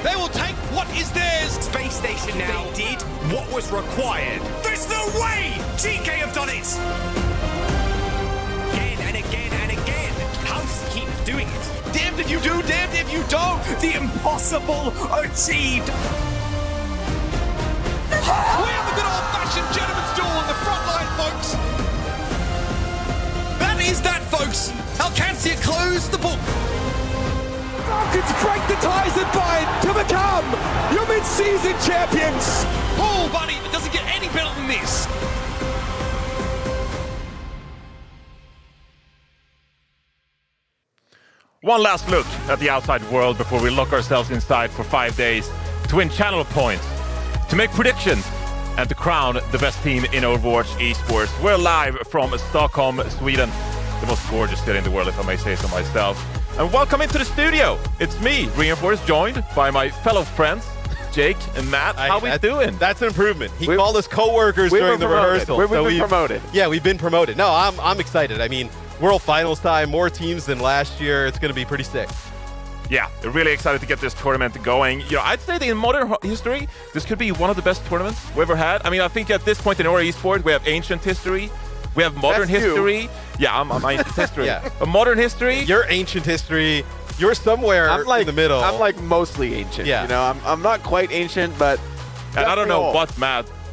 They will take what is theirs. Space Station now did what was required. There's no way GK have done it! Again and again and again. House keep doing it. Damned if you do, damned if you don't. The impossible achieved. We have a good old-fashioned gentleman's duel on the front line, folks. That is that, folks. Alcancia closed the book. Falcons break the ties and bind to become your mid-season champions. Oh, buddy, it doesn't get any better than this. One last look at the outside world before we lock ourselves inside for 5 days to win channel points, to make predictions, and to crown the best team in Overwatch Esports. We're live from Stockholm, Sweden, the most gorgeous city in the world, if I may say so myself. And welcome into the studio. It's me, Reinforced, joined by my fellow friends, Jake and Matt. How we doing? That's an improvement. He called us co-workers during the rehearsal. We've been promoted. Yeah, we've been promoted. No, I'm excited. I mean, World Finals time, more teams than last year. It's going to be pretty sick. Yeah, really excited to get this tournament going. You know, I'd say that in modern history, this could be one of the best tournaments we ever had. I mean, I think at this point in our esport, we have ancient history. We have modern history. Yeah, I'm ancient history. Yeah. A modern history. You're ancient history. You're somewhere in the middle. I'm like mostly ancient. Yeah. You know, I'm not quite ancient, but And I don't know what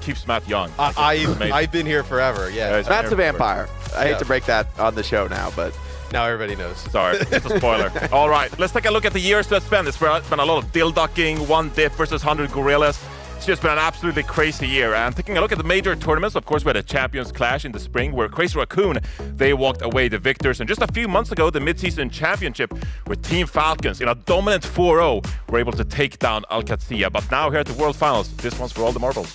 keeps Matt young. I've been here forever. Yeah. Matt's a vampire. I hate to break that on the show now, but now everybody knows. Sorry, it's a spoiler. All right, let's take a look at the years that's been. It's been a lot of dilducking, one dip versus 100 gorillas. It's just been an absolutely crazy year. And taking a look at the major tournaments, of course, we had a Champions Clash in the spring where Crazy Raccoon, they walked away the victors. And just a few months ago, the mid-season championship with Team Falcons in a dominant 4-0 were able to take down OWCS. But now here at the World Finals, this one's for all the marbles.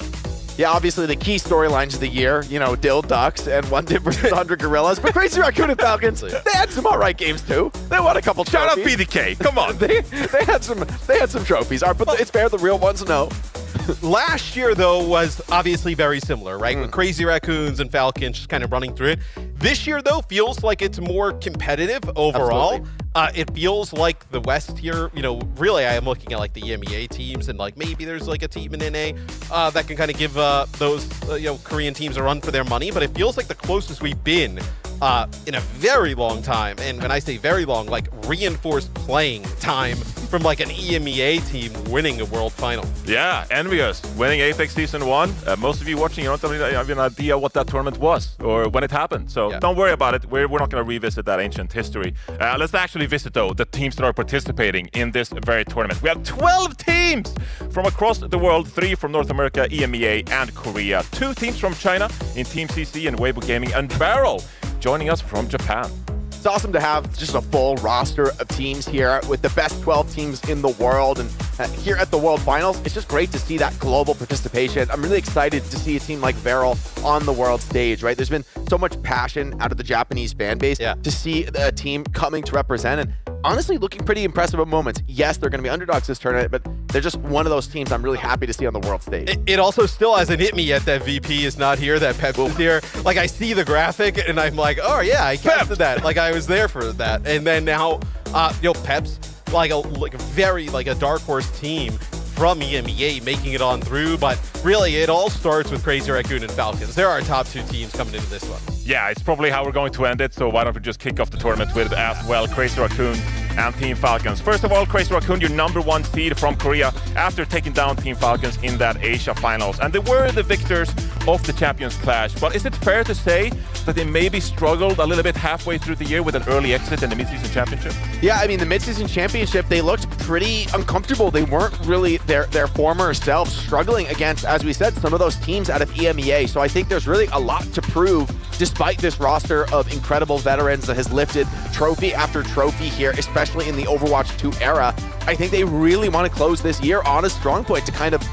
yeah, obviously the key storylines of the year, you know, Dill Ducks and one dip versus 100 Gorillas. But Crazy Raccoon and Falcons, they had some alright games too. They won a couple Shout out trophies. BDK, come on. they had some trophies. But it's fair, the real ones no. Last year, though, was obviously very similar, right? With Crazy Raccoons and Falcons just kind of running through it. This year, though, feels like it's more competitive overall. It feels like the West here, you know, really I am looking at like the EMEA teams and like maybe there's like a team in NA that can kind of give those, you know, Korean teams a run for their money. But it feels like the closest we've been in a very long time. And when I say very long, like reinforced playing time from like an EMEA team winning a world final. Yeah, envious. Winning Apex Season 1. Most of you watching, you don't have an idea what that tournament was or when it happened. So don't worry about it. We're not going to revisit that ancient history. Let's actually visit, though, the teams that are participating in this very tournament. We have 12 teams from across the world, 3 from North America, EMEA, and Korea. 2 teams from China in Team CC and Weibo Gaming, and Barrel joining us from Japan. It's awesome to have just a full roster of teams here with the best 12 teams in the world. And here at the World Finals, it's just great to see that global participation. I'm really excited to see a team like Barrel on the world stage, right? There's been so much passion out of the Japanese fan base to see a team coming to represent and honestly looking pretty impressive at moments. Yes, they're going to be underdogs this tournament, but they're just one of those teams I'm really happy to see on the world stage. It also still hasn't hit me yet that VP is not here, that Pep is here. Like, I see the graphic, and I'm like, oh, yeah, I casted that. Like, I was there for that. And then now, you know, Pep's like a very, like, a dark horse team from EMEA making it on through. But really, it all starts with Crazy Raccoon and Falcons. They're our top 2 teams coming into this one. Yeah, it's probably how we're going to end it, so why don't we just kick off the tournament with as well Crazy Raccoon and Team Falcons. First of all, Crazy Raccoon, your #1 seed from Korea after taking down Team Falcons in that Asia Finals. And they were the victors of the Champions Clash. But is it fair to say that they maybe struggled a little bit halfway through the year with an early exit in the Mid-Season Championship? Yeah, I mean, the Mid-Season Championship, they looked pretty uncomfortable. They weren't really their former selves, struggling against, as we said, some of those teams out of EMEA. So I think there's really a lot to prove despite this roster of incredible veterans that has lifted trophy after trophy here, especially in the Overwatch 2 era. I think they really want to close this year on a strong point to kind of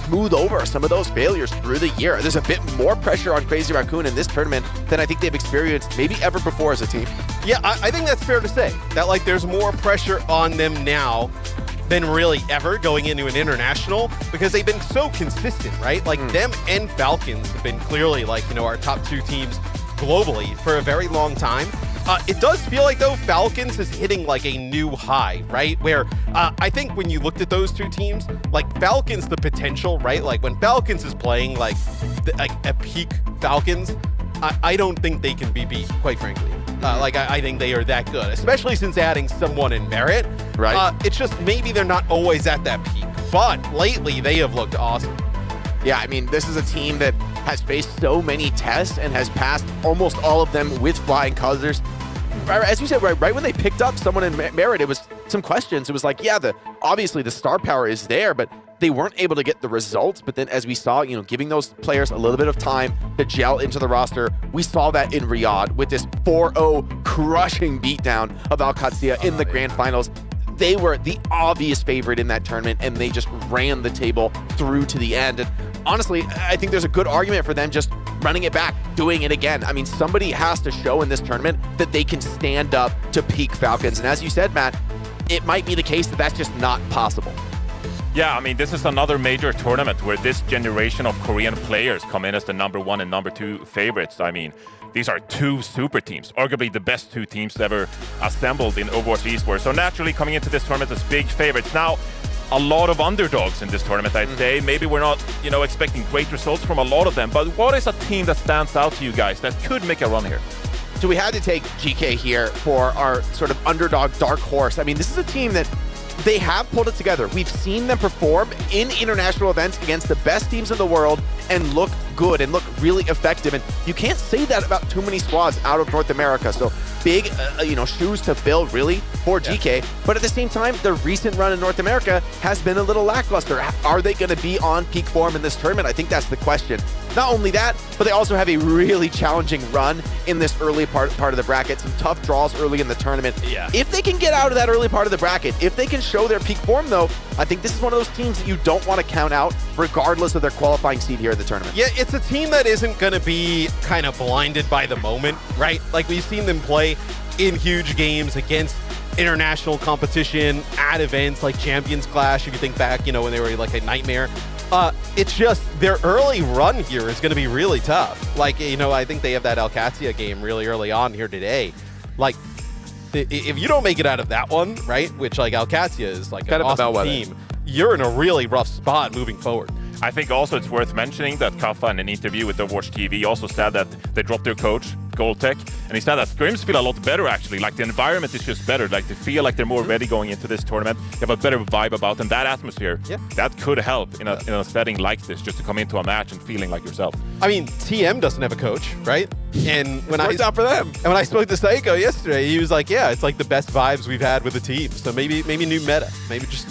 smooth over some of those failures through the year. There's a bit more pressure on Crazy Raccoon in this tournament than I think they've experienced maybe ever before as a team. Yeah, I think that's fair to say. That, like, there's more pressure on them now than really ever going into an international, because they've been so consistent, right? Like, them and Falcons have been clearly, like, you know, our top 2 teams globally for a very long time. It does feel like, though, Falcons is hitting like a new high, right? Where I think when you looked at those 2 teams, like Falcons, the potential, right? Like when Falcons is playing like a peak Falcons, I don't think they can be beat, quite frankly. I think they are that good, especially since adding someone in Merit. Right. It's just maybe they're not always at that peak, but lately they have looked awesome. Yeah, I mean, this is a team that has faced so many tests and has passed almost all of them with flying colors. As you said, right when they picked up someone in Merit, it was some questions. It was like, yeah, obviously the star power is there, but they weren't able to get the results. But then as we saw, you know, giving those players a little bit of time to gel into the roster, we saw that in Riyadh with this 4-0 crushing beatdown of OWCS in the grand finals. They were the obvious favorite in that tournament, and they just ran the table through to the end. And honestly, I think there's a good argument for them just running it back, doing it again. I mean, somebody has to show in this tournament that they can stand up to peak Falcons. And as you said, Matt, it might be the case that that's just not possible. Yeah, I mean, this is another major tournament where this generation of Korean players come in as the #1 and #2 favorites. I mean, these are 2 super teams, arguably the best 2 teams ever assembled in Overwatch Esports. So naturally, coming into this tournament as big favorites. Now, a lot of underdogs in this tournament, I'd say. Maybe we're not, you know, expecting great results from a lot of them, but what is a team that stands out to you guys that could make a run here? So we had to take GK here for our sort of underdog dark horse. I mean, this is a team that they have pulled it together. We've seen them perform in international events against the best teams in the world and look good and look really effective. And you can't say that about too many squads out of North America. So big, shoes to fill really for GK. Yeah. But at the same time, the recent run in North America has been a little lackluster. Are they going to be on peak form in this tournament? I think that's the question. Not only that, but they also have a really challenging run in this early part of the bracket. Some tough draws early in the tournament. Yeah. If they can get out of that early part of the bracket, if they can show their peak form, though, I think this is one of those teams that you don't want to count out, regardless of their qualifying seed here at the tournament. Yeah, it's a team that isn't going to be kind of blinded by the moment, right? Like, we've seen them play in huge games against international competition at events like Champions Clash, if you think back, you know, when they were like a nightmare. It's just their early run here is going to be really tough. Like, you know, I think they have that OWCS game really early on here today. Like, if you don't make it out of that one, right, which like OWCS is like an awesome team, you're in a really rough spot moving forward. I think also it's worth mentioning that Kaffa in an interview with Overwatch TV also said that they dropped their coach, Goldtech, and he said that scrims feel a lot better actually. Like the environment is just better. Like they feel like they're more ready going into this tournament. They have a better vibe about them. That atmosphere, that could help in a setting like this, just to come into a match and feeling like yourself. I mean, TM doesn't have a coach, right? And when worked out for them. And when I spoke to Psycho yesterday, he was like, "Yeah, it's like the best vibes we've had with the team. So maybe new meta, maybe just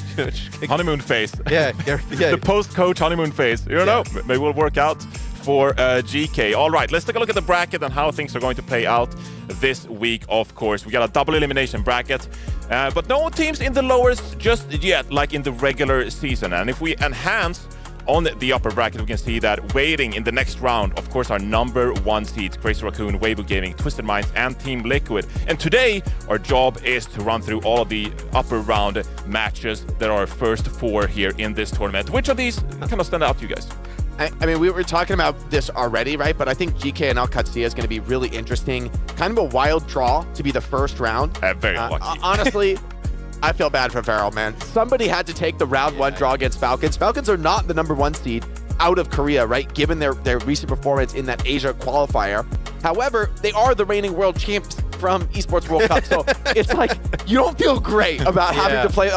honeymoon phase." Yeah. The post-coach honeymoon phase. You don't know. Maybe we'll work out for GK. All right, let's take a look at the bracket and how things are going to play out this week. Of course, we got a double elimination bracket, but no teams in the lowers just yet, like in the regular season. And if we enhance on the upper bracket, we can see that waiting in the next round, of course, our #1 seeds, Crazy Raccoon, Weibo Gaming, Twisted Minds, and Team Liquid. And today, our job is to run through all of the upper round matches that are first 4 here in this tournament. Which of these kind of stand out to you guys? I mean, we were talking about this already, right? But I think GK and OWCS is going to be really interesting. Kind of a wild draw to be the first round. Very lucky. Honestly, I feel bad for Farrell, man. Somebody had to take the round 1 draw against Falcons. Falcons are not the #1 seed out of Korea, right? Given their recent performance in that Asia qualifier. However, they are the reigning world champs from Esports World Cup, so it's like you don't feel great about having to play.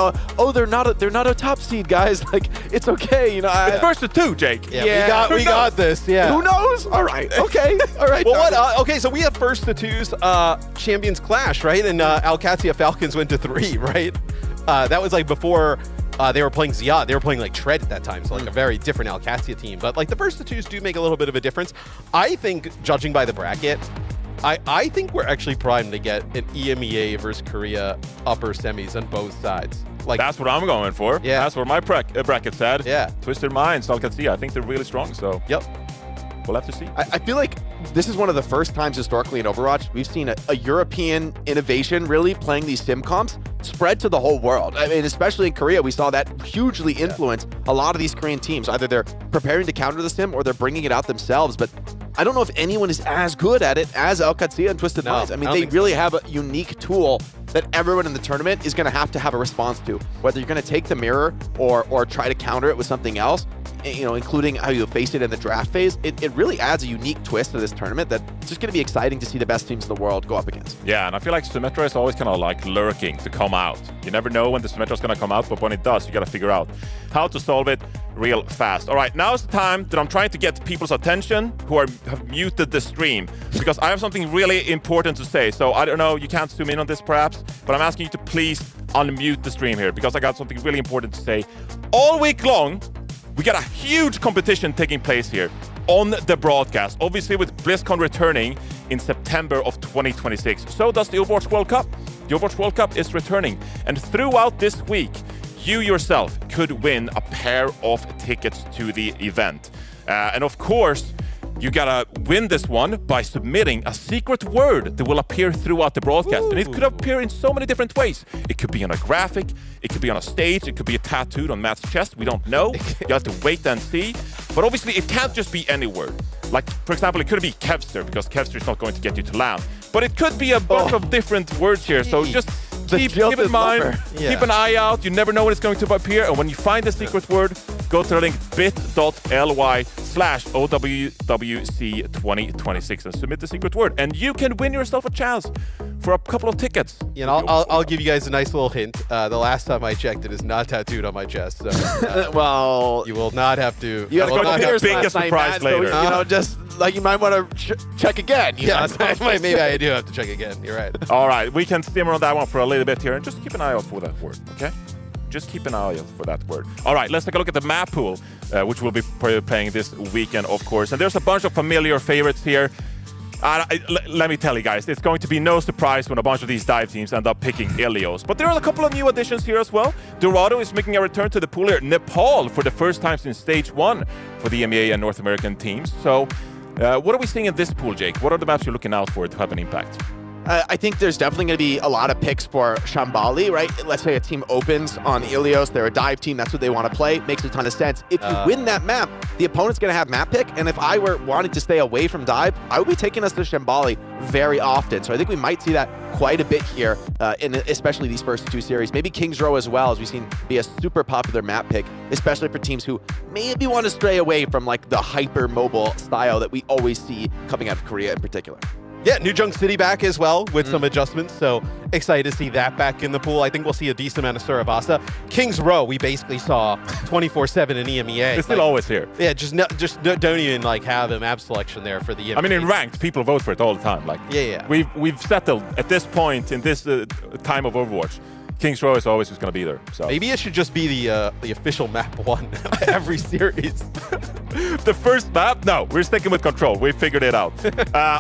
They're not a top seed, guys. Like it's okay, you know. It's first to 2, Jake. Yeah, we got this. Yeah. Who knows? All right. Okay. All right. Well, what? Okay, so we have first to 2s champions clash, right? And Alcatia Falcons went to 3, right? That was like before they were playing Ziad. They were playing like Tread at that time, so like a very different Alcatia team. But like the first to 2s do make a little bit of a difference. I think, judging by the bracket, I think we're actually primed to get an EMEA versus Korea upper semis on both sides. Like that's what I'm going for. Yeah. That's what my bracket said. Yeah. Twisted Minds, Alcatia. I think they're really strong, so Yep. we'll have to see. I feel like this is one of the first times historically in Overwatch we've seen a European innovation really playing these sim comps spread to the whole world. I mean, especially in Korea, we saw that hugely influence a lot of these Korean teams. Either they're preparing to counter the sim or they're bringing it out themselves. But I don't know if anyone is as good at it as Alcatia and Twisted Minds. I mean, they really have a unique tool that everyone in the tournament is going to have a response to. Whether you're going to take the mirror or try to counter it with something else, you know, including how you face it in the draft phase, it really adds a unique twist to this tournament that's just going to be exciting to see the best teams in the world go up against. Yeah, and I feel like Symmetra is always kind of like lurking to come out. You never know when the Symmetra is going to come out, but when it does, you got to figure out how to solve it real fast. All right, now is the time that I'm trying to get people's attention who have muted the stream, because I have something really important to say. So I don't know, you can't zoom in on this perhaps, but I'm asking you to please unmute the stream here, because I got something really important to say. All week long, we got a huge competition taking place here on the broadcast, obviously with BlizzCon returning in September of 2026. So does the Overwatch World Cup. The Overwatch World Cup is returning, and throughout this week, you yourself could win a pair of tickets to the event. And of course, you gotta win this one by submitting a secret word that will appear throughout the broadcast. And it could appear in so many different ways. It could be on a graphic, it could be on a stage, it could be tattooed on Matt's chest. We don't know. You have to wait and see. But obviously, it can't just be any word. Like, for example, it could be Kevster, because Kevster is not going to get you to land. But it could be a bunch of different words here. So just keep in mind, keep an eye out. You never know when it's going to appear. And when you find the secret word, go to the link bit.ly/OWC2026 and submit the secret word. And you can win yourself a chance for a couple of tickets. You know, I'll give you guys a nice little hint. The last time I checked, it is not tattooed on my chest. So, well, you will not have to. You got to go to Pierce biggest surprise later. So, you know, just like you might want to check again. Maybe I do have to check again. You're right. All right, we can simmer on that one for a little bit here, and just keep an eye out for that word, okay? Just keep an eye out for that word. All right, let's take a look at the map pool, which we'll be playing this weekend, of course. And there's a bunch of familiar favorites here. Let me tell you guys, it's going to be no surprise when a bunch of these dive teams end up picking Ilios. But there are a couple of new additions here as well. Dorado is making a return to the pool here. Nepal for the first time since Stage 1 for the EMEA and North American teams. So what are we seeing in this pool, Jake? What are the maps you're looking out for to have an impact? I think there's definitely going to be a lot of picks for Shambali, right? Let's say a team opens on Ilios. They're a dive team. That's what they want to play. Makes a ton of sense. If you win that map, the opponent's going to have map pick. And if I were wanting to stay away from dive, I would be taking us to Shambali very often. So I think we might see that quite a bit here, in especially these first 2 series. Maybe King's Row as well, as we've seen be a super popular map pick, especially for teams who maybe want to stray away from like the hyper mobile style that we always see coming out of Korea in particular. Yeah, New Junk City back as well with some adjustments, so excited to see that back in the pool. I think we'll see a decent amount of Surabasa. King's Row, we basically saw 24/7 in EMEA. It's still always here. Yeah, just don't even like have a map selection there for the EMEA. I mean, in ranked, people vote for it all the time. Like, yeah. We've settled at this point in this time of Overwatch. King's Row is always just going to be there. So maybe it should just be the official map 1 every series. The first map? No, we're sticking with Control. We figured it out.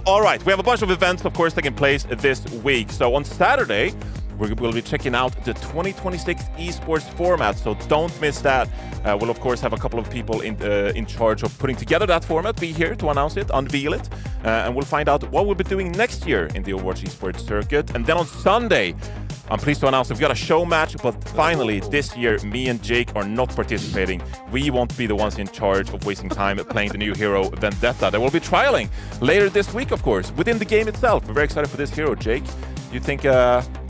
All right, we have a bunch of events, of course, taking place this week. So on Saturday, we'll be checking out the 2026 Esports format, so don't miss that. We'll, of course, have a couple of people in charge of putting together that format, be here to announce it, unveil it, and we'll find out what we'll be doing next year in the Overwatch Esports circuit. And then on Sunday, I'm pleased to announce we've got a show match, but finally, this year, me and Jake are not participating. We won't be the ones in charge of wasting time playing the new hero, Vendetta, that we'll be trialing later this week, of course, within the game itself. We're very excited for this hero, Jake. You think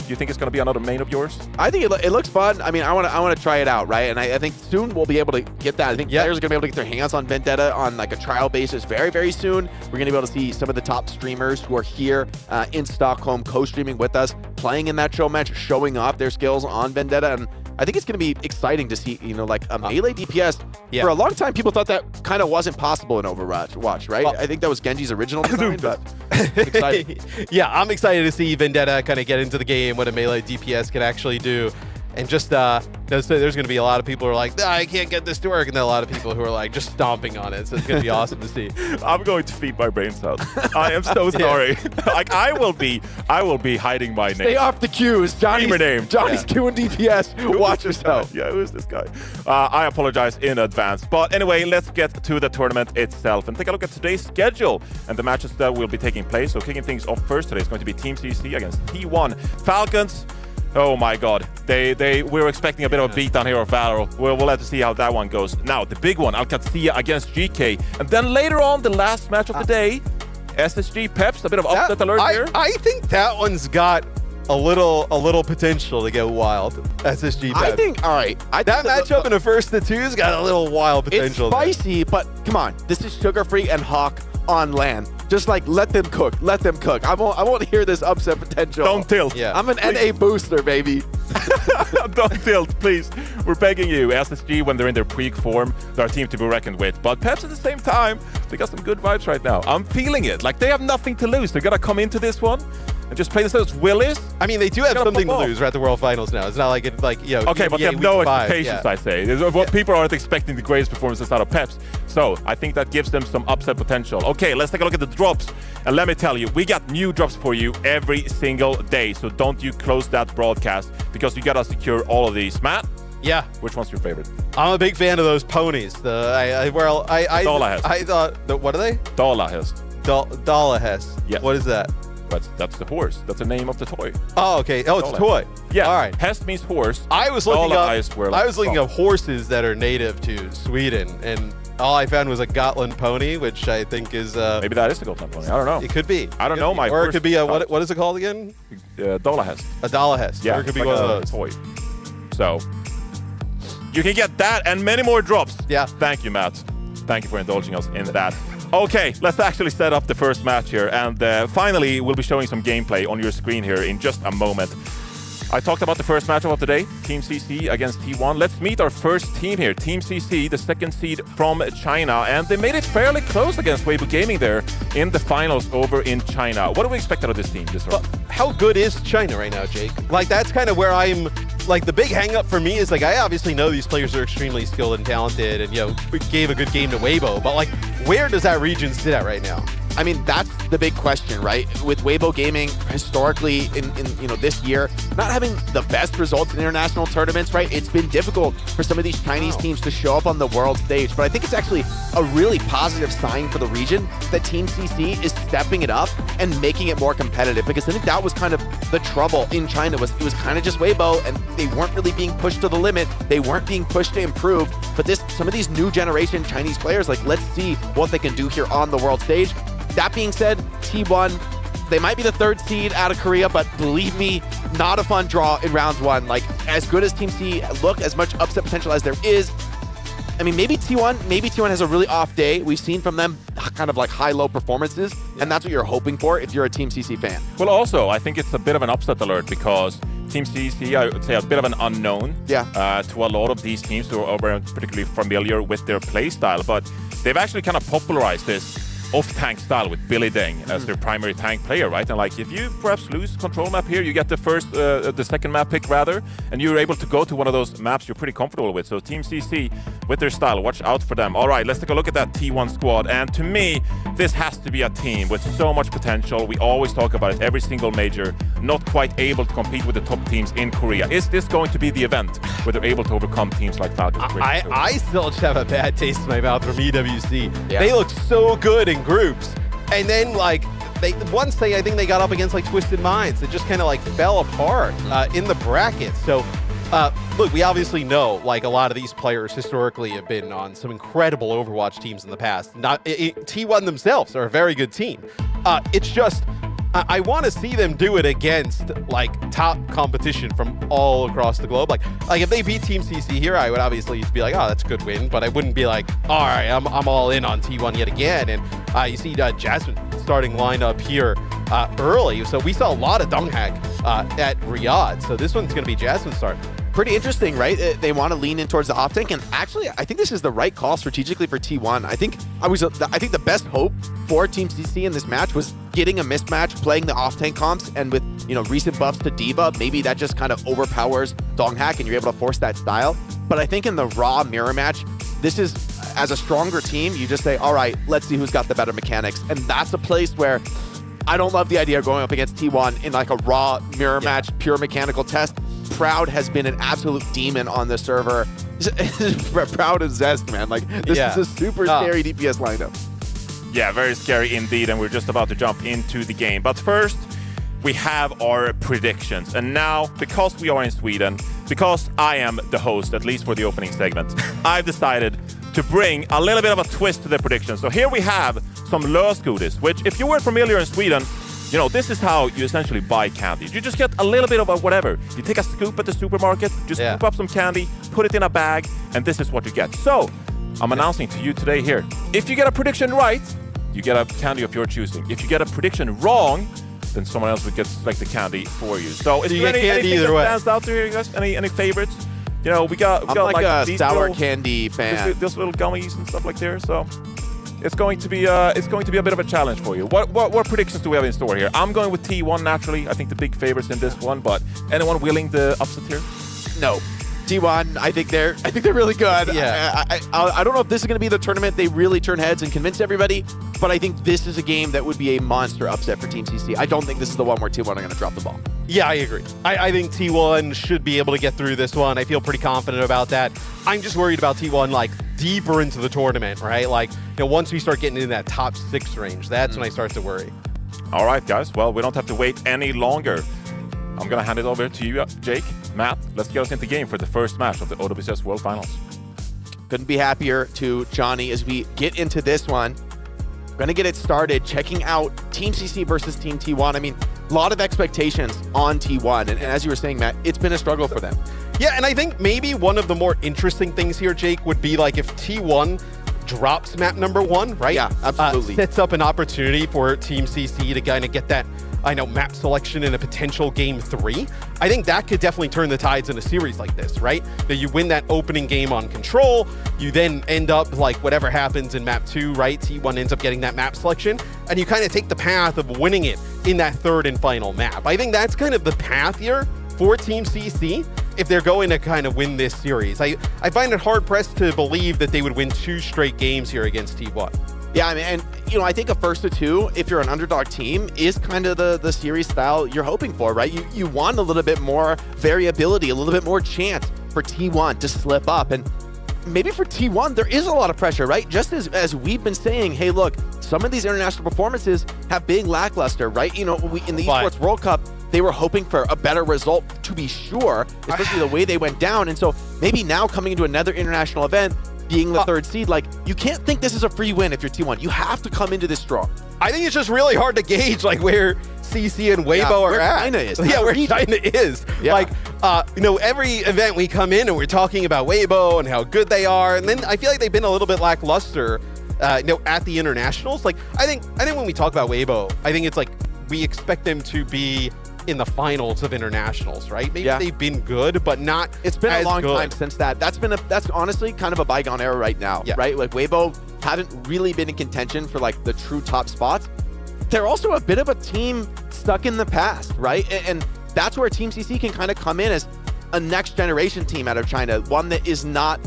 You think it's going to be another main of yours? I think it looks fun. I mean, I want to try it out, right? And I think soon we'll be able to get that. I think players are going to be able to get their hands on Vendetta on like a trial basis very, very soon. We're going to be able to see some of the top streamers who are here in Stockholm co-streaming with us, playing in that show match, showing off their skills on Vendetta. And I think it's going to be exciting to see, like a melee DPS. For a long time, people thought that kind of wasn't possible in Overwatch, right? Well, I think that was Genji's original design, but it's exciting. Yeah, I'm excited to see Vendetta kind of get into the game, what a melee DPS can actually do. And just, there's going to be a lot of people who are like, I can't get this to work. And then a lot of people who are like just stomping on it. So it's going to be awesome to see. I'm going to feed my brains out. I am so sorry. Like, I will be hiding my name. Stay off the queues. Johnny's name. Johnny's queuing DPS. Watch yourself. Yeah, who is this guy? I apologize in advance. But anyway, let's get to the tournament itself and take a look at today's schedule and the matches that will be taking place. So kicking things off first today is going to be Team CC against T1 Falcons. Oh my God, we were expecting a bit of a beatdown here of Valor. We'll have to see how that one goes. Now, the big one, Alcatia against GK. And then later on, the last match of the day, SSG Peps, a bit of upset alert here. I think that one's got a little potential to go wild. SSG Peps. I think, all right. That matchup in the first of two's got a little wild potential. It's spicy, but come on. This is Sugar Free and Hawk on LAN. Just like, let them cook. Let them cook. I won't hear this upset potential. Don't tilt. Yeah. I'm an NA booster, baby. Don't tilt, please. We're begging you. SSG, when they're in their peak form, they're a team to be reckoned with. But Peps at the same time, they got some good vibes right now. I'm feeling it. Like, they have nothing to lose. They're going to come into this one and just play this as Willis. I mean, they do have something to lose. We're at the World Finals now. It's not like it's like, Okay, but they have no expectations, I say. What people aren't expecting the greatest performances out of Peps. So I think that gives them some upset potential. Okay, let's take a look at the drops. And let me tell you, we got new drops for you every single day. So don't you close that broadcast because you got to secure all of these. Matt? Yeah. Which one's your favorite? I'm a big fan of those ponies. I thought, what are they? Dalahest. Dalahest. Yeah. What is that? That's the horse. That's the name of the toy. Oh, okay. Oh, it's a toy. Yeah. All right. Hest means horse. I was looking up horses that are native to Sweden, and all I found was a Gotland pony, which I think is maybe that is the Gotland pony. I don't know. It could be. I don't know. Or it could be a what is it called again? Dalahest. A Dalahest. Yeah. Or it could be one of those. Toy. So you can get that and many more drops. Yeah. Thank you, Matt. Thank you for indulging us in that. Okay, let's actually set up the first match here. And finally, we'll be showing some gameplay on your screen here in just a moment. I talked about the first matchup of the day, Team CC against T1. Let's meet our first team here, Team CC, the second seed from China. And they made it fairly close against Weibo Gaming there in the finals over in China. What do we expect out of this team this round? How good is China right now, Jake? Like, that's kind of where I'm... Like, the big hang-up for me is, like, I obviously know these players are extremely skilled and talented and, we gave a good game to Weibo, but, like, where does that region sit at right now? I mean, that's the big question, right? With Weibo Gaming historically in this year, not having the best results in international tournaments, right? It's been difficult for some of these Chinese teams to show up on the world stage. But I think it's actually a really positive sign for the region that Team CC is stepping it up and making it more competitive, because I think that was kind of the trouble in China. It was kind of just Weibo, and they weren't really being pushed to the limit. They weren't being pushed to improve. But some of these new generation Chinese players, like, let's see what they can do here on the world stage. That being said, T1, they might be the third seed out of Korea, but believe me, not a fun draw in round one. Like, as good as Team C look, as much upset potential as there is, I mean, maybe T1 has a really off day. We've seen from them kind of like high-low performances, and that's what you're hoping for if you're a Team CC fan. Well, also, I think it's a bit of an upset alert because Team CC, I would say, a bit of an unknown to a lot of these teams who are particularly familiar with their play style, but they've actually kind of popularized this off-tank style with Billy Deng as their primary tank player, right? And like, if you perhaps lose control map here, you get the second map pick rather, and you're able to go to one of those maps you're pretty comfortable with. So Team CC with their style, watch out for them. All right, let's take a look at that T1 squad. And to me, this has to be a team with so much potential. We always talk about it every single major, not quite able to compete with the top teams in Korea. Is this going to be the event where they're able to overcome teams like Falcons? I still just have a bad taste in my mouth from EWC. Yeah. They look so good in groups, and then like I think they got up against like Twisted Minds, it just kind of like fell apart in the bracket. So look, we obviously know like a lot of these players historically have been on some incredible Overwatch teams in the past. T1 themselves are a very good team. It's just I want to see them do it against like top competition from all across the globe. Like if they beat Team CC here, I would obviously just be like, oh, that's a good win. But I wouldn't be like, all right, I'm all in on T1 yet again. And you see Jasmine starting lineup here early. So we saw a lot of Donghak at Riyadh. So this one's going to be Jasmine's start. Pretty interesting, right? They want to lean in towards the off tank, and actually, I think this is the right call strategically for T1. I think the best hope for Team CC in this match was getting a mismatch, playing the off tank comps, and with recent buffs to D.Va, maybe that just kind of overpowers Donghak, and you're able to force that style. But I think in the raw mirror match, this is, as a stronger team, you just say, all right, let's see who's got the better mechanics, and that's a place where I don't love the idea of going up against T1 in like a raw mirror match, pure mechanical test. Proud has been an absolute demon on the server. Proud and Zest, man. Like, this is a super scary DPS lineup. Yeah, very scary indeed, and we're just about to jump into the game. But first, we have our predictions. And now, because we are in Sweden, because I am the host, at least for the opening segment, I've decided to bring a little bit of a twist to the predictions. So here we have some lösgodis, which, if you weren't familiar in Sweden, this is how you essentially buy candy. You just get a little bit of whatever. You take a scoop at the supermarket, just scoop up some candy, put it in a bag, and this is what you get. So, I'm announcing to you today here, if you get a prediction right, you get a candy of your choosing. If you get a prediction wrong, then someone else would get the candy for you. So, is there anything that stands out there, guys? Any favorites? We got I'm like a these sour little candy fan. Those little gummies and stuff like there. So it's going to be a bit of a challenge for you. What predictions do we have in store here? I'm going with T1 naturally. I think the big favorites in this one, but anyone willing to upset here? No. T1, I think they're really good. Yeah. I don't know if this is going to be the tournament they really turn heads and convince everybody, but I think this is a game that would be a monster upset for Team CC. I don't think this is the one where T1 are going to drop the ball. Yeah, I agree. I think T1 should be able to get through this one. I feel pretty confident about that. I'm just worried about T1 deeper into the tournament, right? Once we start getting in that top 6 range, that's when I start to worry. All right, guys. Well, we don't have to wait any longer. I'm going to hand it over to you, Jake, Matt. Let's get us into the game for the first match of the OWCS World Finals. Couldn't be happier to Johnny as we get into this one. Going to get it started, checking out Team CC versus Team T1. I mean, a lot of expectations on T1. And as you were saying, Matt, it's been a struggle for them. Yeah, and I think maybe one of the more interesting things here, Jake, would be if T1 drops map number 1, right? Yeah, absolutely. Sets up an opportunity for Team CC to kind of get that, map selection in a potential game 3. I think that could definitely turn the tides in a series like this, right? That you win that opening game on control, you then end up whatever happens in map 2, right? T1 ends up getting that map selection, and you kind of take the path of winning it in that third and final map. I think that's kind of the path here for Team CC if they're going to kind of win this series. I find it hard-pressed to believe that they would win 2 straight games here against T1. Yeah, I mean, and I think a first to 2, if you're an underdog team, is kind of the series style you're hoping for, right? You want a little bit more variability, a little bit more chance for T1 to slip up. And maybe for T1, there is a lot of pressure, right? Just as we've been saying, hey, look, some of these international performances have been lackluster, right? In the Esports World Cup, they were hoping for a better result, to be sure, especially the way they went down. And so maybe now coming into another international event, being the third seed, you can't think this is a free win if you're T1. You have to come into this strong. I think it's just really hard to gauge where CC and Weibo are at. China is. Yeah, where China is. Yeah. Every event we come in and we're talking about Weibo and how good they are, and then I feel like they've been a little bit lackluster, at the internationals. I think when we talk about Weibo, I think it's we expect them to be in the finals of internationals, right? Maybe they've been good, but not. It's been as a long good. time since that. That's honestly kind of a bygone era right now, right? Weibo haven't really been in contention for the true top spots. They're also a bit of a team stuck in the past, right? And that's where Team CC can kind of come in as a next generation team out of China, one that is not.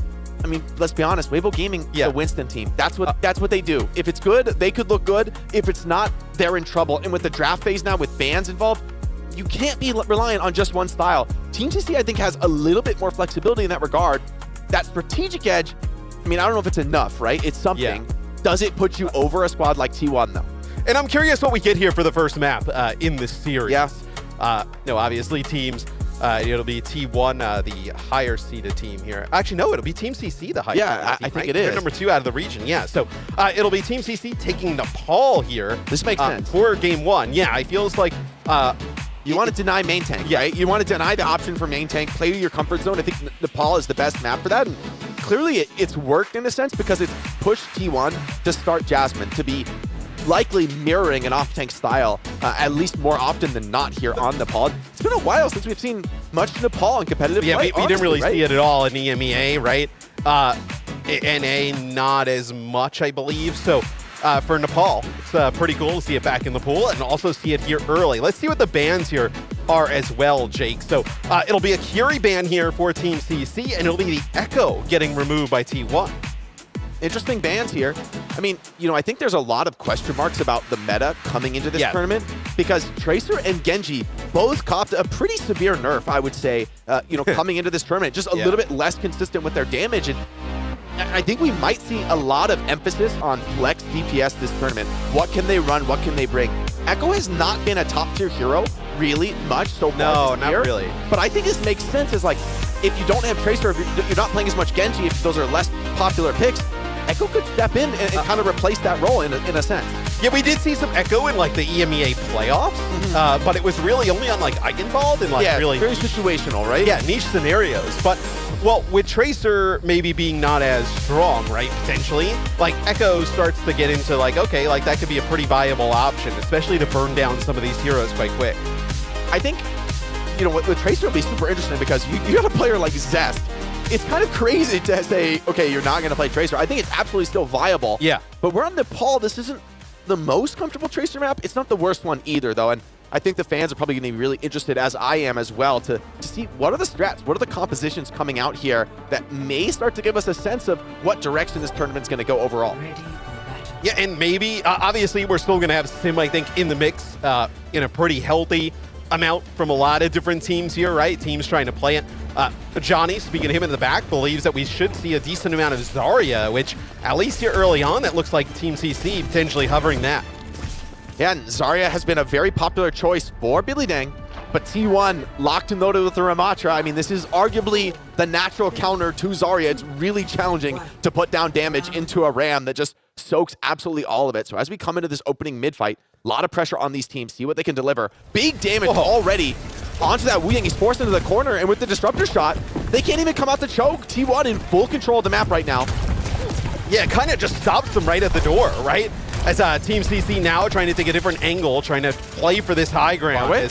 I mean, let's be honest. Weibo Gaming, the Winston team. That's what they do. If it's good, they could look good. If it's not, they're in trouble. And with the draft phase now, with bans involved, you can't be reliant on just one style. Team CC, I think, has a little bit more flexibility in that regard. That strategic edge, I mean, I don't know if it's enough, right? It's something. Yeah. Does it put you over a squad like T1, though? And I'm curious what we get here for the first map in this series. Yeah. Obviously, teams It'll be T1, the higher seeded team here. Actually, no, it'll be Team CC, the higher seeded team. I think right? it is. They're number 2 out of the region, yeah. So it'll be Team CC taking Nepal here. This makes sense. For game 1. Yeah, it feels like... you want to deny main tank, right? You want to deny the option for main tank, play to your comfort zone. I think Nepal is the best map for that. And clearly, it's worked in a sense because it's pushed T1 to start Jasmine to be likely mirroring an off-tank style, at least more often than not here on Nepal. It's been a while since we've seen much Nepal in competitive play. We didn't really see it at all in EMEA, right? NA, not as much, I believe. So for Nepal, it's pretty cool to see it back in the pool and also see it here early. Let's see what the bans here are as well, Jake. So it'll be a Curie ban here for Team CC, and it'll be the Echo getting removed by T1. Interesting bans here. I mean, I think there's a lot of question marks about the meta coming into this tournament because Tracer and Genji both copped a pretty severe nerf, I would say, coming into this tournament. Just a little bit less consistent with their damage. And I think we might see a lot of emphasis on flex DPS this tournament. What can they run? What can they bring? Echo has not been a top-tier hero really much so far this year. Not really. But I think this makes sense as, like, if you don't have Tracer, if you're not playing as much Genji, if those are less popular picks, Echo could step in and kind of replace that role in a sense. Yeah, we did see some Echo in like the EMEA playoffs, but it was really only on like Eichenwald and like really very situational, right? Yeah, niche scenarios. But well, with Tracer maybe being not as strong, right? Potentially, like Echo starts to get into like, okay, like that could be a pretty viable option, especially to burn down some of these heroes quite quick. I think, with Tracer will be super interesting because you got a player like Zest. It's kind of crazy to say, okay, you're not going to play Tracer. I think it's absolutely still viable. Yeah. But we're on Nepal. This isn't the most comfortable Tracer map. It's not the worst one either, though. And I think the fans are probably going to be really interested, as I am as well, to see what are the strats, what are the compositions coming out here that may start to give us a sense of what direction this tournament's going to go overall. Yeah, and maybe, obviously, we're still going to have Sim, I think, in the mix in a pretty healthy amount from a lot of different teams here, right? Teams trying to play it. Johnny, speaking of him in the back, believes that we should see a decent amount of Zarya, which, at least here early on, that looks like Team CC potentially hovering that. Yeah, and Zarya has been a very popular choice for Billy Dang, but T1 locked and loaded with the Ramatra. I mean, this is arguably the natural counter to Zarya. It's really challenging to put down damage into a Ram that just soaks absolutely all of it. So as we come into this opening mid-fight, a lot of pressure on these teams, see what they can deliver. Big damage already onto that Wu Yang. He's forced into the corner, and with the Disruptor shot, they can't even come out to choke. T1 in full control of the map right now. Yeah, it kind of just stops them right at the door, right? As Team CC now trying to take a different angle, trying to play for this high ground. I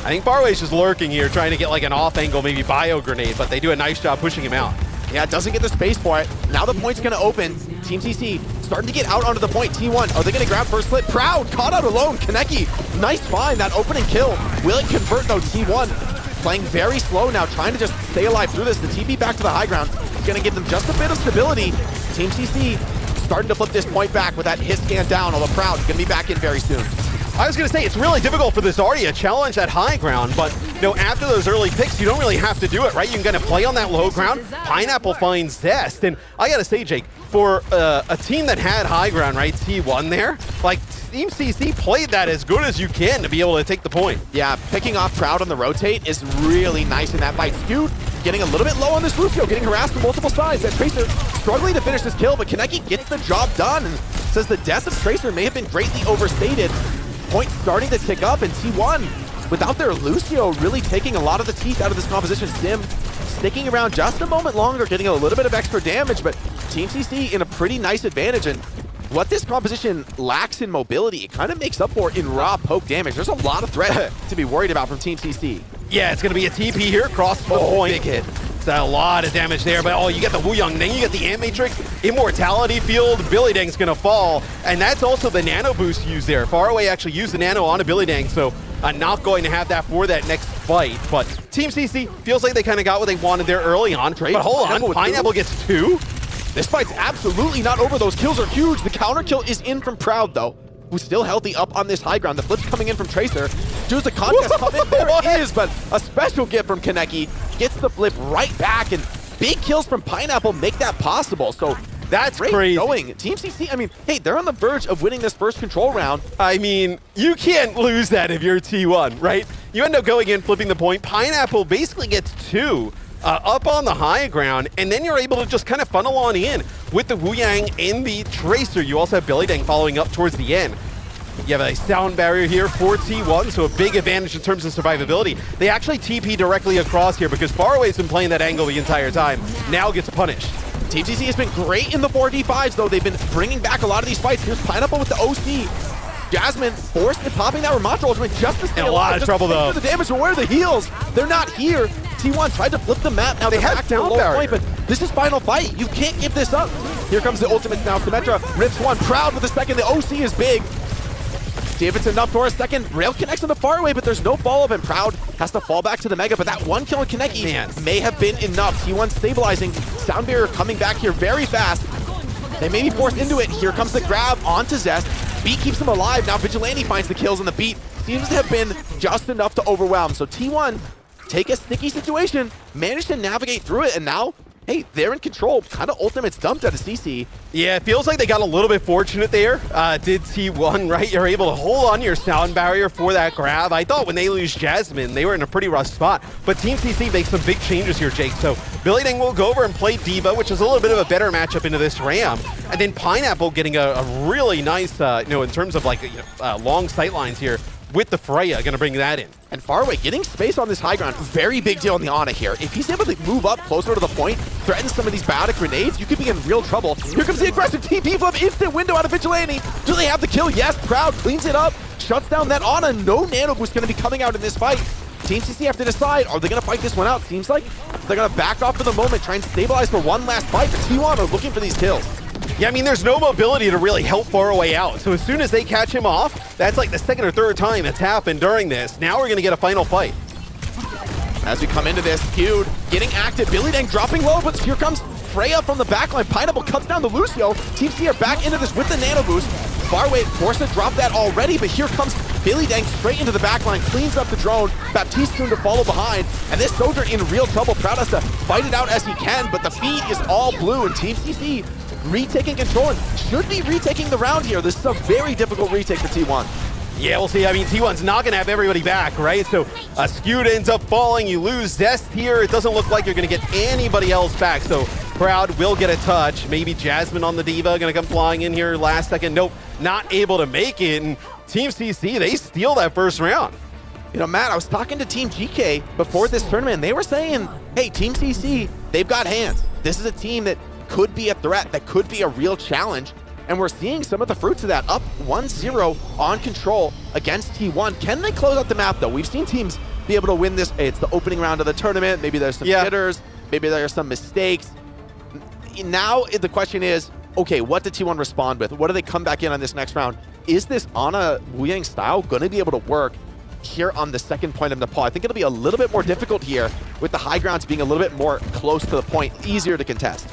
think Farway's just lurking here, trying to get like an off angle, maybe bio grenade, but they do a nice job pushing him out. Yeah, it doesn't get the space for it. Now the point's going to open. Team CC starting to get out onto the point. T1, are they going to grab first split? Proud, caught out alone. Kaneki, nice find, that opening kill. Will it convert though? T1 playing very slow now, trying to just stay alive through this. The TP back to the high ground is going to give them just a bit of stability. Team CC starting to flip this point back with that hit scan down, although Proud is going to be back in very soon. I was going to say, it's really difficult for this Zarya challenge at high ground, but after those early picks, you don't really have to do it, right? You can kind of play on that low ground. Pineapple finds Zest, and I got to say, Jake, for a team that had high ground, right, T1 there, like, Team CC played that as good as you can to be able to take the point. Yeah, picking off Proud on the rotate is really nice in that fight. Skewed getting a little bit low on this Rufio, getting harassed from multiple sides. That Tracer struggling to finish this kill, but Kaneki gets the job done and says the death of Tracer may have been greatly overstated. Point starting to tick up, and T1, without their Lucio, really taking a lot of the teeth out of this composition. Sim sticking around just a moment longer, getting a little bit of extra damage, but Team CC in a pretty nice advantage. And what this composition lacks in mobility, it kind of makes up for in raw poke damage. There's a lot of threat to be worried about from Team CC. Yeah, it's going to be a TP here across the point. Big hit. It's a lot of damage there, but you get the Wu Yang, then you get the Ant Matrix, Immortality Field, Billy Dang's going to fall, and that's also the Nano boost used there. Faraway actually used the Nano on a Billy Dang, so not going to have that for that next fight, but Team CC feels like they kind of got what they wanted there early on. But hold on, Pineapple gets 2. This fight's absolutely not over. Those kills are huge. The counter kill is in from Proud, though, who's still healthy up on this high ground. The flip's coming in from Tracer. Does the contest come in? There it is, but a special gift from Kaneki gets the flip right back, and big kills from Pineapple make that possible. So That's Great crazy. going. Team CC, I mean, hey, they're on the verge of winning this first control round. I mean, you can't lose that if you're T1, right? You end up going in, flipping the point. Pineapple basically gets 2 up on the high ground, and then you're able to just kind of funnel on in with the Wu Yang and the Tracer. You also have Billy Dang following up towards the end. You have a sound barrier here for T1, so a big advantage in terms of survivability. They actually TP directly across here because Faraway's been playing that angle the entire time. Now gets punished. Team CC has been great in the 4v5s, though. They've been bringing back a lot of these fights. Here's Pineapple with the OC. Jasmine forced and popping that Ramattra ultimate just to stay in a lot of trouble, though. The damage, but where are the heals? They're not here. T1 tried to flip the map. Now they they're have back to the down low barrier. point, but this is final fight. You can't give this up. Here comes the ultimates now. Symmetra rips one. Proud with the second. The OC is big. See if it's enough for a second. Rail connects on the far away, but there's no follow-up, and Proud has to fall back to the Mega, but that one kill on Kaneki may have been enough. T1 stabilizing. Sound barrier coming back here very fast. They may be forced into it. Here comes the grab onto Zest. Beat keeps him alive. Now Vigilante finds the kills, and the Beat seems to have been just enough to overwhelm. So T1 take a sticky situation, manage to navigate through it, and now, hey, they're in control. Kind of ultimates dumped out of CC. Yeah, it feels like they got a little bit fortunate there. Did T1, right? You're able to hold on to your sound barrier for that grab. I thought when they lose Jasmine, they were in a pretty rough spot. But Team CC makes some big changes here, Jake. So Billy Dang will go over and play D.Va, which is a little bit of a better matchup into this Ram. And then Pineapple getting a really nice, in terms of like long sight lines here with the Freya, gonna bring that in. And Faraway getting space on this high ground, very big deal on the Ana here. If he's able to move up closer to the point, threaten some of these biotic grenades, you could be in real trouble. Here comes the aggressive TP flip, instant window out of Vigilante. Do they have the kill? Yes, Proud cleans it up, shuts down that Ana. No nano boost gonna be coming out in this fight. Team CC have to decide, are they gonna fight this one out? Seems like they're gonna back off for the moment, try and stabilize for one last fight, but T1 are looking for these kills. Yeah, I mean, there's no mobility to really help Faraway out. So as soon as they catch him off, that's like the second or third time it's happened during this. Now we're going to get a final fight. As we come into this, Feud getting active. Billy Dang dropping low, but here comes Freya from the backline. Pineapple cuts down the Lucio. Team C are back into this with the nano boost. Faraway forced to drop that already, but here comes Billy Dang straight into the backline, cleans up the drone. Baptiste soon to follow behind, and this soldier in real trouble. Proud has to fight it out as he can, but the feed is all blue, and Team CC retaking control and should be retaking the round here. This is a very difficult retake for T1. Yeah, we'll see. I mean, T1's not going to have everybody back, right? So Skewed ends up falling. You lose Zest here. It doesn't look like you're going to get anybody else back. So Proud will get a touch. Maybe Jasmine on the D.Va going to come flying in here last second. Nope, not able to make it. And Team CC, they steal that first round. You know, Matt, I was talking to Team GK before this tournament, and they were saying, hey, Team CC, they've got hands. This is a team that could be a threat, that could be a real challenge, and we're seeing some of the fruits of that. Up 1-0 on control against T1. Can they close out the map, though? We've seen teams be able to win this. Hey, it's the opening round of the tournament. Maybe there's some jitters. Maybe there are some mistakes. Now the question is, okay, what did T1 respond with? What do they come back in on this next round? Is this Ana Wu Yang style going to be able to work here on the second point of Nepal? I think it'll be a little bit more difficult here with the high grounds being a little bit more close to the point, easier to contest.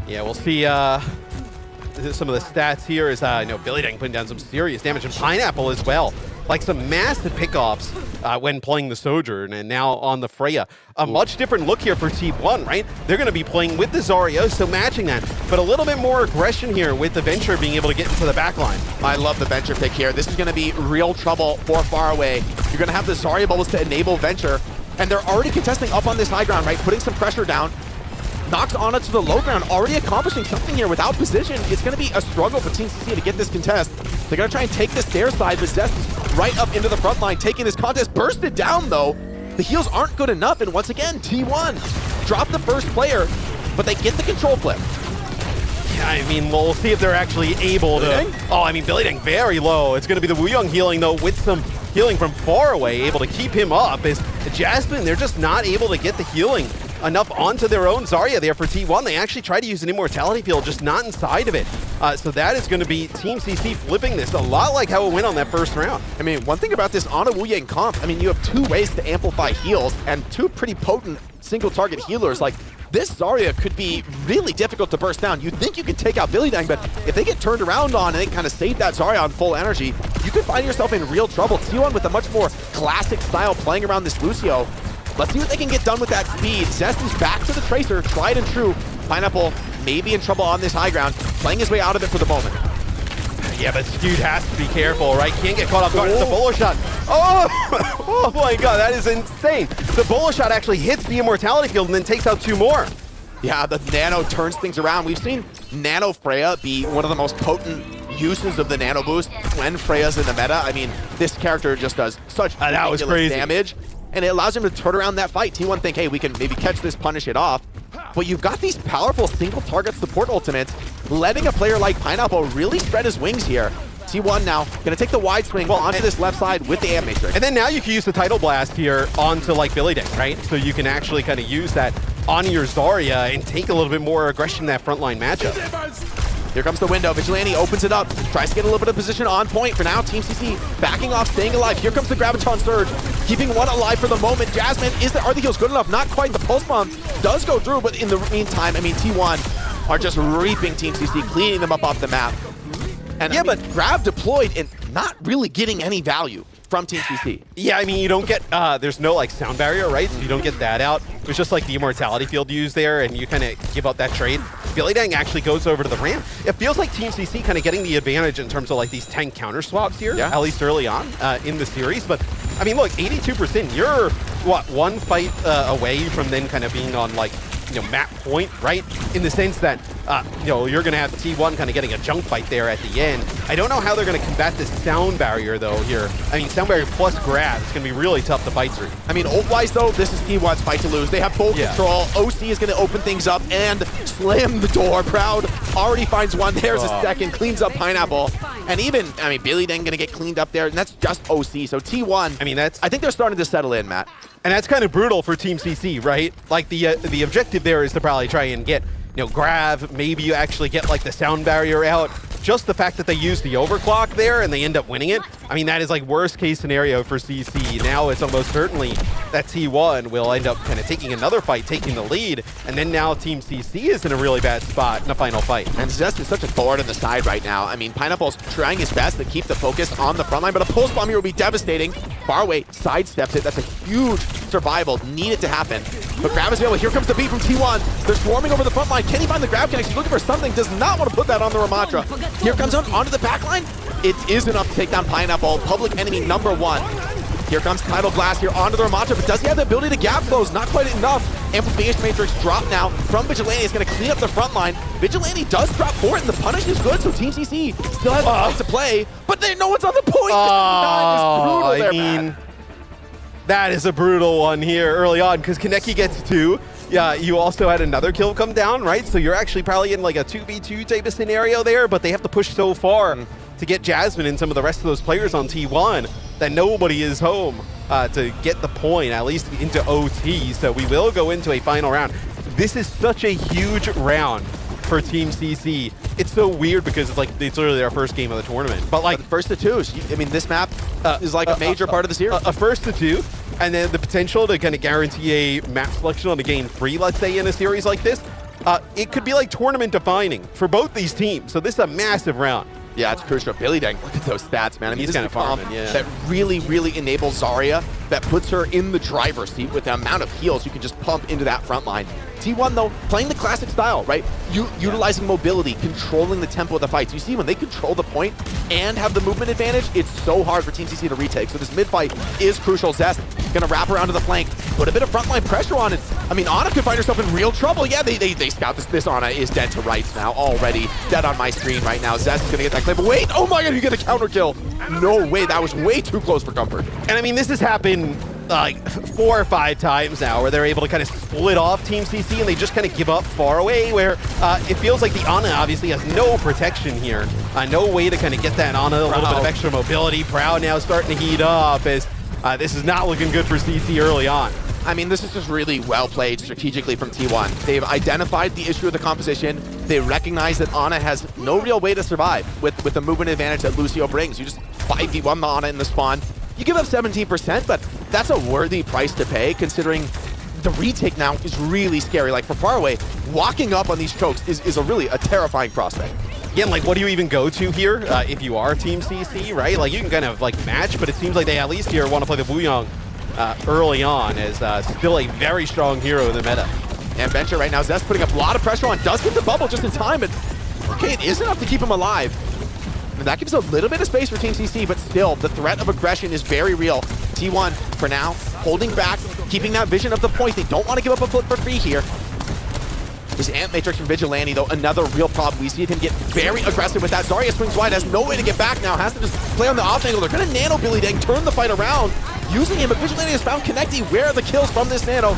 Yeah, we'll see some of the stats here is, Billy Dang putting down some serious damage, and Pineapple as well. Like some massive pickoffs when playing the Sojourn, and now on the Freya. A much different look here for T1, right? They're going to be playing with the Zarya, so matching that, but a little bit more aggression here with the Venture being able to get into the backline. I love the Venture pick here. This is going to be real trouble for Faraway. You're going to have the Zarya bubbles to enable Venture, and they're already contesting up on this high ground, right? Putting some pressure down. Knocks Ana to the low ground, already accomplishing something here without position. It's going to be a struggle for Team CC to get this contest. They're going to try and take the stair side, but Zest is right up into the front line, taking this contest. Bursted down, though. The heals aren't good enough, and once again, T1 drop the first player, but they get the control flip. Yeah, I mean, we'll see if they're actually able to... Oh, I mean, Billy Dang very low. It's going to be the Wu Yang healing, though, with some healing from far away, able to keep him up. As Jasmine, they're just not able to get the healing enough onto their own Zarya there for T1. They actually try to use an immortality field, just not inside of it. So that is going to be Team CC flipping this, a lot like how it went on that first round. I mean, one thing about this Ana Wu Yang comp, I mean, you have two ways to amplify heals and two pretty potent single target healers. Like, this Zarya could be really difficult to burst down. You think you can take out Billy Dang, but if they get turned around on and they kind of save that Zarya on full energy, you could find yourself in real trouble. T1 with a much more classic style playing around this Lucio. Let's see what they can get done with that speed. Zest is back to the Tracer, tried and true. Pineapple maybe in trouble on this high ground, playing his way out of it for the moment. Yeah, but Skewed has to be careful, right? Can't get caught off guard. It's a bolo shot. Oh! Oh my god, that is insane. The bolo shot actually hits the immortality field and then takes out 2 more. Yeah, the Nano turns things around. We've seen Nano Freya be one of the most potent uses of the Nano Boost when Freya's in the meta. I mean, this character just does such ridiculous damage, and it allows him to turn around that fight. T1 think, hey, we can maybe catch this, punish it off. But you've got these powerful single target support ultimates, letting a player like Pineapple really spread his wings here. T1 now gonna take the wide swing onto this left side with the Amp Matrix. And then now you can use the Tidal Blast here onto like Billy Deck, right? So you can actually kind of use that on your Zarya and take a little bit more aggression in that frontline matchup. Here comes the window. Vigilante opens it up, tries to get a little bit of position on point. For now, Team CC backing off, staying alive. Here comes the Graviton Surge, keeping one alive for the moment. Jasmine, are the heals good enough? Not quite. The Pulse Bomb does go through, but in the meantime, I mean, T1 are just reaping Team CC, cleaning them up off the map. And yeah, but Grav deployed and not really getting any value from Team CC. Yeah, I mean, you don't get, there's no like sound barrier, right? So you don't get that out. It's just like the immortality field used there, and you kind of give up that trade. Billy Dang actually goes over to the ramp. It feels like Team CC kind of getting the advantage in terms of like these tank counter swaps here, at least early on in the series. But I mean, look, 82%, you're what, 1 fight away from then kind of being on like, you know, map point, right? In the sense that, you know, you're going to have T1 kind of getting a junk fight there at the end. I don't know how they're going to combat this sound barrier, though, here. I mean, sound barrier plus grab is going to be really tough to fight through. I mean, ult-wise, though, this is T1's fight to lose. They have full control. OC is going to open things up and slam the door. Proud already finds one. There's a second. Cleans up Pineapple. And even, I mean, Billy then going to get cleaned up there, and that's just OC. So T1, I mean, I think they're starting to settle in, Matt. And that's kind of brutal for Team CC, right? Like the objective there is to probably try and get, you know, Grav, maybe you actually get like the sound barrier out. Just the fact that they use the overclock there and they end up winning it, I mean, that is like worst case scenario for CC. Now it's almost certainly that T1 will end up kind of taking another fight, taking the lead, and then now Team CC is in a really bad spot in a final fight. And Zest is such a thorn in the side right now. I mean, Pineapple's trying his best to keep the focus on the front line, but a pulse bomb here would be devastating. Farway sidesteps it. That's a huge survival. Need it to happen. But Grab is available. Here comes the beat from T1. They're swarming over the front line. Can he find the grab connection? He's looking for something. Does not want to put that on the Ramatra. Here comes on onto the back line. It is enough to take down Pineapple. Public enemy number 1. Here comes Tidal Blast here onto the Ramatra, but does he have the ability to gap close? Not quite enough. Amplification Matrix drop now from Vigilante. Is going to clean up the front line. Vigilante does drop for it, and the punish is good, so Team CC still has a fight to play, but no one's on the point. I mean, that is a brutal one here early on, because Kaneki gets 2. Yeah, you also had another kill come down, right? So you're actually probably in like a 2v2 type of scenario there, but they have to push so far to get Jasmine and some of the rest of those players on T1 that nobody is home to get the point, at least into OT. So we will go into a final round. This is such a huge round for Team CC. It's so weird because it's like it's literally their first game of the tournament. But like first to 2s. I mean, this map is like a major part of the series. A first to 2, and then the potential to kind of guarantee a map selection on a game 3, let's say, in a series like this. It could be like tournament defining for both these teams. So this is a massive round. Yeah, it's crucial. Billy Dang, look at those stats, man. I mean, he's kind of farming, that really, really enables Zarya, that puts her in the driver's seat with the amount of heals you can just pump into that front line. T1, though, playing the classic style, right? Utilizing mobility, controlling the tempo of the fights. You see, when they control the point and have the movement advantage, it's so hard for Team CC to retake. So this mid-fight is crucial. Zest gonna wrap around to the flank, put a bit of frontline pressure on it. I mean, Ana could find herself in real trouble. Yeah, they scout this. This Ana is dead to rights now, already. Dead on my screen right now. Zest is gonna get that clip. Wait, oh my god, you get a counter kill. No way, that was way too close for comfort. And I mean, this has happened like 4 or 5 times now where they're able to kind of split off Team CC and they just kind of give up far away, where it feels like the Ana obviously has no protection here. No way to kind of get that Ana, a little bit of extra mobility. Proud now starting to heat up as this is not looking good for CC early on. I mean, this is just really well played strategically from T1. They've identified the issue of the composition. They recognize that Ana has no real way to survive with the movement advantage that Lucio brings. You just 5v1 the Ana in the spawn. You give up 17%, but that's a worthy price to pay considering the retake now is really scary. Like for Faraway, walking up on these chokes is a terrifying prospect. Again, like, what do you even go to here if you are Team CC, right? Like, you can kind of, like, match, but it seems like they at least here want to play the Wuyong early on as still a very strong hero in the meta. And Venture right now, Zest putting up a lot of pressure on, does get the bubble just in time, but okay, it is enough to keep him alive. And that gives a little bit of space for Team CC, but still, the threat of aggression is very real. T1, for now, holding back, keeping that vision of the point. They don't want to give up a flip for free here. His Ant Matrix from Vigilante, though, another real problem. We see him get very aggressive with that. Zarya swings wide, has no way to get back now, has to just play on the off angle. They're going to nano Billy Dang, turn the fight around, using him, but Vigilante has found Connecty. Where are the kills from this nano?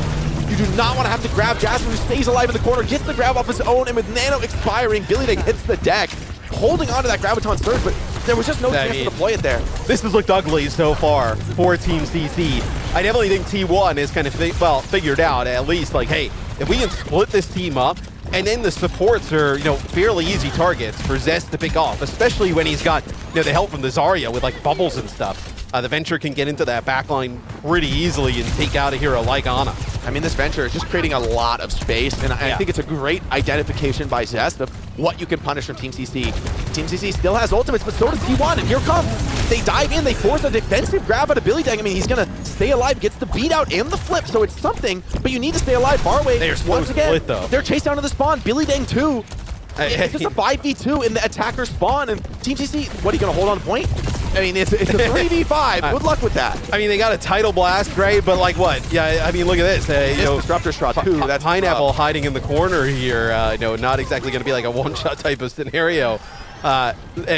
You do not want to have to grab Jasmine, who stays alive in the corner, gets the grab off his own, and with nano expiring, Billy Dang hits the deck, holding on to that Graviton Surge, but there was just no chance to deploy it there. This has looked ugly so far for Team CC. I definitely think T1 is kind of, figured out at least, like, hey, if we can split this team up, and then the supports are, fairly easy targets for Zest to pick off, especially when he's got, the help from the Zarya with, like, bubbles and stuff. The Venture can get into that backline pretty easily and take out a hero like Ana. I mean, this Venture is just creating a lot of space, and I think it's a great identification by Zest of what you can punish from Team CC. Team CC still has ultimates, but so does T1, and here comes. They dive in, they force a defensive grab out of Billy Dang. I mean, he's going to stay alive, gets the beat out and the flip, so it's something, but you need to stay alive. Farway, once again, split, though. They're chased down to the spawn. Billy Dang too. It's just a 5v2 in the attacker spawn, and Team CC, what, are you going to hold on point? I mean, it's a 3v5. Good luck with that. I mean, they got a Tidal Blast, right? But like what? Yeah, I mean, look at this. Disruptor Shot too. That's Pineapple hiding in the corner here. Not exactly going to be like a one-shot type of scenario.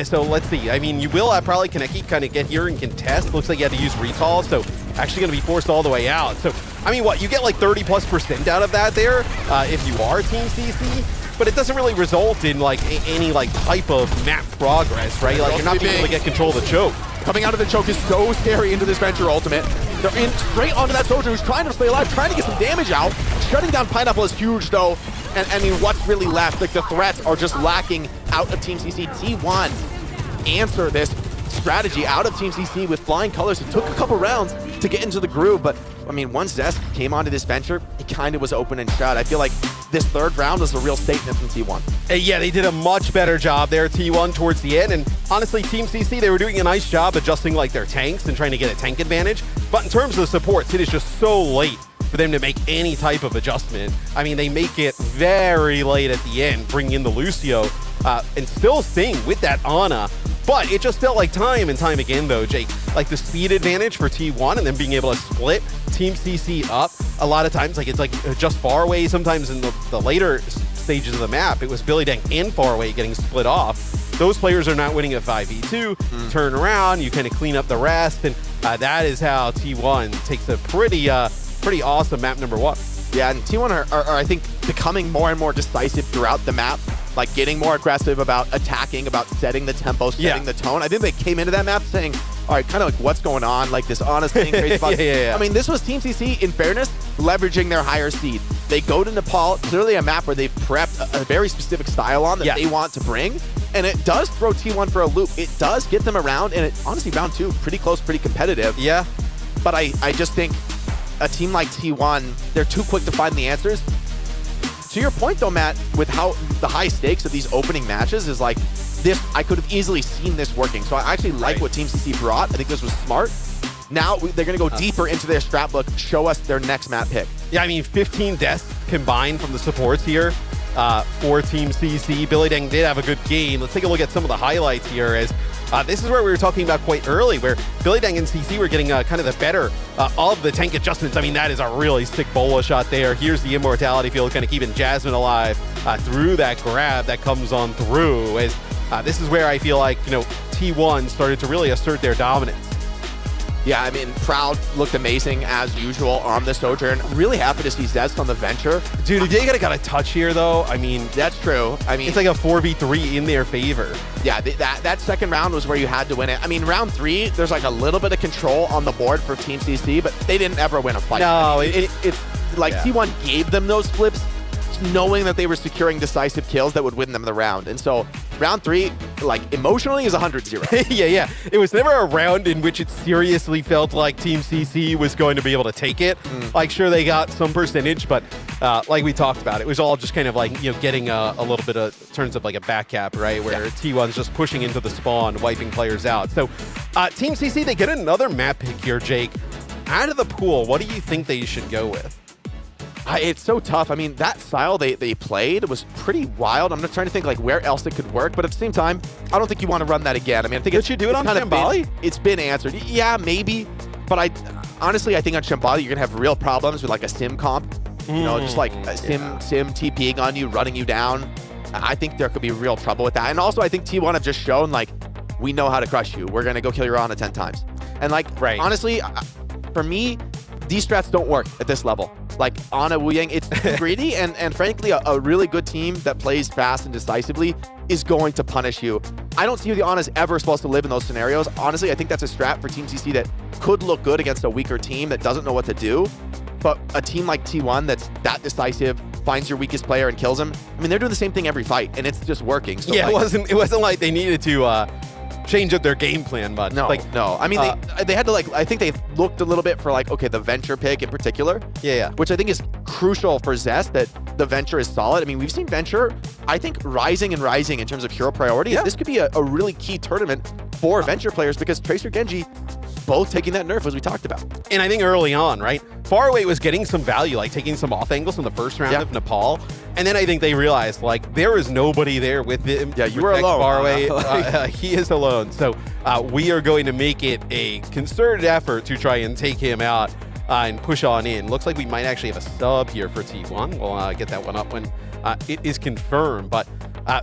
So let's see. I mean, you will probably Kaneki kind of get here and contest. Looks like you had to use recall, so actually going to be forced all the way out. So, I mean, what? You get like 30+% out of that there if you are Team CC. But it doesn't really result in like any like type of map progress, right? Like you're not being able to get control of the choke. Coming out of the choke is so scary into this Venture ultimate. They're in straight onto that soldier who's trying to stay alive, trying to get some damage out. Shutting down Pineapple is huge though. And I mean, what's really left? Like the threats are just lacking out of Team CC. T1 answer this strategy out of Team CC with flying colors. It took a couple rounds to get into the groove, but I mean, once Zest came onto this Venture, it kind of was open and shut. I feel like this third round was a real statement from T1. Yeah, they did a much better job there, T1, towards the end. And honestly, Team CC, they were doing a nice job adjusting like their tanks and trying to get a tank advantage. But in terms of the supports, it is just so late for them to make any type of adjustment. I mean, they make it very late at the end, bringing in the Lucio and still staying with that Ana. But it just felt like time and time again, though, Jake, like the speed advantage for T1 and then being able to split Team CC up a lot of times, like it's like just Farway. Sometimes in the later stages of the map, it was Billy Dang and Farway getting split off. Those players are not winning a 5v2, turn around, you kind of clean up the rest, and that is how T1 takes a pretty awesome map number 1. Yeah, and T1 are, I think, becoming more and more decisive throughout the map. Like getting more aggressive about attacking, about setting the tempo, setting the tone. I think they came into that map saying, all right, kind of like what's going on, like this honest thing, crazy fun. I mean, this was Team CC, in fairness, leveraging their higher seed. They go to Nepal, clearly a map where they've prepped a very specific style on that they want to bring. And it does throw T1 for a loop. It does get them around, and it honestly, round 2, pretty close, pretty competitive. Yeah. But I just think a team like T1, they're too quick to find the answers. To your point, though, Matt, with how the high stakes of these opening matches is like this, I could have easily seen this working. So I actually like what Team CC brought. I think this was smart. Now they're going to go deeper into their strat book, show us their next map pick. Yeah, I mean, 15 deaths combined from the supports here for Team CC. Billy Dang did have a good game. Let's take a look at some of the highlights here as this is where we were talking about quite early, where Billy Dang and CC were getting kind of the better of the tank adjustments. I mean, that is a really sick bola shot there. Here's the immortality field, kind of keeping Jasmine alive through that grab that comes on through. As this is where I feel like, T1 started to really assert their dominance. Yeah, I mean, Proud looked amazing as usual on the Sojourn. Really happy to see Zest on the Venture. Dude, they got a touch here, though. I mean, that's true. I mean, it's like a 4v3 in their favor. Yeah, that second round was where you had to win it. I mean, round 3, there's like a little bit of control on the board for Team CC, but they didn't ever win a fight. No, I mean, it's like T1 gave them those flips, knowing that they were securing decisive kills that would win them the round. And so round 3, like emotionally, is 100-0. yeah. It was never a round in which it seriously felt like Team CC was going to be able to take it. Like, sure, they got some percentage, but like we talked about, it was all just kind of like, getting a little bit of, turns up like a back cap, right? Where T1's just pushing into the spawn, wiping players out. So Team CC, they get another map pick here, Jake. Out of the pool, what do you think they should go with? It's so tough. I mean, that style they played was pretty wild. I'm just trying to think like where else it could work, but at the same time, I don't think you want to run that again. I mean, I think Did you do it on Shambali? It's been answered. Yeah, maybe, but honestly, I think on Shambali you're gonna have real problems with like a sim comp. You know, just like a sim TPing on you, running you down. I think there could be real trouble with that. And also, I think T1 have just shown like we know how to crush you. We're gonna go kill your Ana 10 times. And like, honestly, for me, these strats don't work at this level. Like Ana Wu Yang, it's greedy, and frankly, a really good team that plays fast and decisively is going to punish you. I don't see how the Ana's ever supposed to live in those scenarios. Honestly, I think that's a strat for Team CC that could look good against a weaker team that doesn't know what to do. But a team like T1 that's that decisive, finds your weakest player and kills him. I mean, they're doing the same thing every fight, and it's just working. So yeah, like, it wasn't like they needed to change up their game plan much. No, like, no. I mean, they had to like. I think they looked a little bit for like, okay, the Venture pick in particular. Yeah. Which I think is crucial for Zest, that the Venture is solid. I mean, we've seen Venture, I think, rising and rising in terms of hero priority. Yeah. This could be a really key tournament for Venture players because Tracer Genji both taking that nerf as we talked about. And I think early on, right, Faraway was getting some value, like taking some off angles in the first round of Nepal. And then I think they realized, like, there is nobody there with him. Yeah, you were alone. Faraway, he is alone. So we are going to make it a concerted effort to try and take him out and push on in. Looks like we might actually have a sub here for T1. We'll get that one up when it is confirmed. But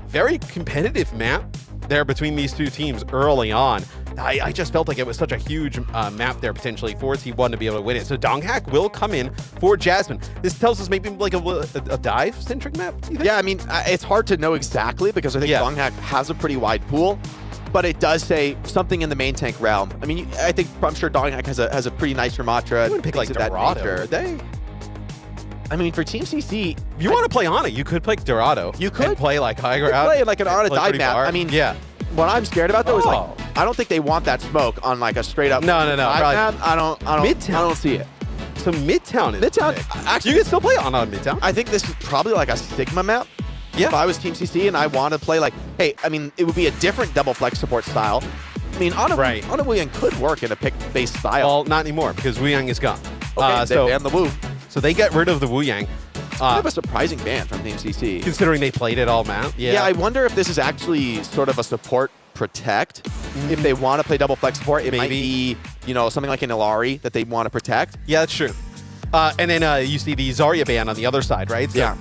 very competitive map there between these two teams early on. I just felt like it was such a huge map there potentially for T1 to be able to win it. So Donghak will come in for Jasmine. This tells us maybe like a dive-centric map, do you think? Yeah, I mean, it's hard to know exactly because I think Donghak has a pretty wide pool, but it does say something in the main tank realm. I mean, I'm sure Donghak has a pretty nice Ramatra. You wouldn't pick like Dorado, would they? I mean, for Team CC, you want to play Ana, you could play Dorado. You could and play like high ground. Play like an Ana dive map. Far. I mean, what I'm scared about though is like, I don't think they want that smoke on like a straight up. No. I don't Midtown. I don't see it. So Midtown. Actually, you can still play Ana on Midtown. I think this is probably like a Sigma map. Yeah. If I was Team CC and I want to play like, hey, I mean, it would be a different double flex support style. I mean, Ana Wu Yang could work in a pick-based style. Well, not anymore because Wu Yang is gone. Okay, they banned the Wu. So they get rid of the Wu Yang. Kind of a surprising ban from Team CC. Considering they played it all map. Yeah, I wonder if this is actually sort of a support protect. If they want to play double flex support, it might be, you know, something like an Ilari that they want to protect. Yeah, that's true. And then you see the Zarya ban on the other side, right? So,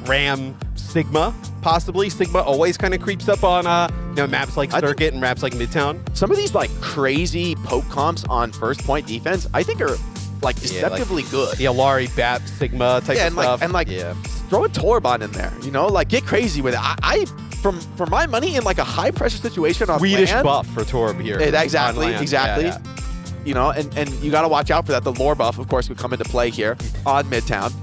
Ram, Sigma, possibly. Sigma always kind of creeps up on maps like Circuit and maps like Midtown. Some of these like crazy poke comps on first point defense, I think are like deceptively good. The Ilari, BAP, Sigma type of stuff. Throw a Torban in there, you know, like get crazy with it. I for my money in like a high pressure situation on Swedish land, buff for Torb here. Exactly. Yeah. You know, and you got to watch out for that. The lore buff, of course, could come into play here on Midtown.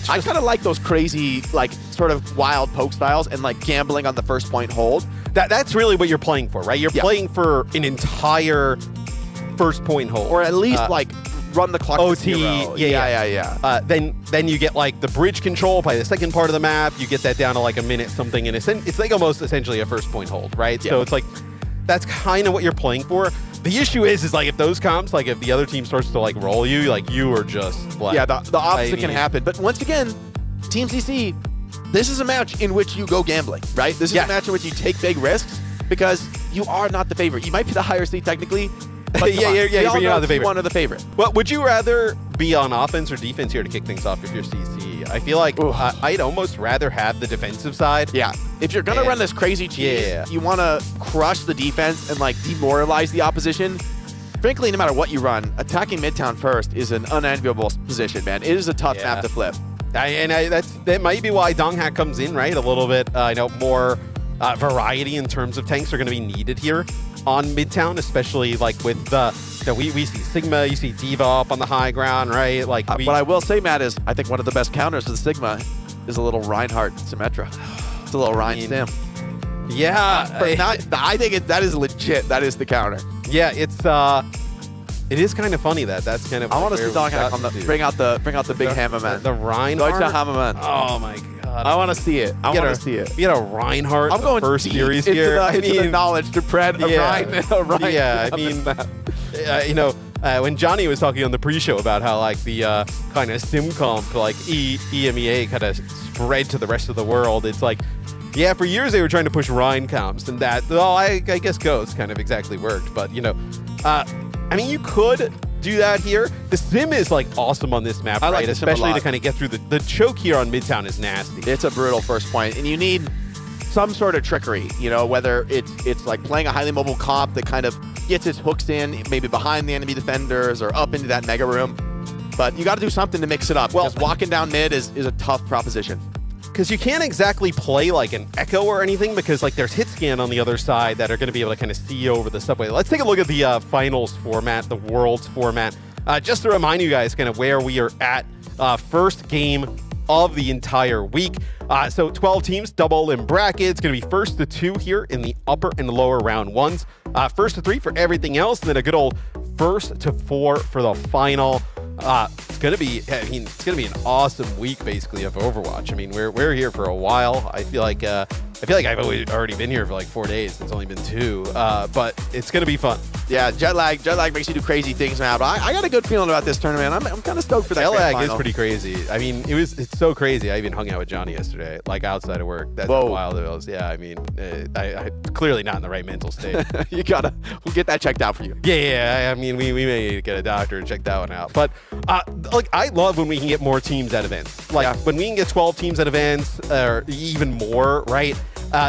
I kind of like those crazy, like, sort of wild poke styles and, like, gambling on the first point hold. That's really what you're playing for, right? You're playing for an entire first point hold. Or at least, like, run the clock OT. to 0. Yeah. Then you get, like, the bridge control by the second part of the map. You get that down to, like, a minute something. And it's like almost essentially a first point hold, right? So it's like, that's kind of what you're playing for. The issue is like if those comps, like if the other team starts to like roll you, like you are just like, yeah, the opposite can happen. But once again, Team CC, this is a match in which you go gambling, right? This is a match in which you take big risks because you are not the favorite. You might be the higher seed technically, but you're not the favorite. One of the favorite. Well, would you rather be on offense or defense here to kick things off if you're CC? I feel like I'd almost rather have the defensive side. Yeah. If you're going to run this crazy cheese, you want to crush the defense and like demoralize the opposition. Frankly, no matter what you run, attacking Midtown first is an unenviable position, man. It is a tough map to flip. That might be why Donghak comes in, right? A little bit, more variety in terms of tanks are going to be needed here on Midtown, especially like with we see Sigma, you see Diva up on the high ground, right? Like what I will say, Matt, is I think one of the best counters to the Sigma is a little Reinhardt Symmetra. It's a little Ryan Sim. Yeah, I think that is legit. That is the counter. Yeah, it is kind of funny that's kind of. I want to see Donghak on bring out the big Hammerman. The Reinhardt. Deutsche Hammerman. Oh my god. I want to see it. I want to see it. We had a Reinhardt. I'm going first deep series into here. the knowledge to Pred. Ryan. Yeah, I mean, when Johnny was talking on the pre-show about how like the kind of sim comp like EMEA kind of spread to the rest of the world, it's like, yeah, for years they were trying to push Rhine comps, and that, well, I guess Ghost kind of exactly worked. But, you know, I mean, you could do that here. The sim is like awesome on this map, right? Especially to kind of get through the choke here on Midtown is nasty. It's a brutal first point, and you need some sort of trickery, you know, whether it's like playing a highly mobile comp that kind of gets its hooks in, maybe behind the enemy defenders or up into that mega room. But you got to do something to mix it up, because walking down mid is a tough proposition. Because you can't exactly play like an Echo or anything, because like there's hit scan on the other side that are going to be able to kind of see over the subway. Let's take a look at the finals format, the Worlds format. Just to remind you guys kind of where we are at. First game of the entire week. So 12 teams, double in brackets. Going to be first to 2 here in the upper and lower round ones. First to 3 for everything else, and then a good old first to 4 for the final. It's gonna be, I mean, it's gonna be an awesome week basically of Overwatch. I mean, we're here for a while. I feel like I've already been here for like 4 days. It's only been 2, but it's gonna be fun. Yeah, jet lag makes you do crazy things now. But I got a good feeling about this tournament. I'm kind of stoked for that. Jet lag is pretty crazy. I mean, it's so crazy. I even hung out with Johnny yesterday, like outside of work. That's how wild it was. Yeah, I mean, I clearly not in the right mental state. We'll get that checked out for you. Yeah. I mean, we may get a doctor and check that one out. But like, I love when we can get more teams at events. Like when we can get 12 teams at events, or even more, right?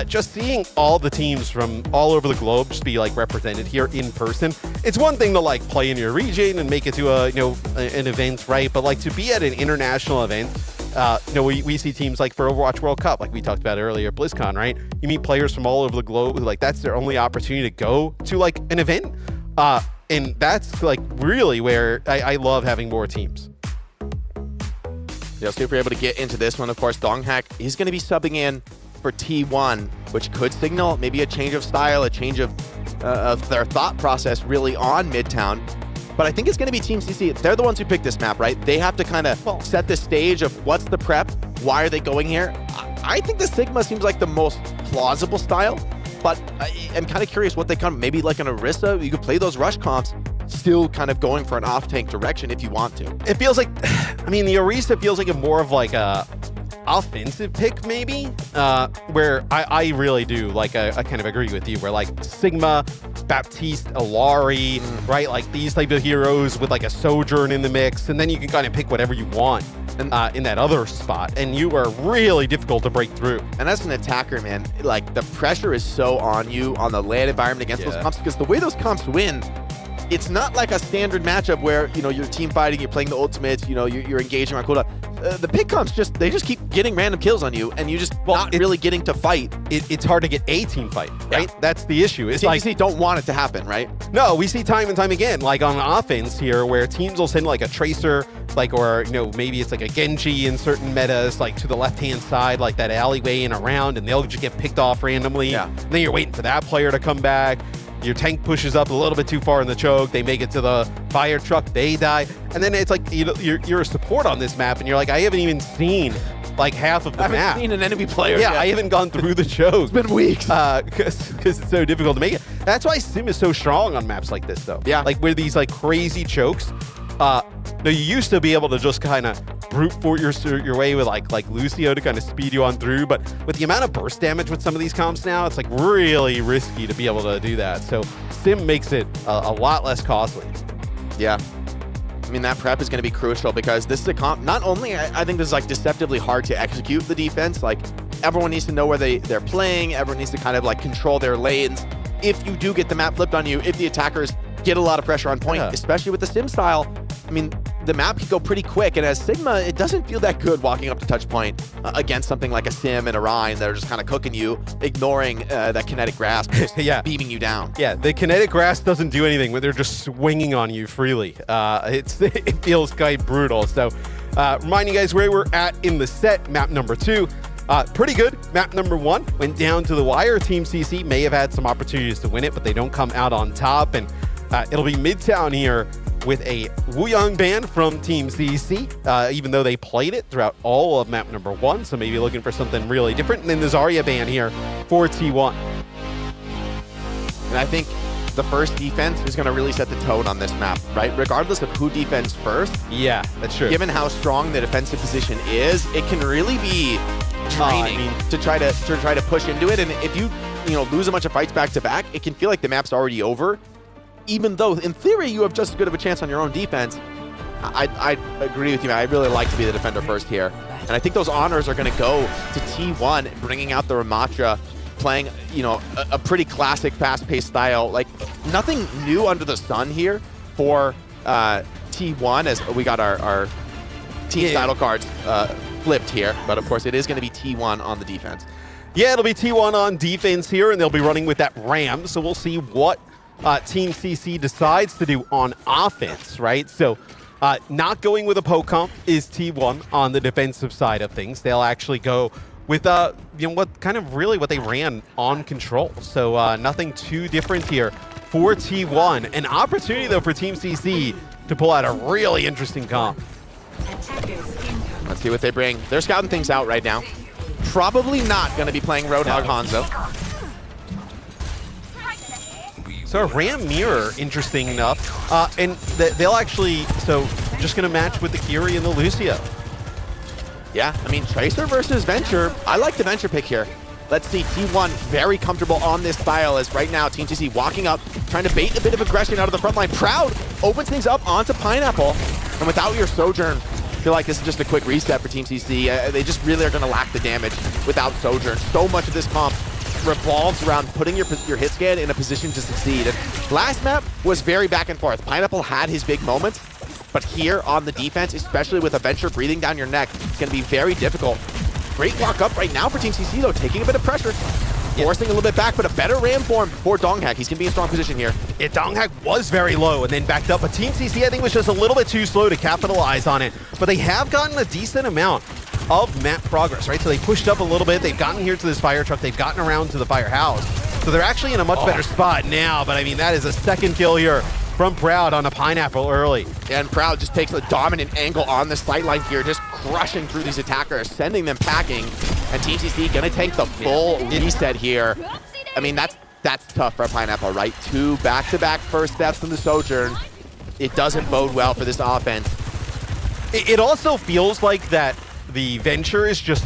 Just seeing all the teams from all over the globe just be like represented here in person. It's one thing to like play in your region and make it to an event, right? But like to be at an international event, we see teams like for Overwatch World Cup, like we talked about earlier, BlizzCon, right? You meet players from all over the globe who like that's their only opportunity to go to like an event. And that's like really where I love having more teams. Yeah, so if you're able to get into this one, of course, Donghack is going to be subbing in for T1, which could signal maybe a change of style, a change of their thought process really on Midtown. But I think it's going to be Team CC. They're the ones who picked this map, right? They have to kind of set the stage of what's the prep, why are they going here. I think the Sigma seems like the most plausible style, but I'm kind of curious what they come, maybe like an Orisa, you could play those rush comps, still kind of going for an off-tank direction if you want to. It feels like, I mean, the Orisa feels like a more of like a offensive pick maybe, where I really do, like, I kind of agree with you, where like Sigma, Baptiste, Alari, right, like these type of heroes with like a Sojourn in the mix, and then you can kind of pick whatever you want in that other spot, and you are really difficult to break through. And as an attacker, man, like the pressure is so on you on the LAN environment against those comps, because the way those comps win, it's not like a standard matchup where, you know, you're team fighting, you're playing the ultimates, you know, you're engaging on cooldown. The pick comps they just keep getting random kills on you, and you just not really getting to fight. It's hard to get a team fight, right? Yeah. That's the issue. It's like, don't want it to happen, right? No, we see time and time again, like on offense here, where teams will send like a Tracer, like, or, you know, maybe it's like a Genji in certain metas, like to the left-hand side, like that alleyway and around, and they'll just get picked off randomly. Yeah. And then you're waiting for that player to come back. Your tank pushes up a little bit too far in the choke. They make it to the fire truck. They die. And then it's like, you know, you're a support on this map, and you're like, I haven't even seen like half of the map. I haven't seen an enemy player yet. I haven't gone through the choke. It's been weeks. Because it's so difficult to make it. That's why Sim is so strong on maps like this, though. Yeah. Like where these like crazy chokes. Now you used to be able to just kind of brute force your way with like Lucio to kind of speed you on through, but with the amount of burst damage with some of these comps now, it's like really risky to be able to do that. So Sim makes it a lot less costly. Yeah. I mean, that prep is going to be crucial, because this is a comp, not only, I think this is like deceptively hard to execute the defense, like everyone needs to know where they're playing, everyone needs to kind of like control their lanes. If you do get the map flipped on you, if the attackers get a lot of pressure on point, especially with the Sim style, I mean, the map can go pretty quick, and as Sigma, it doesn't feel that good walking up to touch point against something like a Sim and a Rhine that are just kind of cooking you, ignoring that kinetic grasp, beaming you down. Yeah, the kinetic grasp doesn't do anything when they're just swinging on you freely. It feels quite brutal. So, reminding you guys where we're at in the set, map number 2. Pretty good. Map number 1 went down to the wire. Team CC may have had some opportunities to win it, but they don't come out on top, and it'll be Midtown here with a Wuyang ban from Team CC, even though they played it throughout all of map number 1, so maybe looking for something really different. And then the Zarya ban here for T1. And I think the first defense is going to really set the tone on this map, right? Regardless of who defends first. Yeah, that's true. Given how strong the defensive position is, it can really be draining to try to push into it. And if you lose a bunch of fights back to back, it can feel like the map's already over. Even though in theory you have just as good of a chance on your own defense, I agree with you, man. I really like to be the defender first here. And I think those honors are going to go to T1, bringing out the Ramatra, playing, a pretty classic fast-paced style. Like, nothing new under the sun here for T1, as we got our team title cards flipped here. But, of course, it is going to be T1 on the defense. Yeah, it'll be T1 on defense here, and they'll be running with that Ram. So we'll see what Team CC decides to do on offense, right? So not going with a poke comp is T1 on the defensive side of things. They'll actually go with what they ran on control. So nothing too different here for T1. An opportunity though for Team CC to pull out a really interesting comp. Let's see what they bring. They're scouting things out right now. Probably not going to be playing Roadhog Hanzo. So a Ram Mirror, interesting enough. And they'll actually, just going to match with the Kiri and the Lucio. Yeah, I mean, Tracer versus Venture. I like the Venture pick here. Let's see, T1 very comfortable on this style as right now Team CC walking up, trying to bait a bit of aggression out of the front line. Proud opens things up onto Pineapple. And without your Sojourn, I feel like this is just a quick reset for Team CC. They just really are going to lack the damage without Sojourn. So much of this comp revolves around putting your hit scan in a position to succeed. And last map was very back and forth. Pineapple had his big moments, but here on the defense, especially with a Venture breathing down your neck, it's going to be very difficult. Great walk up right now for Team CC though, taking a bit of pressure, forcing a little bit back, but a better ram form for Donghak. He's going to be in a strong position here. Yeah, Donghak was very low and then backed up, but Team CC I think was just a little bit too slow to capitalize on it. But they have gotten a decent amount of map progress, right? So they pushed up a little bit, they've gotten here to this fire truck, they've gotten around to the firehouse. So they're actually in a much better spot now, but I mean, that is a second kill here from Proud on a Pineapple early. And Proud just takes a dominant angle on the sightline here, just crushing through these attackers, sending them packing. And Team CC gonna take the full reset here. I mean, that's tough for a Pineapple, right? 2 back-to-back first steps from the Sojourn. It doesn't bode well for this offense. It also feels like that the Venture is just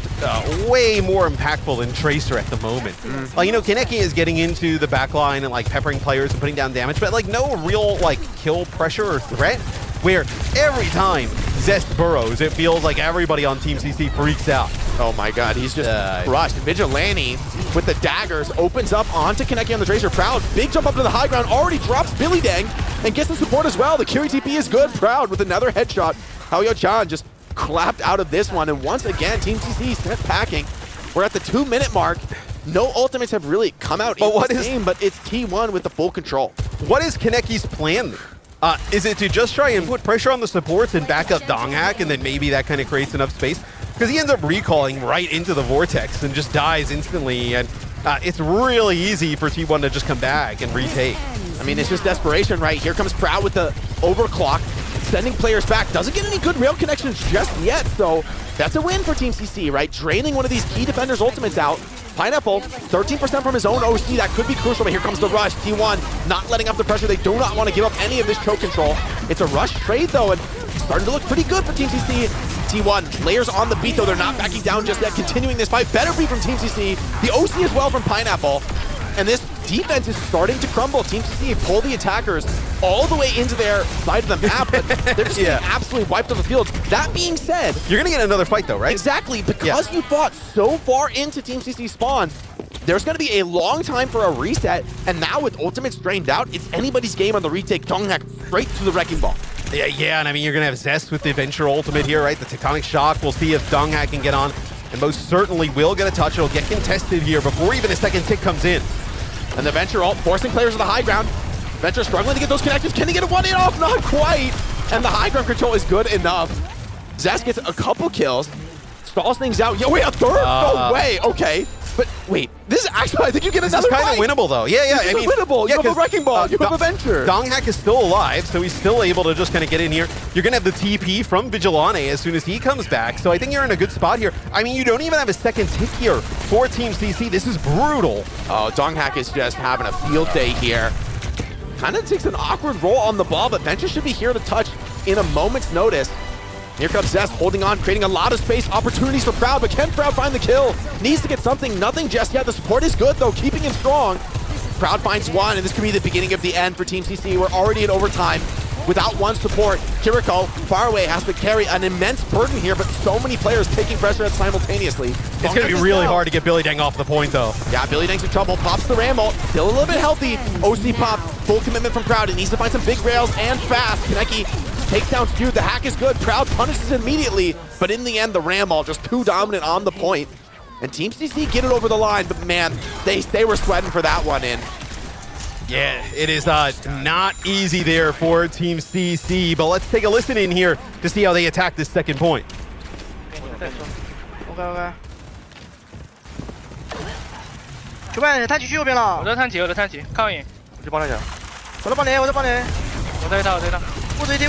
way more impactful than Tracer at the moment. Like, Kaneki is getting into the backline and like peppering players and putting down damage, but like no real like kill pressure or threat, where every time Zest burrows, it feels like everybody on Team CC freaks out. Oh my god, he's just crushed. Vigilante with the daggers opens up onto Kaneki on the Tracer. Proud, big jump up to the high ground, already drops Billy Dang and gets the support as well. The Kiri TP is good. Proud with another headshot. Haoyo-chan just clapped out of this one, and once again, Team CC sent packing. We're at the 2-minute mark. No ultimates have really come out in this game, but it's T1 with the full control. What is Kaneki's plan? Is it to just try and put pressure on the supports and back up Donghak, and then maybe that kind of creates enough space? Because he ends up recalling right into the Vortex and just dies instantly, and it's really easy for T1 to just come back and retake. I mean, it's just desperation, right? Here comes Proud with the overclock, sending players back. Doesn't get any good rail connections just yet, so that's a win for Team CC, right? Draining one of these key defenders' ultimates out. Pineapple, 13% from his own OC. That could be crucial, but here comes the rush. T1 not letting up the pressure. They do not want to give up any of this choke control. It's a rush trade, though, and starting to look pretty good for Team CC. T1 layers on the beat, though. They're not backing down just yet. Continuing this fight. Better be from Team CC. The OC as well from Pineapple. And this defense is starting to crumble. Team CC pull the attackers all the way into their side of the map, but they're just getting absolutely wiped off the field. That being said, you're going to get another fight, though, right? Exactly. Because you fought so far into Team CC spawn, there's going to be a long time for a reset, and now with ultimates drained out, it's anybody's game on the retake. Donghak straight to the Wrecking Ball. Yeah, and I mean, you're going to have Zest with the Venture ultimate here, right? The Tectonic Shock. We'll see if Donghak can get on, and most certainly will get a touch. It'll get contested here before even a second tick comes in. And the Venture ult forcing players to the high ground. Venture struggling to get those connections. Can he get a 1-in off? Not quite. And the high ground control is good enough. Zest gets a couple kills. Stalls things out. Yo, wait, a third? No way. Okay. But wait, this is actually, I think you get another fight. This is kind of winnable, though. Yeah. I mean, winnable. You have a Wrecking Ball. You have a Venture. Donghak is still alive, so he's still able to just kind of get in here. You're going to have the TP from Vigilante as soon as he comes back, so I think you're in a good spot here. I mean, you don't even have a second tick here for Team CC. This is brutal. Oh, Donghak is just having a field day here. kind of takes an awkward role on the ball, but Venture should be here to touch in a moment's notice. Here comes Zest holding on, creating a lot of space, opportunities for Proud, but can Proud find the kill? Needs to get something, nothing just yet. The support is good though, keeping him strong. Proud finds one, and this could be the beginning of the end for Team CC. We're already in overtime without one support. Kiriko, far away, has to carry an immense burden here, but so many players taking pressure simultaneously. It's going to be really hard to get Billy Dang off the point though. Yeah, Billy Dang's in trouble, pops the Ramble, still a little bit healthy. OC pop, full commitment from Proud. It needs to find some big rails and fast. Kaneki takes down Stu, the hack is good. Proud punishes immediately, but in the end, the Ramble just too dominant on the point. And Team CC get it over the line, but man, they were sweating for that one in. Yeah, it is not easy there for Team CC, but let's take a listen in here to see how they attack this second point. OK。球半他继续右边了。我在探体，看我影。我去帮他讲。我在帮你。我这一套。捂着一滴。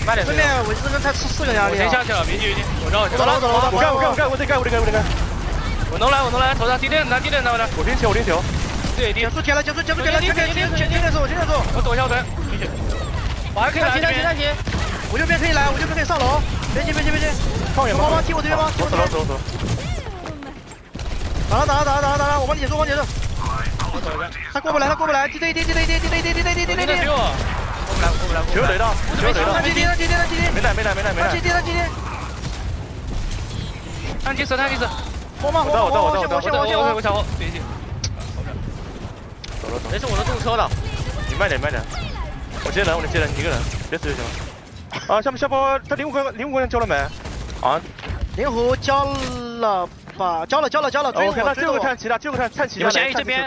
慢点。对面我这边才4个压力。我先下去了，别急。我绕。走了。我干，我得干。我能来，头上地震，拿地震拿我的。我拎球。对，结束了，前面走，我躲一下我的，我还可以来这边，我右边可以来，我右边可以上楼，别急，放远帮，踢我这边吗？走，打了，我帮你解住，他过不来，滴，过不来，球怼到，他滴，没来，探机死，我抢我，别急。没事，我能动车的。你慢点，我接人，一个人，别死就行了。下波，他灵狐交了没？啊，灵狐交了吧？交了。OK，那这个看其他，你们先这边，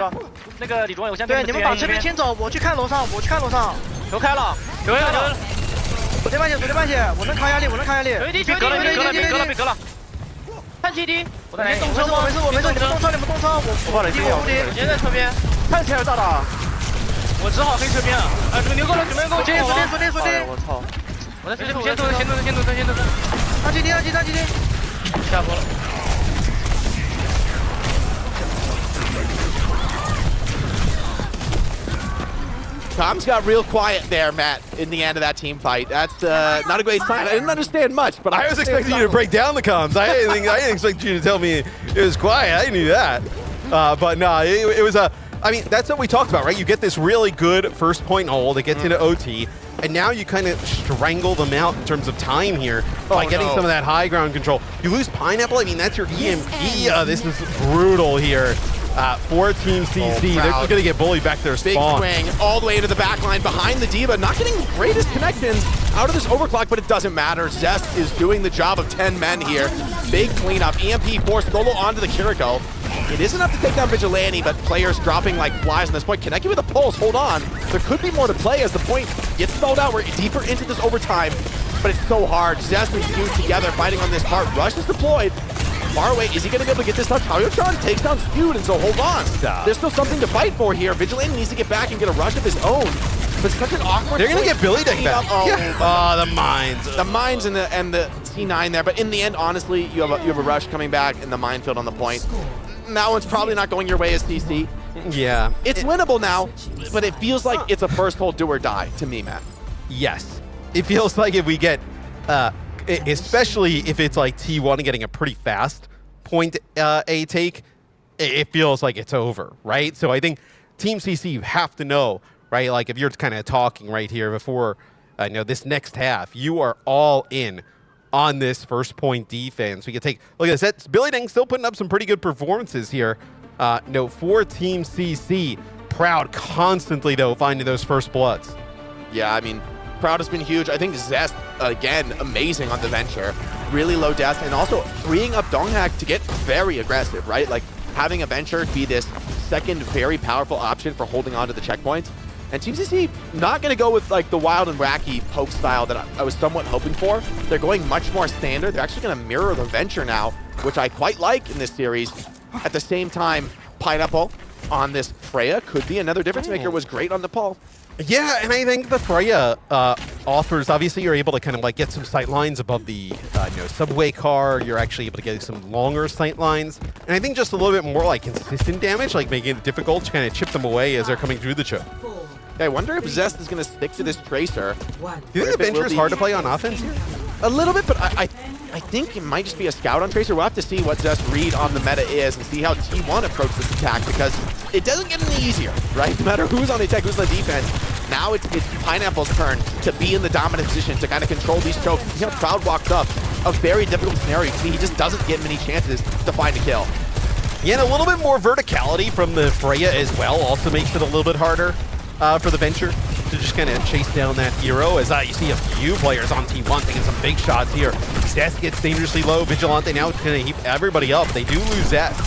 那个李主任，我先对，你们把这边清走，我去看楼上。球开了，球开了。锁定半血，我能扛压力。别隔了。探基地，我在动车吗？没事，你们动车，我把你接我直接在车边。看起来大了，我只好黑车边了。准备牛够了，锁定。我操！我在先动。他基地。下播了。Tom's got real quiet there, Matt, in the end of that team fight. That's not a great sign. I didn't understand much, but I was expecting you to break down the comms. I didn't expect you to tell me it was quiet. I knew that. But no, it was a... I mean, that's what we talked about, right? You get this really good first point hold. It gets into OT. And now you kind of strangle them out in terms of time here by getting some of that high ground control. You lose Pineapple. I mean, that's your EMP. This is brutal here. For Team CC, they're just going to get bullied back to their spawn. Big swing all the way into the back line behind the Diva. Not getting the greatest connections out of this overclock, but it doesn't matter. Zest is doing the job of 10 men here. Big cleanup. EMP forced solo onto the Kiriko. It is enough to take down Vigilante, but players dropping like flies on this point. Kaneki with a pulse. Hold on. There could be more to play as the point gets stalled out. We're deeper into this overtime, but it's so hard. Zest and Stu together fighting on this part. Rush is deployed. Far away, is he going to be able to get this touch? Haoyotron takes down Skewed, and so hold on. There's still something to fight for here. Vigilante needs to get back and get a rush of his own. But such an awkward... They're going to get Billy Dang back. Oh, the mines. The mines and the C9 there. But in the end, honestly, you have a rush coming back and the minefield on the point. And that one's probably not going your way as TC. Yeah. It's winnable now, but it feels like it's a first hole do or die to me, Matt. Yes. It feels like if we get... especially if it's like T1 getting a pretty fast point A take, it feels like it's over, right? So I think Team CC, you have to know, right? Like if you're kind of talking right here before, this next half, you are all in on this first point defense. We can take, look at this, Billy Dang still putting up some pretty good performances here. For Team CC, Proud constantly though finding those first bloods. Yeah, I mean, Proud has been huge. I think Zest, again, amazing on the Venture. Really low death, and also freeing up Donghak to get very aggressive, right? Like, having a Venture be this second very powerful option for holding on to the checkpoints. And Team CC not going to go with, like, the wild and wacky poke style that I was somewhat hoping for. They're going much more standard. They're actually going to mirror the Venture now, which I quite like in this series. At the same time, Pineapple on this Freya could be another difference maker. Was great on the Paul. Yeah, and I think the Freya offers, obviously you're able to kind of like get some sight lines above the subway car. You're actually able to get some longer sight lines. And I think just a little bit more like consistent damage, like making it difficult to kind of chip them away as they're coming through the choke. I wonder if Zest is going to stick to this Tracer. Do you think the Venture is hard to play on offense here? A little bit, but I think it might just be a scout on Tracer. We'll have to see what Zest read on the meta is and see how T1 approach this attack, because it doesn't get any easier, right? No matter who's on the attack, who's on the defense. Now it's Pineapple's turn to be in the dominant position, to kind of control these chokes. See how Proud walks up. A very difficult scenario. See, he just doesn't get many chances to find a kill. Yeah, and a little bit more verticality from the Freya as well also makes it a little bit harder for the Venture to just kind of chase down that hero, as you see a few players on T1 taking some big shots here. Zest gets dangerously low. Vigilante now going to heap everybody up. They do lose Zest.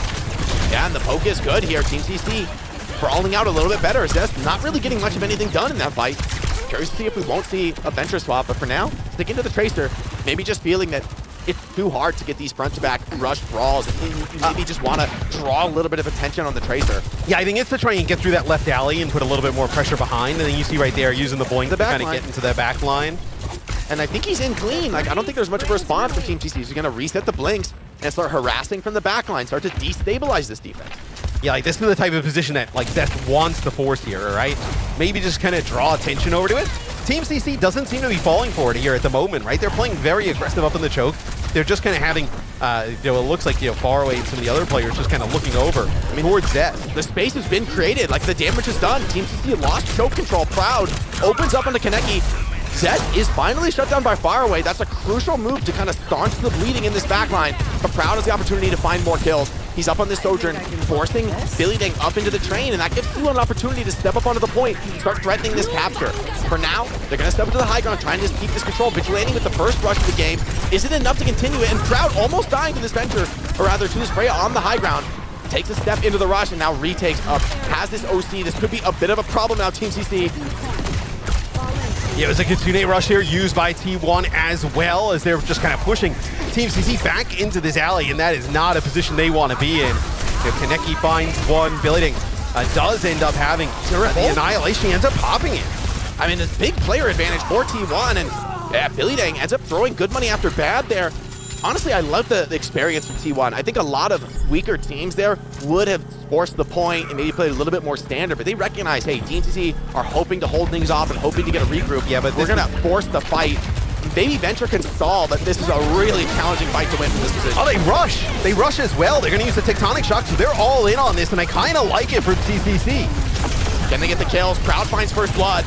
Yeah, and the poke is good here. Team CC brawling out a little bit better. Zest not really getting much of anything done in that fight. Curious to see if we won't see a Venture swap, but for now, sticking to the Tracer, maybe just feeling that it's too hard to get these front-to-back rush brawls. You maybe just want to draw a little bit of attention on the Tracer. Yeah, I think it's to try and get through that left alley and put a little bit more pressure behind, and then you see right there using the blink to kind of get into the back line. And I think he's in clean. Like, I don't think there's much of a response from Team CC. He's going to reset the blinks and start harassing from the back line, start to destabilize this defense. Yeah, like this is the type of position that like Zest wants to force here, right? Maybe just kind of draw attention over to it. Team CC doesn't seem to be falling for it here at the moment, right? They're playing very aggressive up in the choke. They're just kind of having, it looks like, far away, some of the other players just kind of looking over towards Zest. The space has been created, like the damage is done. Team CC lost choke control. Proud opens up on the Kaneki. Zest is finally shut down by Faraway. That's a crucial move to kind of staunch the bleeding in this backline. But Proud has the opportunity to find more kills. He's up on this Sojourn, forcing Billy Dang up into the train, and that gives T1 an opportunity to step up onto the point, start threatening this capture. For now, they're going to step into the high ground, trying to just keep this control. Vigilante with the first rush of the game. Is it enough to continue it? And Proud almost dying to this Venture, or rather to this Freya on the high ground. Takes a step into the rush and now retakes up. Has this OC. This could be a bit of a problem now, Team CC. Yeah, it was a Kitsune rush here used by T1 as well, as they're just kind of pushing Team CC back into this alley, and that is not a position they want to be in. Kaneki finds one. Billy Ding does end up having the Annihilation. He ends up popping it. I mean, this big player advantage for T1, and yeah, Billy Dang ends up throwing good money after bad there. Honestly, I love the experience from T1. I think a lot of weaker teams there would have forced the point and maybe played a little bit more standard, but they recognize, hey, Team CC are hoping to hold things off and hoping to get a regroup. Yeah, but we're going to force the fight. Maybe Venture can stall, but this is a really challenging fight to win from this position. Oh, they rush. They rush as well. They're going to use the Tectonic Shock, so they're all in on this, and I kind of like it for TCC. Can they get the kills? Proud finds first blood.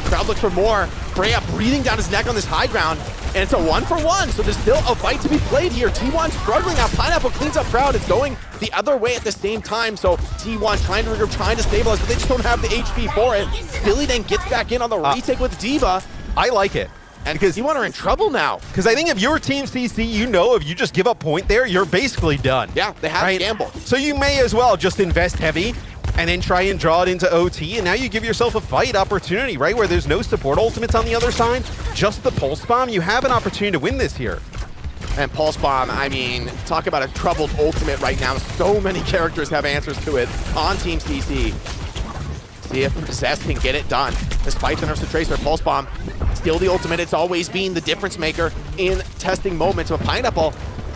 Proud looks for more. Freya breathing down his neck on this high ground, and it's a 1-for-1, so there's still a fight to be played here. T1 struggling out. Pineapple cleans up Proud. It's going the other way at the same time, so T1 trying to regroup, trying to stabilize, but they just don't have the HP for it. Billy then gets back in on the retake with D.Va. I like it. And because T1 are in trouble now. Because I think if you're Team CC, you know if you just give up point there, you're basically done. Yeah, they have to gamble. So you may as well just invest heavy and then try and draw it into OT, and now you give yourself a fight opportunity, right? Where there's no support ultimates on the other side, just the Pulse Bomb. You have an opportunity to win this here. And Pulse Bomb, I mean, talk about a troubled ultimate right now. So many characters have answers to it on Team CC. See if Zest can get it done. Despite the nerfs to Tracer, Pulse Bomb, still the ultimate. It's always been the difference maker in testing moments. But Pineapple,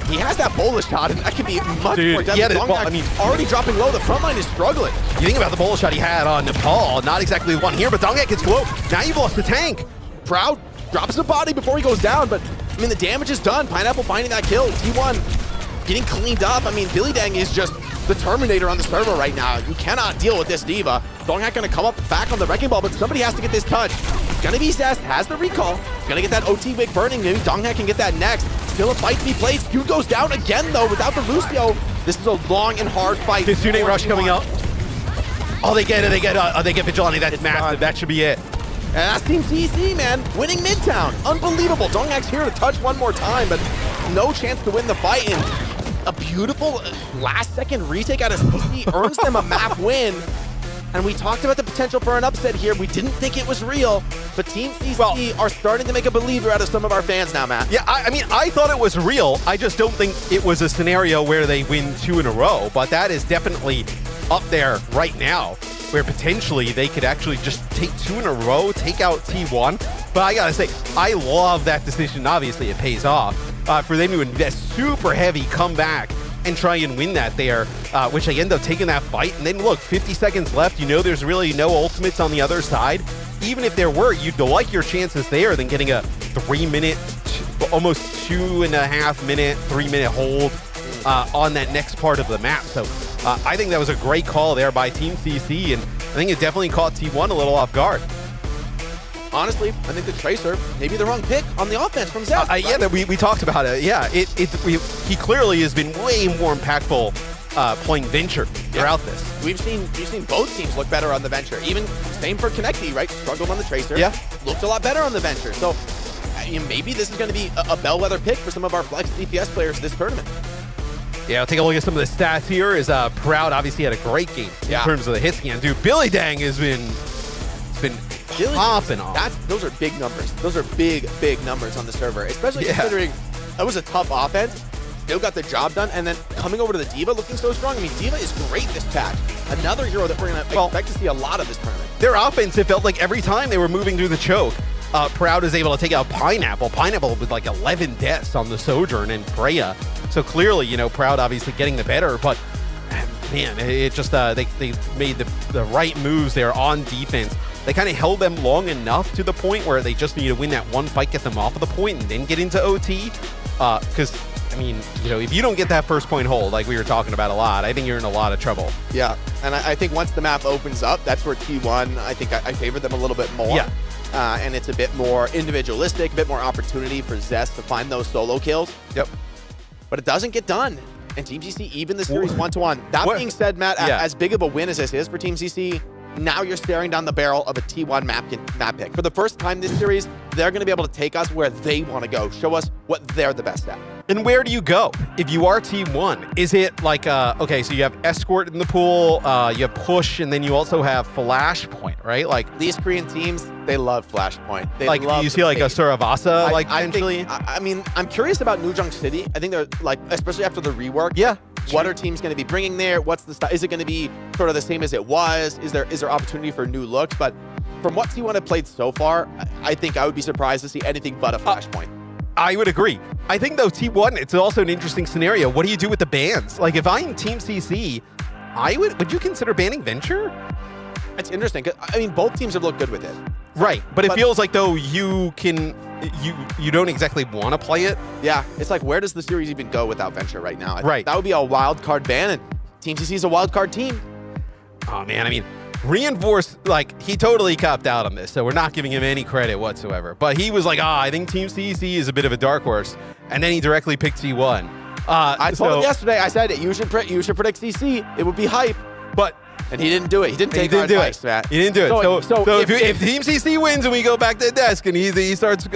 he has that bullet shot, and that can be much more deadly. I mean, already dropping low. The front line is struggling. You think about the bullet shot he had on Nepal, not exactly the one here, but Donghak gets low. Now you've lost the tank. Proud drops the body before he goes down, but I mean, the damage is done. Pineapple finding that kill. T1 getting cleaned up. I mean, Billy Dang is just the Terminator on the server right now. You cannot deal with this D.Va. Donghak gonna come up back on the Wrecking Ball, but somebody has to get this touch. It's gonna be Zest, has the recall. He's gonna get that OT wig burning. Maybe Donghak can get that next. Still a fight to be played. Skew goes down again, though, without the Lucio. This is a long and hard fight. Kitsune rush coming up. Oh, they get Vigilante. That's massive. That should be it. And that's Team CC, man. Winning Midtown. Unbelievable. Donghak's here to touch one more time, but no chance to win the fight. And a beautiful last-second retake out of CC earns them a map win. And we talked about the potential for an upset here. We didn't think it was real, but Team CC are starting to make a believer out of some of our fans now, Matt. Yeah, I mean, I thought it was real. I just don't think it was a scenario where they win 2 in a row, but that is definitely up there right now, where potentially they could actually just take 2 in a row, take out T1. But I gotta say, I love that decision. Obviously, it pays off for them to invest super heavy, come back, and try and win that there, which they end up taking that fight. And then look, 50 seconds left. You know there's really no ultimates on the other side. Even if there were, you'd like your chances there than getting a 3-minute, almost 2.5 minute, 3-minute hold on that next part of the map. So I think that was a great call there by Team CC, and I think it definitely caught T1 a little off guard. Honestly, I think the Tracer may be the wrong pick on the offense from Zest. Right? Yeah, we talked about it. Yeah, he clearly has been way more impactful playing Venture throughout this. We've seen both teams look better on the Venture. Even same for Connecty, right? Struggled on the Tracer. Yeah. Looked a lot better on the Venture. So maybe this is going to be a bellwether pick for some of our flex DPS players this tournament. Yeah, I'll take a look at some of the stats here. Proud obviously had a great game in terms of the hit scan. Dude, Billy Dang has been popping off. Those are big numbers. Those are big numbers on the server, especially considering that was a tough offense. Still got the job done, and then coming over to the D.Va looking so strong. I mean, D.Va is great this patch. Another hero that we're going to expect to see a lot of this tournament. Their offense, it felt like every time they were moving through the choke, Proud is able to take out Pineapple. Pineapple with like 11 deaths on the Sojourn and Freya. So clearly, Proud obviously getting the better, but man, it just, they made the right moves there on defense. They kind of held them long enough to the point where they just need to win that one fight, get them off of the point, and then get into OT. Because, I mean, if you don't get that first point hold, like we were talking about a lot, I think you're in a lot of trouble. Yeah, and I think once the map opens up, that's where T1, I think I favor them a little bit more. Yeah. And it's a bit more individualistic, a bit more opportunity for Zest to find those solo kills. Yep. But it doesn't get done. And Team CC even the series 1-1. That being said, Matt, as big of a win as this is for Team CC, now you're staring down the barrel of a T1 map pick. For the first time this series, they're going to be able to take us where they want to go, show us what they're the best at. And where do you go if you are T1? Is it like, okay, so you have Escort in the pool, you have Push, and then you also have Flashpoint, right? Like these Korean teams, they love Flashpoint. They like, love you see like a Suravasa, like potentially? I mean, I'm curious about New Jung City. I think they're like, especially after the rework. Yeah. What are teams going to be bringing there? What's the style? Is it going to be sort of the same as it was? Is there opportunity for new looks? But from what T1 have played so far, I think I would be surprised to see anything but a Flashpoint. I would agree. I think though T1, it's also an interesting scenario. What do you do with the bans? Like if I'm Team CC, would you consider banning Venture? It's interesting. I mean, both teams have looked good with it. Right, but it feels like though you don't exactly want to play it. Yeah, it's like where does the series even go without Venture right now? Right. That would be a wild card ban, and Team CC is a wild card team. Oh man, I mean, Reinforce, like he totally copped out on this, so we're not giving him any credit whatsoever. But he was like, I think Team CC is a bit of a dark horse, and then he directly picked T1. I told him yesterday. I said you should predict CC. It would be hype, and he didn't do it. He didn't take our advice, Matt. He didn't do it. So if Team CC wins and we go back to the desk and he starts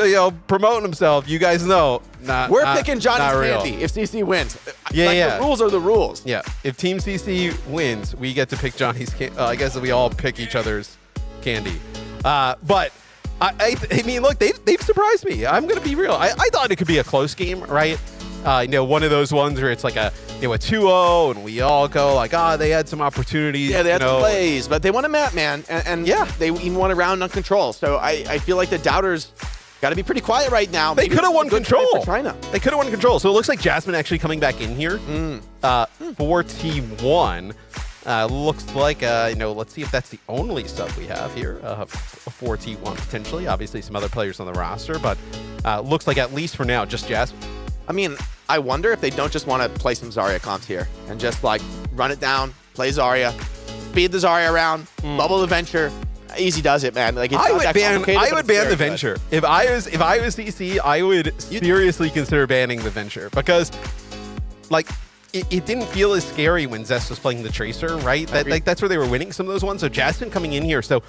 promoting himself, you guys know. We're picking Johnny's candy if CC wins. The rules are the rules. Yeah. If Team CC wins, we get to pick Johnny's candy. I guess we all pick each other's candy. But I mean, look, they've surprised me. I'm gonna be real. I thought it could be a close game, right? One of those ones where it's like a 2-0 and we all go like, they had some opportunities. Yeah, they had some plays, but they won a map, man. And they even won a round on control. So I feel like the doubters got to be pretty quiet right now. They could have won control. For China. They could have won control. So it looks like Jasmine actually coming back in here for T1. Looks like, let's see if that's the only sub we have here for T1 potentially. Obviously some other players on the roster, but looks like at least for now, just Jasmine. I mean, I wonder if they don't just want to play some Zarya comps here and just like run it down, play Zarya, speed the Zarya around, bubble the Venture. Easy does it, man. Like I would ban the Venture. If I was CC, I would seriously consider banning the Venture because like it didn't feel as scary when Zest was playing the Tracer, right? That's where they were winning some of those ones. So Jasmine coming in here, so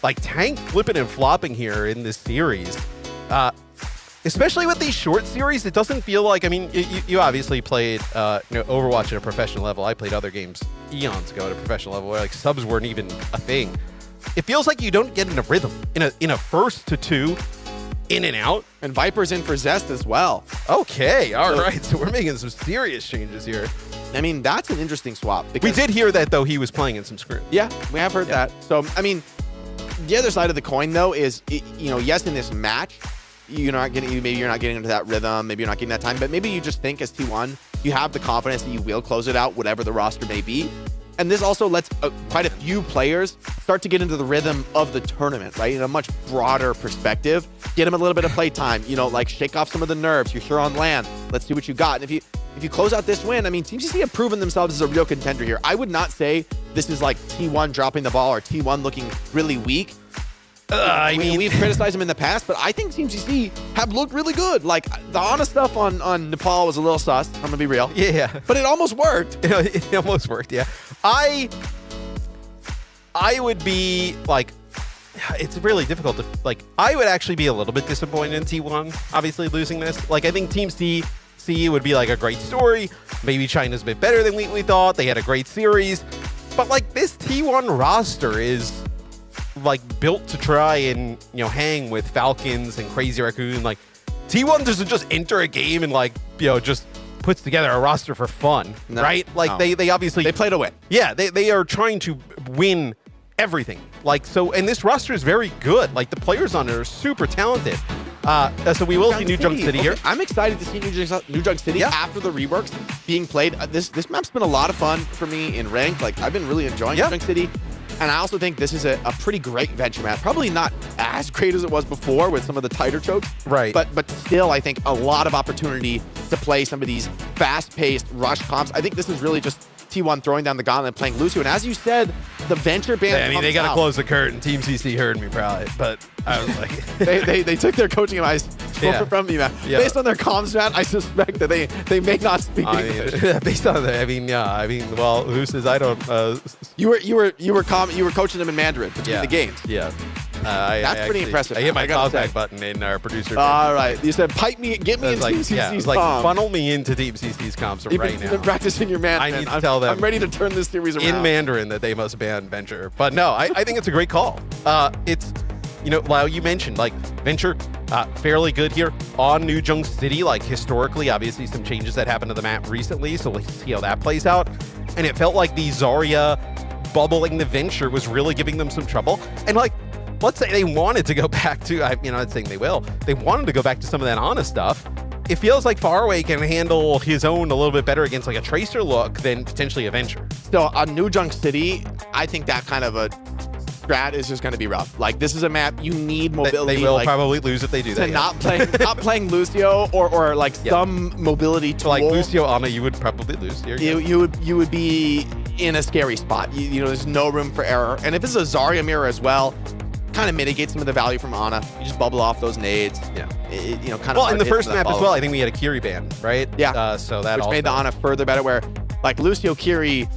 like Tank flipping and flopping here in this series. Especially with these short series, it doesn't feel like, I mean, you obviously played Overwatch at a professional level. I played other games eons ago at a professional level where like subs weren't even a thing. It feels like you don't get in a rhythm in a first to two, in and out. And Viper's in for Zest as well. Okay, all right. So we're making some serious changes here. I mean, that's an interesting swap. We did hear that, though, he was playing in some scrims. Yeah, we have heard that. So, I mean, the other side of the coin, though, is, yes, in this match, maybe you're not getting into that rhythm, maybe you're not getting that time, but maybe you just think as T1, you have the confidence that you will close it out, whatever the roster may be. And this also lets quite a few players start to get into the rhythm of the tournament, right? In a much broader perspective, get them a little bit of play time, you know, like shake off some of the nerves. You're here on land. Let's see what you got. And if you close out this win, I mean, Team CC have proven themselves as a real contender here. I would not say this is like T1 dropping the ball or T1 looking really weak. I mean, we've criticized them in the past, but I think Team CC have looked really good. Like, the honest stuff on Nepal was a little sus. I'm going to be real. Yeah. But it almost worked. It almost worked, yeah. I would be, like, it's really difficult to, like, I would actually be a little bit disappointed in T1, obviously, losing this. Like, I think Team CC would be, like, a great story. Maybe China's a bit better than we thought. They had a great series. But, like, this T1 roster is, like, built to try and, you know, hang with Falcons and Crazy Raccoon. Like, T1 doesn't just enter a game and, like, you know, just puts together a roster for fun, right? Like, they obviously... They play to win. Yeah, they are trying to win everything. Like, so, and this roster is very good. Like, the players on it are super talented. So we will see New Junk City here. I'm excited to see New Junk City after the reworks being played. This map's been a lot of fun for me in ranked. Like, I've been really enjoying New Junk City. And I also think this is a pretty great Venture map. Probably not as great as it was before with some of the tighter chokes. Right. But still, I think a lot of opportunity to play some of these fast-paced rush comps. I think this is really just T1 throwing down the gauntlet and playing Lucio. And as you said, the Venture ban. I mean, they got to close the curtain. Team CC heard me probably, but I was like, they took their coaching advice from me, man. Yeah. Based on their comms, man, I suspect that they may not speak English. Based on that, well, who says I don't? You were coaching them in Mandarin between the games. Yeah. That's pretty impressive. I hit my contact button in our producer. All right. You said, pipe me, get me into Team CC's comms. Funnel me into Team CC's comms right now. You've been practicing your Mandarin. I need to tell them. I'm ready to turn this series around. In Mandarin that they must ban Venture. But no, I think it's a great call. It's, you know, Lau, you mentioned, like, Venture, fairly good here on New Junk City. Like, historically, obviously some changes that happened to the map recently, so let's see how that plays out. And it felt like the Zarya bubbling the Venture was really giving them some trouble. And, like, let's say they wanted to go back to, I'm not saying they will, they wanted to go back to some of that Ana stuff. It feels like Faraway can handle his own a little bit better against, like, a Tracer look than potentially a Venture. So on New Junk City, I think that kind of a strat is just going to be rough. Like, this is a map you need mobility. They will probably lose if they do that. Not playing Lucio or like some mobility tool. Like Lucio Ana, you would probably lose here. You would be in a scary spot. You know, there's no room for error. And if it's a Zarya mirror as well, kind of mitigate some of the value from Ana. You just bubble off those nades. Yeah. You know, kind of. Well, in the first map as well, I think we had a Kiri ban, right? Yeah. So that which also made the Ana further better. Where like Lucio Kiri,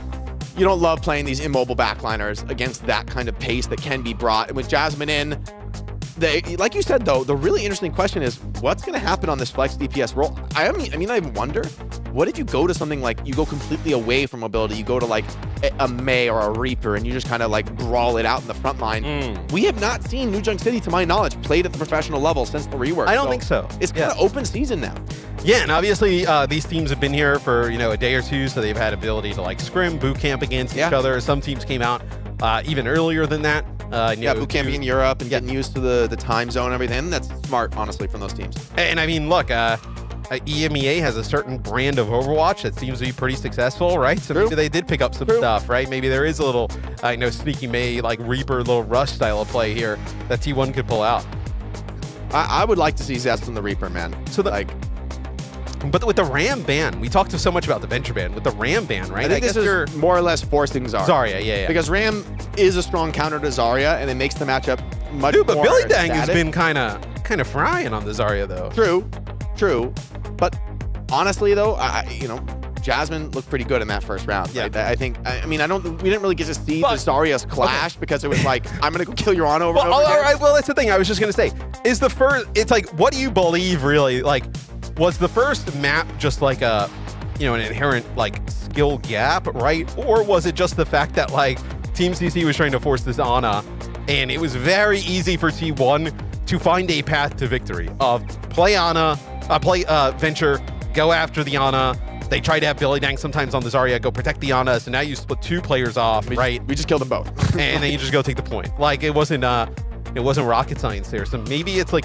you don't love playing these immobile backliners against that kind of pace that can be brought. And with Jasmine in, like you said though, the really interesting question is what's going to happen on this flex DPS role. I wonder, what if you go to something like you go completely away from mobility, you go to like a Mei or a Reaper, and you just kind of like brawl it out in the front line. We have not seen New Junk City, to my knowledge, played at the professional level since the rework. I don't think so. It's kind of open season now. Yeah, and obviously these teams have been here for, you know, a day or two, so they've had ability to like scrim, boot camp against each other. Some teams came out even earlier than that. Boot camping in Europe and getting used to the time zone and everything. And that's smart, honestly, from those teams. And I mean, look, EMEA has a certain brand of Overwatch that seems to be pretty successful, right? So maybe they did pick up some stuff, right? Maybe there is a little, sneaky Mei, like Reaper, little Rush style of play here that T1 could pull out. I would like to see Zest in the Reaper, man. So but with the Ram ban, we talked so much about the Venture ban. With the Ram ban, right? I think this is more or less forcing Zarya. Zarya, yeah. Because Ram is a strong counter to Zarya, and it makes the matchup much more but Billy Dang static. has been kind of frying on the Zarya, though. True. But honestly, though, Jasmine looked pretty good in that first round. Yeah. Right? I think. We didn't really get to see the Zarya's clash because it was like, I'm gonna go kill your Ana over and over again. All right. Well, that's the thing. I was just gonna say, is the first? It's like, what do you believe really? Like, was the first map just like an inherent like skill gap, right? Or was it just the fact that like Team CC was trying to force this Ana, and it was very easy for T1 to find a path to victory of play Ana, play Venture, go after the Ana. They try to have Billy Dang sometimes on the Zarya, go protect the Ana, so now you split two players off, right? We just killed them both. And then you just go take the point. Like, it wasn't rocket science there. So maybe it's like,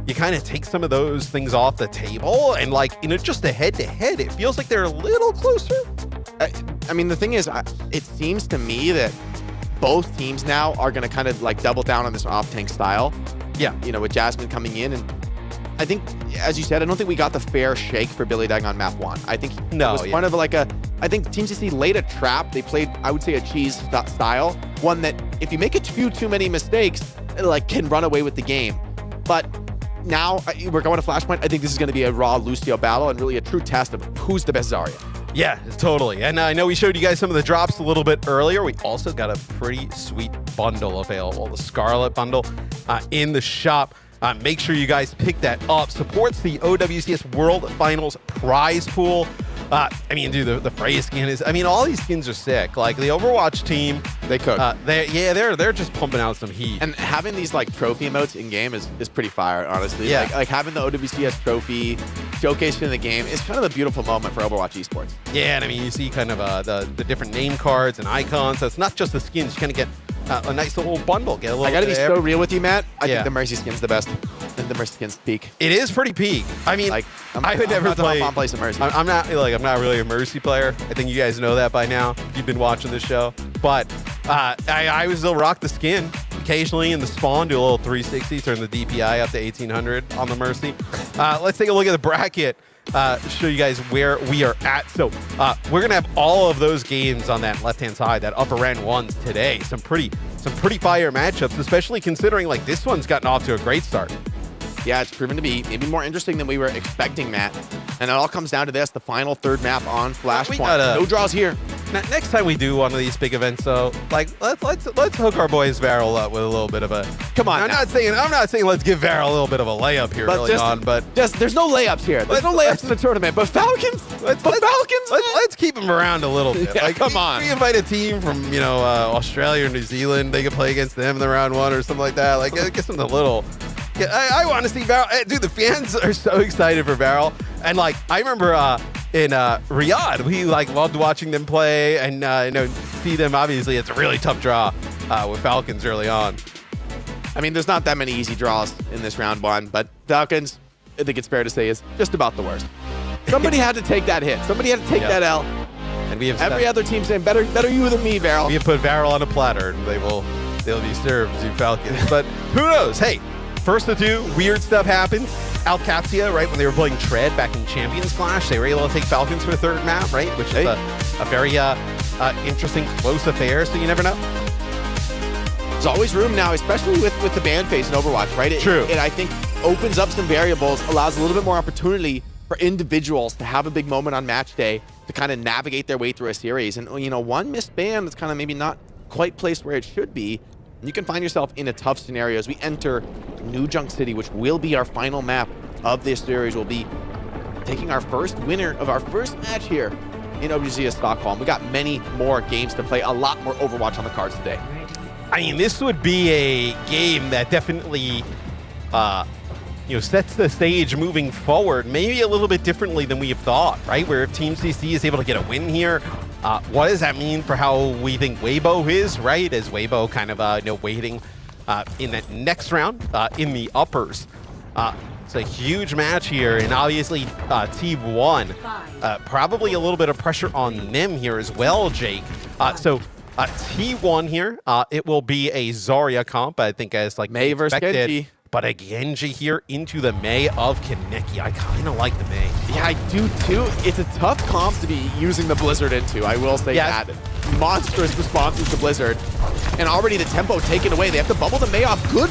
you kind of take some of those things off the table, and like, just a head-to-head, it feels like they're a little closer. I mean, the thing is, it seems to me that both teams now are going to kind of like double down on this off-tank style. Yeah. With Jasmine coming in, and I think, as you said, I don't think we got the fair shake for Billy Dang on map 1. I think it was one of like I think Team CC laid a trap. They played, I would say, a cheese style, one that if you make too many mistakes, it, like, can run away with the game. But now we're going to Flashpoint. I think this is going to be a raw Lucio battle and really a true test of who's the best Zarya. Yeah, totally. And I know we showed you guys some of the drops a little bit earlier. We also got a pretty sweet bundle available, the Scarlet bundle in the shop. Make sure you guys pick that up. Supports the OWCS World Finals prize pool. I mean, dude, the Freya skin is, I mean, all these skins are sick. Like the Overwatch team, they cook. They're just pumping out some heat. And having these like trophy emotes in game is pretty fire, honestly. Yeah. Like having the OWCS trophy showcased in the game is kind of a beautiful moment for Overwatch Esports. Yeah, and I mean, you see kind of the different name cards and icons. So it's not just the skins. You kind of get a nice little bundle. Get a little. I gotta be so real with you, Matt. I Yeah. think the Mercy skin's the best. I think the Mercy skin's peak. It is pretty peak. I mean, Like, I would never play some Mercy. I'm not really a Mercy player. I think you guys know that by now. If you've been watching this show, but I would still rock the skin occasionally in the spawn. Do a little 360, turn the DPI up to 1800 on the Mercy. Let's take a look at the bracket. Show you guys where we are at. So we're gonna have all of those games on that left-hand side, that upper end ones today. Some pretty fire matchups, especially considering like this one's gotten off to a great start. Yeah, it's proven to be maybe more interesting than we were expecting, Matt. And it all comes down to this, the final third map on Flashpoint. No draws here. Next time we do one of these big events, though, like let's hook our boys Varel up with a little bit of a. Come on. I'm not saying let's give Varel a little bit of a layup here early on, but there's no layups here. There's no layups in the tournament. But Falcons, let's keep him around a little bit. Yeah, like, come on. We invite a team from Australia or New Zealand. They can play against them in the round 1 or something like that. Like get something a little. Yeah, I want to see Varel. Dude, the fans are so excited for Varel. And like I remember in Riyadh, we like loved watching them play and see them. Obviously, it's a really tough draw with Falcons early on. I mean, there's not that many easy draws in this round 1, but Falcons, I think it's fair to say, is just about the worst. Somebody had to take that hit. Somebody had to take that L. And we have every other team saying better you than me, Varel. We have put Varel on a platter, and they'll be served to Falcons. But who knows? Hey. First of two, weird stuff happened. Alcapsia, right, when they were playing Tread back in Champions Clash, they were able to take Falcons for a third map, right? Which is a very interesting, close affair, so you never know. There's always room now, especially with the ban phase in Overwatch, right? True. It, I think, opens up some variables, allows a little bit more opportunity for individuals to have a big moment on match day to kind of navigate their way through a series. And, one missed ban that's kind of maybe not quite placed where it should be, you can find yourself in a tough scenario as we enter New Junk City, which will be our final map of this series. We'll be taking our first winner of our first match here in OWCS Stockholm. We got many more games to play, a lot more Overwatch on the cards today. I mean, this would be a game that definitely, sets the stage moving forward, maybe a little bit differently than we have thought, right? Where if Team CC is able to get a win here, what does that mean for how we think Weibo is, right? Is Weibo kind of, waiting in that next round in the uppers? It's a huge match here, and obviously T1, probably a little bit of pressure on them here as well, Jake. So T1 here, it will be a Zarya comp, I think, as like Mei versus Genji. But a Genji here into the Mei of Kaneki. I kind of like the Mei. Yeah, I do too. It's a tough comp to be using the Blizzard into, I will say that. Monstrous responses to Blizzard. And already the tempo taken away. They have to bubble the Mei off. Good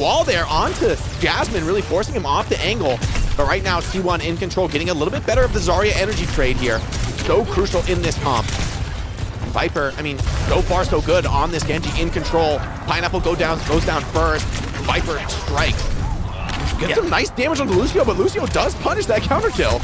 wall there onto Jasmine, really forcing him off the angle. But right now, T1 in control, getting a little bit better of the Zarya energy trade here. So crucial in this comp. Viper, I mean, so far so good on this Genji in control. Pineapple goes down first. Viper strikes. Gets some nice damage on Lucio, but Lucio does punish that counter kill.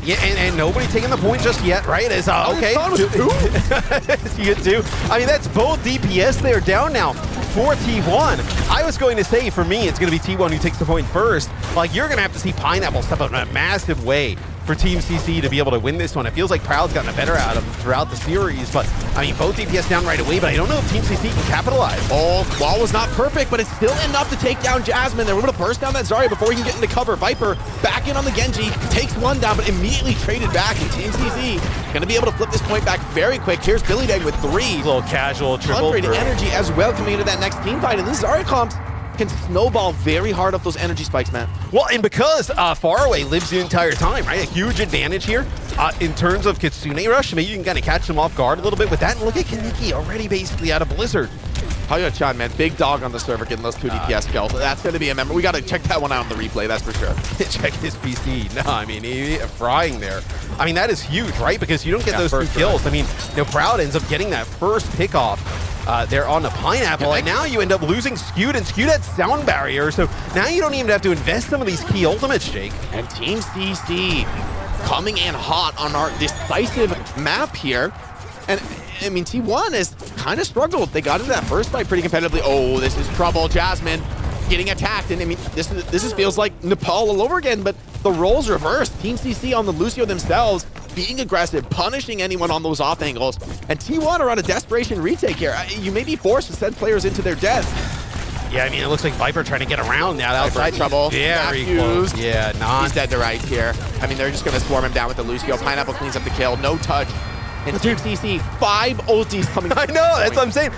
Yeah, and nobody taking the point just yet, right? As okay, you get two. I mean, that's both DPS. They're down now for T1. I was going to say, for me, it's going to be T1 who takes the point first. Like, you're going to have to see Pineapple step up in a massive way for Team CC to be able to win this one. It feels like Proud's gotten a better out of them throughout the series, but I mean, both DPS down right away, but I don't know if Team CC can capitalize. Oh, wall was not perfect, but it's still enough to take down Jasmine. They were able to burst down that Zarya before he can get into cover. Viper back in on the Genji, takes one down, but immediately traded back, and Team CC gonna be able to flip this point back very quick. Here's Billy Dag with 3. A little casual triple. 100 energy as well coming into that next team fight, and these Zarya comps can snowball very hard off those energy spikes, man. Well, and because Faraway lives the entire time, right? A huge advantage here in terms of Kitsune Rush. Maybe you can kind of catch them off guard a little bit with that. And look at Kaneki already basically out of Blizzard. Hyo-chan, man, big dog on the server getting those 2 DPS kills. That's going to be a member. We got to check that one out on the replay, that's for sure. Check his PC. No, I mean, he frying there. I mean, that is huge, right? Because you don't get those 2 kills. I mean, Proud ends up getting that first pick off there on the Pineapple, and now you end up losing Skewed, and Skewed had sound barrier, so now you don't even have to invest some of these key ultimates, Jake. And Team CC coming in hot on our decisive map here. And I mean, T1 has kind of struggled. They got into that first fight pretty competitively. Oh, this is trouble. Jasmine getting attacked, and I mean, this feels like Nepal all over again, but the roles reversed. Team CC on the Lucio themselves, being aggressive, punishing anyone on those off angles, and T1 are on a desperation retake here. You may be forced to send players into their death. Yeah, I mean, it looks like Viper trying to get around that outside trouble. Very close. Yeah, he's dead to rights here. I mean, they're just going to swarm him down with the Lucio. Pineapple cleans up the kill. No touch. And Team CC, 5 ultis coming. I know, that's what I'm saying.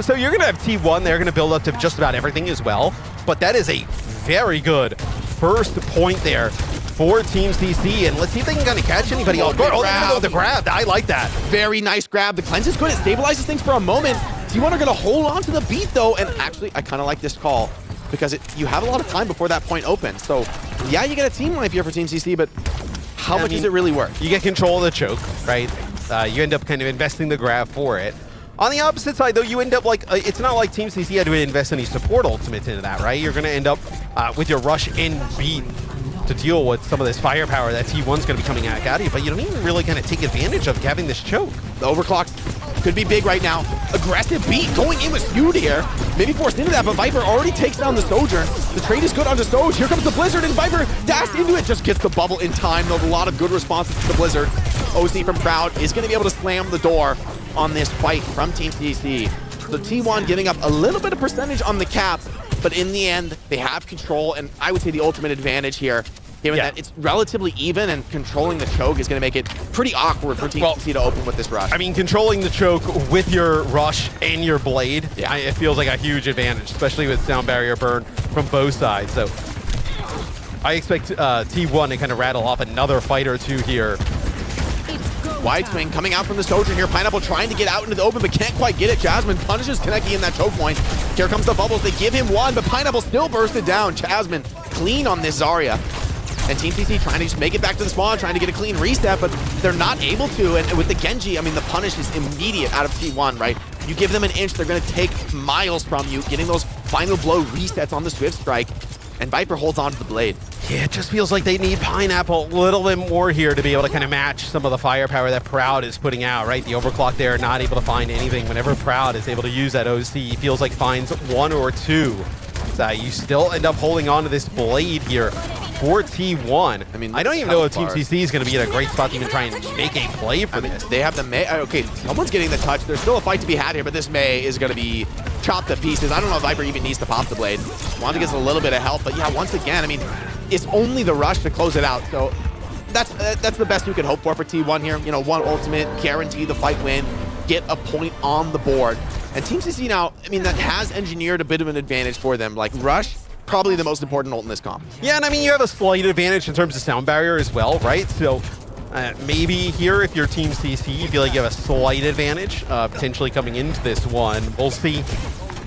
So you're going to have T1. They're going to build up to just about everything as well. But that is a very good first point there for Team CC. And let's see if they can kind of catch anybody off guard. Oh, they're going to go with the grab. I like that. Very nice grab. The cleanse is good. It stabilizes things for a moment. T1 are going to hold on to the beat, though. And actually, I kind of like this call because you have a lot of time before that point opens. So, yeah, you get a team life here for Team CC, but how much does it really work? You get control of the choke, right? You end up kind of investing the grab for it. On the opposite side, though, you end up like, it's not like Team CC had to invest any support ultimates into that, right? You're going to end up with your rush and beat to deal with some of this firepower that T1's going to be coming out of you, but you don't even really kind of take advantage of having this choke. The overclock could be big right now. Aggressive beat going in with Skewed here. Maybe forced into that, but Viper already takes down the Sojourn. The trade is good onto Soj. Here comes the Blizzard, and Viper dashed into it. Just gets the bubble in time. Though a lot of good responses to the Blizzard. OC from Proud is going to be able to slam the door on this fight from Team CC. So T1 giving up a little bit of percentage on the cap, but in the end, they have control, and I would say the ultimate advantage here, given that it's relatively even and controlling the choke is going to make it pretty awkward for Team CC to open with this rush. I mean, controlling the choke with your rush and your blade, it feels like a huge advantage, especially with sound barrier burn from both sides. So I expect T1 to kind of rattle off another fight or two here. Wide swing coming out from the Sojourn here. Pineapple trying to get out into the open, but can't quite get it. Jasmine punishes Kaneki in that choke point. Here comes the bubbles. They give him one, but Pineapple still bursted down. Jasmine clean on this Zarya. And Team CC trying to just make it back to the spawn, trying to get a clean reset, but they're not able to. And with the Genji, I mean, the punish is immediate out of T1, right? You give them an inch, they're going to take miles from you, getting those final blow resets on the Swift Strike. And Viper holds on to the blade. Yeah, it just feels like they need Pineapple a little bit more here to be able to kind of match some of the firepower that Proud is putting out, right? The overclock there, not able to find anything. Whenever Proud is able to use that OC, he feels like finds one or two. So you still end up holding on to this blade here for T1. I mean, I don't even know if Team CC is going to be in a great spot to even try and make a play for this. They have the Mei. Okay, someone's getting the touch. There's still a fight to be had here, but this Mei is going to be chopped to pieces. I don't know if Viper even needs to pop the blade. Wanda gets a little bit of help, but yeah, once again, I mean, it's only the rush to close it out. So that's the best you can hope for T1 here. You know, one ultimate, guarantee the fight win, get a point on the board. And Team CC now, I mean, that has engineered a bit of an advantage for them. Like, rush, probably the most important ult in this comp. Yeah, and I mean, you have a slight advantage in terms of sound barrier as well, right? So maybe here, if you're Team CC, you feel like you have a slight advantage potentially coming into this one. We'll see.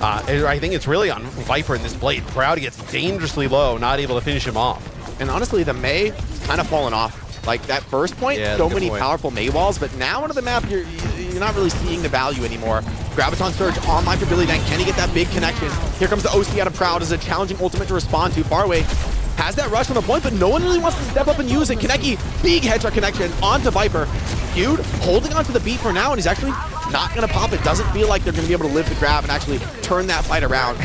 I think it's really on Viper in this blade. Proud gets dangerously low, not able to finish him off. And honestly, the Mei kind of fallen off. Like that first point, so many powerful Mei walls, but now onto the map, you're not really seeing the value anymore. Graviton Surge online for Billy Dang. Can he get that big connection? Here comes the OC out of Proud as a challenging ultimate to respond to. Faraway has that rush on the point, but no one really wants to step up and use it. Kaneki, big headshot connection onto Viper. Feud holding onto the beat for now, and he's actually not going to pop it. Doesn't feel like they're going to be able to live the grab and actually turn that fight around.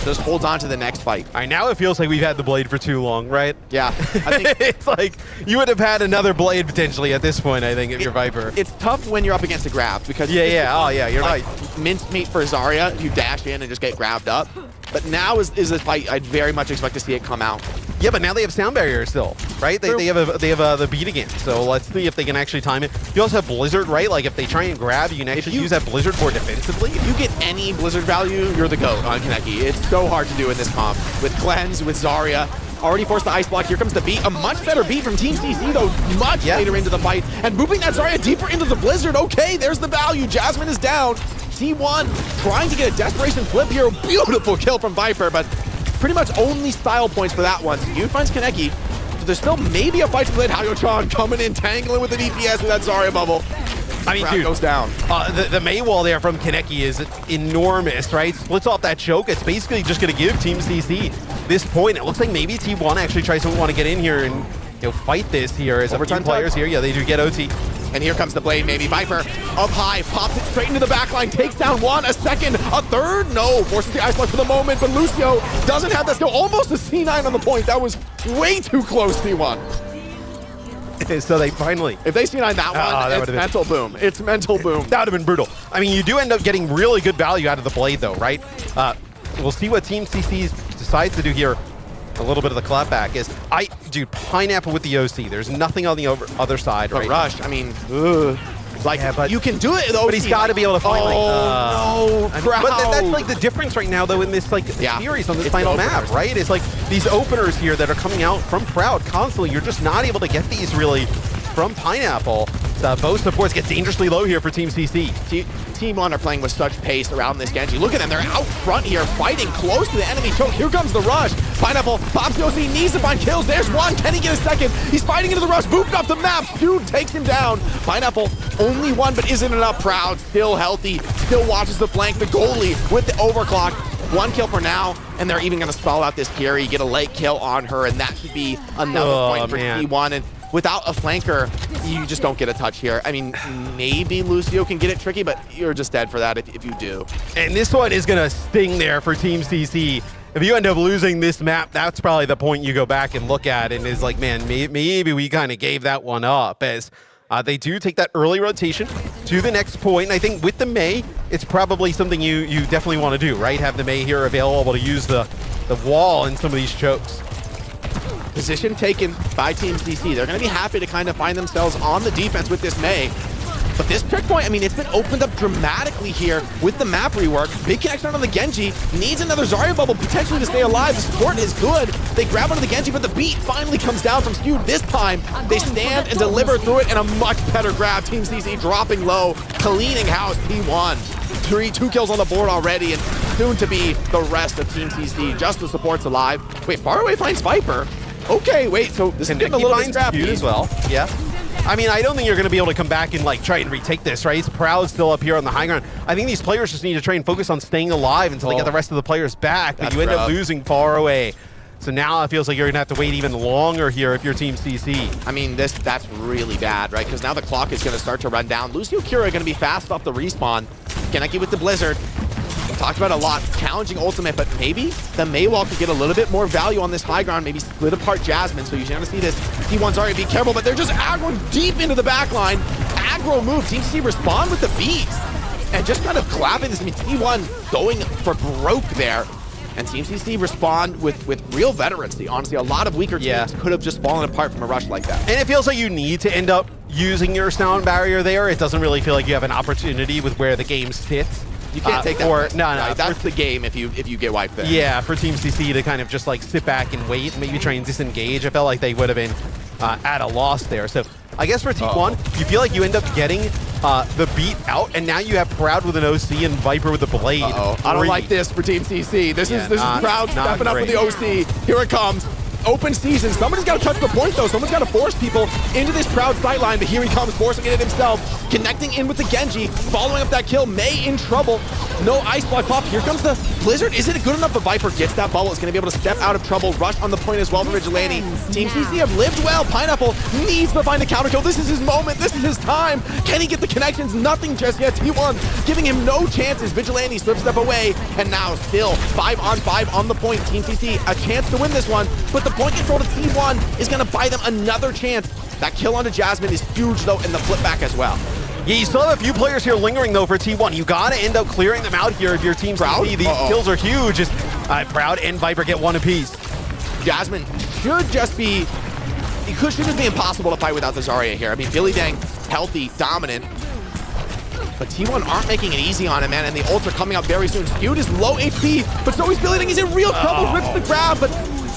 just holds on to the next fight. All right, now it feels like we've had the Blade for too long, right? Yeah. I think it's like you would have had another Blade potentially at this point, I think, if you're Viper. it's tough when you're up against a grab because you're like, right. mincemeat for Zarya if you dash in and just get grabbed up. But now is a fight I'd very much expect to see it come out. Yeah, but now they have sound barrier still, right? They have the beat again. So let's see if they can actually time it. You also have Blizzard, right? Like if they try and grab, you can actually use that Blizzard more defensively. If you get any Blizzard value, you're the GOAT on Kaneki. It's so hard to do in this comp. With Cleanse, with Zarya, already forced the ice block. Here comes the beat. A much better beat from Team CC, though, much later into the fight. And moving that Zarya deeper into the Blizzard. Okay, there's the value. Jasmine is down. T1 trying to get a desperation flip here. Beautiful kill from Viper, but pretty much only style points for that one. So you finds Kaneki. So there's still maybe a fight to play. Hyo-chan coming in, tangling with the DPS with that Zarya bubble. I mean, Crowd dude, goes down. The Mei wall there from Kaneki is enormous, right? Splits off that choke. It's basically just going to give Team CC this point. It looks like maybe T1 actually tries to want to get in here and fight this here as Overtime a few players here. Yeah, they do get OT. And here comes the Blade, maybe. Viper up high, pops it straight into the backline, takes down one, a second, a third. No, forces the ice block for the moment, but Lucio doesn't have that skill. Almost a C9 on the point. That was way too close, T1. So they finally... If they C9 that one, it's mental boom. It's mental boom. That would have been brutal. I mean, you do end up getting really good value out of the Blade, though, right? We'll see what Team CC decides to do here. A little bit of the clapback is, dude, Pineapple with the OC. There's nothing on the other side, right? Rush, I mean, like, yeah, but you can do it, though. But he's got to be able to find, no, but that's like the difference right now, though, in this series on this final map, right? It's like these openers here that are coming out from Proud constantly. You're just not able to get these really from Pineapple. Both supports get dangerously low here for Team CC. Team 1 are playing with such pace around this Genji. Look at them, they're out front here, fighting close to the enemy choke. Here comes the rush. Pineapple pops the OC, needs to find kills. There's one, can he get a second? He's fighting into the rush, booped off the map. Dude takes him down. Pineapple, only one, but isn't enough. Proud, still healthy, still watches the flank. The goalie with the overclock. One kill for now, and they're even gonna stall out this carry, get a late kill on her, and that should be another point for T1. And without a flanker, you just don't get a touch here. I mean, maybe Lucio can get it tricky, but you're just dead for that if you do. And this one is going to sting there for Team CC. If you end up losing this map, that's probably the point you go back and look at and is like, man, maybe we kind of gave that one up, as they do take that early rotation to the next point. And I think with the Mei, it's probably something you definitely want to do, right? Have the Mei here available to use the wall in some of these chokes. Position taken by Team CC. They're going to be happy to kind of find themselves on the defense with this Mei. But this checkpoint, I mean, it's been opened up dramatically here with the map rework. Big connection on the Genji. Needs another Zarya bubble potentially to stay alive. The support is good. They grab onto the Genji, but the beat finally comes down from Skew. This time, they stand and deliver through it, and a much better grab. Team CC dropping low, cleaning house. P1. Two kills on the board already, and soon to be the rest of Team CC. Just the support's alive. Wait, Far Away finds Viper. Okay, wait, so this is getting a little bit scrappy as well. Yeah. I mean, I don't think you're going to be able to come back and like try and retake this, right? Proud's still up here on the high ground. I think these players just need to try and focus on staying alive until they get the rest of the players back. But you end up losing Far Away. So now it feels like you're going to have to wait even longer here if you're Team CC. I mean, that's really bad, right? Because now the clock is going to start to run down. Lucio Kira going to be fast off the respawn. Kaneki with the Blizzard. Talked about a lot, challenging ultimate, but maybe the Mei wall could get a little bit more value on this high ground, maybe split apart Jasmine, so you're gonna see this. T1's already be careful, but they're just aggroing deep into the back line. Aggro move, Team CC respond with the beats, and just kind of clapping this. I mean, T1 going for broke there, and Team CC respond with real veterancy. Honestly, a lot of weaker teams could have just fallen apart from a rush like that. And it feels like you need to end up using your sound barrier there. It doesn't really feel like you have an opportunity with where the game sits. You can't take that. No. That's the game if you get wiped there. Yeah, for Team CC to kind of just like sit back and wait, maybe try and disengage. I felt like they would have been at a loss there. So I guess for T1, you feel like you end up getting the beat out, and now you have Proud with an OC and Viper with the Blade. I don't like this for Team CC. This is Proud stepping up with the OC. Here it comes. open season. Somebody's got to touch the point, though. Someone's got to force people into this crowd sightline, but here he comes, forcing it in himself, connecting in with the Genji, following up that kill. Mei in trouble. No ice block pop. Here comes the Blizzard. Isn't it good enough? The Viper gets that bubble. It's going to be able to step out of trouble. Rush on the point as well for Vigilante. Team CC have lived well. Pineapple needs to find a counter kill. This is his moment. This is his time. Can he get the connections? Nothing just yet. T1 giving him no chances. Vigilante slips step away, and now still 5-on-5 on the point. Team CC a chance to win this one, but the point control to T1 is going to buy them another chance. That kill onto Jasmine is huge, though, and the flip back as well. Yeah, you still have a few players here lingering, though, for T1. You got to end up clearing them out here if your team's Proud. These kills are huge. Proud and Viper get one apiece. Jasmine should just be impossible to fight without the Zarya here. I mean, Billy Dang, healthy, dominant. But T1 aren't making it easy on him, man, and the ults are coming up very soon. Skewed is low HP, but so is Billy Dang. He's in real trouble, rips the grab, but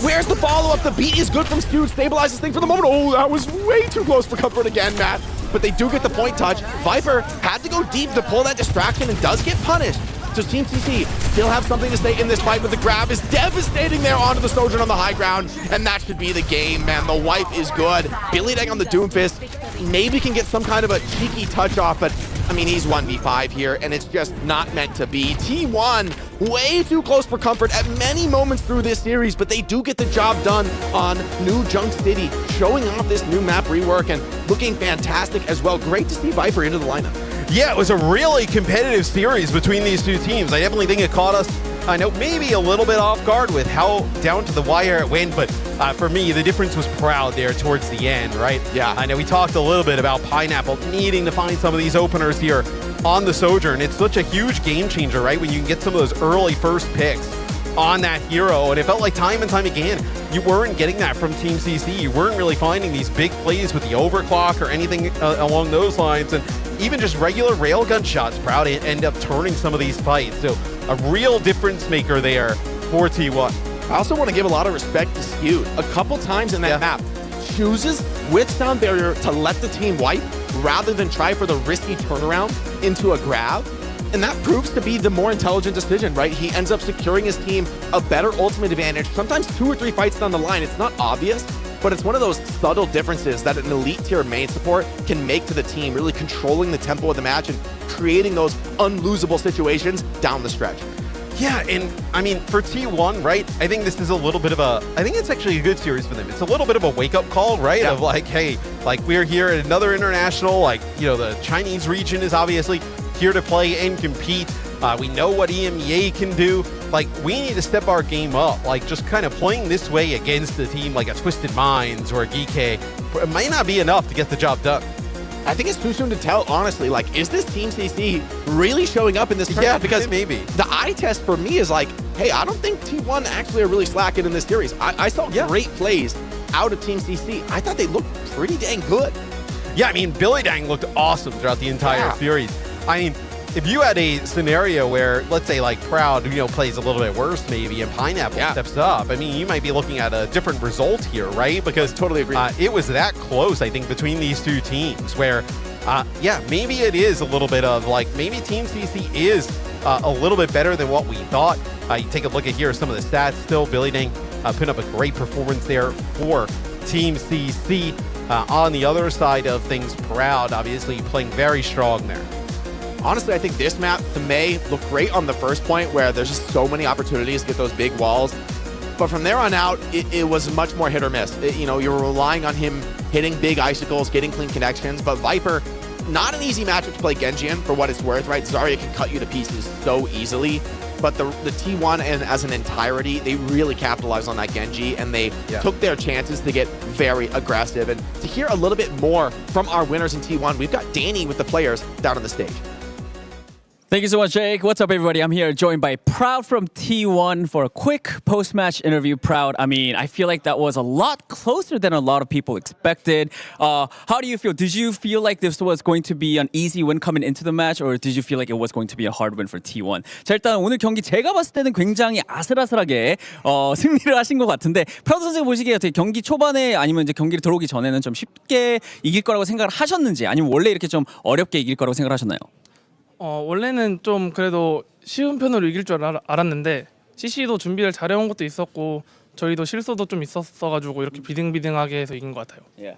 where's the follow-up? The beat is good from Skewed, stabilizes thing for the moment. Oh, that was way too close for comfort again, Matt. But they do get the point touch. Viper had to go deep to pull that distraction and does get punished. So Team CC still have something to say in this fight, but the grab is devastating there onto the Sojourn on the high ground, and that should be the game, man. The wipe is good. Billy Dang on the Doomfist maybe can get some kind of a cheeky touch off, but I mean, he's 1v5 here, and it's just not meant to be. T1 way too close for comfort at many moments through this series, but they do get the job done on New Junk City, showing off this new map rework and looking fantastic as well. Great to see Viper into the lineup. Yeah, it was a really competitive series between these two teams. I definitely think it caught us, I know, maybe a little bit off guard with how down to the wire it went, but for me, the difference was Proud there towards the end, right? Yeah. I know we talked a little bit about Pineapple needing to find some of these openers here on the Sojourn. It's such a huge game changer, right? When you can get some of those early first picks on that hero, and it felt like time and time again, you weren't getting that from Team CC. You weren't really finding these big plays with the overclock or anything along those lines, and even just regular railgun shots. Proud end up turning some of these fights. So a real difference maker there for T1. I also want to give a lot of respect to Skewed. A couple times in that map, chooses with sound barrier to let the team wipe rather than try for the risky turnaround into a grab. And that proves to be the more intelligent decision, right? He ends up securing his team a better ultimate advantage. Sometimes 2 or 3 fights down the line, it's not obvious, but it's one of those subtle differences that an elite tier main support can make to the team, really controlling the tempo of the match and creating those unlosable situations down the stretch. Yeah, and I mean, for T1, right, I think this is a little bit of I think it's actually a good series for them. It's a little bit of a wake-up call, right? Yeah. Of like, hey, like we're here at another international, like, you know, the Chinese region is obviously here to play and compete. We know what EMEA can do. Like, we need to step our game up. Like, just kind of playing this way against a team like a Twisted Minds or a GK, it might not be enough to get the job done. I think it's too soon to tell, honestly. Like, is this Team CC really showing up in this tournament? Yeah, because maybe. The eye test for me is like, hey, I don't think T1 actually are really slacking in this series. I saw great plays out of Team CC. I thought they looked pretty dang good. Yeah, I mean, Billy Dang looked awesome throughout the entire series. I mean, if you had a scenario where, let's say, like Proud, you know, plays a little bit worse maybe, and Pineapple steps up, I mean, you might be looking at a different result here, right? Because totally agree. It was that close, I think, between these two teams where, yeah, maybe it is a little bit of, like, maybe Team CC is a little bit better than what we thought. You take a look at here, some of the stats still. Billy Dang putting up a great performance there for Team CC. On the other side of things, Proud, obviously, playing very strong there. Honestly, I think this map, the Mei, looked great on the first point where there's just so many opportunities to get those big walls. But from there on out, it was much more hit or miss. You know, you were relying on him hitting big icicles, getting clean connections. But Viper, not an easy matchup to play Genji in for what it's worth, right? Zarya can cut you to pieces so easily. But the T1 and as an entirety, they really capitalized on that Genji, and they took their chances to get very aggressive. And to hear a little bit more from our winners in T1, we've got Danny with the players down on the stage. Thank you so much, Jake. What's up, everybody? I'm here joined by Proud from T1 for a quick post-match interview. Proud, I mean, I feel like that was a lot closer than a lot of people expected. How do you feel? Did you feel like this was going to be an easy win coming into the match, or did you feel like it was going to be a hard win for T1? 자, 일단 오늘 경기 제가 봤을 때는 굉장히 아슬아슬하게 승리를 하신 것 같은데, 프라우드 선생님 보시기에 어떻게 경기 초반에 아니면 이제 경기를 들어오기 전에는 좀 쉽게 이길 거라고 생각을 하셨는지, 아니면 원래 이렇게 좀 어렵게 이길 거라고 생각을 하셨나요? 원래는 좀 그래도 쉬운 편으로 이길 줄 알았는데 CC도 준비를 잘해온 것도 있었고 저희도 실수도 좀 있었어가지고 이렇게 비등비등하게 해서 이긴 것 같아요. Yeah.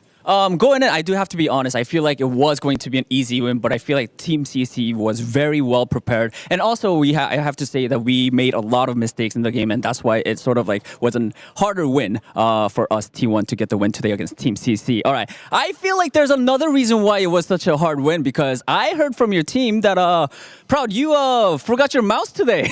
Going in, I do have to be honest. I feel like it was going to be an easy win, but I feel like Team CC was very well prepared. And also, I have to say that we made a lot of mistakes in the game, and that's why it sort of like was a harder win for us T1 to get the win today against Team CC. All right. I feel like there's another reason why it was such a hard win because I heard from your team that Proud, you forgot your mouse today.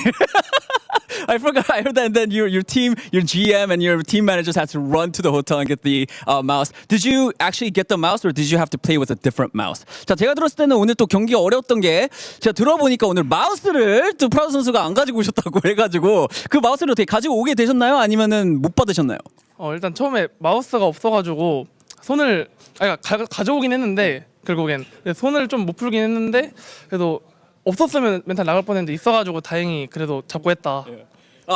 I forgot. I heard that. And then your team, your GM, and your team managers had to run to the hotel and get the mouse. Did you actually get the mouse, or did you have to play with a different mouse? 자, 제가 들었을 때는 오늘 또 경기가 어려웠던 게 제가 들어보니까 오늘 마우스를 또 프라우드 선수가 안 가지고 오셨다고 해가지고 그 마우스를 어떻게 가지고 오게 되셨나요? 아니면은 못 받으셨나요? 일단 처음에 마우스가 없어가지고 손을 가져오긴 했는데 결국엔 손을 좀 못 풀긴 했는데 그래도 없었으면 멘탈 나갈 뻔했는데 있어가지고 다행히 그래도 잡고 했다.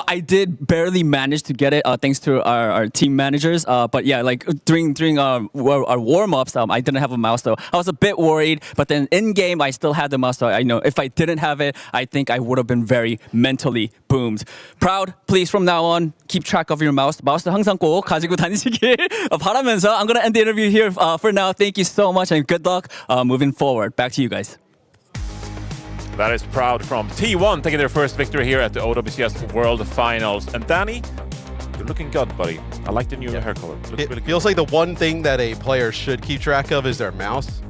I did barely manage to get it thanks to our team managers. But yeah, like during our warm-ups, I didn't have a mouse, so I was a bit worried. But then in game, I still had the mouse. So I know if I didn't have it, I think I would have been very mentally boomed. Proud, please from now on keep track of your mouse. 마우스 항상 꼭 가지고 다니시길 바라면서 I'm gonna end the interview here for now. Thank you so much and good luck moving forward. Back to you guys. That is Proud from T1 taking their first victory here at the OWCS World Finals. And Danny, you're looking good, buddy. I like the new hair color. It really feels like the one thing that a player should keep track of is their mouse.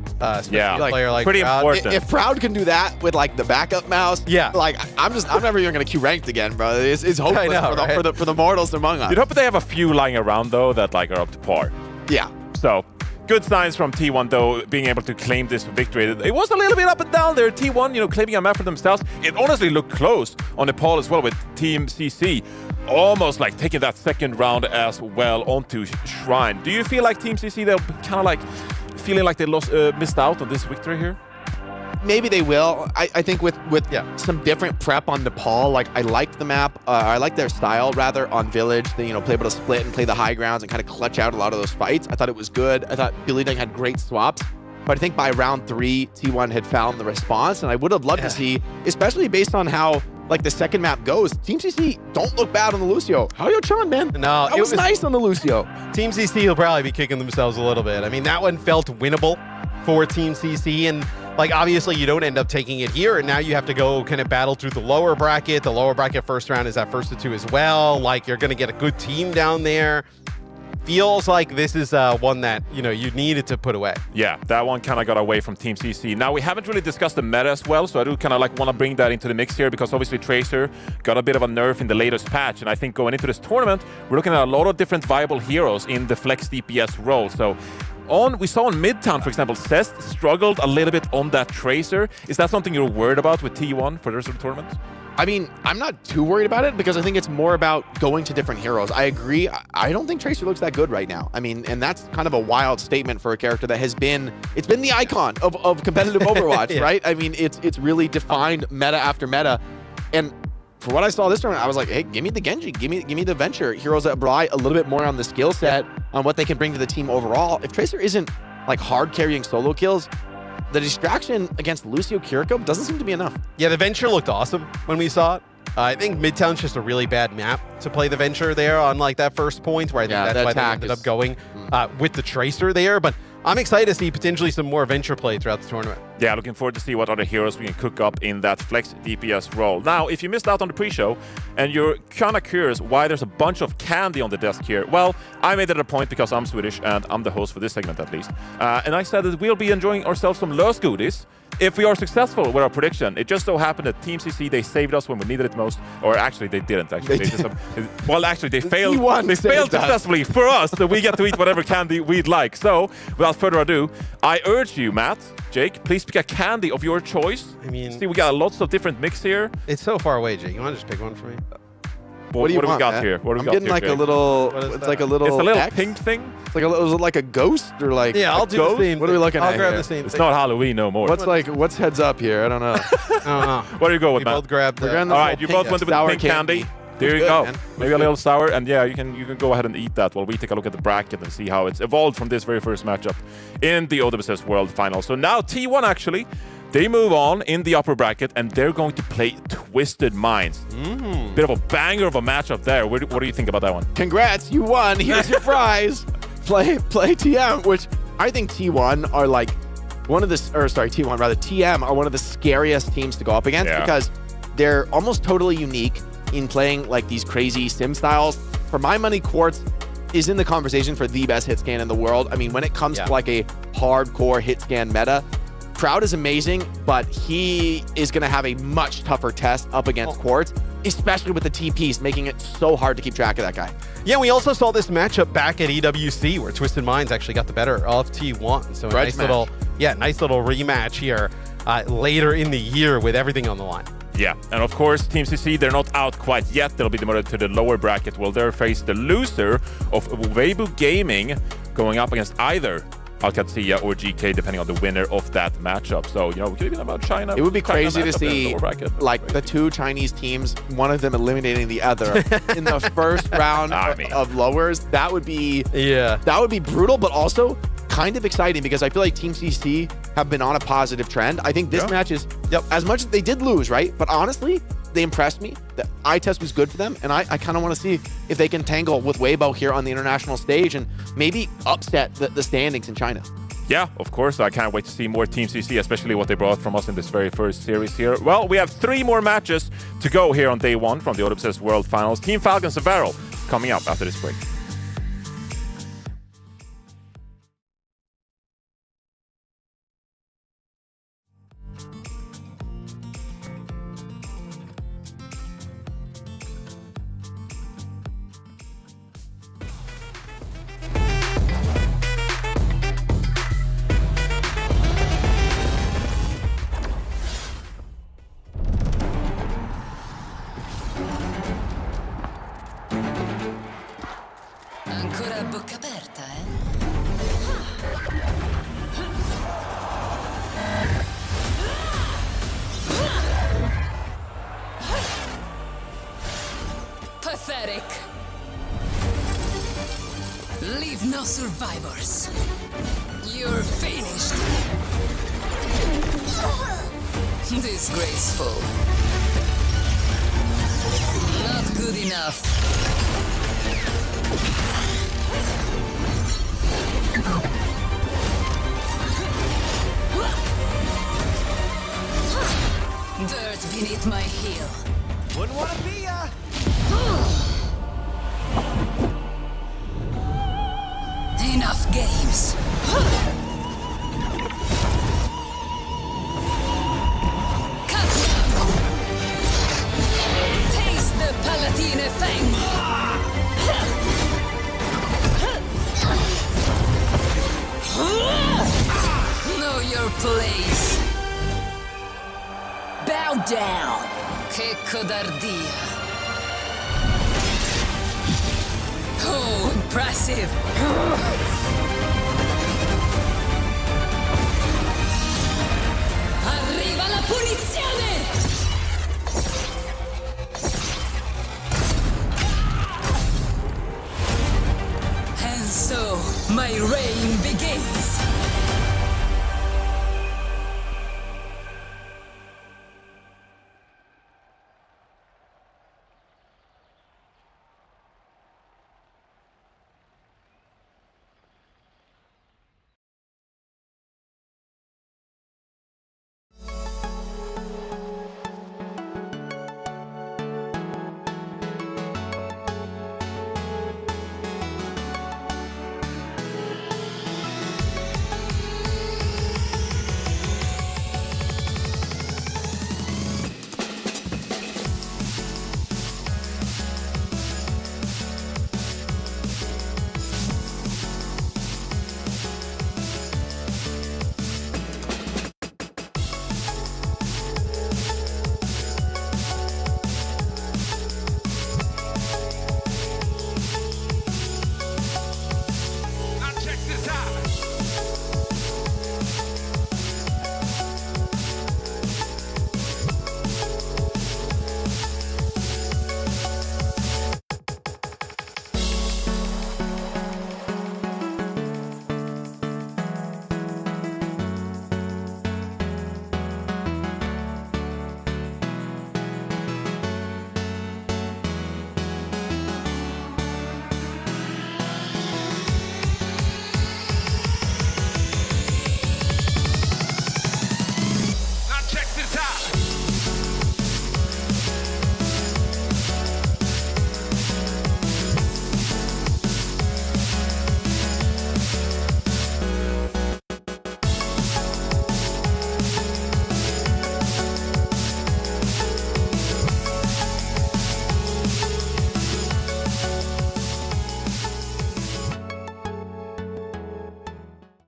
Yeah, a player like pretty Proud. important. If Proud can do that with like the backup mouse, Yeah. like I'm never even gonna queue ranked again, bro. It's hopeless I know, for the mortals among us. You'd hope they have a few lying around though that like are up to par. Yeah. So good signs from T1 though, being able to claim this victory. It was a little bit up and down there. T1, claiming a map for themselves. It honestly looked close on Nepal as well with Team CC. Almost like taking that second round as well onto Shrine. Do you feel like Team CC, they're kind of like feeling like they missed out on this victory here? Maybe they will. I think with some different prep on Nepal, like I liked the map. I like their style rather on Village. They play able to split and play the high grounds and kind of clutch out a lot of those fights. I thought it was good. I thought Billy Deng had great swaps. But I think by round 3, T1 had found the response, and I would have loved to see, especially based on how like the second map goes. Team CC don't look bad on the Lucio. How you Chan, man? No, it was nice on the Lucio. Team CC will probably be kicking themselves a little bit. I mean, that one felt winnable for Team CC, and like obviously you don't end up taking it here, and now you have to go kind of battle through the lower bracket. The lower bracket first round is that first of 2 as well. Like you're gonna get a good team down there. Feels like this is one that you needed to put away. Yeah, that one kind of got away from Team CC. Now we haven't really discussed the meta as well, so I do kind of like want to bring that into the mix here because obviously Tracer got a bit of a nerf in the latest patch, and I think going into this tournament we're looking at a lot of different viable heroes in the flex DPS role. So we saw on Midtown, for example, Cest struggled a little bit on that Tracer. Is that something you're worried about with T1 for the rest of the tournament? I mean, I'm not too worried about it because I think it's more about going to different heroes. I agree. I don't think Tracer looks that good right now. I mean, and that's kind of a wild statement for a character that it's been the icon of competitive Overwatch, Yeah. right? I mean, it's really defined meta after meta. And for what I saw this tournament, I was like, hey, give me the Genji, give me the Venture. Heroes that rely a little bit more on the skill set, on what they can bring to the team overall. If Tracer isn't like hard carrying solo kills, the distraction against Lucio Kiriko doesn't seem to be enough. Yeah, the Venture looked awesome when we saw it. I think Midtown's just a really bad map to play the Venture there on like that first point, where I think that's why they ended up going with the Tracer there. But I'm excited to see potentially some more Venture play throughout the tournament. Yeah, looking forward to see what other heroes we can cook up in that flex DPS role. Now, if you missed out on the pre-show and you're kind of curious why there's a bunch of candy on the desk here, well, I made it a point because I'm Swedish and I'm the host for this segment at least. And I said that we'll be enjoying ourselves some Lös goodies if we are successful with our prediction. It just so happened that Team CC, they saved us when we needed it most. Or actually, they didn't. Actually, they failed. They failed successfully for us, so we get to eat whatever candy we'd like. So, without further ado, I urge you, Matt, Jake, please pick a candy of your choice. I mean, see, we got lots of different mix here. It's so far away, Jake. You want to just pick one for me? What do you want, we got Matt? here? What do we I'm got getting here, like Jake? a little. It's like a little. It's a little X? pink thing. It's like is it like a ghost or like? Yeah, I'll do the same. What are we looking at? I'll grab here? the same. It's thing. not Halloween no more. What's heads up here? I don't know. I don't know. What do you go with, We Matt? both grabbed. We're going All right, you both went with sour pink candy. There you good, go. man. Maybe a little sour, and yeah, you can go ahead and eat that while we take a look at the bracket and see how it's evolved from this very first matchup in the OWCS World Final. So now T1 actually They move on in the upper bracket, and they're going to play Twisted Minds. Bit of a banger of a matchup there. What do you think about that one? Congrats, you won. Here's your prize. Play TM, which I think T1 are like TM are one of the scariest teams to go up against because they're almost totally unique in playing like these crazy sim styles. For my money, Quartz is in the conversation for the best hit scan in the world. I mean, when it comes to like a hardcore hit scan meta, Proud is amazing, but he is going to have a much tougher test up against Quartz, especially with the TPs, making it so hard to keep track of that guy. Yeah, we also saw this matchup back at EWC where Twisted Minds actually got the better of T1. So a nice little rematch here later in the year with everything on the line. Yeah, and of course, Team CC, they're not out quite yet. They'll be demoted to the lower bracket. Will they face the loser of Weibo Gaming going up against either Alcatia or GK, depending on the winner of that matchup. So, you know, we could even about China. It would be crazy to see like the two Chinese teams, one of them eliminating the other in the first round of lowers. That would be brutal, but also kind of exciting because I feel like Team CC have been on a positive trend. I think this match is as much as they did lose, right? But honestly, they impressed me. The eye test was good for them, and I kind of want to see if they can tangle with Weibo here on the international stage and maybe upset the standings in China. Yeah, of course. I can't wait to see more Team CC, especially what they brought from us in this very first series here. Well, we have 3 more matches to go here on day 1 from the OWCS World Finals. Team Falcons and Varel coming up after this break. Ancora a bocca aperta, eh? Pathetic. Leave no survivors. You're finished. Disgraceful. Not good enough. Dirt beneath my heel. Wouldn't want to be ya. Enough games. Cut down. Taste the Palatine Fang. Know your place. Bow down. Che codardia. Oh, impressive. Arriva la punizione! And so, my reign begins.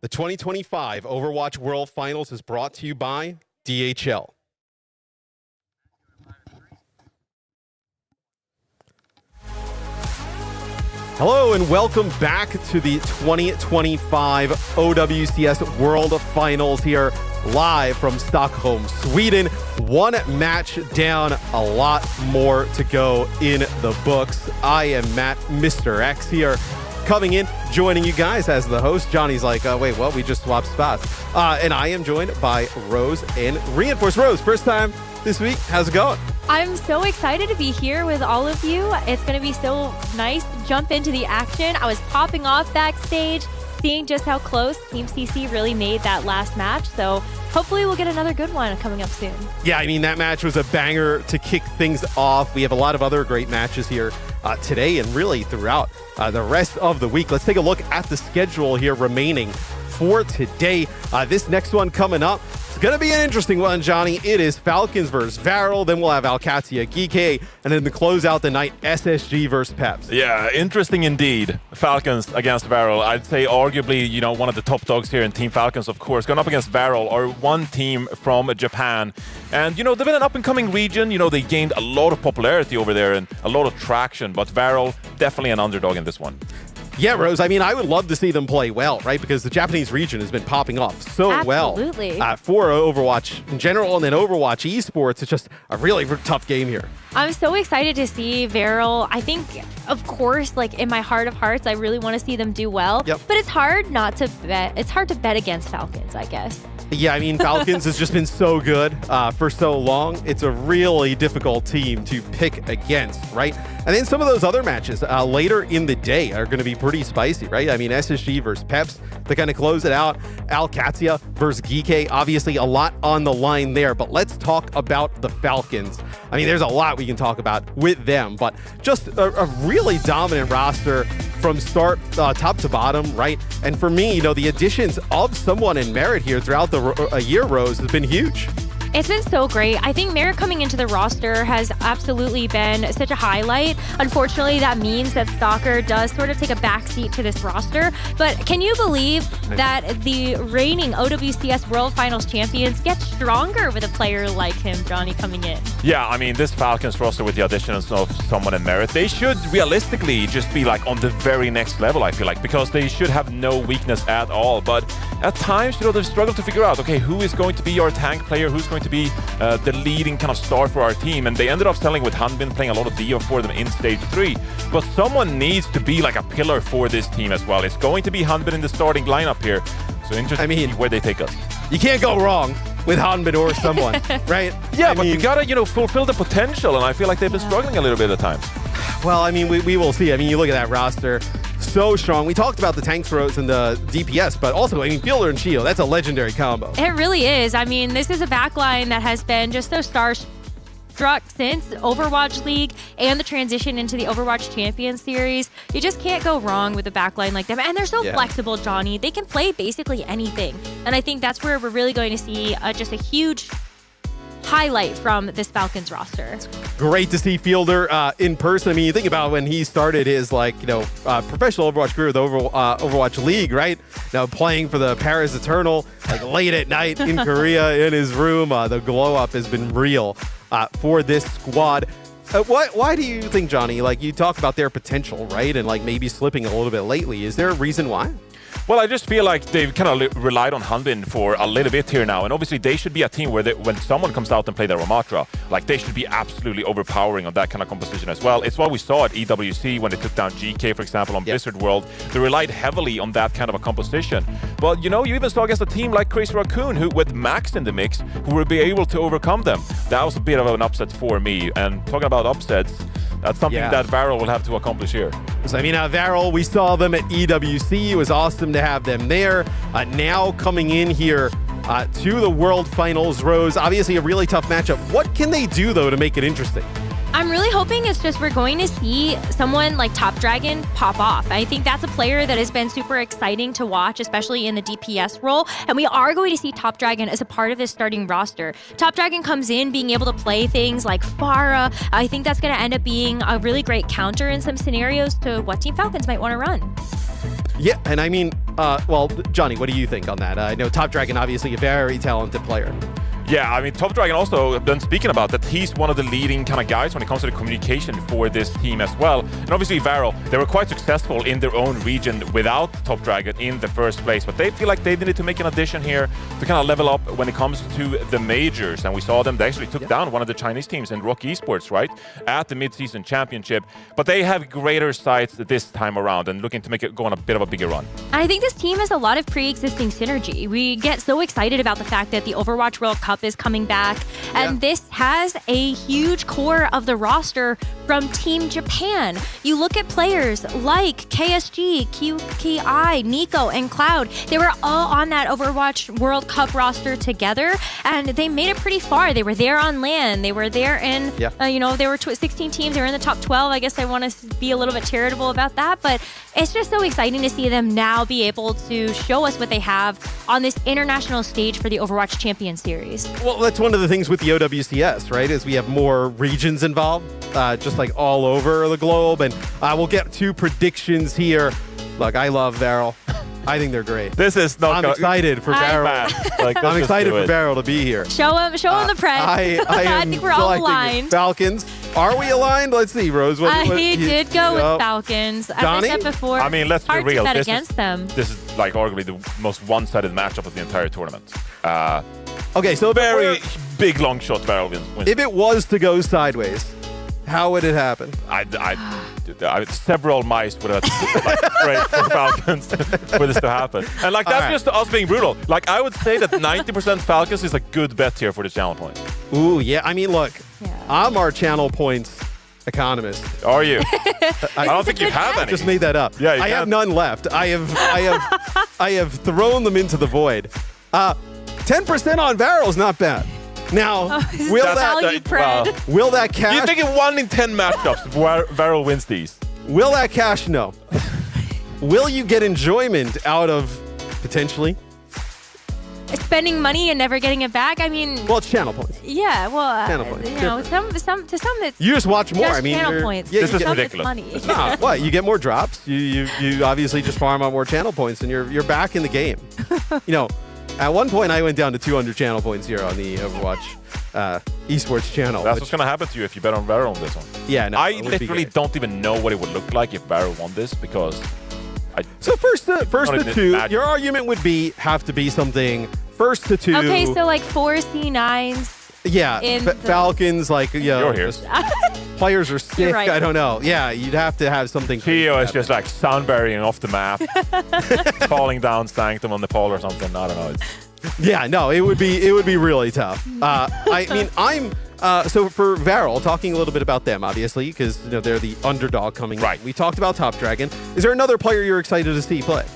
The 2025 Overwatch World Finals is brought to you by DHL. Hello and welcome back to the 2025 OWCS World Finals here live from Stockholm, Sweden. One match down, a lot more to go in the books. I am Matt, Mr. X here, coming in, joining you guys as the host. Johnny's like, wait, what? We just swapped spots. And I am joined by Rose and Reinforce. Rose, first time this week. How's it going? I'm so excited to be here with all of you. It's going to be so nice to jump into the action. I was popping off backstage, seeing just how close Team CC really made that last match. So hopefully we'll get another good one coming up soon. Yeah, I mean, that match was a banger to kick things off. We have a lot of other great matches here today and really throughout the rest of the week. Let's take a look at the schedule here remaining for today. This next one coming up, it's going to be an interesting one, Johnny. It is Falcons versus Varel. Then we'll have Alcatia, Geeky, and then to close out the night, SSG versus Peps. Yeah, interesting indeed. Falcons against Varel. I'd say arguably, you know, one of the top dogs here in Team Falcons, of course. Going up against Varel, are one team from Japan. And, you know, they've been an up-and-coming region. You know, they gained a lot of popularity over there and a lot of traction. But Varel, definitely an underdog in this one. Yeah, Rose, I mean, I would love to see them play well, right? Because the Japanese region has been popping off so Absolutely. well for Overwatch in general, and then Overwatch Esports. It's just a really tough game here. I'm so excited to see Varel. I think, of course, like in my heart of hearts, I really want to see them do well. Yep. But it's hard not to bet. It's hard to bet against Falcons, I guess. Yeah, I mean, Falcons has just been so good for so long. It's a really difficult team to pick against, right? And then some of those other matches later in the day are going to be pretty spicy, right? I mean, SSG versus Peps to kind of close it out. Alcatia versus Geeky, obviously a lot on the line there. But let's talk about the Falcons. I mean, there's a lot we can talk about with them, but just a really dominant roster from start top to bottom, right? And for me, you know, the additions of someone in Merit here throughout the year, Rose, has been huge. It's been so great. I think Merit coming into the roster has absolutely been such a highlight. Unfortunately, that means that Stalker does sort of take a backseat to this roster. But can you believe that the reigning OWCS World Finals champions get stronger with a player like him, Johnny, coming in? Yeah, I mean, this Falcons roster with the additions of someone in Merit, they should realistically just be like on the very next level, I feel like, because they should have no weakness at all. But at times, you know, they've struggled to figure out, okay, who is going to be our tank player, who's going to be the leading kind of star for our team. And they ended up selling with Hanbin, playing a lot of Dio for them in Stage 3. But someone needs to be like a pillar for this team as well. It's going to be Hanbin in the starting lineup here. So interesting to see where they take us. You can't go wrong with Hanbin or someone, right? Yeah, but you gotta, you know, fulfill the potential, and I feel like they've been struggling a little bit at times. Well, I mean, we will see. I mean, you look at that roster, so strong. We talked about the tank throws and the DPS, but also, I mean, Fielder and Shield, that's a legendary combo. It really is. I mean, this is a backline that has been just so starstruck since Overwatch League and the transition into the Overwatch Champions Series. You just can't go wrong with a backline like them. And they're so flexible, Johnny. They can play basically anything. And I think that's where we're really going to see just a huge highlight from this Falcons roster. Great to see Fielder in person. I mean, you think about when he started his, like, you know, professional Overwatch career with Overwatch League, right? Now playing for the Paris Eternal, like late at night in Korea in his room. The glow up has been real for this squad. Why do you think, Johnny, like you talk about their potential, right? And like maybe slipping a little bit lately. Is there a reason why? Well, I just feel like they've kind of relied on Hanbin for a little bit here now, and obviously they should be a team where when someone comes out and play their Ramatra, like they should be absolutely overpowering on that kind of composition as well. It's what we saw at EWC when they took down GK, for example, on Blizzard World. They relied heavily on that kind of a composition. But, you know, you even saw against a team like Crazy Raccoon, who with Max in the mix, who will be able to overcome them. That was a bit of an upset for me. And talking about upsets, that's something that Varel will have to accomplish here. So, I mean, Varel, we saw them at EWC. It was awesome to have them there. Now coming in here to the World Finals, Rose, obviously a really tough matchup. What can they do, though, to make it interesting? I'm really hoping it's just we're going to see someone like Top Dragon pop off. I think that's a player that has been super exciting to watch, especially in the DPS role. And we are going to see Top Dragon as a part of this starting roster. Top Dragon comes in being able to play things like Pharah. I think that's going to end up being a really great counter in some scenarios to what Team Falcons might want to run. Yeah, and I mean, well, Johnny, what do you think on that? I know Top Dragon, obviously a very talented player. Yeah, I mean, Top Dragon also been speaking about that he's one of the leading kind of guys when it comes to the communication for this team as well. And obviously Varel, they were quite successful in their own region without Top Dragon in the first place, but they feel like they needed to make an addition here to kind of level up when it comes to the majors. And we saw them, they actually took down one of the Chinese teams in Rock Esports, right, at the mid-season championship. But they have greater sights this time around and looking to make it go on a bit of a bigger run. I think this team has a lot of pre-existing synergy. We get so excited about the fact that the Overwatch World Cup is coming back, and this has a huge core of the roster from Team Japan. You look at players like KSG, QKI, Nico, and Cloud. They were all on that Overwatch World Cup roster together, and they made it pretty far. They were there on LAN. They were there in, there were 16 teams. They were in the top 12. I guess I want to be a little bit charitable about that, but it's just so exciting to see them now be able to show us what they have on this international stage for the Overwatch Champion Series. Well, that's one of the things with the OWCS, right, is we have more regions involved, just like all over the globe. And we'll get to predictions here. Look, I love Varel. I think they're great. This is not. I'm excited for Varel. I'm excited for Varel to be here. Show him the press. I think we're all aligned. Falcons. Are we aligned? Let's see, Rose. He did go with Falcons. As Johnny? I said before, I mean, let's be real. Hard to bet against them. This is like arguably the most one-sided matchup of the entire tournament. Okay, so very big long shot Varel wins. If it was to go sideways, how would it happen? Several mice would have prayed for Falcons for this to happen. And like that's just us being brutal. Like I would say that 90% Falcons is a good bet here for the channel points. Ooh, yeah. I mean, look, I'm our channel points economist. Are you? I don't think you have any. Just made that up. Yeah, I have none left. I have thrown them into the void. 10% on Varel is not bad. Now, will that cash? Do you think in 1 in 10 matchups Varel wins these? Will that cash? No. Will you get enjoyment out of potentially spending money and never getting it back? I mean, well, it's channel points. Yeah, well, channel points. You know, to some it's you just watch more. Just I mean, channel points. Yeah, this is ridiculous. Money. Nah, what? You get more drops. You obviously just farm on more channel points, and you're back in the game. You know. At one point, I went down to 200 channel points here on the Overwatch Esports channel. That's what's going to happen to you if you bet on Varel on this one. Yeah, no, I literally don't even know what it would look like if Varel won this because So first to two, your argument would have to be something first to two. Okay, so like 4 C9s. Yeah, Falcons, like, you're here. Players are sick. Right. I don't know. Yeah, you'd have to have something. Theo is just like soundburying off the map, falling down Sanctum on the pole or something. I don't know. Yeah, no, it would be really tough. I mean, so for Varel, talking a little bit about them, obviously, because they're the underdog coming in. We talked about Top Dragon. Is there another player you're excited to see play?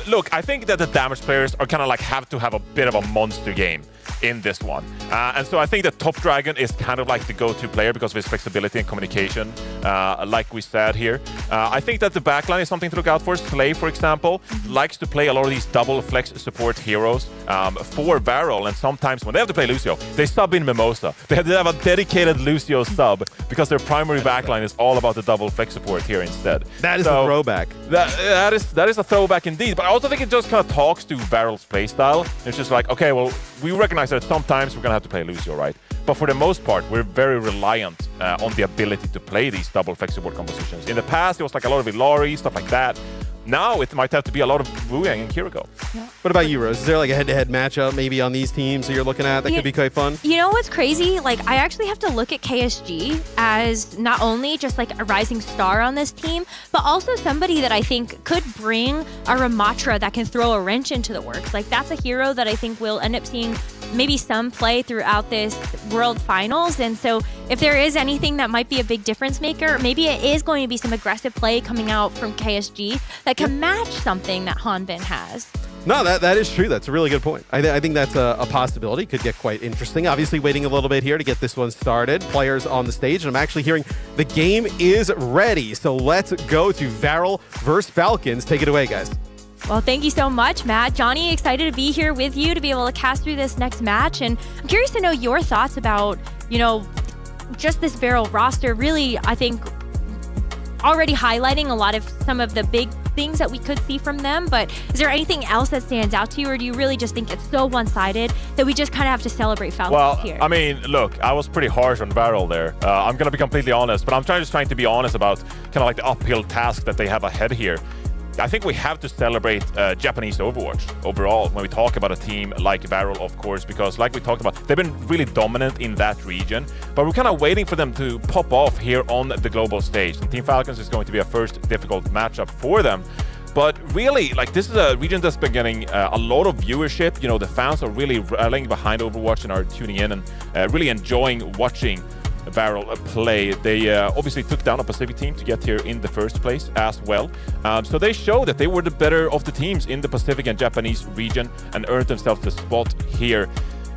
Look, I think that the damage players are kind of like have to have a bit of a monster game in this one. And so I think that Top Dragon is kind of like the go-to player because of his flexibility and communication, like we said here. I think that the backline is something to look out for. Slay, for example, likes to play a lot of these double flex support heroes for Varel, and sometimes when they have to play Lucio, they sub in Mimosa. They have a dedicated Lucio sub because their primary backline is all about the double flex support here instead. That is a throwback. That is a throwback indeed, but I also think it just kind of talks to Varel's playstyle. It's just like, okay, well, we recognize that sometimes we're going to have to play Lucio, right? But for the most part, we're very reliant on the ability to play these double flex support compositions. In the past, it was like a lot of Illari, stuff like that. Now it might have to be a lot of Wu Yang and Kiriko. Yeah. What about you, Rose? Is there like a head-to-head matchup maybe on these teams that you're looking at that could be quite fun? You know what's crazy? Like, I actually have to look at KSG as not only just like a rising star on this team, but also somebody that I think could bring a Ramatra that can throw a wrench into the works. Like, that's a hero that I think we'll end up seeing maybe some play throughout this World Finals. And so if there is anything that might be a big difference maker, maybe it is going to be some aggressive play coming out from KSG that can match something that Hanbin has. No, that is true. That's a really good point. I think that's a possibility. Could get quite interesting. Obviously, waiting a little bit here to get this one started. Players on the stage, and I'm actually hearing the game is ready. So let's go to Varel versus Falcons. Take it away, guys. Well, thank you so much, Matt. Johnny, excited to be here with you to be able to cast through this next match. And I'm curious to know your thoughts about, just this Varel roster. Really, I think already highlighting a lot of some of the big things that we could see from them, but is there anything else that stands out to you, or do you really just think it's so one-sided that we just kind of have to celebrate Falcons here? I mean, look, I was pretty harsh on Varel there. I'm going to be completely honest, but I'm just trying to be honest about kind of like the uphill task that they have ahead here. I think we have to celebrate Japanese Overwatch overall when we talk about a team like Varel, of course, because like we talked about, they've been really dominant in that region, but we're kind of waiting for them to pop off here on the global stage. And Team Falcons is going to be a first difficult matchup for them. But really, like, this is a region that's been getting a lot of viewership. You know, the fans are really rallying behind Overwatch and are tuning in and really enjoying watching Varel play. They obviously took down a Pacific team to get here in the first place as well. So they show that they were the better of the teams in the Pacific and Japanese region and earned themselves the spot here.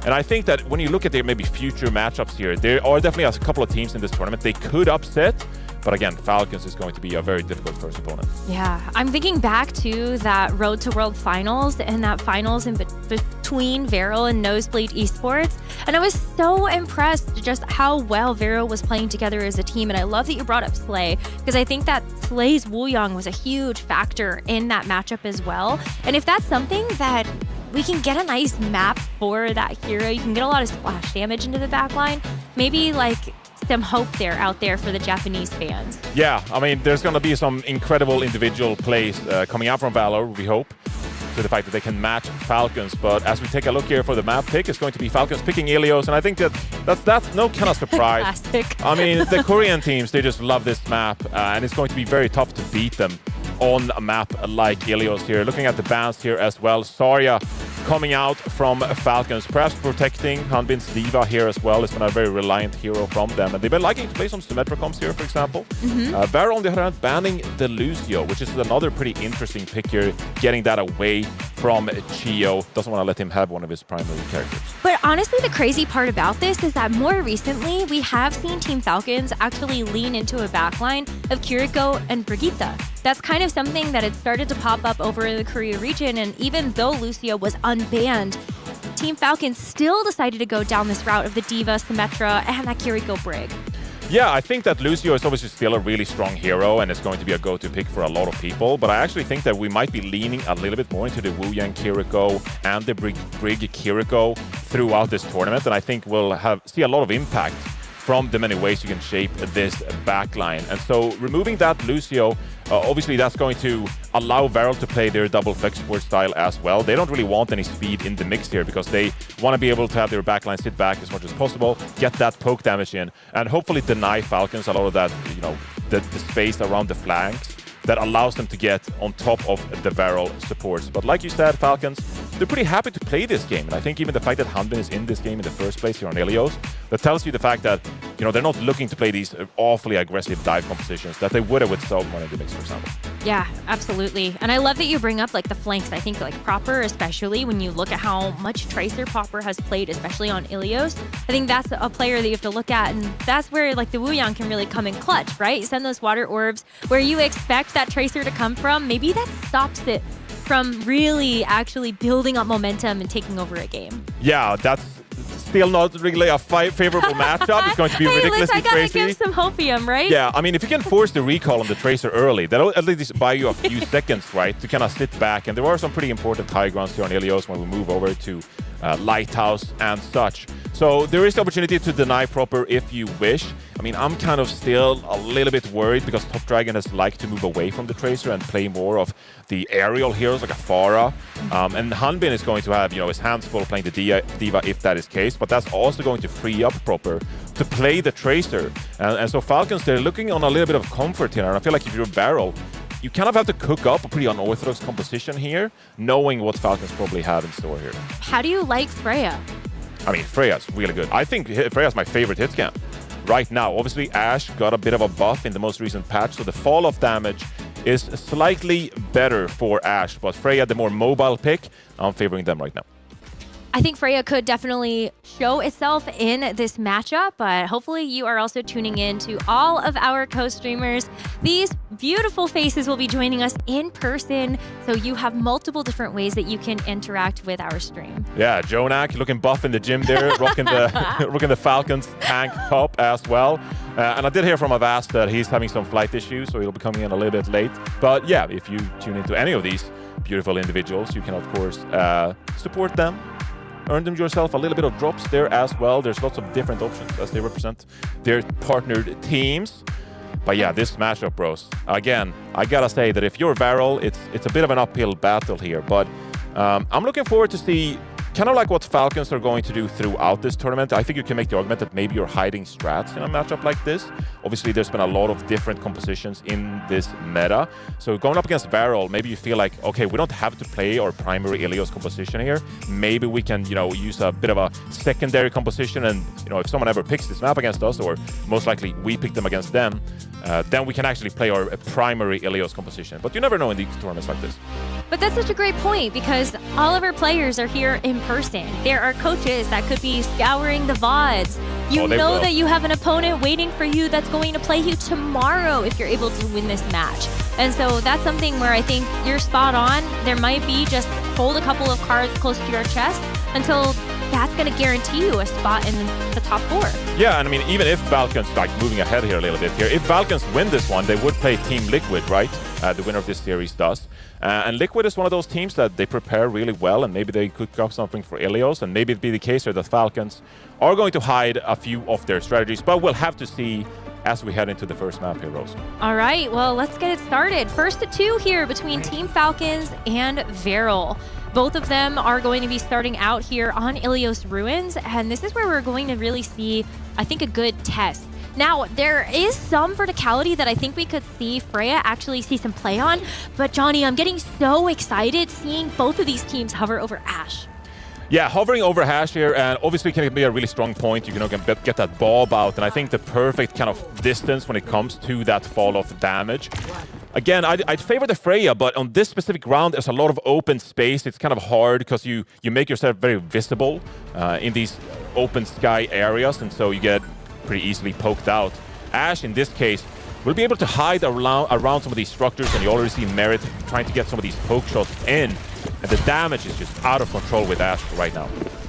And I think that when you look at their maybe future matchups here, there are definitely a couple of teams in this tournament they could upset. But again, Falcons is going to be a very difficult first opponent. Yeah, I'm thinking back to that Road to World Finals and that finals in between Varel and Nosebleed Esports. And I was so impressed just how well Varel was playing together as a team. And I love that you brought up Slay, because I think that Slay's Wooyoung was a huge factor in that matchup as well. And if that's something that we can get a nice map for that hero, you can get a lot of splash damage into the backline, maybe like some hope out there for the Japanese fans. Yeah, I mean, there's going to be some incredible individual plays coming out from Valor, we hope, to the fact that they can match Falcons. But as we take a look here for the map pick, it's going to be Falcons picking Ilios, and I think that's no kind of surprise. Classic. I mean, the Korean teams, they just love this map, and it's going to be very tough to beat them on a map like Ilios here. Looking at the bans here as well, Zarya coming out from Falcons, perhaps protecting Hanbin's D.Va here as well. It's been a very reliant hero from them, and they've been liking to play some Symmetra comps here, for example. Varel, on the other hand, banning the Lucio, which is another pretty interesting pick here, getting that away from Chio. Doesn't want to let him have one of his primary characters. But honestly, the crazy part about this is that more recently, we have seen Team Falcons actually lean into a backline of Kiriko and Brigitte. That's kind of something that had started to pop up over in the Korea region, and even though Lucio was unbanned, Team Falcons still decided to go down this route of the D.Va, Symmetra, and that Kiriko Brig. Yeah, I think that Lucio is obviously still a really strong hero and is going to be a go-to pick for a lot of people, but I actually think that we might be leaning a little bit more into the Wooyoung Kiriko and the Brig Kiriko throughout this tournament, and I think we'll see a lot of impact from the many ways you can shape this backline. And so removing that Lucio, obviously that's going to allow Varel to play their double flex support style as well. They don't really want any speed in the mix here because they want to be able to have their backline sit back as much as possible, get that poke damage in, and hopefully deny Falcons a lot of that, you know, the space around the flanks that allows them to get on top of the Varel supports. But like you said, Falcons, they're pretty happy to play this game. And I think even the fact that Hanbin is in this game in the first place here on Ilios, that tells you the fact that, you know, they're not looking to play these awfully aggressive dive compositions that they would have with someone in the mix, for example. Yeah, absolutely. And I love that you bring up like the flanks. I think like Proper, especially when you look at how much Tracer Proper has played, especially on Ilios, I think that's a player that you have to look at, and that's where like the Wooyoung can really come in clutch, right? You send those water orbs where you expect that Tracer to come from. Maybe that stops it from really actually building up momentum and taking over a game. Yeah, that's still not really a favorable matchup. It's going to be ridiculously crazy. crazy. I gotta give some hopium, right? Yeah, I mean, if you can force the recall on the Tracer early, that'll at least buy you a few seconds, right, to kind of sit back. And there are some pretty important high grounds here on Ilios when we move over to Lighthouse and such. So there is the opportunity to deny Proper if you wish. I mean, I'm kind of still a little bit worried because Top Dragon has liked to move away from the Tracer and play more of the aerial heroes like a Pharah. And Hanbin is going to have, you know, his hands full playing the D.Va if that is the case, but that's also going to free up Proper to play the Tracer. And so Falcons, they're looking on a little bit of comfort here. And I feel like if you're Varel, you kind of have to cook up a pretty unorthodox composition here, knowing what Falcons probably have in store here. How do you like Freya? I mean, Freya's really good. I think Freya's my favorite hit cam right now. Obviously, Ashe got a bit of a buff in the most recent patch, so the fall-off damage is slightly better for Ashe, but Freya, the more mobile pick, I'm favoring them right now. I think Freya could definitely show itself in this matchup, but hopefully you are also tuning in to all of our co-streamers. These beautiful faces will be joining us in person, so you have multiple different ways that you can interact with our stream. Yeah, Jonak looking buff in the gym there, rocking the Falcons tank top as well. And I did hear from Avast that he's having some flight issues, so he'll be coming in a little bit late. But yeah, if you tune into any of these beautiful individuals, you can of course support them. Earn them yourself a little bit of drops there as well. There's lots of different options as they represent their partnered teams. But yeah, this matchup, bros. Again, I gotta say that if you're Varel, it's a bit of an uphill battle here. But I'm looking forward to see kind of like what Falcons are going to do throughout this tournament. I think you can make the argument that maybe you're hiding strats in a matchup like this. Obviously, there's been a lot of different compositions in this meta. So going up against Varel, maybe you feel like, okay, we don't have to play our primary Ilios composition here. Maybe we can, use a bit of a secondary composition. And, if someone ever picks this map against us, or most likely we pick them against them, then we can actually play our primary Ilios composition. But you never know in these tournaments like this. But that's such a great point, because all of our players are here in person. There are coaches that could be scouring the VODs. You know that you have an opponent waiting for you that's going to play you tomorrow if you're able to win this match. And so that's something where I think you're spot on. There might be just hold a couple of cards close to your chest until that's going to guarantee you a spot in the top 4. Yeah, and I mean, even if Falcons, moving ahead here a little bit here, if Falcons win this one, they would play Team Liquid, right? The winner of this series does. And Liquid is one of those teams that they prepare really well, and maybe they cook up something for Ilios, and maybe it'd be the case here that Falcons are going to hide a few of their strategies, but we'll have to see as we head into the first map here, Rose. All right, well, let's get it started. First to 2 here between Team Falcons and Varel. Both of them are going to be starting out here on Ilios Ruins, and this is where we're going to really see, I think, a good test. Now, there is some verticality that I think we could see Freya actually see some play on, but Johnny, I'm getting so excited seeing both of these teams hover over Ashe. Yeah, hovering over Ashe here, and obviously can be a really strong point. You can get that Bob out, and I think the perfect kind of distance when it comes to that fall-off damage. Again, I'd favor the Freya, but on this specific round, there's a lot of open space. It's kind of hard because you make yourself very visible in these open sky areas, and so you get pretty easily poked out. Ashe, in this case, will be able to hide around some of these structures, and you already see Merit trying to get some of these poke shots in, and the damage is just out of control with Ashe right now.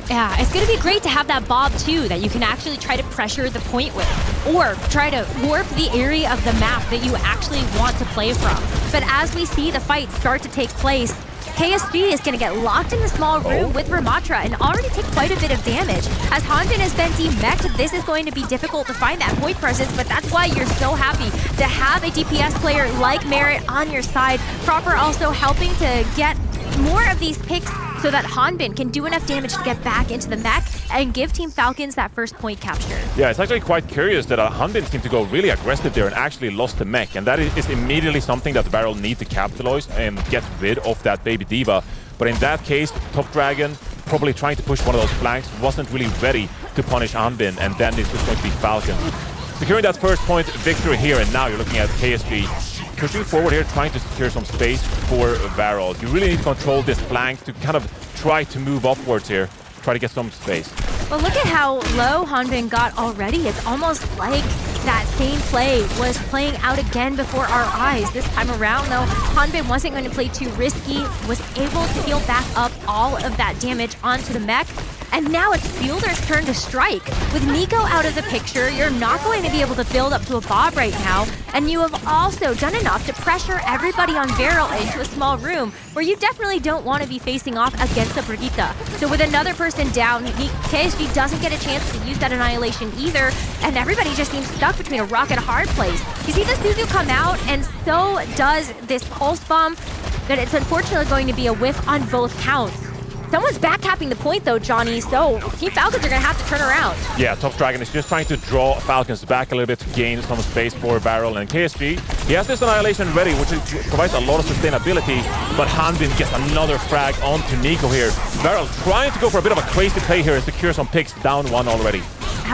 Yeah, it's going to be great to have that Bob, too, that you can actually try to pressure the point with, or try to warp the area of the map that you actually want to play from. But as we see the fight start to take place, KSG is going to get locked in the small room with Ramatra and already take quite a bit of damage. As Hanbin has been demeched, this is going to be difficult to find that point presence, but that's why you're so happy to have a DPS player like Merit on your side. Proper also helping to get more of these picks so that Hanbin can do enough damage to get back into the mech and give Team Falcons that first point capture. Yeah, it's actually quite curious that Hanbin seemed to go really aggressive there and actually lost the mech, and that is immediately something that Varel need to capitalize and get rid of that Baby Diva. But in that case, Top Dragon probably trying to push one of those flanks, wasn't really ready to punish Hanbin, and then it's just going to be Falcon securing that first point victory here. And now you're looking at KSG pushing forward here, trying to secure some space for Varel. You really need to control this flank to kind of try to move upwards here, try to get some space. Well, look at how low Hanbin got already. It's almost like that same play was playing out again before our eyes. This time around, though, Hanbin wasn't going to play too risky, was able to heal back up all of that damage onto the mech. And now it's Fielder's turn to strike. With Nico out of the picture, you're not going to be able to build up to a Bob right now. And you have also done enough to pressure everybody on Varel into a small room where you definitely don't want to be facing off against a Brigitte. So with another person down, KSG doesn't get a chance to use that Annihilation either, and everybody just seems stuck between a rock and a hard place. You see the Suzu come out, and so does this Pulse Bomb, that it's unfortunately going to be a whiff on both counts. Someone's backcapping the point though, Johnny, so Team Falcons are going to have to turn around. Yeah, Top Dragon is just trying to draw Falcons back a little bit to gain some space for Varel, and KSG, he has this Annihilation ready, which provides a lot of sustainability, but Hanbin gets another frag onto Nico here. Varel trying to go for a bit of a crazy play here and secure some picks, down one already.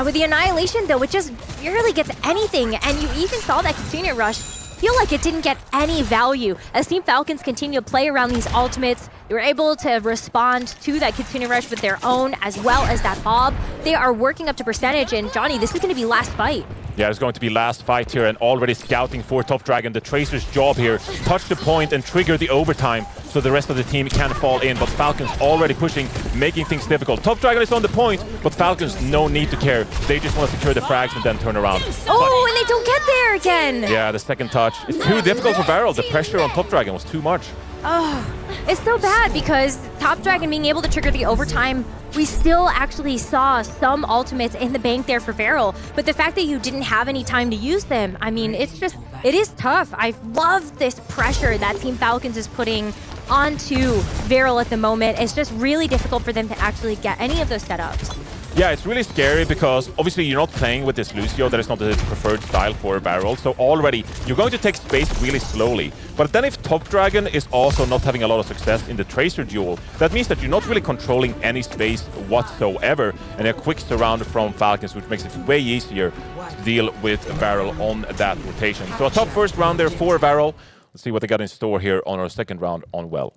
With the Annihilation though, it just barely gets anything, and you even saw that Katrina rush feel like it didn't get any value. As Team Falcons continue to play around these ultimates, they were able to respond to that Kitsune Rush with their own, as well as that Bob. They are working up to percentage, and Johnny, this is going to be last fight. Yeah, it's going to be last fight here, and already scouting for Top Dragon. The Tracer's job here, touch the point and trigger the overtime so the rest of the team can fall in, but Falcons already pushing, making things difficult. Top Dragon is on the point, but Falcons no need to care. They just want to secure the frags and then turn around. Oh, and they don't get there again! Yeah, the second touch. It's too difficult for Varel. The pressure on Top Dragon was too much. Oh, it's so bad because Top Dragon being able to trigger the overtime, we still actually saw some ultimates in the bank there for Varel, but the fact that you didn't have any time to use them, I mean, it is tough. I love this pressure that Team Falcons is putting onto Varel at the moment. It's just really difficult for them to actually get any of those setups. Yeah, it's really scary because obviously you're not playing with this Lucio. That is not the preferred style for Varel. So already you're going to take space really slowly. But then if Top Dragon is also not having a lot of success in the Tracer duel, that means that you're not really controlling any space whatsoever. And a quick surround from Falcons, which makes it way easier to deal with Varel on that rotation. So a top first round there for Varel. Let's see what they got in store here on our second round on Well.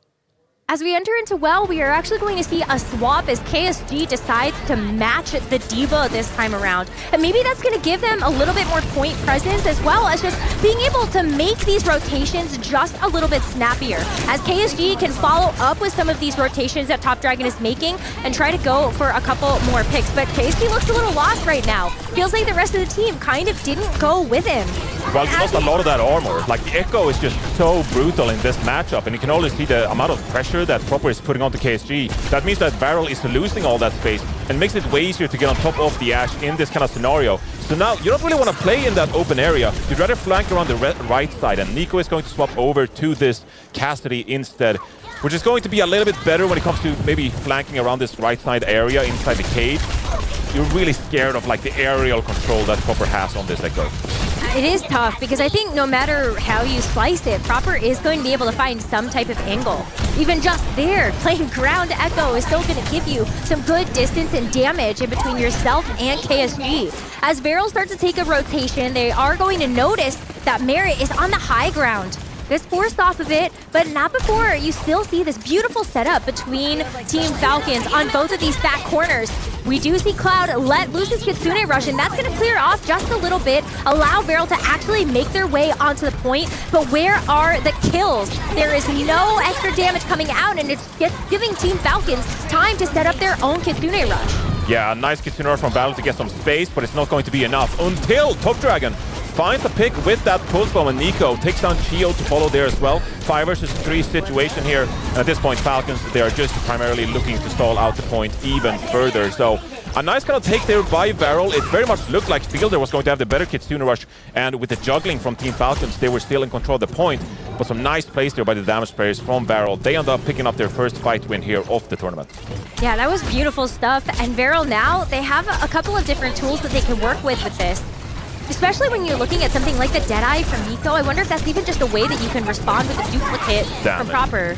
As we enter into Well, we are actually going to see a swap as KSG decides to match the D.Va this time around. And maybe that's going to give them a little bit more point presence as well as just being able to make these rotations just a little bit snappier. As KSG can follow up with some of these rotations that Top Dragon is making and try to go for a couple more picks. But KSG looks a little lost right now. Feels like the rest of the team kind of didn't go with him. Well, he lost a lot of that armor. Like, the Echo is just so brutal in this matchup, and you can only see the amount of pressure that Proper is putting onto KSG. That means that Varel is losing all that space and makes it way easier to get on top of the Ashe in this kind of scenario. So now you don't really want to play in that open area. You'd rather flank around the right side, and Nico is going to swap over to this Cassidy instead, which is going to be a little bit better when it comes to maybe flanking around this right side area inside the cage. You're really scared of like the aerial control that Proper has on this Echo. It is tough because I think no matter how you slice it, Proper is going to be able to find some type of angle. Even just there, playing ground Echo is still going to give you some good distance and damage in between yourself and KSG. As Varel starts to take a rotation, they are going to notice that Merit is on the high ground. Gets forced off of it, but not before you still see this beautiful setup between Team Falcons on both of these back corners. We do see Cloud let loose his Kitsune Rush, and that's going to clear off just a little bit, allow Varel to actually make their way onto the point. But where are the kills? There is no extra damage coming out, and it's giving Team Falcons time to set up their own Kitsune Rush. Yeah, a nice Kitsune Rush from Varel to get some space, but it's not going to be enough until Top Dragon finds a pick with that pulse bomb, and Nico takes down Chio to follow there as well. 5 versus 3 situation here. And at this point, Falcons, they are just primarily looking to stall out the point even further. So a nice kind of take there by Varel. It very much looked like Fielder was going to have the better Kitsune Rush, and with the juggling from Team Falcons, they were still in control of the point. But some nice plays there by the damage players from Varel. They end up picking up their first fight win here of the tournament. Yeah, that was beautiful stuff. And Varel now, they have a couple of different tools that they can work with this. Especially when you're looking at something like the Deadeye from Nico. I wonder if that's even just a way that you can respond with a duplicate from Proper.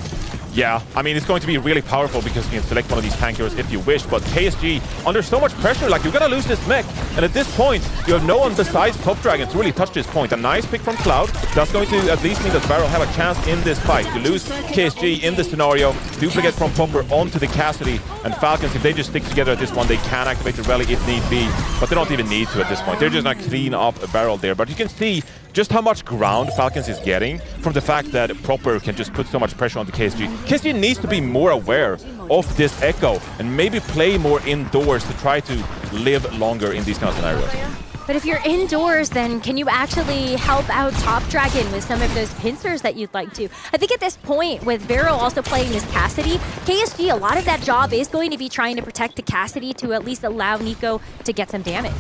Yeah, I mean, it's going to be really powerful because you can select one of these tankers if you wish, but KSG, under so much pressure, like, you're gonna lose this mech, and at this point, you have no one besides Top Dragon to really touch this point. A nice pick from Cloud. That's going to at least mean that Varel have a chance in this fight. You lose KSG in this scenario, duplicate from Proper onto the Cassidy, and Falcons, if they just stick together at this one, they can activate the rally if need be, but they don't even need to at this point. They're just gonna clean up Varel there, but you can see just how much ground Falcons is getting from the fact that Proper can just put so much pressure on the KSG. KSG needs to be more aware of this Echo and maybe play more indoors to try to live longer in these kind of scenarios. But if you're indoors, then can you actually help out Top Dragon with some of those pincers that you'd like to? I think at this point, with Varel also playing this Cassidy, KSG, a lot of that job is going to be trying to protect the Cassidy to at least allow Nico to get some damage.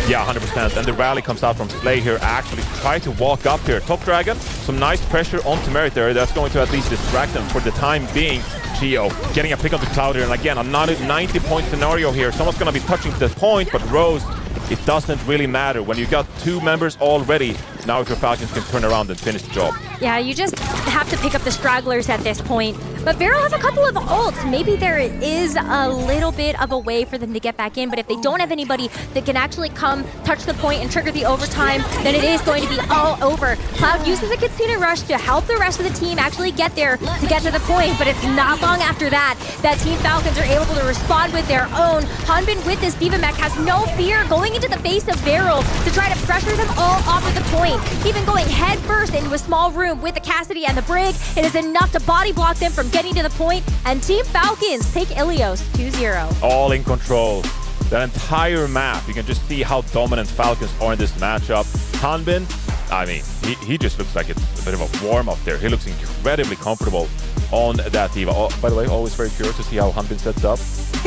Yeah, 100%. And the rally comes out from Slay here, actually try to walk up here. Top Dragon, some nice pressure onto Merit there. That's going to at least distract them for the time being. Gio getting a pick on the Cloud here, and again, a 90-point scenario here. Someone's going to be touching the point, but Rose, it doesn't really matter. When you got 2 members already, now if your Falcons can turn around and finish the job. Yeah, you just have to pick up the stragglers at this point. But Vero has a couple of ults. Maybe there is a little bit of a way for them to get back in, but if they don't have anybody that can actually come, touch the point, and trigger the overtime, then it is going to be all over. Cloud uses a Kitsune Rush to help the rest of the team actually get there to get to the point, but it's not long after that Team Falcons are able to respond with their own. Hanbin with this D.Va mech has no fear going into the face of Vero to try to pressure them all off of the point. Even going head first into a small room with the Cassidy and the Brig, it is enough to body block them from getting to the point, and Team Falcons take Ilios 2-0. All in control. That entire map, you can just see how dominant Falcons are in this matchup. Hanbin, I mean, he just looks like it's a bit of a warm-up there. He looks incredibly comfortable on that D.Va. Oh, by the way, always very curious to see how Hanbin sets up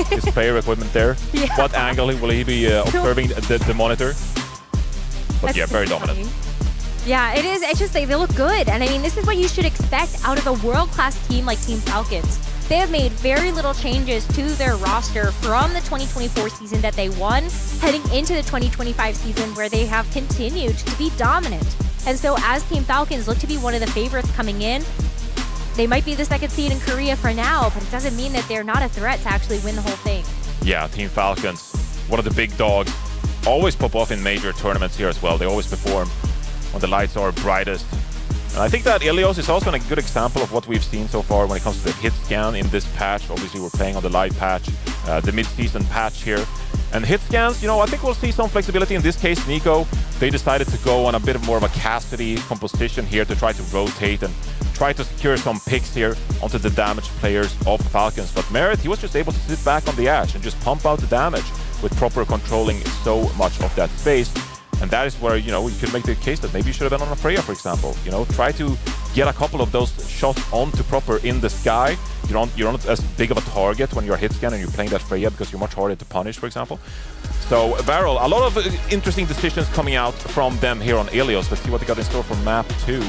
his player equipment there. Yeah. What angle will he be observing the monitor? But That's yeah, very dominant. Yeah, it is. It's just they look good. And I mean, this is what you should expect out of a world-class team like Team Falcons. They have made very little changes to their roster from the 2024 season that they won, heading into the 2025 season where they have continued to be dominant. And so as Team Falcons look to be one of the favorites coming in, they might be the second seed in Korea for now, but it doesn't mean that they're not a threat to actually win the whole thing. Yeah, Team Falcons, one of the big dogs, always pop off in major tournaments here as well. They always perform when the lights are brightest. And I think that Ilios is also a good example of what we've seen so far when it comes to the hit scan in this patch. Obviously, we're playing on the light patch, the mid-season patch here. And hit scans, I think we'll see some flexibility. In this case, Nico, they decided to go on a bit more of a Cassidy composition here to try to rotate and try to secure some picks here onto the damaged players of Falcons. But Merit, he was just able to sit back on the Ashe and just pump out the damage with proper controlling so much of that space. And that is where, you could make the case that maybe you should have been on a Freya, for example. Try to get a couple of those shots onto proper in the sky. You're not as big of a target when you're hit scan and you're playing that Freya because you're much harder to punish, for example. So, Varel, a lot of interesting decisions coming out from them here on Ilios. Let's see what they got in store for map 2.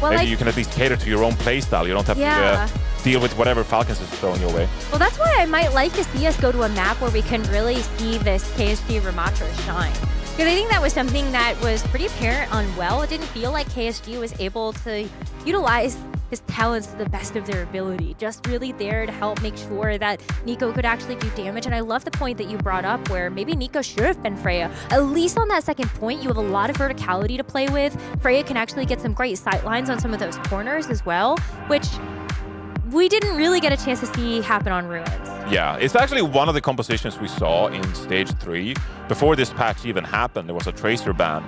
Well, maybe you can at least cater to your own playstyle. You don't have to deal with whatever Falcons is throwing your way. Well, that's why I might like to see us go to a map where we can really see this KSG Ramatra shine. Because I think that was something that was pretty apparent on Well. It didn't feel like KSG was able to utilize his talents to the best of their ability. Just really there to help make sure that Nico could actually do damage. And I love the point that you brought up where maybe Nico should have been Freya. At least on that second point, you have a lot of verticality to play with. Freya can actually get some great sight lines on some of those corners as well, which we didn't really get a chance to see happen on Ruins. Yeah, it's actually one of the compositions we saw in Stage 3. Before this patch even happened, there was a Tracer ban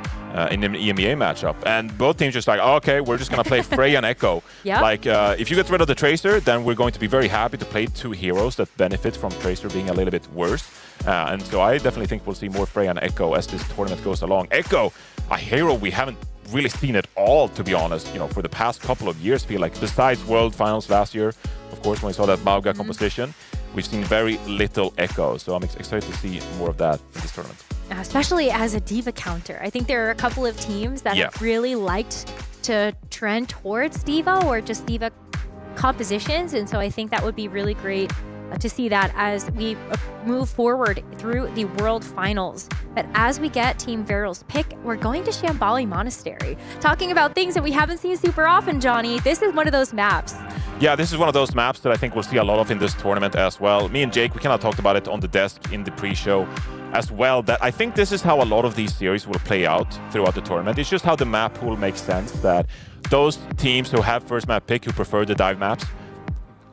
in an EMEA matchup. And both teams just like, oh, okay, we're just going to play Freya and Echo. Yep. Like, if you get rid of the Tracer, then we're going to be very happy to play two heroes that benefit from Tracer being a little bit worse. And so I definitely think we'll see more Freya and Echo as this tournament goes along. Echo, a hero we haven't really seen at all, to be honest, for the past couple of years, feel like, besides World Finals last year, of course, when we saw that Mauga composition, we've seen very little Echo. So I'm excited to see more of that in this tournament. Especially as a D.Va counter. I think there are a couple of teams that have really liked to trend towards D.Va or just D.Va compositions. And so I think that would be really great to see that as we move forward through the World Finals. But as we get Team Veral's pick, we're going to Shambali Monastery. Talking about things that we haven't seen super often, Johnny, this is one of those maps. Yeah, this is one of those maps that I think we'll see a lot of in this tournament as well. Me and Jake, we kind of talked about it on the desk in the pre-show as well, that I think this is how a lot of these series will play out throughout the tournament. It's just how the map will make sense, that those teams who have first map pick, who prefer the dive maps,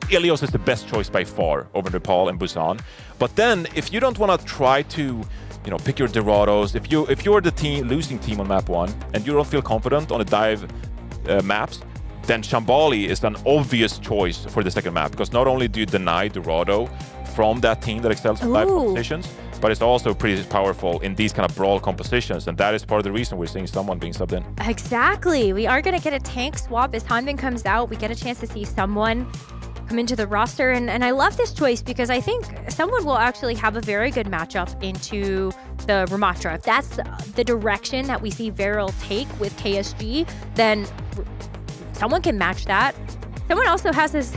Ilios is the best choice by far over Nepal and Busan. But then, if you don't want to try to, pick your Dorados, if you're the losing team on map 1 and you don't feel confident on the dive maps, then Shambali is an obvious choice for the second map, because not only do you deny Dorado from that team that excels in dive compositions, but it's also pretty powerful in these kind of brawl compositions, and that is part of the reason we're seeing someone being subbed in. Exactly. We are going to get a tank swap as Hanbin comes out. We get a chance to see someone come into the roster, and I love this choice because I think someone will actually have a very good matchup into the Ramatra. If that's the direction that we see Veral take with KSG, then someone can match that. Someone also has his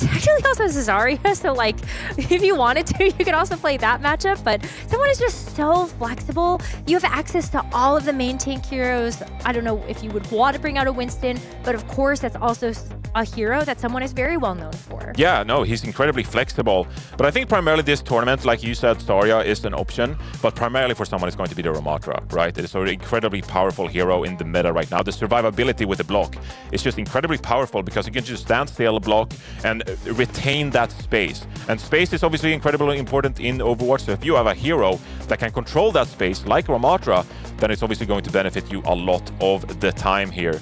actually also Cesaria, so like if you wanted to, you could also play that matchup, but someone is just so flexible. You have access to all of the main tank heroes. I don't know if you would want to bring out a Winston, but of course that's also a hero that someone is very well known for. Yeah, no, he's incredibly flexible. But I think primarily this tournament, like you said, Zarya is an option, but primarily for someone it's going to be the Ramatra, right? It is an incredibly powerful hero in the meta right now. The survivability with the block is just incredibly powerful because you can just stand still, block, and retain that space. And space is obviously incredibly important in Overwatch, so if you have a hero that can control that space, like Ramatra, then it's obviously going to benefit you a lot of the time here.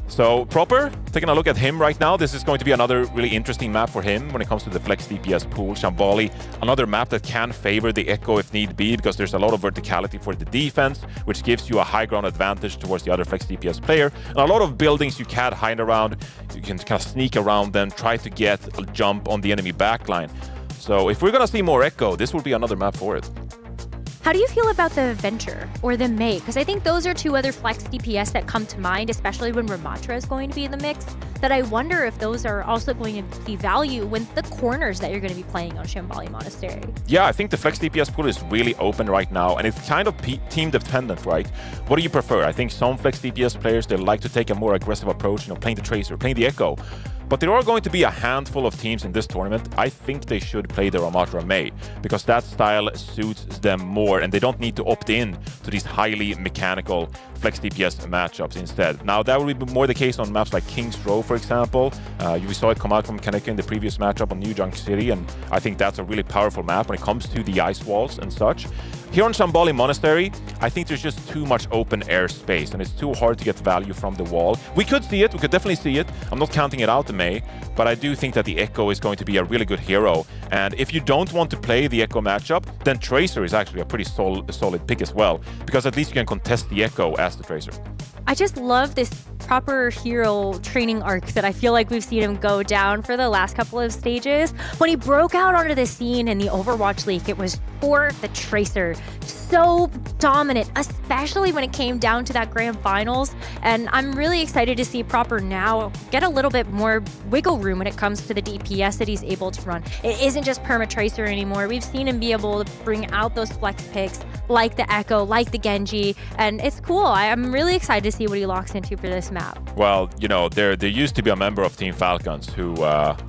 So Proper, taking a look at him right now, this is going to be another really interesting map for him when it comes to the flex DPS pool. Shambali, another map that can favor the Echo if need be, because there's a lot of verticality for the defense, which gives you a high ground advantage towards the other flex DPS player. And a lot of buildings you can hide around, you can kind of sneak around them, try to get a jump on the enemy backline. So if we're going to see more Echo, this will be another map for it. How do you feel about the Venture or the Mei? Because I think those are two other flex DPS that come to mind, especially when Ramatra is going to be in the mix, that I wonder if those are also going to be value when the corners that you're going to be playing on Shambali Monastery. Yeah, I think the flex DPS pool is really open right now, and it's kind of team dependent, right? What do you prefer? I think some flex DPS players, they like to take a more aggressive approach, playing the Tracer, playing the Echo. But there are going to be a handful of teams in this tournament. I think they should play the Ramatra Mei because that style suits them more and they don't need to opt in to these highly mechanical flex DPS matchups instead. Now, that will be more the case on maps like King's Row, for example. You saw it come out from Kaneka in the previous matchup on New Junk City, and I think that's a really powerful map when it comes to the ice walls and such. Here on Shambali Monastery, I think there's just too much open air space and it's too hard to get value from the wall. We could see it, we could definitely see it. I'm not counting it out, the Mei, but I do think that the Echo is going to be a really good hero. And if you don't want to play the Echo matchup, then Tracer is actually a pretty solid pick as well, because at least you can contest the Echo as the Tracer. I just love this Proper hero training arc that I feel like we've seen him go down for the last couple of stages. When he broke out onto the scene in the Overwatch League, it was for the Tracer. So dominant, especially when it came down to that grand finals. And I'm really excited to see Proper now get a little bit more wiggle room when it comes to the DPS that he's able to run. It isn't just perma Tracer anymore. We've seen him be able to bring out those flex picks like the Echo, like the Genji, and it's cool. I'm really excited to see what he locks into for this map. Well, there used to be a member of Team Falcons who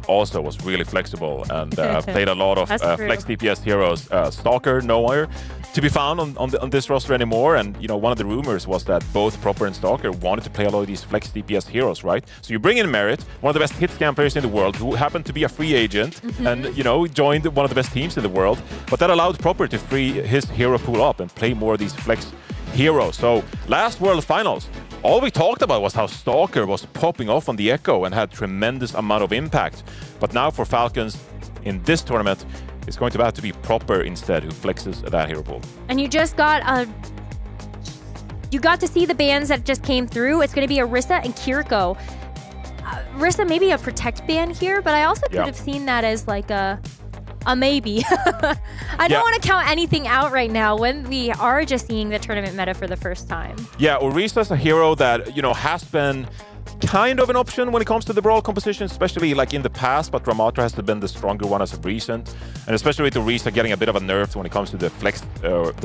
also was really flexible and played a lot of flex DPS heroes. Stalker, nowhere to be found on this roster anymore. And, one of the rumors was that both Proper and Stalker wanted to play a lot of these flex DPS heroes, right? So you bring in Merit, one of the best hit scan players in the world, who happened to be a free agent and, joined one of the best teams in the world. But that allowed Proper to free his hero pool up and play more of these flex heroes. So last World Finals, all we talked about was how Stalker was popping off on the Echo and had tremendous amount of impact. But now for Falcons in this tournament, it's going to have to be Proper instead who flexes that hero pool. And you just got you got to see the bans that just came through. It's going to be Orisa and Kiriko. Orisa maybe a protect ban here, but I also could have seen that as like a maybe. I don't want to count anything out right now when we are just seeing the tournament meta for the first time. Yeah, Orisa's a hero that, has been kind of an option when it comes to the Brawl composition, especially like in the past, but Ramatra has been the stronger one as of recent. And especially with Orisa getting a bit of a nerf when it comes to the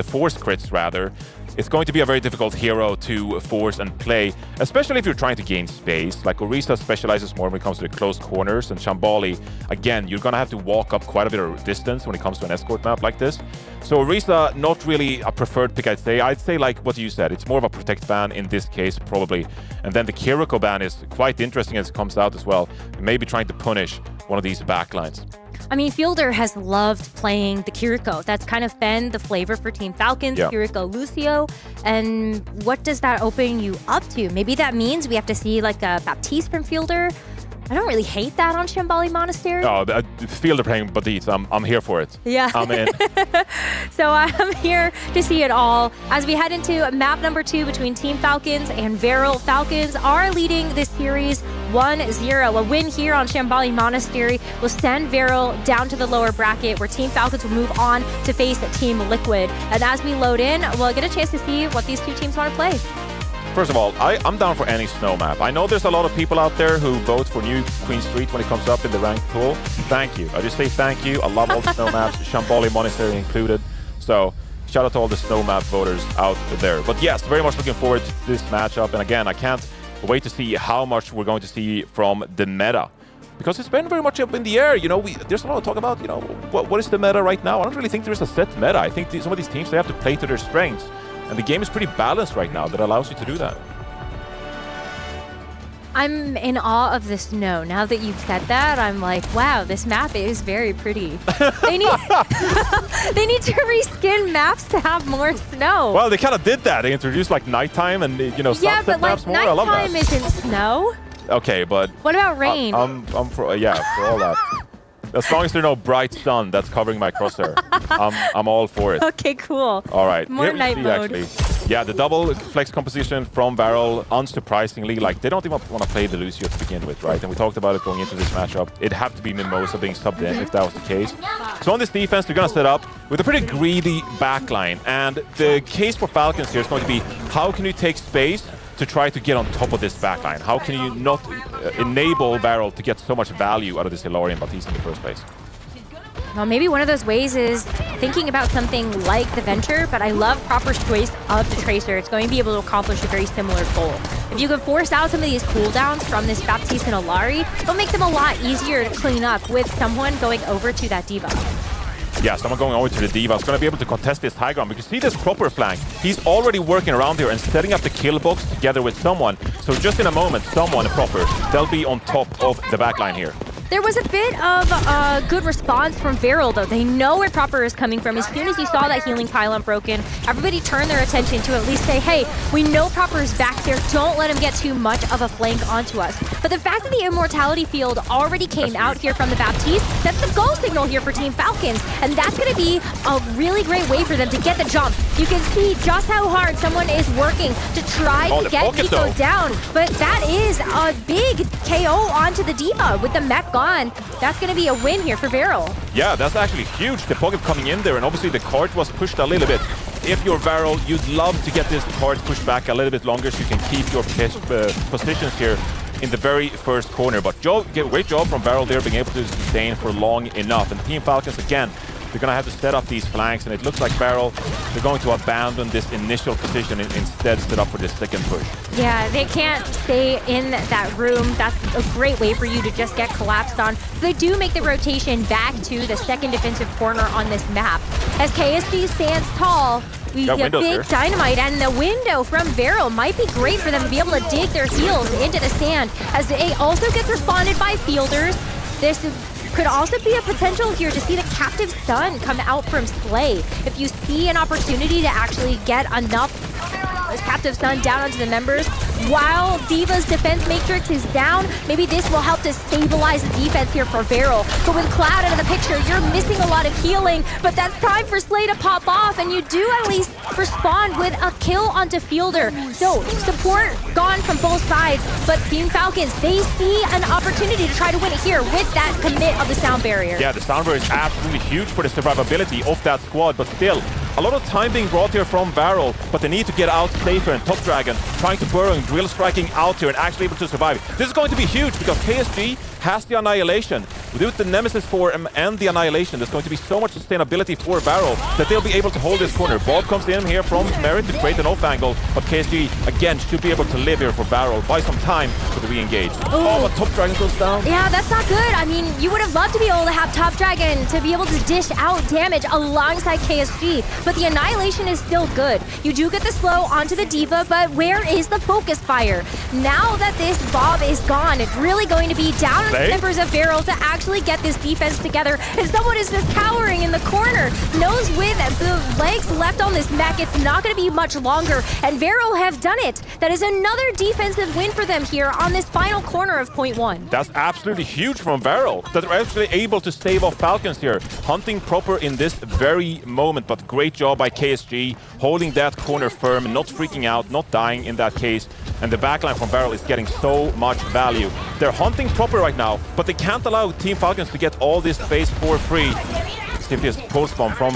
force crits rather. It's going to be a very difficult hero to force and play, especially if you're trying to gain space. Like Orisa specializes more when it comes to the close corners, and Shambali, again, you're gonna have to walk up quite a bit of distance when it comes to an escort map like this. So Orisa, not really a preferred pick, I'd say. I'd say like what you said, it's more of a protect ban in this case, probably. And then the Kiriko ban is quite interesting as it comes out as well. Maybe trying to punish one of these backlines. I mean, Fielder has loved playing the Kiriko. That's kind of been the flavor for Team Falcons, Kiriko Lucio. And what does that open you up to? Maybe that means we have to see like a Baptiste from Fielder. I don't really hate that on Shambali Monastery. Oh, Fielder playing Baptiste, I'm here for it. Yeah. I'm in. So I'm here to see it all. As we head into map number 2 between Team Falcons and Veryl, Falcons are leading this series 1-0. A win here on Shambali Monastery will send Veryl down to the lower bracket, where Team Falcons will move on to face Team Liquid. And as we load in, we'll get a chance to see what these two teams want to play. First of all, I'm down for any snow map. I know there's a lot of people out there who vote for New Queen Street when it comes up in the ranked pool. Thank you. I just say thank you. I love all the snow maps, Shambali Monastery included. So Shout out to all the snow map voters out there. But yes, very much looking forward to this matchup. And again, I can't wait to see how much we're going to see from the meta. Because it's been very much up in the air. You know, there's a lot of talk about, you know, what is the meta right now? I don't really think there's a set meta. I think some of these teams, they have to play to their strengths. And the game is pretty balanced right now that allows you to do that. I'm in awe of the snow. Now that you've said that, I'm like, wow, this map is very pretty. They need they need to reskin maps to have more snow. Well, they kind of did that. They introduced like nighttime and, you know, yeah, sunset but like maps more. I love that. nighttime isn't snow. Okay, but What about rain? I'm for for all that. As long as there's no bright sun that's covering my crosshair, I'm all for it. Okay, cool. All right. More Here we night see, mode. actually. Yeah, the double flex composition from Varel, unsurprisingly, like they don't even want to play the Lucio to begin with, right? And we talked about it going into this matchup. It'd have to be Mimosa being subbed in if that was the case. So on this defense, they're going to set up with a pretty greedy backline. And the case for Falcons here is going to be, how can you take space to try to get on top of this backline? How can you not enable Varel to get so much value out of this Hilarion Baptiste in the first place? Well, maybe one of those ways is thinking about something like the Venture, but I love Proper's choice of the Tracer. It's going to be able to accomplish a very similar goal. If you can force out some of these cooldowns from this Baptiste and Alari, it'll make them a lot easier to clean up with someone going over to that D.Va. Yeah, someone going over to the D.Va is going to be able to contest this high ground. Because see this Proper flank, he's already working around here and setting up the kill box together with someone. So just in a moment, someone, Proper, they'll be on top of the backline here. There was a bit of a good response from Varel, though. They know where Proper is coming from. As soon as he saw that healing pylon broken, everybody turned their attention to at least say, hey, we know Proper is back there. Don't let him get too much of a flank onto us. But the fact that the Immortality field already came out here from the Baptiste, that's the go signal here for Team Falcons. And that's going to be a really great way for them to get the jump. You can see just how hard someone is working to try to get Nico down. But that is a big KO onto the D.Va with the mech gone. That's going to be a win here for Varel. Yeah, that's actually huge. The pocket coming in there, and obviously the cart was pushed a little bit. If you're Varel, you'd love to get this cart pushed back a little bit longer so you can keep your positions here in the very first corner. But great job from Varel there being able to sustain for long enough. And Team Falcons, again, they're going to have to set up these flanks, and it looks like Varel, they're going to abandon this initial position and instead set up for this second push. Yeah, they can't stay in that room. That's a great way for you to just get collapsed on. So they do make the rotation back to the second defensive corner on this map. As KSG stands tall, we get big here. Dynamite, and the window from Varel might be great for them to be able to dig their heels into the sand. As they also get responded by fielders. This could also be a potential here to see the Captive Sun come out from Slay. If you see an opportunity to actually get enough Captive Sun down onto the members while D.Va's defense matrix is down, maybe this will help to stabilize the defense here for Varel. But with Cloud out of the picture, you're missing a lot of healing, but that's time for Slay to pop off, and you do at least respond with a kill onto Fielder. So support gone from both sides, but Team Falcons, they see an opportunity to try to win it here with that commit of the sound barrier. Yeah, the sound barrier is absolutely huge for the survivability of that squad, but still, a lot of time being brought here from Varel, but they need to get out safer, and Top Dragon trying to burrow and drill striking out here and actually able to survive. This is going to be huge because KSG has the Annihilation. With the Nemesis for him and the Annihilation, there's going to be so much sustainability for Varel that they'll be able to hold this corner. Bob comes in here from Merit to create an off angle, but KSG, again, should be able to live here for Varel, buy some time for the re-engage. Oh, but Top Dragon goes down. Yeah, that's not good. I mean, you would have loved to be able to have Top Dragon to be able to dish out damage alongside KSG, but the Annihilation is still good. You do get the slow onto the D.Va, but where is the focus fire? Now that this Bob is gone, it's really going to be down on the members of Varel to actually get this defense together, and someone is just cowering in the corner. Knows with the legs left on this mech, it's not going to be much longer, and Varel have done it. That is another defensive win for them here on this final corner of point one. That's absolutely huge from Varel, that they're actually able to stave off Falcons here, hunting Proper in this very moment, but great job by KSG, holding that corner firm, not freaking out, not dying in that case, and the backline from Varel is getting so much value. They're hunting Proper right now, but they can't allow Team Falcons to get all this space for free. Simply a pulse bomb from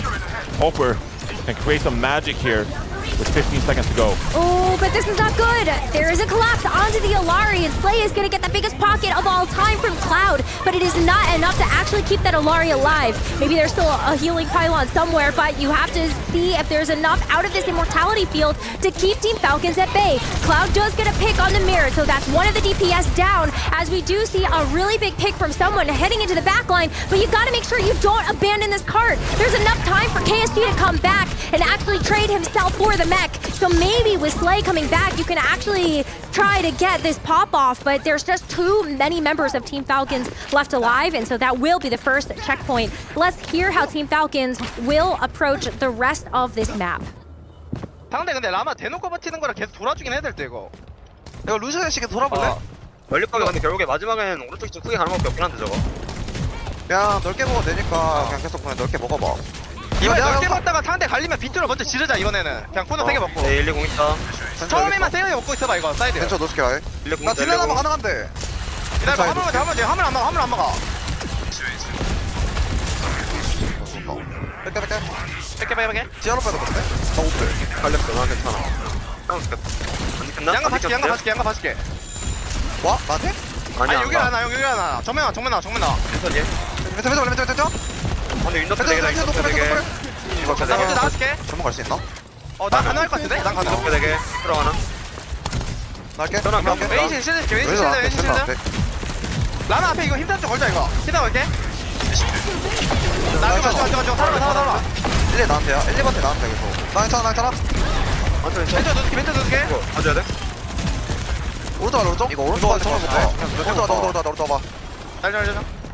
Proper can create some magic here with 15 seconds to go. Oh, but this is not good. There is a collapse onto the Alari, and Slay is going to get the biggest pocket of all time from Cloud. but it is not enough to actually keep that Illari alive. Maybe there's still a healing pylon somewhere, but you have to see if there's enough out of this immortality field to keep Team Falcons at bay. Cloud does get a pick on the mirror, so that's one of the DPS down, as we do see a really big pick from someone heading into the backline, but you gotta make sure you don't abandon this cart. There's enough time for KSG to come back and actually trade himself for the mech. So maybe with Slay coming back, you can actually try to get this pop off, but there's just too many members of Team Falcons left alive, and so that will be the first checkpoint. Let's hear how Team Falcons will approach the rest of this map. 상대 근데 라마 대놓고 버티는 거라 계속 돌아주긴 해야 될 때 이거. 이거 루시오 씨가 돌아볼래? 멀리 가게 근데 결국에 마지막에는 오른쪽이 좀 크게 가는 것밖에 없긴 한데 저거. 그냥 넓게 먹어도 되니까 그냥 계속 그냥 넓게 먹어봐. 이번에 넓게 먹다가 상대 갈리면 비트로 먼저 지르자 이번에는. 그냥 코너 세게 먹고. 네, 120 있다. 처음에만 세게 먹고 있어봐 이거 사이드. 벤처 넣을게 아예. 나 딜러나면 가능한데. 기다려봐 화물 안 막아. 뺄게. 지하로 빼도 그런데? 나 오플. 갈렸어. 나 괜찮아. 양가 봐줄게. 와? 나한테? 아니 여기 하나. 정면 나. 벤처. 근데 윈도우 되게 이거 나 먼저 나갈게. 전문 갈수 있나? 나 가능할 것 같은데? 난 가능. 되게 들어가나? 나갈게. 웨이신 실드. 라나 앞에 이거 힘싸움 좀 걸자 이거. 시다 걸게. 나 살아. 1, 나한테야. 1번한테 나한테 계속. 나 괜찮아. 벤처 넣을게. 가져야 돼? 오른쪽? 이거 오른쪽 정말 못해. 오른쪽 봐. 잘.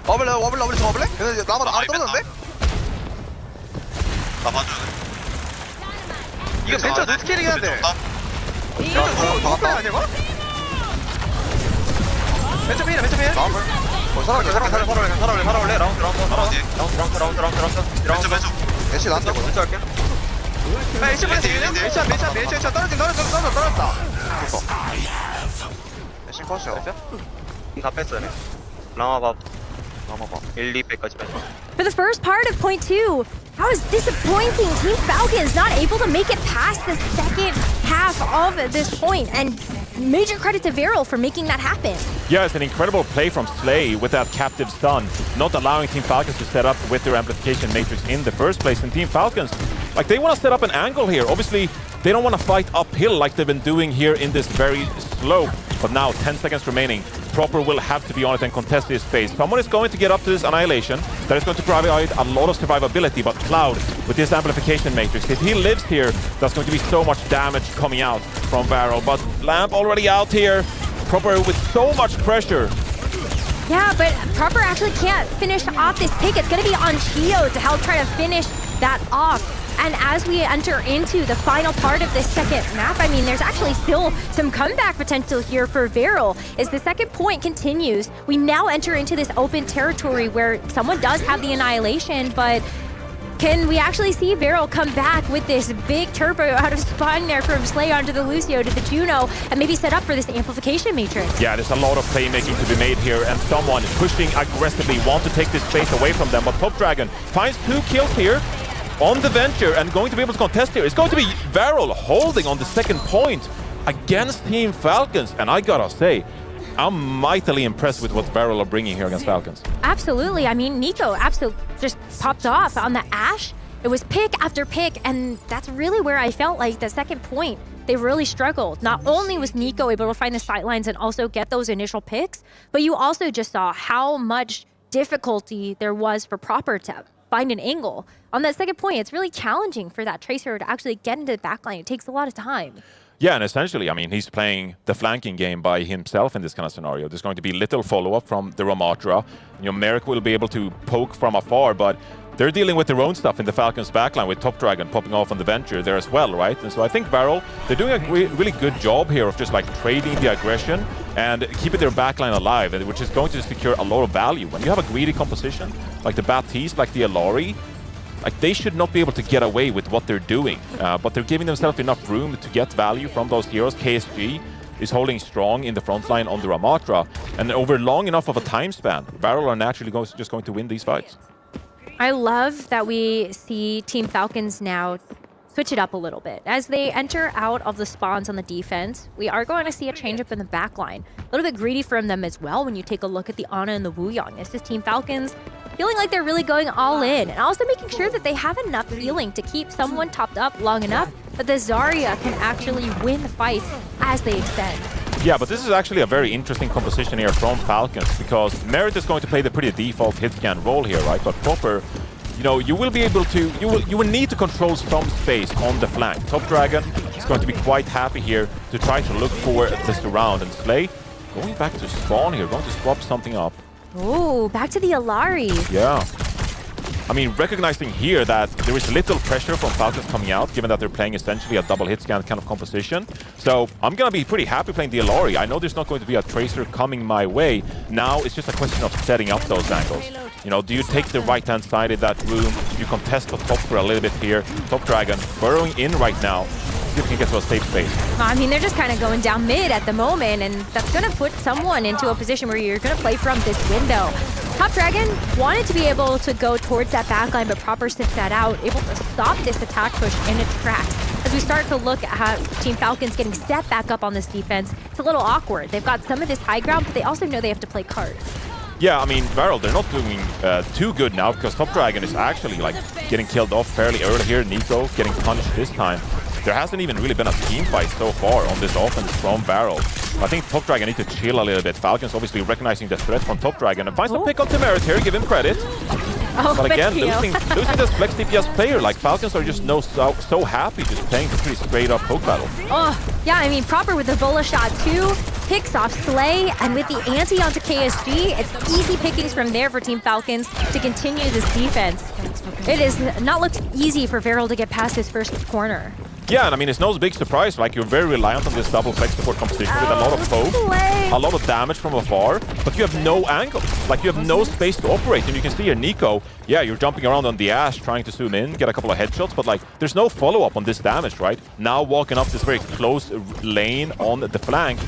와볼래? 와볼래? 근데 나만 아래 떨어졌는데? 나 봐줘야 돼. 이거 벤처 노스킬이긴 한데. 이거 노스킬 아니야 이거? 벤처 필. 살아올래. 라운드. 애쉬 나한테 거든. 할게. 애쉬 떨어졌다. 애쉬 컷이야. 다 뺐어, 얘네. 라마 봐. 1, 2배까지 뺐어. For the first part of point 2, how is disappointing. Team Falcons not able to make it past the second half of this point, and major credit to Viral for making that happen. Yeah, it's an incredible play from Slay with that captive stun, not allowing Team Falcons to set up with their amplification matrix in the first place. And Team Falcons, like, they want to set up an angle here. Obviously, they don't want to fight uphill like they've been doing here in this very slope. But now, 10 seconds remaining. Proper will have to be on it and contest this space. Someone is going to get up to this Annihilation. That is going to provide a lot of survivability, but Cloud, with this amplification matrix, if he lives here, that's going to be so much damage coming out from Varro. But Lamp already out here. Proper with so much pressure. Yeah, but Proper actually can't finish off this pick. It's going to be on Chio to help try to finish that off. And as we enter into the final part of this second map, I mean, there's actually still some comeback potential here for Viral. As the second point continues, we now enter into this open territory where someone does have the Annihilation, but can we actually see Viral come back with this big turbo out of spawn there from Slay onto the Lucio to the Juno and maybe set up for this amplification matrix? Yeah, there's a lot of playmaking to be made here, and someone pushing aggressively want to take this space away from them, but Top Dragon finds 2 kills here on the Venture and going to be able to contest here. It's going to be Viral holding on the second point against Team Falcons, and I gotta say, I'm mightily impressed with what Viral are bringing here against Falcons. Absolutely. I mean, Nico absolutely just popped off on the Ashe. It was pick after pick, and that's really where I felt like the second point, they really struggled. Not only was Nico able to find the sightlines and also get those initial picks, but you also just saw how much difficulty there was for Proper to find an angle. On that second point, it's really challenging for that Tracer to actually get into the backline. It takes a lot of time. Yeah, and essentially, I mean, he's playing the flanking game by himself in this kind of scenario. There's going to be little follow-up from the Ramatra. You know, Merrick will be able to poke from afar, but they're dealing with their own stuff in the Falcons backline with Top Dragon popping off on the Venture there as well, right? And so I think Viral, they're doing a really good job here of just like trading the aggression and keeping their backline alive, which is going to secure a lot of value. When you have a greedy composition, like the Baptiste, like the Illari, like they should not be able to get away with what they're doing, but they're giving themselves enough room to get value from those heroes. KSG is holding strong in the front line on the Ramatra, and over long enough of a time span, Viral are naturally just going to win these fights. I love that we see Team Falcons now switch it up a little bit. As they enter out of the spawns on the defense, we are going to see a change up in the back line. A little bit greedy from them as well when you take a look at the Ana and the Wuyong. It's this Team Falcons feeling like they're really going all in and also making sure that they have enough healing to keep someone topped up long enough that the Zarya can actually win the fight as they extend. Yeah, but this is actually a very interesting composition here from Falcons because Merit is going to play the pretty default hit scan role here, right? But Proper, you know, you will be able to, you will need to control some space on the flank. Top Dragon is going to be quite happy here to try to look for the surround, and Slay going back to spawn here, going to swap something up. Ooh, back to the Alari. Yeah. I mean, recognizing here that there is little pressure from Falcons coming out, given that they're playing essentially a double hit scan kind of composition. So I'm going to be pretty happy playing the Alari. I know there's not going to be a Tracer coming my way. Now it's just a question of setting up those angles. You know, do you take the right-hand side of that room? You contest the top for a little bit here. Top Dragon burrowing in right now. See if we can get to a safe space. I mean, they're just kind of going down mid at the moment, and that's going to put someone into a position where you're going to play from this window. Top Dragon wanted to be able to go towards that backline, but Proper sits that out, able to stop this attack push in its tracks. As we start to look at how Team Falcons getting set back up on this defense, it's a little awkward. They've got some of this high ground, but they also know they have to play cards. Yeah, I mean, Varel, they're not doing too good now because Top Dragon is actually like getting killed off fairly early here. Nico getting punished this time. There hasn't even really been a team fight so far on this offense from Varel. I think Top Dragon need to chill a little bit. Falcons obviously recognizing the threat from Top Dragon and finds some pick on Merit here, give him credit. But again, losing this Flex DPS player, like Falcons are just so happy just playing the pretty straight up poke battle. Oh, yeah, I mean, Proper with the bullet shot too, picks off Slay, and with the anti onto KSG, it's easy pickings from there for Team Falcons to continue this defense. It has not looked easy for Varel to get past his first corner. Yeah, and I mean, it's no big surprise, like you're very reliant on this double flex support composition with a lot of poke, a lot of damage from afar, but you have no angle. Like, you have no space to operate, and you can see here, Nico, yeah, you're jumping around on the Ash, trying to zoom in, get a couple of headshots, but like, there's no follow-up on this damage, right? Now walking up this very close lane on the flank,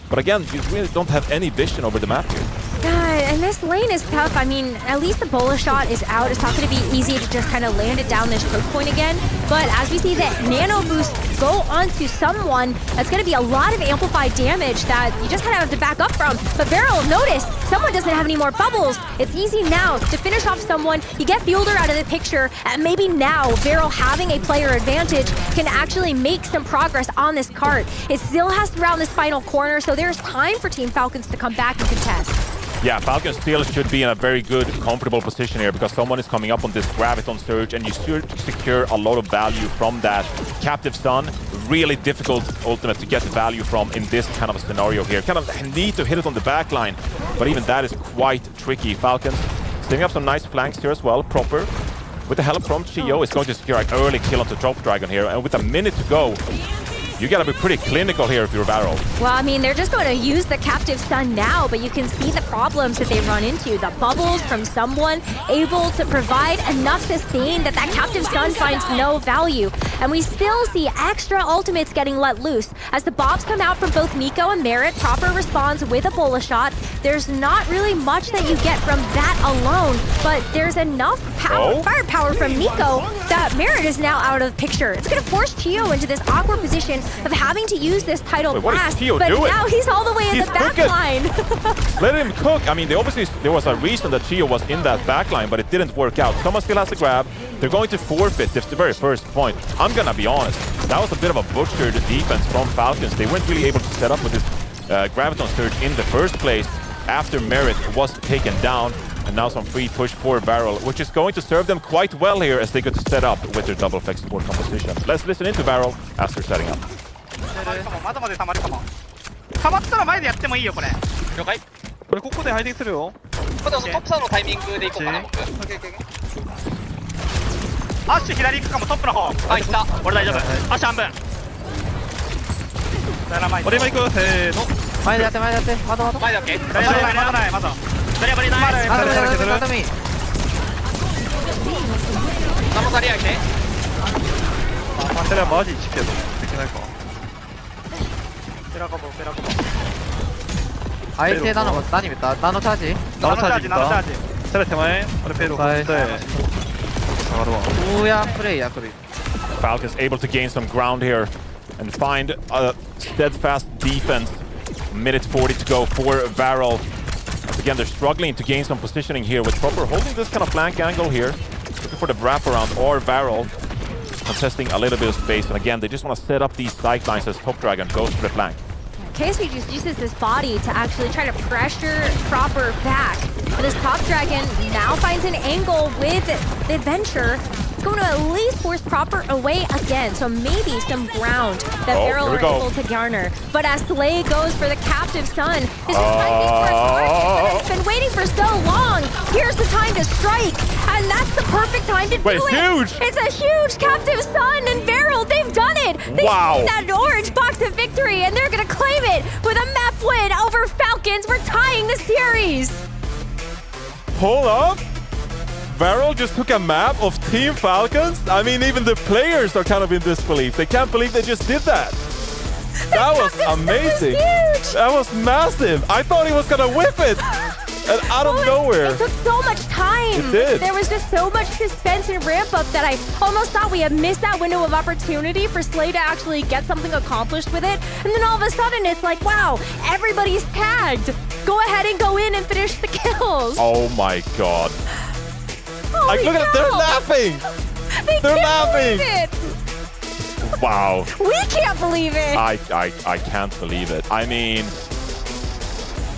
but again, you really don't have any vision over the map here. Yeah, and this lane is tough. I mean, at least the bullet shot is out. It's not going to be easy to just kind of land it down this choke point again. But as we see that nano boost go onto someone, that's going to be a lot of amplified damage that you just kind of have to back up from. But Varel, notice, someone doesn't have any more bubbles. It's easy now to finish off someone. You get Fielder out of the picture, and maybe now Varel having a player advantage can actually make some progress on this cart. It still has to round this final corner, so there's time for Team Falcons to come back and contest. Yeah, Falcons still should be in a very good, comfortable position here because someone is coming up on this Graviton Surge and you should secure a lot of value from that. Captive Stun, really difficult ultimate to get value from in this kind of a scenario here. Kind of need to hit it on the back line, but even that is quite tricky. Falcons setting up some nice flanks here as well. Proper, with the help from Chio, is going to secure an early kill onto Top Dragon here, and with a minute to go, you gotta be pretty clinical here if you're Varel. Well, I mean, they're just going to use the Captive Stun now, but you can see the problems that they run into. The bubbles from someone able to provide enough sustain that Captive Stun finds no value. And we still see extra ultimates getting let loose. As the bobs come out from both Nico and Merit, Proper responds with a bullet shot. There's not really much that you get from that alone, but there's enough firepower from Nico that Merit is now out of the picture. It's going to force Chio into this awkward position of having to use this title blast, but now he's all the way in the back line. Let him cook. I mean, there was a reason that Chio was in that back line, but it didn't work out. Someone still has to grab. They're going to forfeit this the very first point. I'm gonna be honest, that was a bit of a butchered defense from Falcons. They weren't really able to set up with this Graviton Surge in the first place after Merit was taken down. And now some free push for Varel, which is going to serve them quite well here as they get to set up with their double flex support composition. Let's listen into Varel as they're setting up. 溜まったら前でやってもいいよこれ。了解。これここで配定するよ。トップサーのタイミングで行こうかな僕。アッシュ左行くかもトップの方。あ、行った。俺大丈夫。アッシュ半分。俺も行く。せーの。前でやって前でやって。まだまだ。前だっけ？まだないまだ。それは無理ない。まだ見。何も足りないね。あ、それはマジ1ピアできないか。ペラカボペラカボ。相手なの何見た？何のチャージ？何のチャージ？何のチャージ？それ手前。俺ペロ振って。下がるわ。ウーヤンプレイヤー来る。Falcons able to gain some ground here and find a steadfast defense. Minute 40 to go for Varel. Again, they're struggling to gain some positioning here with Proper holding this kind of flank angle here. Looking for the wraparound or Varel contesting a little bit of space. And again, they just want to set up these sight lines as Top Dragon goes to the flank. KSP just uses this body to actually try to pressure Proper back. But this Top Dragon now finds an angle with the Adventure. It's going to at least force Proper away again. So maybe some ground that Varel are able to garner. But as Slay goes for the Captive Sun, this is timing for a target that has been waiting for so long. Here's the time to strike. And that's the perfect time to do it. Huge. It's a huge Captive Sun, and Varel, they've done it. They've seen that orange box of victory, and they're going to claim it with a map win over Falcons. We're tying the series. Hold up. Varel just took a map of Team Falcons. I mean, even the players are kind of in disbelief. They can't believe they just did that. That was amazing. That was massive. I thought he was going to whip it. And out of nowhere. It took so much time. It did. There was just so much suspense and ramp up that I almost thought we had missed that window of opportunity for Slay to actually get something accomplished with it. And then all of a sudden it's like, wow, everybody's tagged. Go ahead and go in and finish the kills. Oh my god. Holy look at them, they're laughing. They're laughing. It. Wow. We can't believe it. I can't believe it. I mean,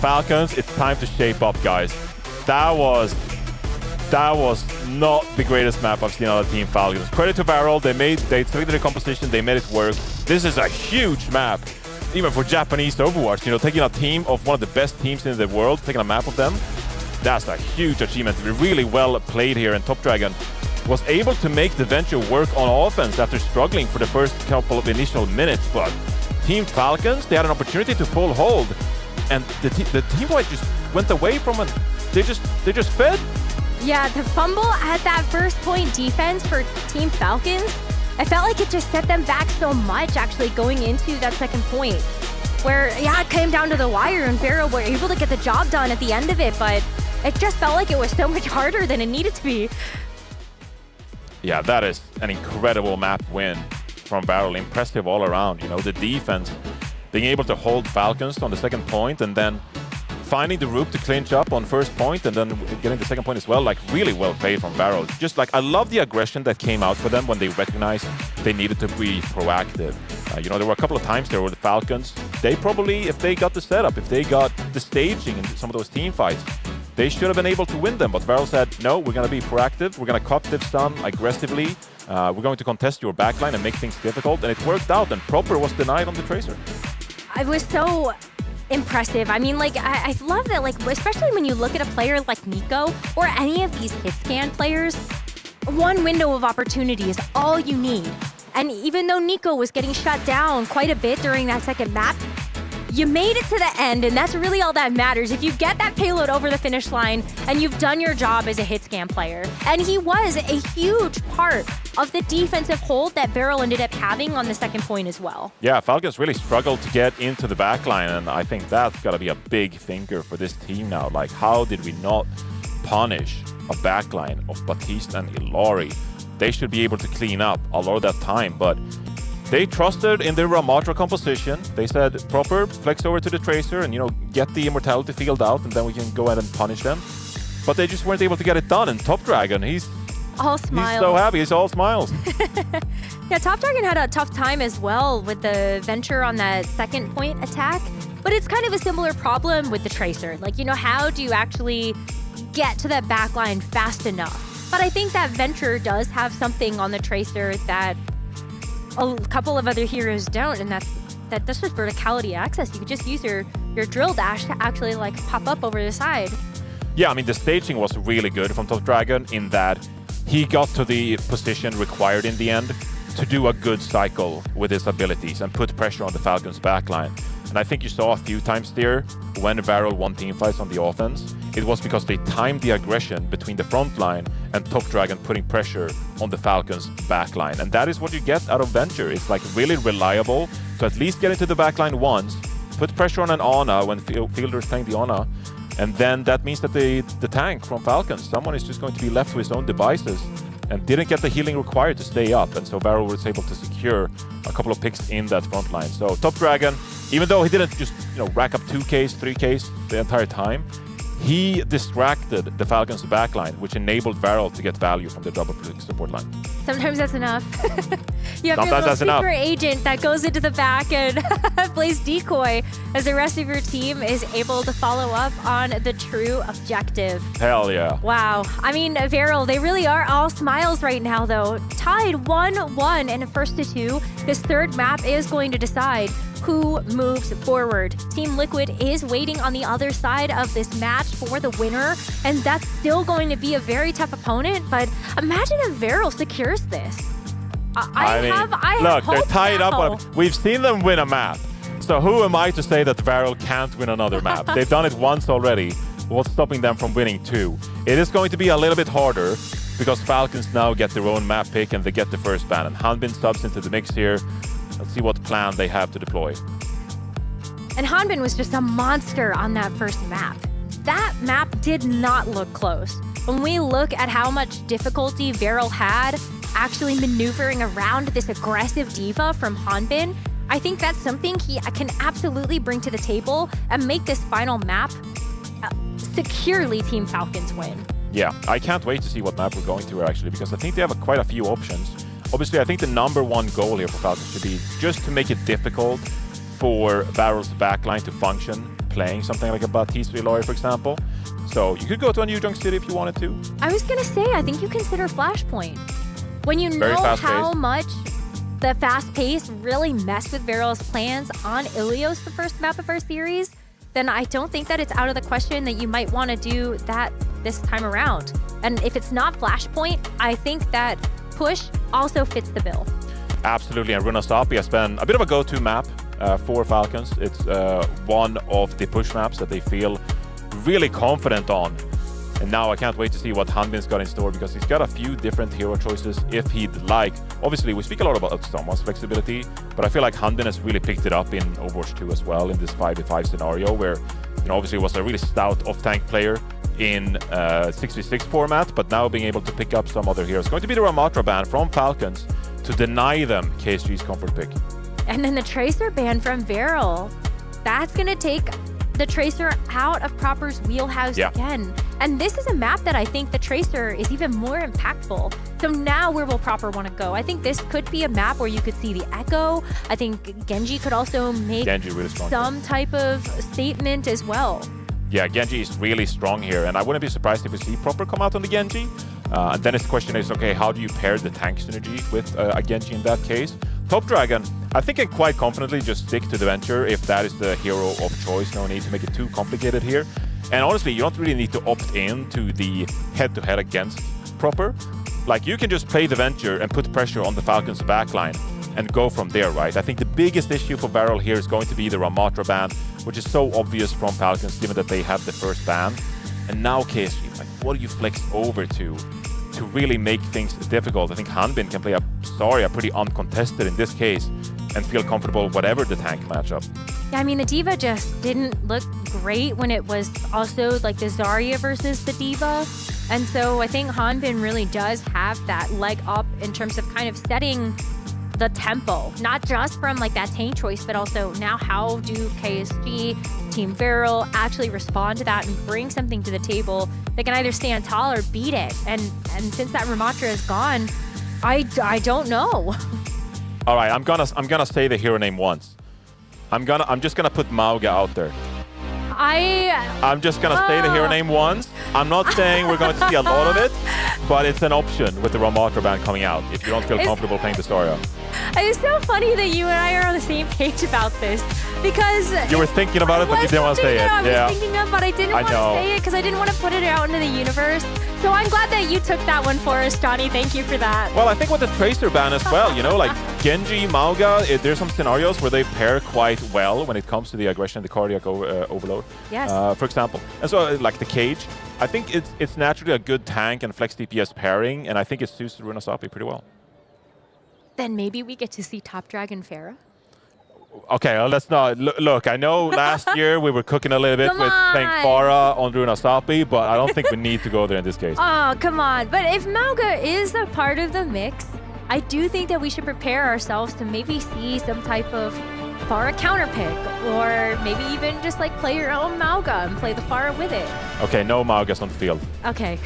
Falcons, it's time to shape up, guys. That was not the greatest map I've seen on the Team Falcons. Credit to Varel, they selected the composition, they made it work. This is a huge map, even for Japanese Overwatch. You know, taking a team of one of the best teams in the world, taking a map of them, that's a huge achievement. Really well played here, and Top Dragon was able to make the Venture work on offense after struggling for the first couple of initial minutes. But Team Falcons, they had an opportunity to full hold. And the team fight just went away from it. They just fed. Yeah, the fumble at that first point defense for Team Falcons, I felt like it just set them back so much actually going into that second point. Where, yeah, it came down to the wire and Varel were able to get the job done at the end of it, but it just felt like it was so much harder than it needed to be. Yeah, that is an incredible map win from Varel. Impressive all around. You know, the defense being able to hold Falcons on the second point and then finding the route to clinch up on first point and then getting the second point as well. Like, really well played from Varel. Just like, I love the aggression that came out for them when they recognized they needed to be proactive. You know, there were a couple of times there where the Falcons, they probably, if they got the setup, if they got the staging in some of those team fights, they should have been able to win them. But Varel said, no, we're going to be proactive. We're going to Captive Stun aggressively. We're going to contest your backline and make things difficult. And it worked out, and Proper was denied on the Tracer. It was so impressive. I mean, like, I love that, like, especially when you look at a player like Nico or any of these hit scan players, one window of opportunity is all you need. And even though Nico was getting shut down quite a bit during that second map, you made it to the end, and that's really all that matters. If you get that payload over the finish line and you've done your job as a hit scan player. And he was a huge part of the defensive hold that Varel ended up having on the second point as well. Yeah, Falcons really struggled to get into the backline, and I think that's got to be a big thinker for this team now. Like, how did we not punish a backline of Batista and Ilari? They should be able to clean up a lot of that time, but they trusted in their Ramatra composition. They said, Proper, flex over to the Tracer and, you know, get the Immortality field out, and then we can go ahead and punish them. But they just weren't able to get it done, and Top Dragon, he's all smiles. He's so happy, he's all smiles. Yeah, Top Dragon had a tough time as well with the Venture on that second point attack, but it's kind of a similar problem with the Tracer. Like, you know, how do you actually get to that backline fast enough? But I think that Venture does have something on the Tracer that a couple of other heroes don't, and that's just verticality access. You could just use your drill dash to actually, like, pop up over the side. Yeah, I mean, the staging was really good from Top Dragon in that he got to the position required in the end to do a good cycle with his abilities and put pressure on the Falcons' backline. And I think you saw a few times there when Varel won teamfights on the offense, it was because they timed the aggression between the front line and Top Dragon putting pressure on the Falcons' backline. And that is what you get out of Venture. It's like really reliable to at least get into the backline once, put pressure on an Ana when Fielder is playing the Ana, and then that means that the tank from Falcons, someone is just going to be left with his own devices and didn't get the healing required to stay up, and so Varel was able to secure a couple of picks in that front line. So Top Dragon, even though he didn't just rack up 2Ks, 3Ks the entire time, he distracted the Falcons' backline, which enabled Varel to get value from the double click support line. Sometimes that's enough. You have Sometimes your that's little enough. secret agent that goes into the back and plays decoy as the rest of your team is able to follow up on the true objective. Hell yeah. Wow. I mean, Varel, they really are all smiles right now, though. Tied 1-1 in a 1-2. This third map is going to decide who moves forward. Team Liquid is waiting on the other side of this match for the winner, and that's still going to be a very tough opponent, but imagine if Varel secures this. I have look, hope they're tied now. up. We've seen them win a map. So who am I to say that Varel can't win another map? They've done it once already. What's stopping them from winning two? It is going to be a little bit harder because Falcons now get their own map pick and they get the first ban. And Hanbin subs into the mix here. Let's see what plan they have to deploy. And Hanbin was just a monster on that first map. That map did not look close. When we look at how much difficulty Varel had actually maneuvering around this aggressive diva from Hanbin, I think that's something he can absolutely bring to the table and make this final map securely Team Falcons win. Yeah, I can't wait to see what map we're going to actually, because I think they have quite a few options. Obviously, I think the #1 goal here for Falcons should be just to make it difficult for Varel's backline to function, playing something like a Baptiste Lawyer, for example. So you could go to a new Junk City if you wanted to. I was gonna say, I think you consider Flashpoint. When you know how much the fast pace really messed with Varel's plans on Ilios, the first map of our series, then I don't think that it's out of the question that you might want to do that this time around. And if it's not Flashpoint, I think that Push also fits the bill. Absolutely, and Runasapi has been a bit of a go-to map for Falcons. It's one of the push maps that they feel really confident on. And now I can't wait to see what Hanbin's got in store, because he's got a few different hero choices if he'd like. Obviously, we speak a lot about someone's flexibility, but I feel like Hanbin has really picked it up in Overwatch 2 as well in this 5v5 scenario where, obviously was a really stout off-tank player in 6v6 format, but now being able to pick up some other heroes. It's going to be the Ramatra ban from Falcons to deny them KSG's comfort pick. And then the Tracer ban from Varel. That's going to take the Tracer out of Proper's wheelhouse again. And this is a map that I think the Tracer is even more impactful. So now where will Proper want to go? I think this could be a map where you could see the Echo. I think Genji could also make really some type of statement as well. Yeah, Genji is really strong here, and I wouldn't be surprised if we see Proper come out on the Genji. And then the question is, okay, how do you pair the tank synergy with a Genji in that case? Top Dragon, I think can quite confidently just stick to the Venture if that is the hero of choice. No need to make it too complicated here. And honestly, you don't really need to opt in to the head-to-head against Proper. Like, you can just play the Venture and put pressure on the Falcons' backline and go from there, right? I think the biggest issue for Varel here is going to be the Ramatra ban, which is so obvious from Falcons given that they have the first ban. And now KSG, like, what do you flex over to really make things difficult? I think Hanbin can play a pretty uncontested in this case and feel comfortable whatever the tank matchup. Yeah, I mean, the Diva just didn't look great when it was also like the Zarya versus the Diva. And so I think Hanbin really does have that leg up in terms of kind of setting the tempo, not just from like that tank choice, but also now how do KSG, Team Varel actually respond to that and bring something to the table that can either stand tall or beat it. And since that Ramatra is gone, I don't know. All right, I'm gonna say the hero name once. I'm just gonna put Mauga out there. I'm just gonna say the hero name once. I'm not saying we're going to see a lot of it, but it's an option with the Ramatra ban coming out if you don't feel comfortable playing the Zarya. It's so funny that you and I are on the same page about this, because you were thinking about it, but you didn't want to say it. I was thinking of, but I didn't want to say it because I didn't want to put it out into the universe. So I'm glad that you took that one for us, Johnny. Thank you for that. Well, I think with the Tracer ban as well, like Genji, Mauga, there's some scenarios where they pair quite well when it comes to the aggression, the cardiac overload, for example. And so, like the Cage, I think it's naturally a good tank and flex DPS pairing, and I think it suits Runasapi pretty well. Then maybe we get to see Top Dragon Pharah? Okay, well, let's not look. I know last year we were cooking a little bit with playing Pharah on Runa Sapi, but I don't think we need to go there in this case. Oh, come on. But if Mauga is a part of the mix, I do think that we should prepare ourselves to maybe see some type of Pharah counter pick, or maybe even just like play your own Mauga and play the Pharah with it. Okay, no Maugas on the field. Okay.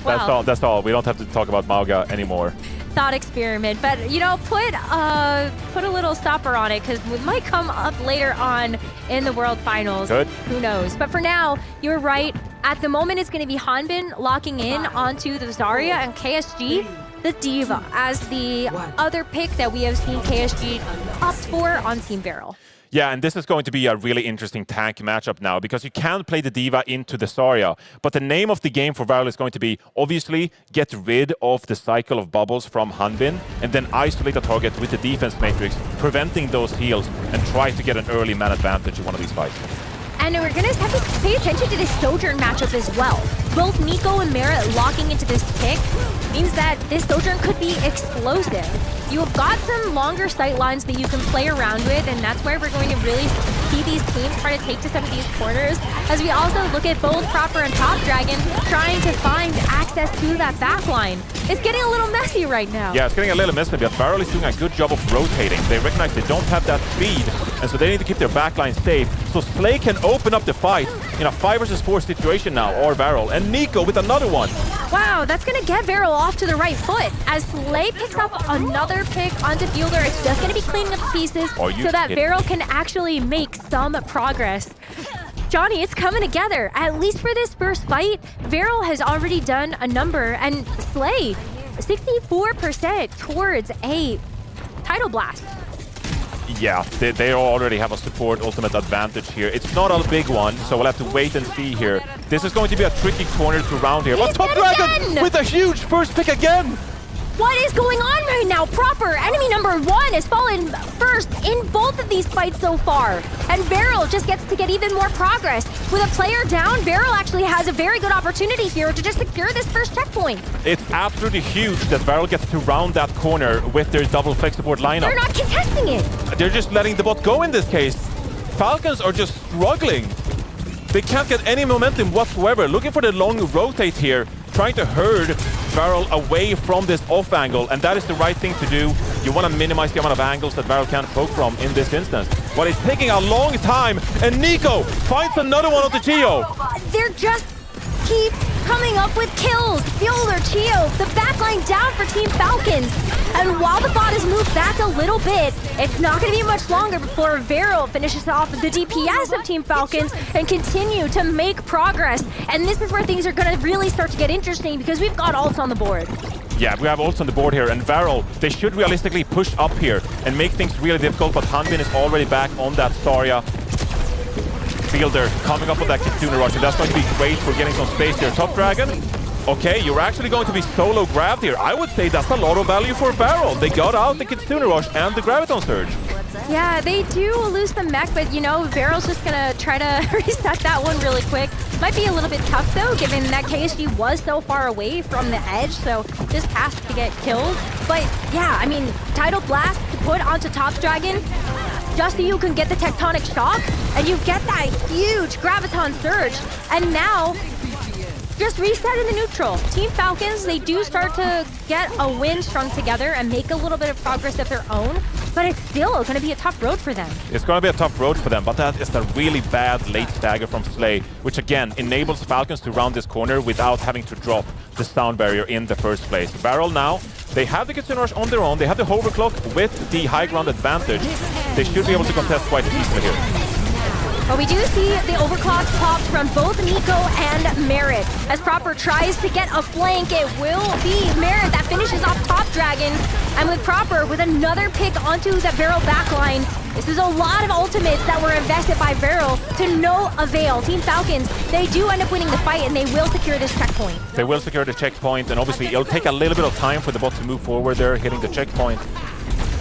That's all. We don't have to talk about Mauga anymore. Thought experiment, but you know, put a little stopper on it because it might come up later on in the World Finals. Good. Who knows? But for now, you're right. At the moment, it's going to be Hanbin locking in onto the Zarya and KSG, the D.Va, as the other pick that we have seen KSG opt for on Team Beryl. Yeah, and this is going to be a really interesting tank matchup now because you can play the D.Va into the Zarya, but the name of the game for Varel is going to be, obviously, get rid of the cycle of bubbles from Hanbin and then isolate the target with the defense matrix, preventing those heals and try to get an early man advantage in one of these fights. And we're going to have to pay attention to this Sojourn matchup as well. Both Nico and Merit locking into this pick means that this Sojourn could be explosive. You've got some longer sight lines that you can play around with, and that's where we're going to really see these teams try to take to some of these corners, as we also look at both Proper and Top Dragon trying to find access to that backline. It's getting a little messy right now. Yeah, it's getting a little messy, but Varel is doing a good job of rotating. They recognize they don't have that speed, and so they need to keep their backline safe. So Slay can open up the fight in a 5 versus 4 situation now, or Varel, and Nico with another one. Wow, that's going to get Varel off to the right foot. As Slay picks up another pick onto Fielder, it's just going to be cleaning up the pieces so that Varel can actually make some progress. Johnny, it's coming together. At least for this first fight, Varel has already done a number, and Slay, 64% towards a Tidal Blast. Yeah, they already have a support ultimate advantage here. It's not a big one, so we'll have to wait and see here. This is going to be a tricky corner to round here. But Top Dragon with a huge first pick again! What is going on right now? Proper enemy number 1 has fallen first in both of these fights so far. And Varel just gets to get even more progress. With a player down, Varel actually has a very good opportunity here to just secure this first checkpoint. It's absolutely huge that Varel gets to round that corner with their double flex support lineup. They're not contesting it. They're just letting the bot go in this case. Falcons are just struggling. They can't get any momentum whatsoever. Looking for the long rotate here, trying to herd Varel away from this off angle, and that is the right thing to do. You want to minimize the amount of angles that Varel can poke from in this instance. But it's taking a long time, and Nico finds another one of the Geo. They're just keep coming up with kills. Fielder, Chio, the backline down for Team Falcons. And while the bot has moved back a little bit, it's not going to be much longer before Varel finishes off the DPS of Team Falcons and continue to make progress. And this is where things are going to really start to get interesting because we've got ults on the board. Yeah, we have ults on the board here, and Varel, they should realistically push up here and make things really difficult, but Hanbin is already back on that Zarya. Fielder coming up with that Kitsune Rush, and that's going to be great for getting some space here. Top Dragon, okay, you're actually going to be solo grabbed here. I would say that's a lot of value for Varel. They got out the Kitsune Rush and the Graviton Surge. Yeah, they do lose the mech, but you know, Varel's just gonna try to reset that one really quick. Might be a little bit tough though, given that KSG was so far away from the edge, so this has to get killed. But yeah, I mean, Tidal Blast to put onto Top Dragon, just so you can get the Tectonic Shock, and you get that huge Graviton Surge. And now, just reset in the neutral. Team Falcons, they do start to get a win strung together and make a little bit of progress of their own, but it's still going to be a tough road for them. It's going to be a tough road for them, but that is a really bad late stagger from Slay, which again enables Falcons to round this corner without having to drop the sound barrier in the first place. Varel now, they have the Kitsune Rush on their own, they have the Hoverclock with the high ground advantage. They should be able to contest quite easily here. But we do see the overclock popped from both Nico and Merit. As Proper tries to get a flank, it will be Merit that finishes off Top Dragon. And with Proper, with another pick onto that Varel backline, this is a lot of ultimates that were invested by Varel to no avail. Team Falcons, they do end up winning the fight, and they will secure this checkpoint. They will secure the checkpoint, and obviously it'll take a little bit of time for the bot to move forward there, hitting the checkpoint.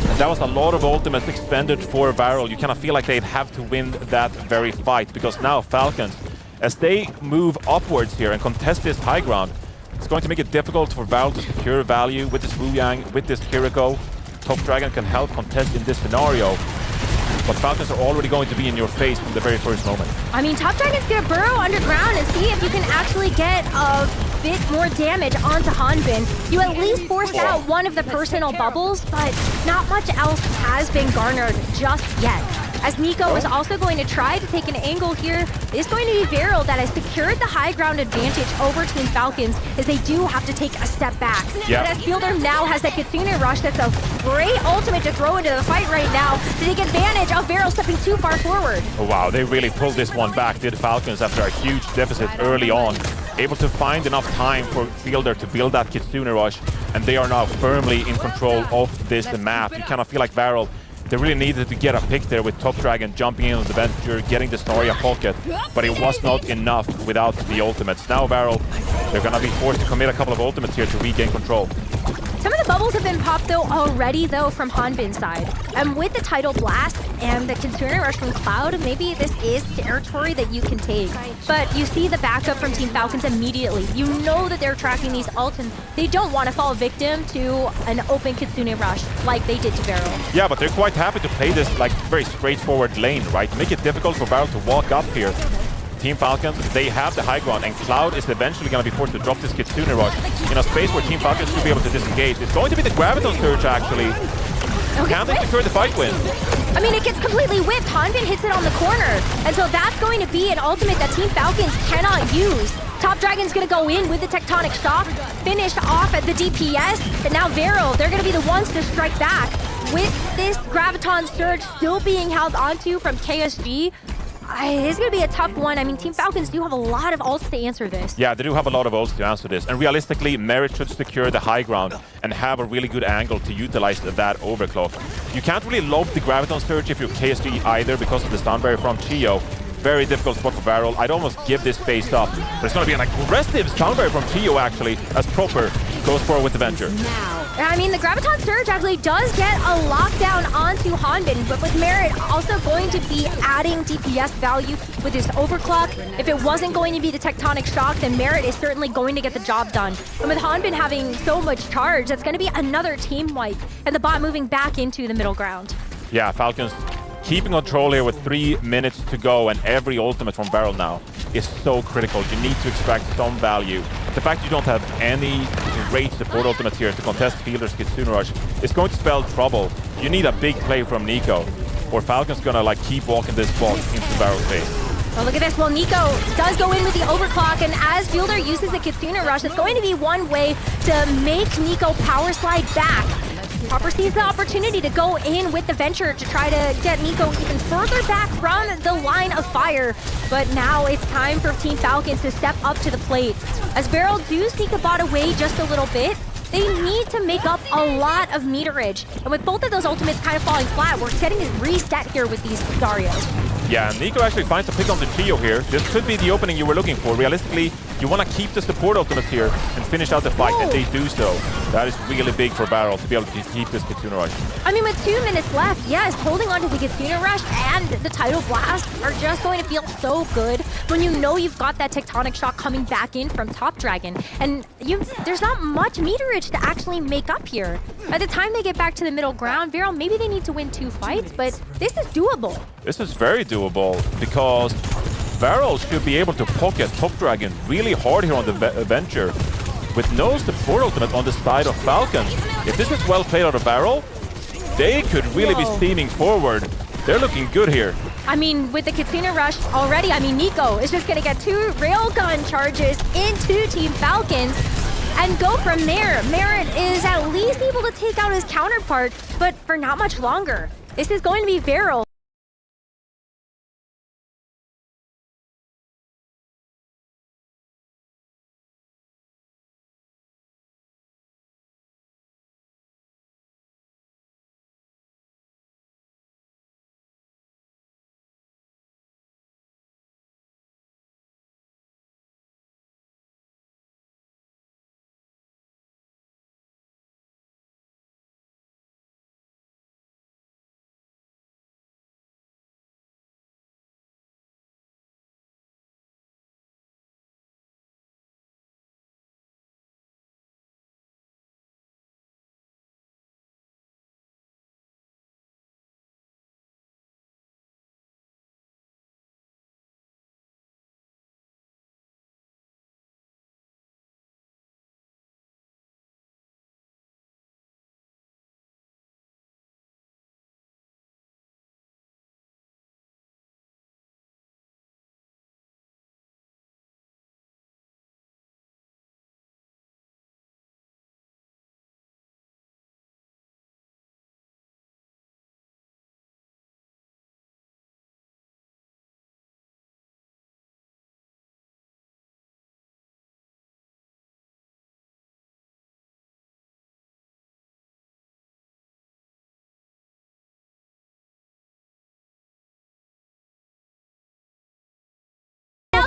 And that was a lot of ultimates expended for Varel. You kind of feel like they'd have to win that very fight, because now Falcons, as they move upwards here and contest this high ground, it's going to make it difficult for Varel to secure value with this Wu Yang, with this Kiriko. Top Dragon can help contest in this scenario. but Falcons are already going to be in your face from the very first moment. I mean, Top Dragon's gonna burrow underground and see if you can actually get a bit more damage onto Hanbin. You at least forced out one of the personal bubbles, but not much else has been garnered just yet. As Nico is also going to try to take an angle here, it's going to be Viral that has secured the high ground advantage over Team Falcons, as they do have to take a step back. Yeah. But as Fielder now has that Kitsune Rush, that's a great ultimate to throw into the fight right now to take advantage of Viral stepping too far forward. Oh, wow, they really pulled this one back, did Falcons, after a huge deficit early on. Able to find enough time for Fielder to build that Kitsune Rush, and they are now firmly in control of this map. You kind of feel like Viral, they really needed to get a pick there with Top Dragon jumping in on the Venture, getting the Staria pocket, but it was not enough without the ultimates. Now Viral, they're gonna be forced to commit a couple of ultimates here to regain control. Some of the bubbles have been popped though already though from Hanbin's side. And with the Tidal Blast and the Kitsune Rush from Cloud, maybe this is territory that you can take. But you see the backup from Team Falcons immediately. You know that they're tracking these ults and they don't want to fall victim to an open Kitsune Rush like they did to Viral. Yeah, but they're quite happy to play this like very straightforward lane, right? Make it difficult for Viral to walk up here. Team Falcons, they have the high ground, and Cloud is eventually going to be forced to drop this Kitsune Rush in a space where Team Falcons should be able to disengage. It's going to be the Graviton Surge, actually. Can they secure the fight win? I mean, it gets completely whipped. Hanbin hits it on the corner. And so that's going to be an ultimate that Team Falcons cannot use. Top Dragon's going to go in with the Tectonic Shock, finish off at the DPS, and now Viral, they're going to be the ones to strike back. With this Graviton Surge still being held onto from KSG, it's going to be a tough one. I mean, Team Falcons do have a lot of ults to answer this. Yeah, they do have a lot of ults to answer this. And realistically, Merit should secure the high ground and have a really good angle to utilize that overclock. You can't really lob the Graviton Surge if you're KSG either because of the stun barrier from Chio. Very difficult spot for Viral. I'd almost give this face up. But it's going to be an aggressive stun barrier from Chio, actually, as Proper goes forward with the Venture. I mean, the Graviton Surge actually does get a lockdown onto Hanbin, but with Merit also going to be adding DPS value with his overclock. If it wasn't going to be the Tectonic Shock, then Merit is certainly going to get the job done. And with Hanbin having so much charge, that's going to be another team wipe, and the bot moving back into the middle ground. Yeah, Falcons keeping control here with 3 minutes to go, and every ultimate from Viral now is so critical. You need to extract some value. The fact you don't have any great support ultimates here to contest Fielder's Kitsune Rush is going to spell trouble. You need a big play from Nico, or Falcon's gonna like keep walking this ball into Viral's face. Oh, look at this. Well, Nico does go in with the overclock, and as Fielder uses the Kitsune Rush, it's going to be one way to make Nico power slide back. Proper sees the opportunity to go in with the Venture to try to get Nico even further back from the line of fire. But now it's time for Team Falcons to step up to the plate. As Viral do sneak the bot away just a little bit, they need to make up a lot of meterage. And with both of those ultimates kind of falling flat, we're getting this reset here with these Darios. Yeah, Nico actually finds a pick on the Chio here. This could be the opening you were looking for. Realistically, you want to keep the support ultimates here and finish out the fight, and they do so. That is really big for Viral to be able to keep this Kitsune Rush. I mean, with 2 minutes left, yes, holding on to the Kitsune Rush and the Tidal Blast are just going to feel so good when you know you've got that Tectonic Shock coming back in from Top Dragon. And there's not much meterage to actually make up here. By the time they get back to the middle ground, Viral, maybe they need to win 2 fights, but this is doable. This is very doable because Viral should be able to pocket Top Dragon really hard here on the Venture with no support ultimate on the side of Falcons. If this is well played out of Viral, they could really be steaming forward. They're looking good here. I mean, with the Kitsune Rush already, I mean, Nico is just going to get 2 railgun charges into Team Falcons and go from there. Merit is at least able to take out his counterpart, but for not much longer. This is going to be Viral.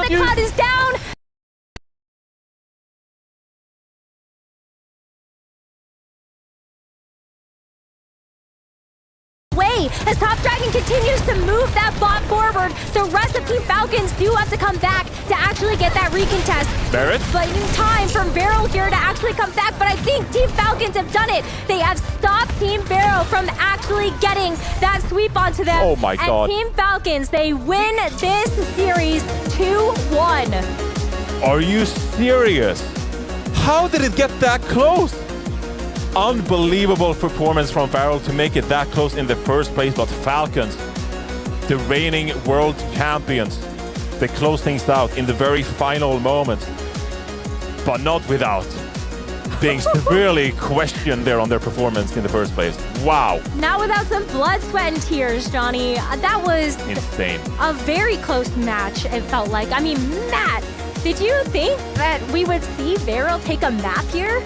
Sonic Cloud is down. As Top Dragon continues to move that bot forward, the rest of Team Falcons do have to come back to actually get that recontest. Barrett? Fighting time from Barrel here to actually come back, but I think Team Falcons have done it. They have stopped Team Barrel from actually getting that sweep onto them. Oh my God. And Team Falcons, they win this series 2-1. Are you serious? How did it get that close? Unbelievable performance from Varel to make it that close in the first place, but Falcons, the reigning world champions, they close things out in the very final moment, but not without being severely questioned there on their performance in the first place. Wow. Not without some blood, sweat, and tears, Johnny. That was insane. A very close match, it felt like. I mean, Matt, did you think that we would see Varel take a map here?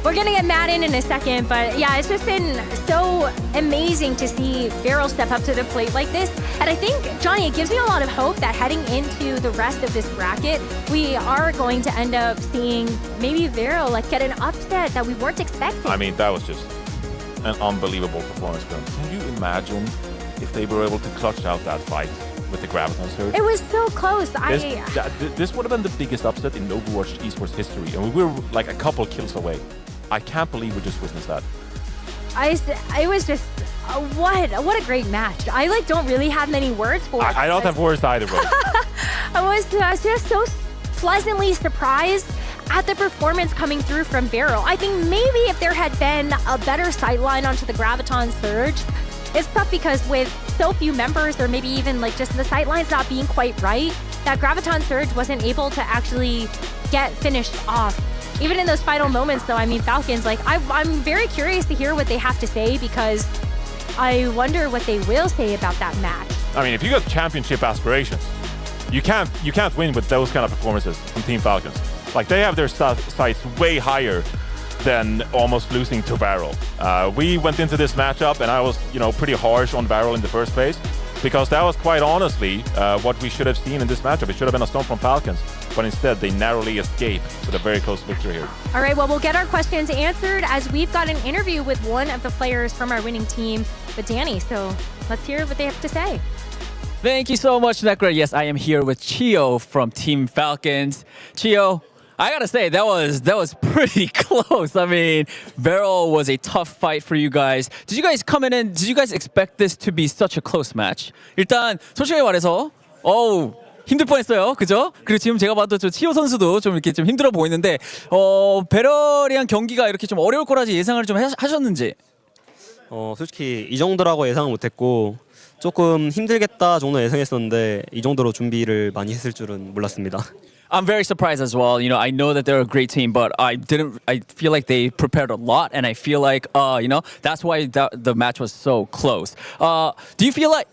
We're gonna get Matt in a second, but yeah, it's just been so amazing to see Varel step up to the plate like this. And I think, Johnny, it gives me a lot of hope that heading into the rest of this bracket, we are going to end up seeing maybe Varel like get an upset that we weren't expecting. I mean, that was just an unbelievable performance from them. Can you imagine if they were able to clutch out that fight with the Graviton Surge? It was so close. This would have been the biggest upset in Overwatch Esports history, and we were like a couple kills away. I can't believe we just witnessed that. It was just what a great match. I like don't really have many words for it. I don't have words either, bro. I was just so pleasantly surprised at the performance coming through from Varel. I think maybe if there had been a better sightline onto the Graviton Surge, it's tough because with so few members, or maybe even like just the sightlines not being quite right, that Graviton Surge wasn't able to actually get finished off. Even in those final moments, though, I mean, Falcons, like, I'm very curious to hear what they have to say, because I wonder what they will say about that match. I mean, if you got championship aspirations, you can't win with those kind of performances from Team Falcons. Like, they have their sights way higher than almost losing to Varel. We went into this matchup, and I was, pretty harsh on Varel in the first place, because that was quite honestly what we should have seen in this matchup. It should have been a storm from Falcons, but instead they narrowly escaped with a very close victory here. All right, well, we'll get our questions answered as we've got an interview with one of the players from our winning team, with Danny. So let's hear what they have to say. Thank you so much, Nekra. Yes, I am here with Chio from Team Falcons. Chio, I gotta say, that was pretty close. I mean, Varel was a tough fight for you guys. Did you guys expect this to be such a close match? 일단 솔직히 말해서 힘들 뻔했어요, 그죠? 그리고 지금 제가 봐도 치오 선수도 좀 이렇게 좀 힘들어 보이는데, 베럴이랑 경기가 이렇게 좀 어려울 거라지 예상을 좀 하셨는지? 솔직히 이 정도라고 예상을 못했고 조금 힘들겠다 정도 예상했었는데 이 정도로 준비를 많이 했을 줄은 몰랐습니다. I'm very surprised as well. I know that they're a great team, but I feel like they prepared a lot, and I feel like, that's why the match was so close. Do you feel like,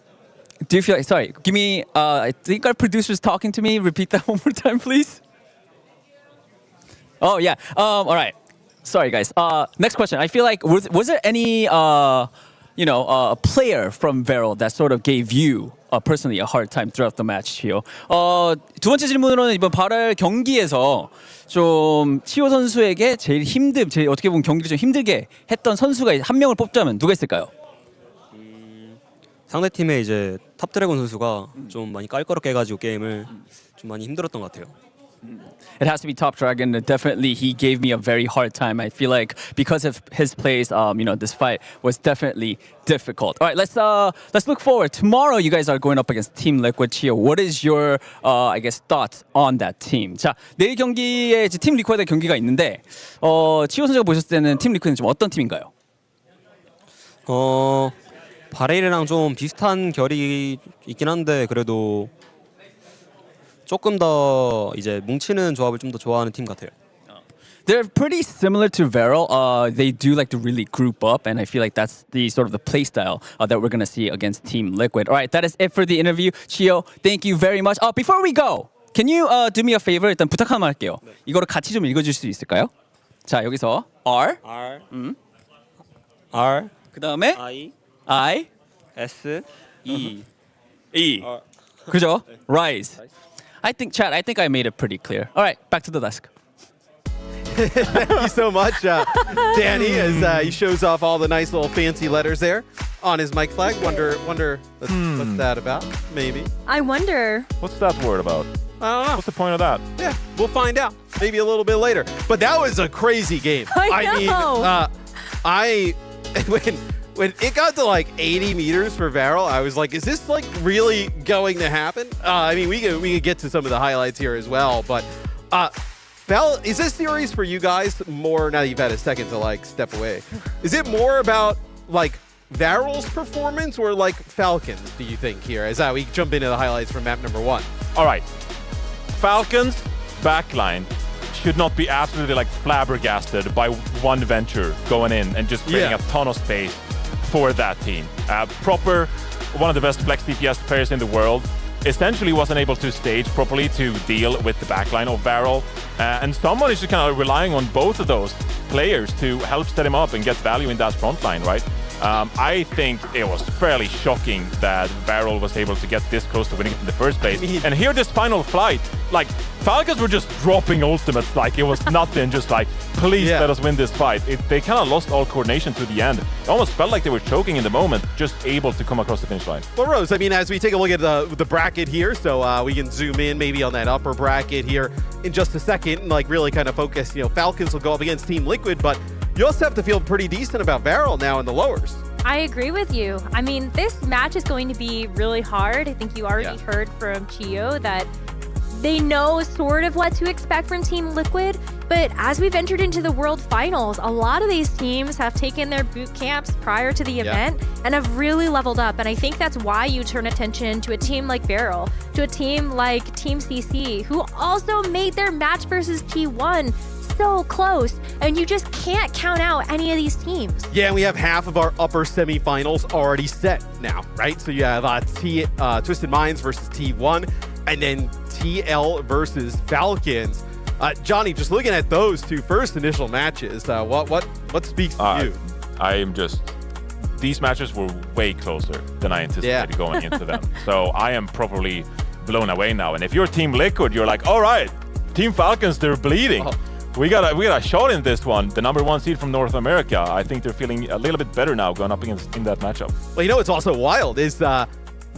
sorry, give me, I think our producer's talking to me. Repeat that one more time, please. Oh, yeah. All right. Sorry, guys. Next question. I feel like, was there any, a player from Varel that sort of gave you personally a hard time throughout the match, 치오? 두 번째 질문으로는 이번 발열 경기에서 좀 치오 선수에게 제일 어떻게 보면 경기를 좀 힘들게 했던 선수가 한 명을 뽑자면 누가 있을까요? 상대 팀의 이제 탑 드래곤 선수가 좀 많이 깔끔하게 해가지고 게임을 좀 많이 힘들었던 것 같아요. It has to be Top Dragon. Definitely, he gave me a very hard time. I feel like because of his plays, this fight was definitely difficult. All right, let's look forward. Tomorrow, you guys are going up against Team Liquid. Chio, what is your, thoughts on that team? 자, 내일 경기에 이제 팀 리퀴드의 경기가 있는데, 치오 선수가 보셨을 때는 팀 리퀴드는 좀 어떤 팀인가요? 바레일이랑 좀 비슷한 결이 있긴 한데 그래도 조금 더 이제 뭉치는 조합을 좀 더 좋아하는 팀 같아요. They're pretty similar to Varel. They do like to really group up, and I feel like that's the sort of the play style that we're gonna see against Team Liquid. All right, that is it for the interview. Chio, thank you very much. Before we go, can you do me a favor? 일단 부탁 하나만 할게요. 이거를 같이 좀 읽어줄 수 있을까요? 자, 여기서 R, R, 그 다음에 I S E. E. 그죠? Rise. I think, Chad, I think I made it pretty clear. All right, back to the desk. Thank you so much, Danny, as he shows off all the nice little fancy letters there on his mic flag. Wonder what's that about? Maybe. I wonder. What's that word about? I don't know. What's the point of that? Yeah, we'll find out. Maybe a little bit later. But that was a crazy game. I mean, when it got to like 80 meters for Varel, I was like, is this like really going to happen? I mean, we could get to some of the highlights here as well, but Val, is this series for you guys more, now that you've had a second to like step away, is it more about like Varel's performance or like Falcons, do you think, here, as we jump into the highlights from map number 1? All right. Falcons backline should not be absolutely like flabbergasted by one venture going in and just creating a ton of space for that team. Proper, one of the best flex DPS players in the world, essentially wasn't able to stage properly to deal with the backline of Varel. And someone is just kind of relying on both of those players to help set him up and get value in that front line, right? I think it was fairly shocking that Varel was able to get this close to winning it in the first place. And here, this final flight, like, Falcons were just dropping ultimates like it was nothing, just like, please let us win this fight. They kind of lost all coordination to the end. It almost felt like they were choking in the moment, just able to come across the finish line. Well, Rose, I mean, as we take a look at the bracket here, so we can zoom in maybe on that upper bracket here in just a second and like really kind of focus, Falcons will go up against Team Liquid, but you also have to feel pretty decent about Varel now in the lowers. I agree with you. I mean, this match is going to be really hard. I think you already heard from Chio that they know sort of what to expect from Team Liquid. But as we've entered into the World Finals, a lot of these teams have taken their boot camps prior to the event and have really leveled up. And I think that's why you turn attention to a team like Varel, to a team like Team CC, who also made their match versus T1 so close, and you just can't count out any of these teams. Yeah, and we have half of our upper semifinals already set now, right? So you have Twisted Minds versus T1, and then TL versus Falcons. Johnny, just looking at those two first initial matches, what speaks to you? I am just, these matches were way closer than I anticipated going into them. So I am probably blown away now. And if you're Team Liquid, you're like, all right, Team Falcons, they're bleeding. We got a shot in this one. The #1 seed from North America. I think they're feeling a little bit better now going up against in that matchup. Well, what's also wild is the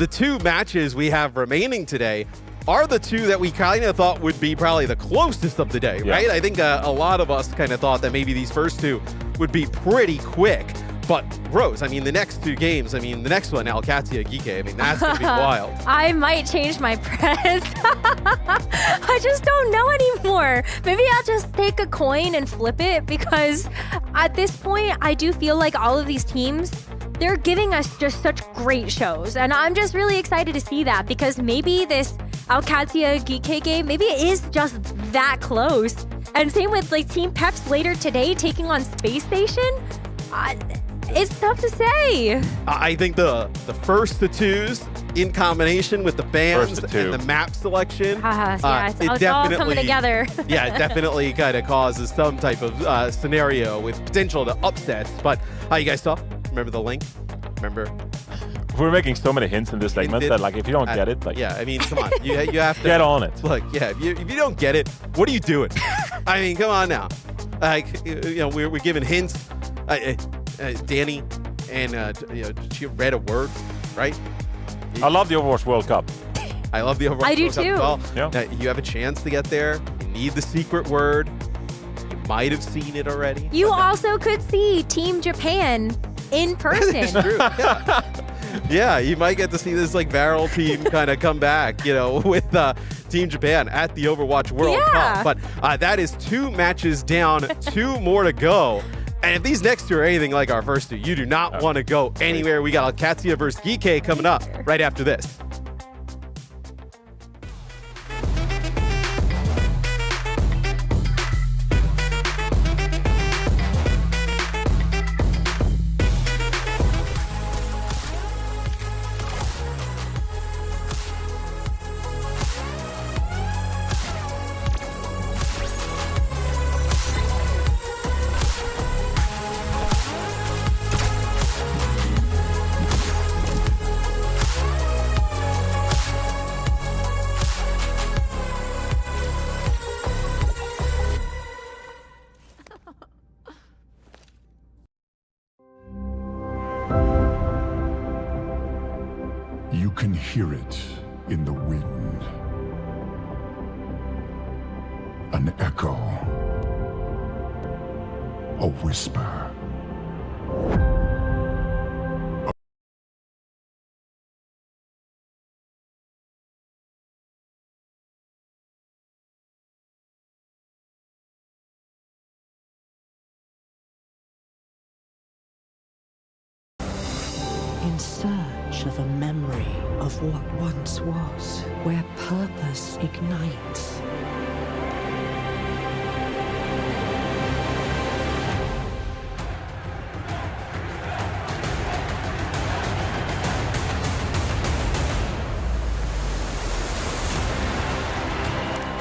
two matches we have remaining today are the two that we kind of thought would be probably the closest of the day, right? I think a lot of us kind of thought that maybe these first two would be pretty quick. But Rose, I mean, the next two games, the next one, Alcatia, Geeke, that's going to be wild. I might change my press. I just don't know anymore. Maybe I'll just take a coin and flip it, because at this point, I do feel like all of these teams, they're giving us just such great shows. And I'm just really excited to see that, because maybe this Alcatia Geeke game, maybe it is just that close. And same with like Team Peps later today taking on Space Station. It's tough to say. I think the first to twos in combination with the bans and the map selection, it's all coming together. It definitely kind of causes some type of scenario with potential to upsets. But you guys saw? Remember the link? Remember? We're making so many hints in this segment that, like, if you don't get it, like, come on, you have to get on it. Look, if you don't get it, what are you doing? I mean, come on now. Like, we're giving hints. Danny and she read a word, right? I love the Overwatch World Cup. I love the Overwatch I do World Cup too. as well. Yeah. You have a chance to get there. You need the secret word. You might have seen it already. You also could see Team Japan in person. It's true. Yeah, you might get to see this like Varel team kind of come back, with Team Japan at the Overwatch World Cup. But that is 2 matches down, 2 more to go. And if these next two are anything like our first two, you do not want to go anywhere. We got Alcatia versus Geeke coming up right after this. You can hear it in the wind. An echo. A whisper. In search of a memory of what once was, where purpose ignites.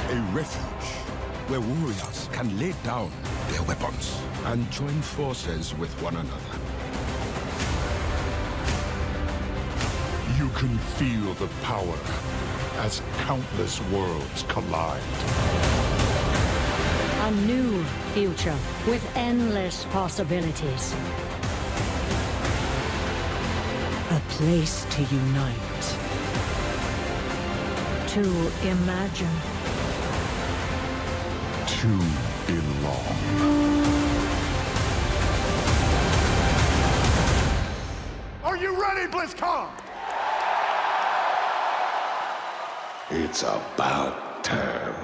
A refuge where warriors can lay down their weapons and join forces with one another. You can feel the power as countless worlds collide. A new future with endless possibilities. A place to unite. To imagine. To belong. Are you ready, BlizzCon? It's about time.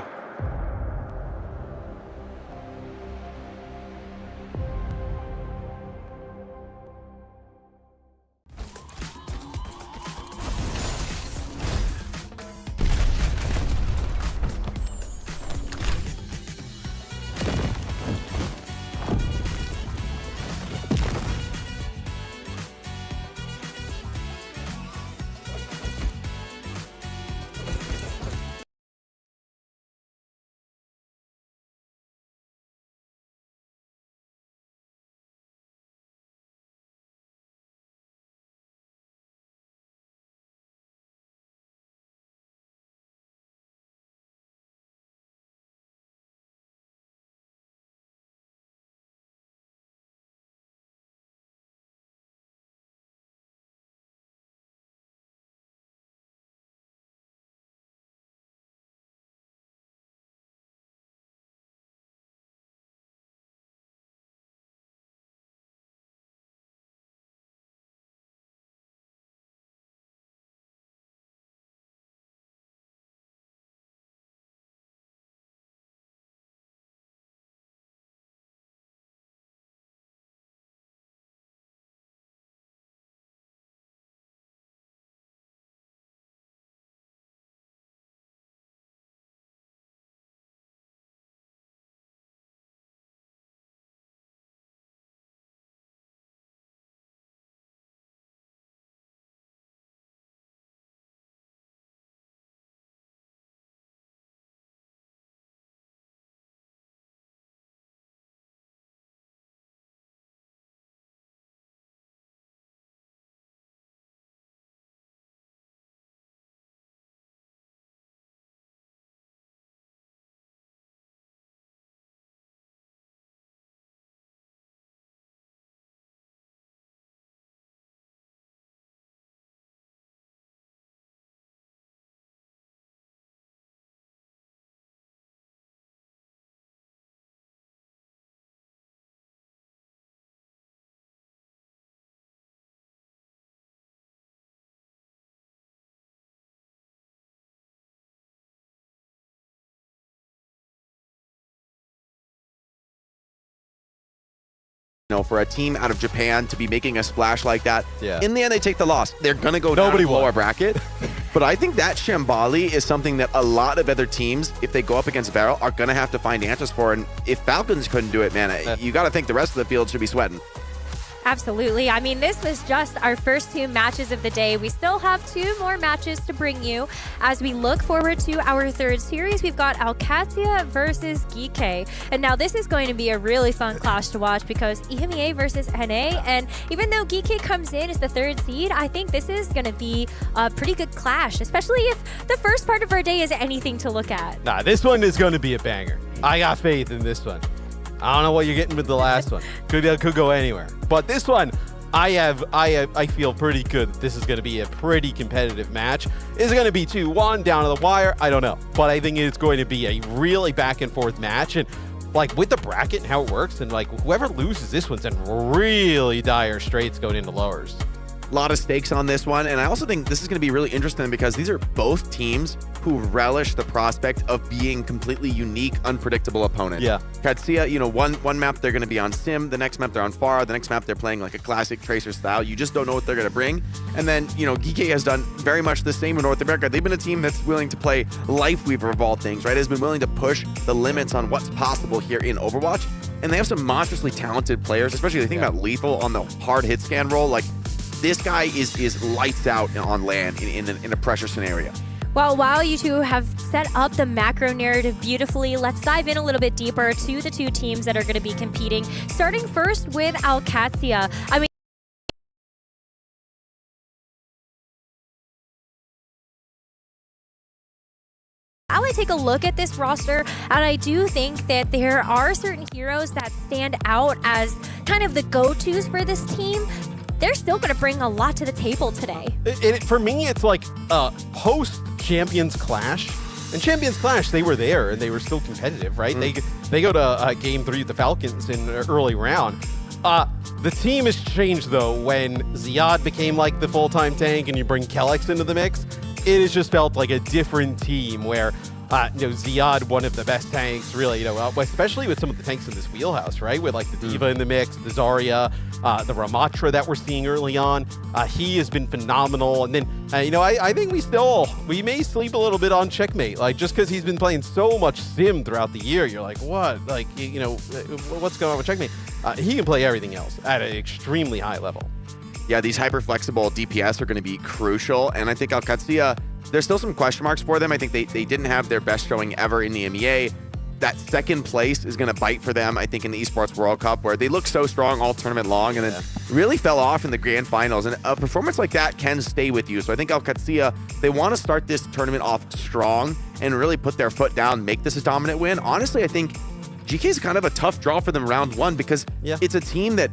For a team out of Japan to be making a splash like that, Yeah. in the end, they take the loss. They're going to go down Nobody in the lower won. bracket. But I think that Shambali is something that a lot of other teams, if they go up against Barrel, are going to have to find answers for. And if Falcons couldn't do it, man, you got to think the rest of the field should be sweating. Absolutely. I mean, this was just our first 2 matches of the day. We still have 2 more matches to bring you as we look forward to our 3rd series. We've got Alcatia versus Geeke. And now this is going to be a really fun clash to watch because EMEA versus NA. And even though Geeke comes in as the 3rd seed, I think this is going to be a pretty good clash, especially if the first part of our day is anything to look at. Nah, this one is going to be a banger. I got faith in this one. I don't know what you're getting with the last one. Could go anywhere. But this one, I feel pretty good that this is going to be a pretty competitive match. Is it going to be 2-1 down to the wire? I don't know. But I think it's going to be a really back and forth match. And like with the bracket and how it works, and like whoever loses this one's in really dire straits going into lowers. A lot of stakes on this one, and I also think this is going to be really interesting because these are both teams who relish the prospect of being completely unique, unpredictable opponents. Yeah. Katsuya, you know, one map they're going to be on Sim, the next map they're on Pharah, the next map they're playing like a classic Tracer style. You just don't know what they're going to bring. And then, you know, GK has done very much the same in North America. They've been a team that's willing to play Lifeweaver of all things, right? Has been willing to push the limits on what's possible here in Overwatch. And they have some monstrously talented players, especially if you think about Lethal on the hard hit scan role. Like, this guy is lights out on land in a pressure scenario. Well, while you two have set up the macro narrative beautifully, let's dive in a little bit deeper to the two teams that are going to be competing. Starting first with OWCS. I mean, I take a look at this roster, and I do think that there are certain heroes that stand out as kind of the go-tos for this team. They're still going to bring a lot to the table today. For me, it's like post-Champions Clash. And Champions Clash, they were there, and they were still competitive, right? They go to Game 3 with the Falcons in an early round. The team has changed, though, when Ziad became like the full-time tank and you bring Kellex into the mix. It has just felt like a different team where you know, Ziad, one of the best tanks, really, you know, especially with some of the tanks in this wheelhouse, right? With like the D.Va in the mix, the Zarya, the Ramatra that we're seeing early on. He has been phenomenal. And then, you know, I think we may sleep a little bit on Checkmate, like just because he's been playing so much Sim throughout the year. You're like, what? Like, you know, what's going on with Checkmate? He can play everything else at an extremely high level. Yeah, these hyper-flexible DPS are going to be crucial, and I think OWCS, there's still some question marks for them. I think they didn't have their best showing ever in the MEA. That second place is going to bite for them, I think, in the Esports World Cup, where they looked so strong all tournament long and then really fell off in the grand finals. And a performance like that can stay with you. So I think OWCS, they want to start this tournament off strong and really put their foot down, make this a dominant win. Honestly, I think GK is kind of a tough draw for them round one because it's a team that,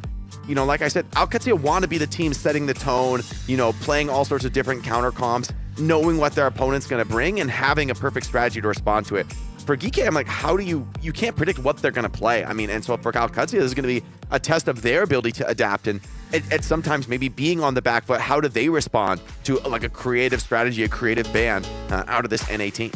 you know, like I said, OWCS want to be the team setting the tone, you know, playing all sorts of different counter comps, knowing what their opponent's going to bring and having a perfect strategy to respond to it. For GK, I'm like, how do you can't predict what they're going to play. I mean, and so for OWCS, this is going to be a test of their ability to adapt and at sometimes maybe being on the back foot. How do they respond to like a creative strategy, a creative ban out of this NA team?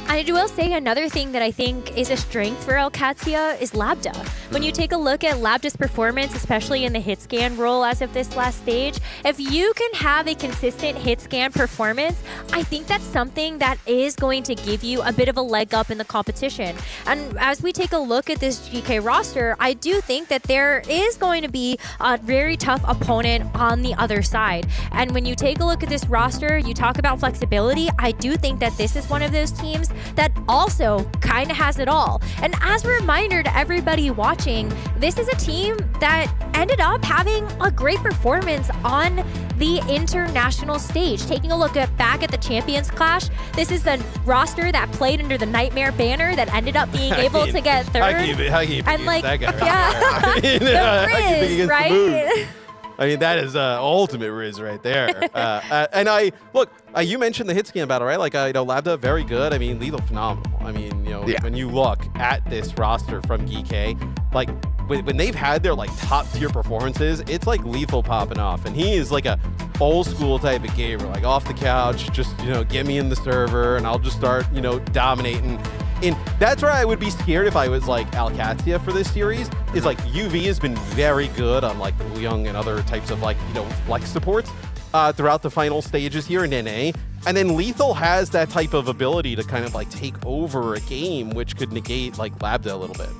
I will say another thing that I think is a strength for OWCS is Lambda. When you take a look at Lambda's performance, especially in the hit scan role as of this last stage, if you can have a consistent hit scan performance, I think that's something that is going to give you a bit of a leg up in the competition. And as we take a look at this GK roster, I do think that there is going to be a very tough opponent on the other side. And when you take a look at this roster, you talk about flexibility, I do think that this is one of those teams that also kind of has it all. And as a reminder to everybody watching, this is a team that ended up having a great performance on the international stage. Taking a look back at the Champions Clash, this is the roster that played under the Nightmare banner that ended up being able to get third. I keep and like, that guy right there. The Riz, right? I mean, that is ultimate Riz right there. And you mentioned the hit scan battle, right? Like, you know, Lambda, very good. I mean, Lethal, phenomenal. I mean, you know, when you look at this roster from GK, like, when they've had their, like, top-tier performances, it's like Lethal popping off. And he is, like, a old-school type of gamer, like, off the couch, just, you know, get me in the server, and I'll just start, you know, dominating. And that's where I would be scared if I was like OWCS for this series, is like UV has been very good on like the Wuyong and other types of like, you know, flex supports throughout the final stages here in NA. And then Lethal has that type of ability to kind of like take over a game, which could negate like Lambda a little bit.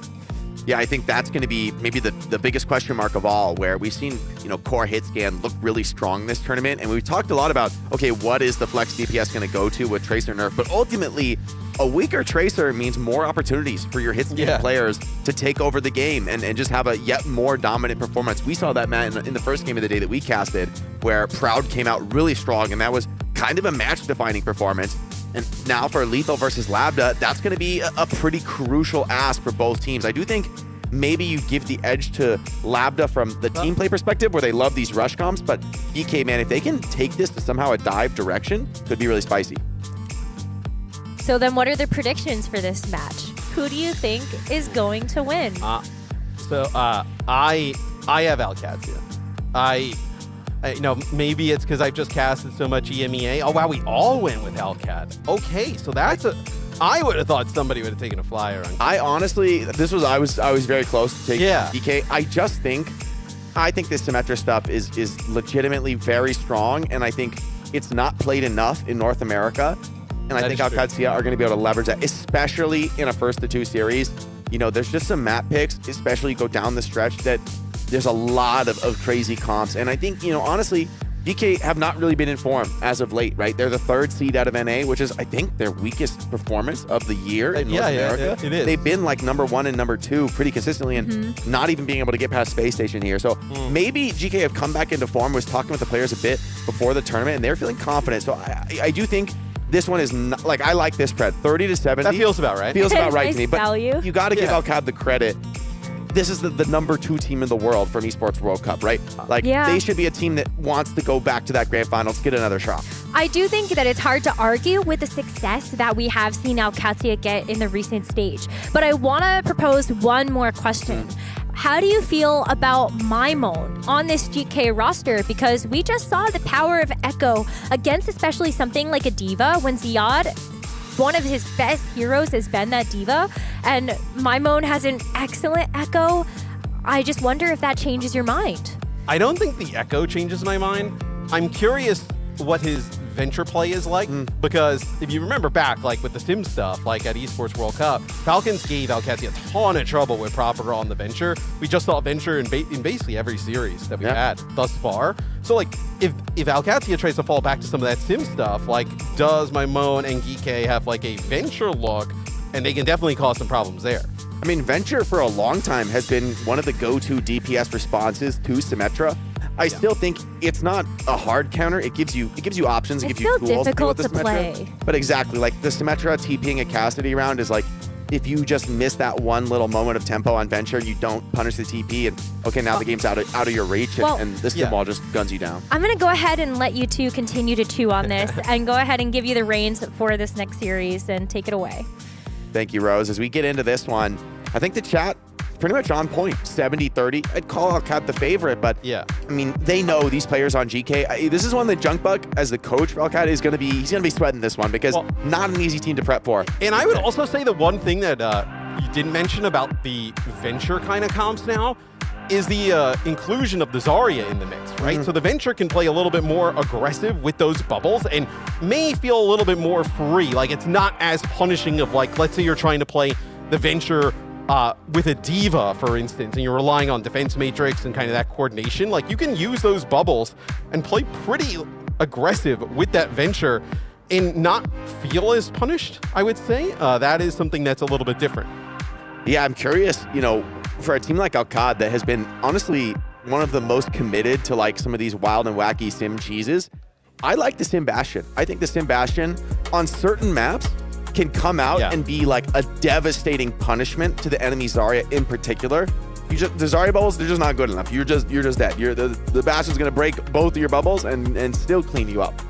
Yeah, I think that's going to be maybe the biggest question mark of all, where we've seen, you know, core hit scan look really strong this tournament. And we've talked a lot about, okay, what is the flex DPS going to go to with Tracer nerf? But ultimately, a weaker Tracer means more opportunities for your hit scan players to take over the game and just have a yet more dominant performance. We saw that, Matt, in the first game of the day that we casted, where Proud came out really strong, and that was kind of a match-defining performance. And now for Lethal versus Lambda, that's going to be a pretty crucial ask for both teams. I do think maybe you give the edge to Lambda from the team play perspective, where they love these rush comps. But BK, man, if they can take this to somehow a dive direction, could be really spicy. So then what are the predictions for this match? Who do you think is going to win? I have Alcatia. I maybe it's because I've just casted so much EMEA. Oh wow, we all went with Alcat. Okay, so that's I would have thought somebody would have taken a flyer on. I honestly, I was very close to taking DK. I think this Symmetra stuff is legitimately very strong, and I think it's not played enough in North America. And I think Alcatia are going to be able to leverage that, especially in a first to two series. There's just some map picks, especially go down the stretch, that there's a lot of crazy comps. And I think, honestly, BK have not really been in form as of late, right? They're the 3rd seed out of NA, which is, I think, their weakest performance of the year in North America. Yeah, it is. They've been like number 1 and number 2 pretty consistently, and not even being able to get past Space Station here. So maybe GK have come back into form. Was talking with the players a bit before the tournament, and they're feeling confident. So I do think this one is not, I like this spread, 30-70. That feels about right. Feels about right to me. But value. you got to give Alcad the credit. This is the number 2 team in the world from Esports World Cup, right? They should be a team that wants to go back to that grand finals, get another shot. I do think that it's hard to argue with the success that we have seen Alcatia get in the recent stage. But I want to propose one more question. How do you feel about Maimon on this GK roster? Because we just saw the power of Echo against especially something like a Diva when Ziad, one of his best heroes, has been that Diva, and Maimon has an excellent Echo. I just wonder if that changes your mind. I don't think the Echo changes my mind. I'm curious what his venture play is like, because if you remember back, with the sim stuff, at Esports World Cup, Falcons gave Alcatia a ton of trouble with proper on the venture. We just saw venture in basically every series that we've had thus far. So if Alcatia tries to fall back to some of that sim stuff, does Maimon and Geeke have a venture look, and they can definitely cause some problems there. I mean, venture for a long time has been one of the go-to DPS responses to Symmetra. I still think it's not a hard counter. It gives you options. It gives you tools to deal with the Symmetra. But exactly, the Symmetra TPing a Cassidy round is if you just miss that one little moment of tempo on venture, you don't punish the TP, and now the game's out of your reach, and this wall just guns you down. I'm going to go ahead and let you two continue to chew on this and go ahead and give you the reins for this next series and take it away. Thank you, Rose. As we get into this one, I think the chat pretty much on point, 70-30. I'd call Alcat the favorite, but I mean, they know these players on GK. This is one that Junkbuck, as the coach for Alcat, he's gonna be sweating this one, because not an easy team to prep for. And I would also say the one thing that you didn't mention about the venture kind of comps now is the inclusion of the Zarya in the mix, right? So the venture can play a little bit more aggressive with those bubbles and may feel a little bit more free. It's not as punishing of let's say you're trying to play the venture with a Diva, for instance, and you're relying on defense matrix and kind of that coordination. You can use those bubbles and play pretty aggressive with that venture and not feel as punished, I would say. That is something that's a little bit different. Yeah, I'm curious, for a team like Alcad that has been honestly one of the most committed to some of these wild and wacky sim cheeses, I like the Sim Bastion. I think the Sim Bastion on certain maps can come out and be a devastating punishment to the enemy Zarya in particular. The Zarya bubbles, they're just not good enough. You're just dead. The Bastion's gonna break both of your bubbles and still clean you up.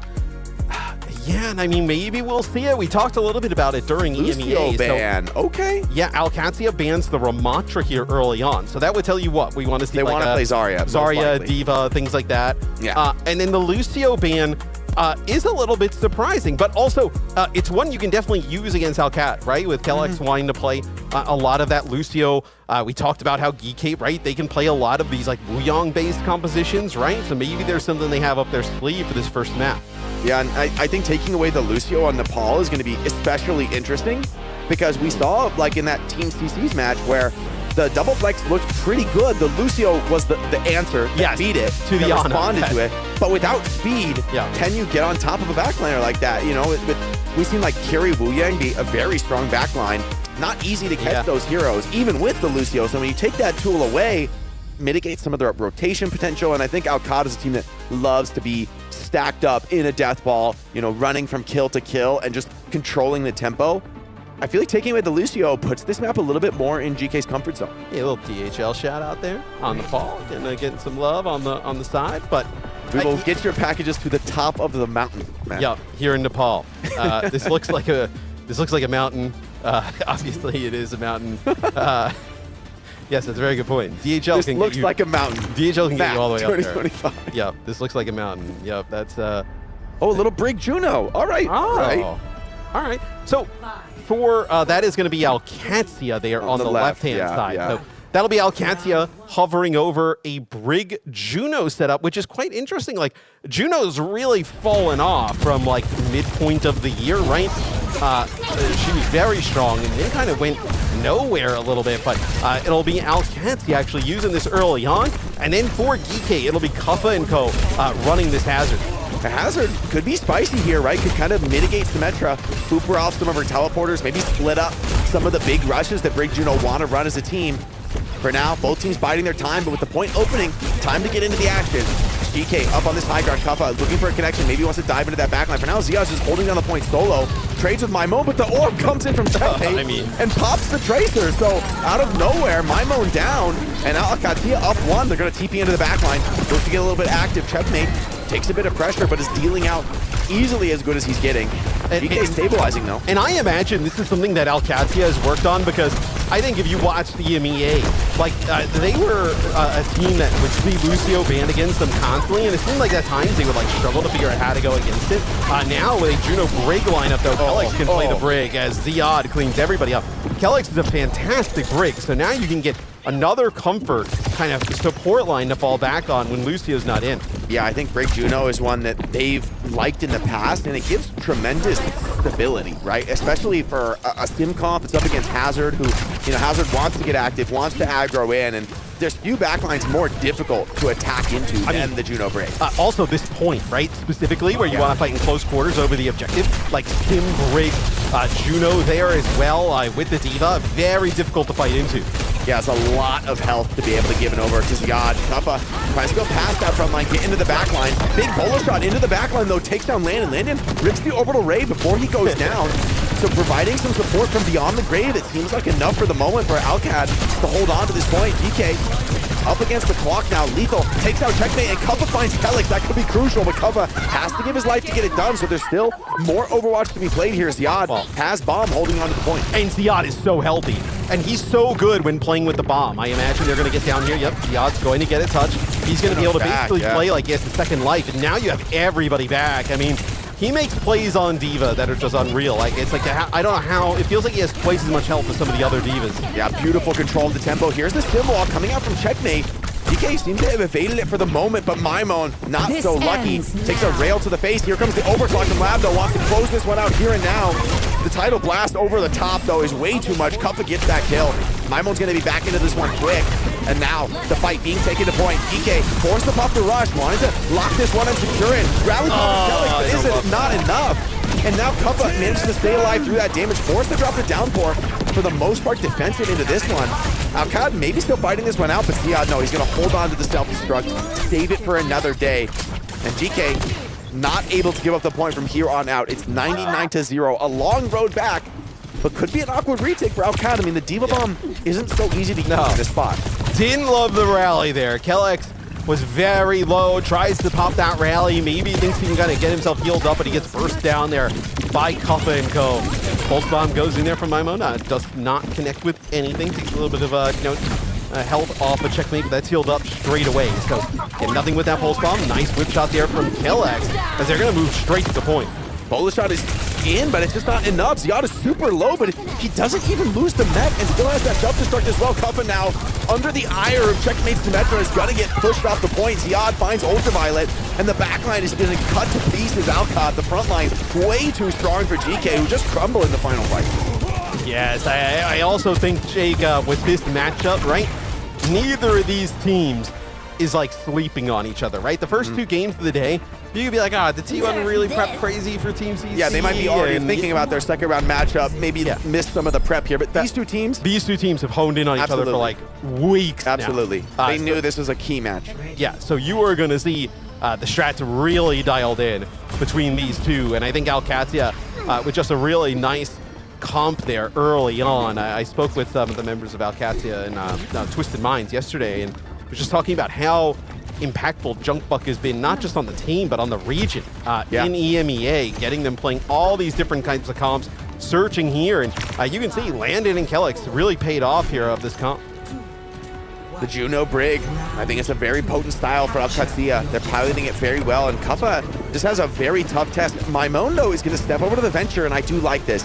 Yeah, and I mean, maybe we'll see it. We talked a little bit about it during EMEA. Ban. Okay. Yeah, Alcatia bans the Ramatra here early on. So that would tell you what we want to see. They want to play Zarya. Zarya, Diva, things like that. Yeah. And then the Lucio ban is a little bit surprising, but also it's one you can definitely use against Alcat, right? With Kellex wanting to play a lot of that Lucio. We talked about how Geeke, right? They can play a lot of these Wuyong-based compositions, right? So maybe there's something they have up their sleeve for this first map. Yeah, and I think taking away the Lucio on Nepal is going to be especially interesting, because we saw in that Team CC's match where the double flex looked pretty good. The Lucio was the answer that beat it, to the responded to it. But without speed, can you get on top of a backliner like that? We've seen Kiri Wuyang be a very strong backline. Not easy to catch those heroes, even with the Lucio. So when you take that tool away, mitigate some of the rotation potential. And I think Alcad is a team that loves to be stacked up in a death ball, running from kill to kill and just controlling the tempo. I feel like taking away the Lucio puts this map a little bit more in GK's comfort zone. Yeah, a little DHL shout out there on the Paul, getting some love on the side, but we will get your packages to the top of the mountain, man. Yeah, here in Nepal. This looks like a mountain. Obviously, it is a mountain. Yes, that's a very good point. DHL this can looks get you, like a mountain. DHL can get you all the way up there. 2025. Yep, this looks like a mountain. Yep, that's oh, a little Brig Juno. All right. Oh. Right. All right. So for that is going to be Alcancia there on the left-hand side. Yeah. So that'll be Alcancia hovering over a Brig Juno setup, which is quite interesting. Like, Juno's really fallen off from, like, midpoint of the year, right? She was very strong and then kind of went nowhere a little bit, but it'll be Alcancia actually using this early on. And then for Geeky, it'll be Kuffa and Co. Running this Hazard. The Hazard could be spicy here, right? Could kind of mitigate Symmetra, Hooper off some of her teleporters, maybe split up some of the big rushes that Brig Juno want to run as a team. For now, both teams biding their time, but with the point opening, time to get into the action. GK up on this high ground, Kuffa looking for a connection, maybe wants to dive into that backline. For now, Zia's just holding down the point solo, trades with Maimon, but the orb comes in from Checkmate and pops the Tracer. So out of nowhere, Maimon down, and now Alcatia up one. They're going to TP into the backline, looks to get a little bit active. Checkmate takes a bit of pressure, but is dealing out easily as good as he's getting. GK stabilizing though. And I imagine this is something that Alcatia has worked on, because I think if you watch the EMEA, like they were a team that would see Lucio banned against them constantly, and it seemed like at times they would like struggle to figure out how to go against it. Now with a Juno Brig lineup though, Kellex can play the Brig as Ziad cleans everybody up. Kellex is a fantastic Brig, so now you can get another comfort kind of support line to fall back on when Lucio's not in. Yeah, I think Brig Juno is one that they've liked in the past, and it gives tremendous stability, right? Especially for a sim comp. It's up against Hazard, who, you know, Hazard wants to get active, wants to aggro in, and there's few backlines more difficult to attack into than the Juno Brig. Also this point, right? Specifically where you want to fight in close quarters over the objective, like Sim Brig, Juno there as well with the D.Va, very difficult to fight into. Yeah, it's a lot of health to be able to give it over to Ziad. Kuffa tries to go past that front line, get into the back line. Big bowler shot into the back line, though, takes down Landon. Landon rips the orbital ray before he goes down. So providing some support from beyond the grave, it seems like enough for the moment for Alcad to hold on to this point. DK up against the clock now. Lethal takes out Checkmate, and Kuffa finds Kellex. That could be crucial, but Kuffa has to give his life to get it done, so there's still more Overwatch to be played here. Ziad has Bomb holding on to the point. And Ziad is so healthy, and he's so good when playing with the Bomb. I imagine they're going to get down here. Yep, Ziad's going to get a touch. He's going to be able to basically play like he has the second life, and now you have everybody back. I mean, he makes plays on D.Va that are just unreal. Like, it's like, I don't know how, it feels like he has twice as much health as some of the other D.Vas. Yeah, beautiful control of the tempo. Here's the symbol coming out from Checkmate. DK seems to have evaded it for the moment, but Maimon, not so lucky. Takes a rail to the face. Here comes the overclock from Lab, though. Wants to close this one out here and now. The tidal blast over the top, though, is way too much. Kuffa gets that kill. Maimon's going to be back into this one quick. And now, the fight being taken to point. DK forced the puff to rush. Wanted to lock this one and secure it. Rally but is it not enough? And now Kuffa manages to stay alive through that damage. Forced to drop the downpour. For the most part, defensive into this one. Alcad maybe still fighting this one out, but Ziad, no, he's going to hold on to the self-destruct, save it for another day. And GK not able to give up the point from here on out. It's 99-0, a long road back, but could be an awkward retake for Alcad. I mean, the D.Va Bomb isn't so easy to use in this spot. Didn't love the rally there. Kellex was very low, tries to pop that rally, maybe thinks he can kind of get himself healed up, but he gets burst down there by Kuffa and Co. Pulse Bomb goes in there from Maimon, does not connect with anything, takes a little bit of health off a Checkmate, but that's healed up straight away. So get nothing with that Pulse Bomb. Nice whip shot there from Kellex, as they're going to move straight to the point. Bullet shot is in, but it's just not enough. Ziad is super low, but he doesn't even lose the mech and still has that self-destruct as well. Kuffa now under the ire of Checkmate Symmetra is going to get pushed off the point. Ziad finds Ultraviolet, and the backline is going to cut to pieces. Alcott, the front line, way too strong for GK, who just crumble in the final fight. Yes, I also think, Jake, with this matchup, right, neither of these teams is like sleeping on each other, right? The first two games of the day, you could be like, the T1 really prep crazy for Team CC. Yeah, they might be already thinking about their second round matchup, maybe missed some of the prep here, but these two teams have honed in on each other for like weeks Absolutely. now. They knew this was a key match. Yeah, so you are going to see the strats really dialed in between these two, and I think Alcatia with just a really nice comp there early on. I spoke with some of the members of Alcatia and Twisted Minds yesterday, and was just talking about how impactful Junkbuck has been, not just on the team, but on the region in EMEA, getting them playing all these different kinds of comps, searching here, and you can see Landon and Kellex really paid off here of this comp. The Juno Brig, I think it's a very potent style for Alcatia. They're piloting it very well, and Kappa just has a very tough test. Maimondo is going to step over to the Venture, and I do like this,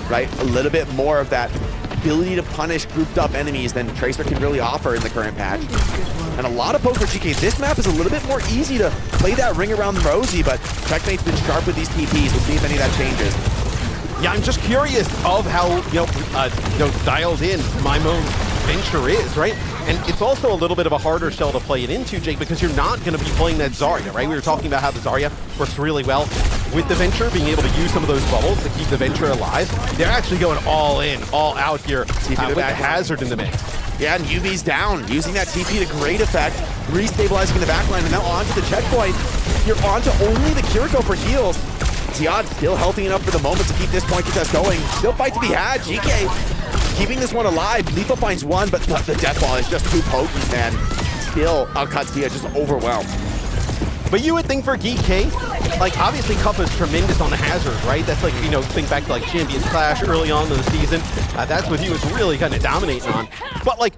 right? A little bit more of that ability to punish grouped up enemies than Tracer can really offer in the current patch. And a lot of poke for GK. This map is a little bit more easy to play that ring around Rosie, but Checkmate's been sharp with these TPs. We'll see if any of that changes. Yeah, I'm just curious of how dialed in Maimo's Venture is, right? And it's also a little bit of a harder shell to play it into, Jake, because you're not going to be playing that Zarya, right? We were talking about how the Zarya works really well with the Venture, being able to use some of those bubbles to keep the Venture alive. They're actually going all in, all out here with the Hazard in the mix. Yeah, and UV's down, using that TP to great effect, restabilizing in the backline, and now onto the checkpoint. You're onto only the Kiriko for heals. Ziad still healthy enough for the moment to keep this point contest going. Still fight to be had. GK keeping this one alive. Lethal finds one, but the death ball is just too potent, and still Alcatia just overwhelmed. But you would think for GK, like obviously Kappa's tremendous on the Hazard, right? That's like, think back to like Champions Clash early on in the season. That's what he was really kind of dominating on. But like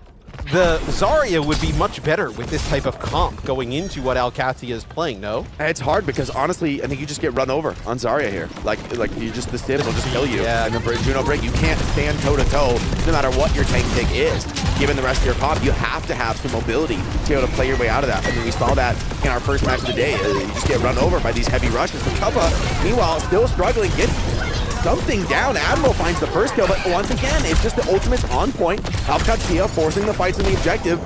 the Zarya would be much better with this type of comp going into what Alcatia is playing, no? It's hard because honestly, I think you just get run over on Zarya here. Like you just, the Sibs will just kill you. Yeah. And the Juno Break, you can't stand toe-to-toe no matter what your tank pick is. Given the rest of your comp, you have to have some mobility to be able to play your way out of that. I mean, we saw that in our first match of the day. You just get run over by these heavy rushes. But Kappa, meanwhile, still struggling, gets something down. Admiral finds the first kill, but once again, it's just the ultimate's on point. Alcatia forcing the fights in the objective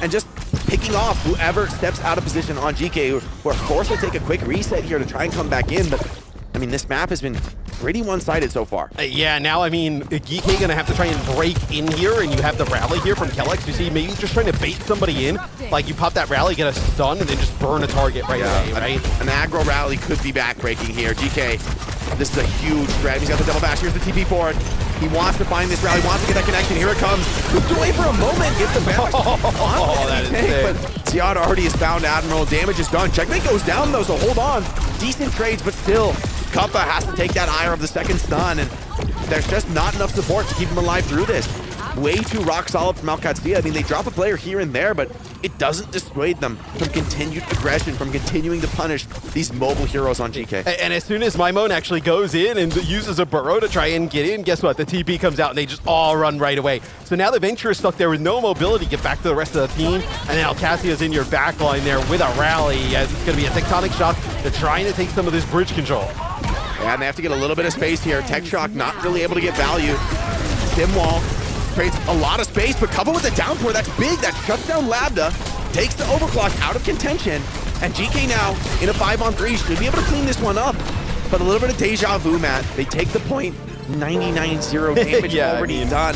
and just picking off whoever steps out of position on GK, who are forced to take a quick reset here to try and come back in. But I mean, this map has been pretty one-sided so far. Yeah, now, I mean, GK gonna have to try and break in here, and you have the rally here from Kellex. You see, maybe just trying to bait somebody in. Like, you pop that rally, get a stun, and then just burn a target right away, right? An aggro rally could be back-breaking here. GK, this is a huge threat. He's got the double bash. Here's the TP for it. He wants to find this rally, wants to get that connection. Here it comes. Moved away for a moment, gets the bash. That is sick. But Ziad already has found Admiral. Damage is done. Checkmate goes down, though, so hold on. Decent trades, but still, Kappa has to take that ire of the second stun, and there's just not enough support to keep him alive through this. Way too rock solid from Alcatia. I mean, they drop a player here and there, but it doesn't dissuade them from continued aggression, from continuing to punish these mobile heroes on GK. And as soon as Maimon actually goes in and uses a burrow to try and get in, guess what? The TP comes out and they just all run right away. So now the Venture is stuck there with no mobility to get back to the rest of the team, and then Alcatia's in your back line there with a rally, as it's going to be a tectonic shock. They're trying to take some of this bridge control. Yeah, and they have to get a little bit of space here. Tech Shock not really able to get value. Stimwall creates a lot of space, but coupled with the downpour, that's big. That shuts down Labda, takes the overclock out of contention, and GK now in a 5-on-3 should be able to clean this one up. But a little bit of deja vu, Matt. They take the point, 99-0 damage already done.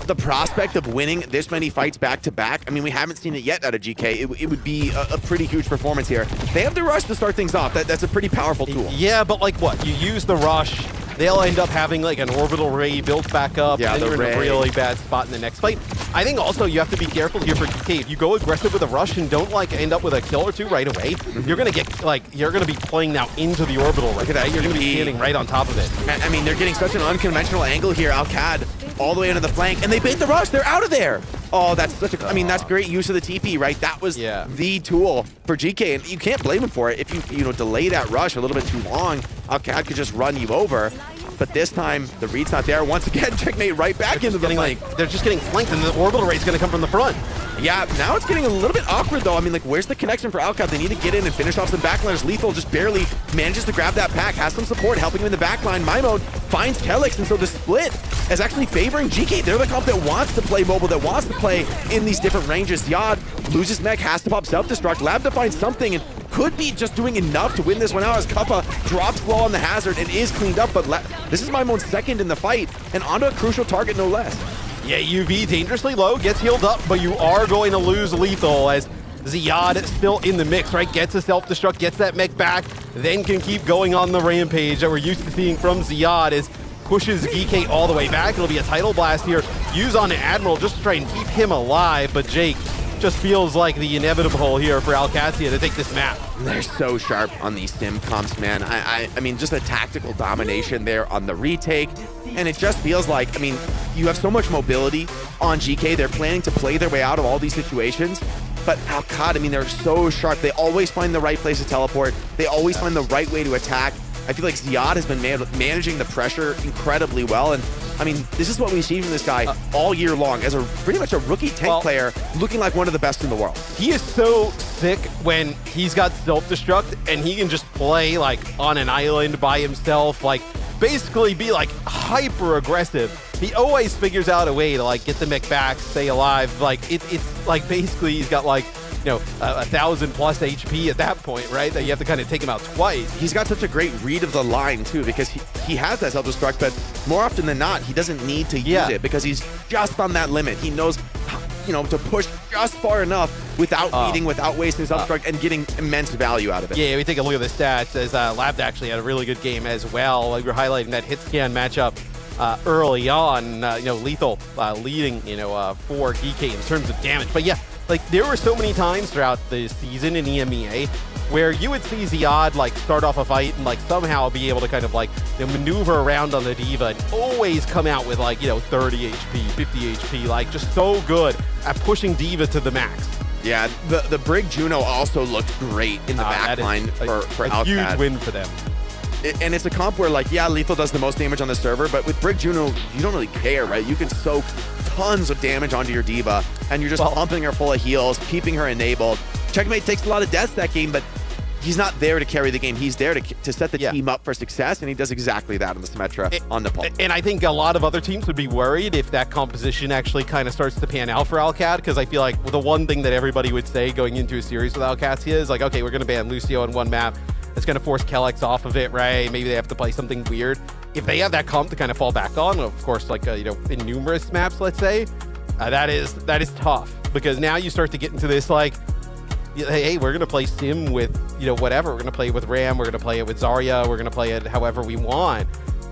The prospect of winning this many fights back-to-back, I mean, we haven't seen it yet out of GK. It would be a pretty huge performance here. They have the rush to start things off. That's a pretty powerful tool. Yeah, but like what? You use the rush, they'll end up having like an orbital ray built back up, and then you're in a really bad spot in the next fight. I think also you have to be careful here for GK. If you go aggressive with a rush and don't like end up with a kill or two right away, you're gonna get you're gonna be playing now into the orbital. Look at that, you're gonna be standing right on top of it. I mean, they're getting such an unconventional angle here. Alcad all the way into the flank, and they bait the rush. They're out of there. Oh, that's such a, I mean, that's great use of the TP, right? That was the tool for GK, and you can't blame him for it. If you delay that rush a little bit too long, Alcad could just run you over. But this time, the read's not there. Once again, Checkmate right back into the flank. They're just getting flanked, and the orbital ray's going to come from the front. Yeah, now it's getting a little bit awkward, though. I mean, like, where's the connection for Alcad? They need to get in and finish off some backliners. Lethal just barely manages to grab that pack, has some support helping him in the backline. Maimon finds Kellex, and so the split is actually favoring GK. They're the comp that wants to play mobile, that wants to play in these different ranges. Yad loses mech, has to pop self-destruct. Lab to find something, and could be just doing enough to win this one out as Kappa drops low on the hazard and is cleaned up, but this is Maimon's second in the fight, and onto a crucial target no less. Yeah, UV dangerously low, gets healed up, but you are going to lose Lethal as Ziad still in the mix, right? Gets a self-destruct, gets that mech back, then can keep going on the rampage that we're used to seeing from Ziad as pushes GK all the way back. It'll be a title blast here. Use on Admiral just to try and keep him alive, but Jake just feels like the inevitable here for Alcatia to take this map. They're so sharp on these sim comps, man. I mean, just a tactical domination there on the retake. And it just feels like, I mean, you have so much mobility on GK. They're planning to play their way out of all these situations. But Alcad, I mean, they're so sharp. They always find the right place to teleport. They always find the right way to attack. I feel like Ziad has been managing the pressure incredibly well. And I mean, this is what we see from this guy all year long as pretty much a rookie tank player looking like one of the best in the world. He is so sick when he's got self-destruct and he can just play like on an island by himself, like basically be like hyper aggressive. He always figures out a way to like get the mech back, stay alive. Like it's like basically he's got like, you know, 1,000+ HP at that point, right? That you have to kind of take him out twice. He's got such a great read of the line too, because he has that self-destruct, but more often than not, he doesn't need to use it because he's just on that limit. He knows, you know, to push just far enough without beating, without wasting self-destruct, and getting immense value out of it. Yeah, we take a look at the stats as Labd actually had a really good game as well. Like we're highlighting that hit scan matchup early on. You know, Lethal leading, you know, for DK in terms of damage. But yeah, like there were so many times throughout the season in EMEA where you would see Ziad like start off a fight and like somehow be able to kind of like, you know, maneuver around on the D.Va and always come out with like, you know, 30 HP, 50 HP, like just so good at pushing D.Va to the max. Yeah, the Brig Juno also looked great in the backline for Alcad. Huge win for them. And it's a comp where like, yeah, Lethal does the most damage on the server, but with Brig Juno, you don't really care, right? You can soak tons of damage onto your D.Va, and you're just pumping her full of heals, keeping her enabled. Checkmate takes a lot of deaths that game, but he's not there to carry the game. He's there to set the team up for success, and he does exactly that on the Symmetra on Nepal. And I think a lot of other teams would be worried if that composition actually kind of starts to pan out for Alcad, because I feel like the one thing that everybody would say going into a series with Alcatia is like, okay, we're going to ban Lucio on one map. It's going to force Kellex off of it, right? Maybe they have to play something weird. If they have that comp to kind of fall back on, of course, like, you know, in numerous maps, let's say, that is tough, because now you start to get into this, like, hey, we're going to play Sim with, you know, whatever. We're going to play it with Ram. We're going to play it with Zarya. We're going to play it however we want.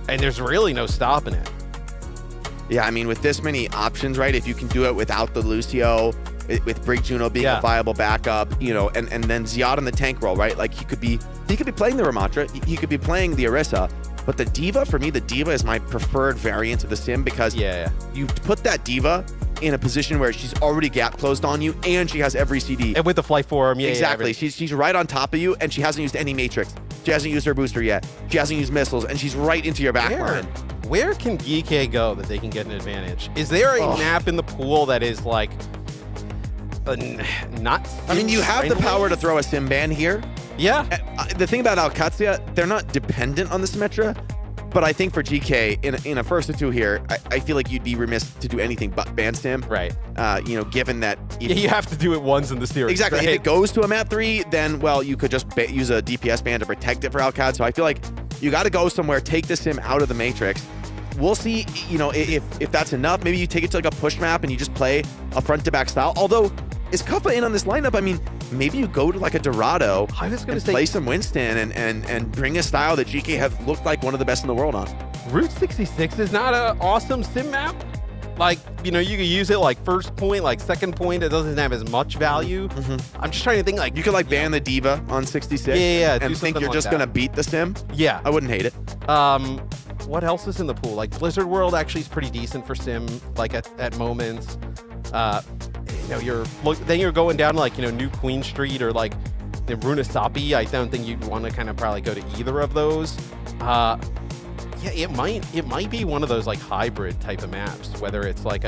And there's really no stopping it. Yeah, I mean, with this many options, right? If you can do it without the Lucio, with Brig Juno being a viable backup, you know, and then Ziad in the tank role, right? Like he could be playing the Ramatra, he could be playing the Orisa, but the D.Va, for me, the D.Va is my preferred variant of the Sim, because you put that D.Va in a position where she's already gap closed on you and she has every CD. And with the flight form, exactly. She's right on top of you, and she hasn't used any Matrix. She hasn't used her booster yet. She hasn't used missiles, and she's right into your backline. Where can GK go that they can get an advantage? Is there a map in the pool that is like not? I mean, you have the power to throw a Sim ban here. Yeah. The thing about Alcatia, they're not dependent on the Symmetra, but I think for GK, in a first or two here, I feel like you'd be remiss to do anything but ban Sim. Right. You know, given that... you have to do it once in the series. Exactly. Right? If it goes to a map 3, then, well, you could just use a DPS ban to protect it for Alcad. So I feel like you got to go somewhere, take the Sim out of the Matrix. We'll see, you know, if that's enough. Maybe you take it to like a push map and you just play a front-to-back style. Although, is Kuffa in on this lineup? I mean, maybe you go to like a Dorado and play some Winston and bring a style that GK have looked like one of the best in the world on. Route 66 is not an awesome sim map. Like, you know, you can use it like first point, like second point. It doesn't have as much value. I'm just trying to think, like, you could like ban the D.Va on 66. And think you're just gonna beat the sim. Yeah, I wouldn't hate it. What else is in the pool? Like Blizzard World actually is pretty decent for sim, like at moments. You know, then you're going down to like, you know, New Queen Street or like the Runasapi. I don't think you'd want to kind of probably go to either of those. Yeah, it might be one of those like hybrid type of maps, whether it's like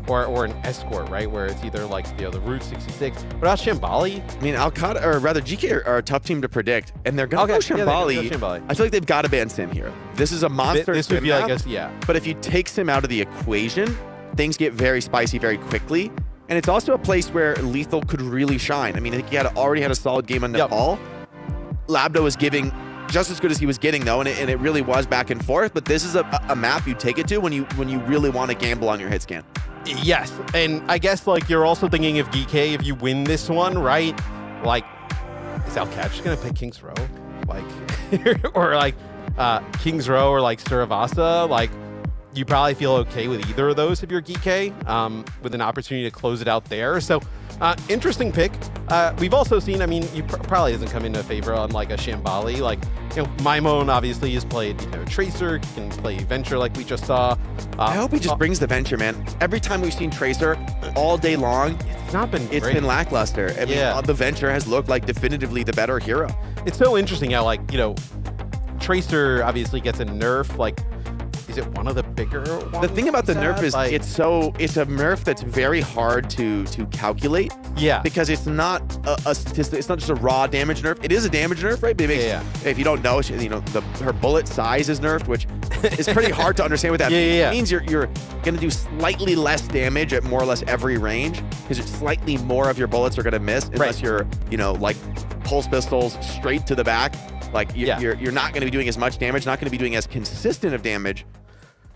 or an escort, right, where it's either like, you know, the Route 66. What about Shambali? I mean, Alcad, or rather GK are a tough team to predict, and they're gonna go Shambali. I feel like they've got to ban Sim here. This is a monster. This would be map, like a, But if you take Sim out of the equation, things get very spicy very quickly. And it's also a place where Lethal could really shine. I mean, I think he already had a solid game on Nepal. Labdo was giving just as good as he was getting, though, and it really was back and forth. But this is a map you take it to when you really want to gamble on your hit scan. Yes, and I guess like you're also thinking of DK if you win this one, right? Like, is Alcad just gonna pick King's Row, like, or like, Kings Row or like Suravasa, like you probably feel okay with either of those if you're GK, with an opportunity to close it out there. So interesting pick. We've also seen, I mean, probably doesn't come into favor on like a Shambali. Like, you know, Maimon obviously has played, you know, Tracer, can play Venture like we just saw. I hope he just brings the Venture, man. Every time we've seen Tracer all day long, it's not been great. It's been lackluster. I mean, the Venture has looked like definitively the better hero. It's so interesting how, like, you know, Tracer obviously gets a nerf, like, is it one of the bigger ones? The thing about the nerf is like, it's a nerf that's very hard to calculate. Yeah. Because it's not a statistic. It's not just a raw damage nerf. It is a damage nerf, right? But it makes, if you don't know, you know, her bullet size is nerfed, which is pretty hard to understand what that means. It means you're going to do slightly less damage at more or less every range because slightly more of your bullets are going to miss unless you're, you know, like pulse pistols straight to the back. Like you're not going to be doing as much damage, not going to be doing as consistent of damage.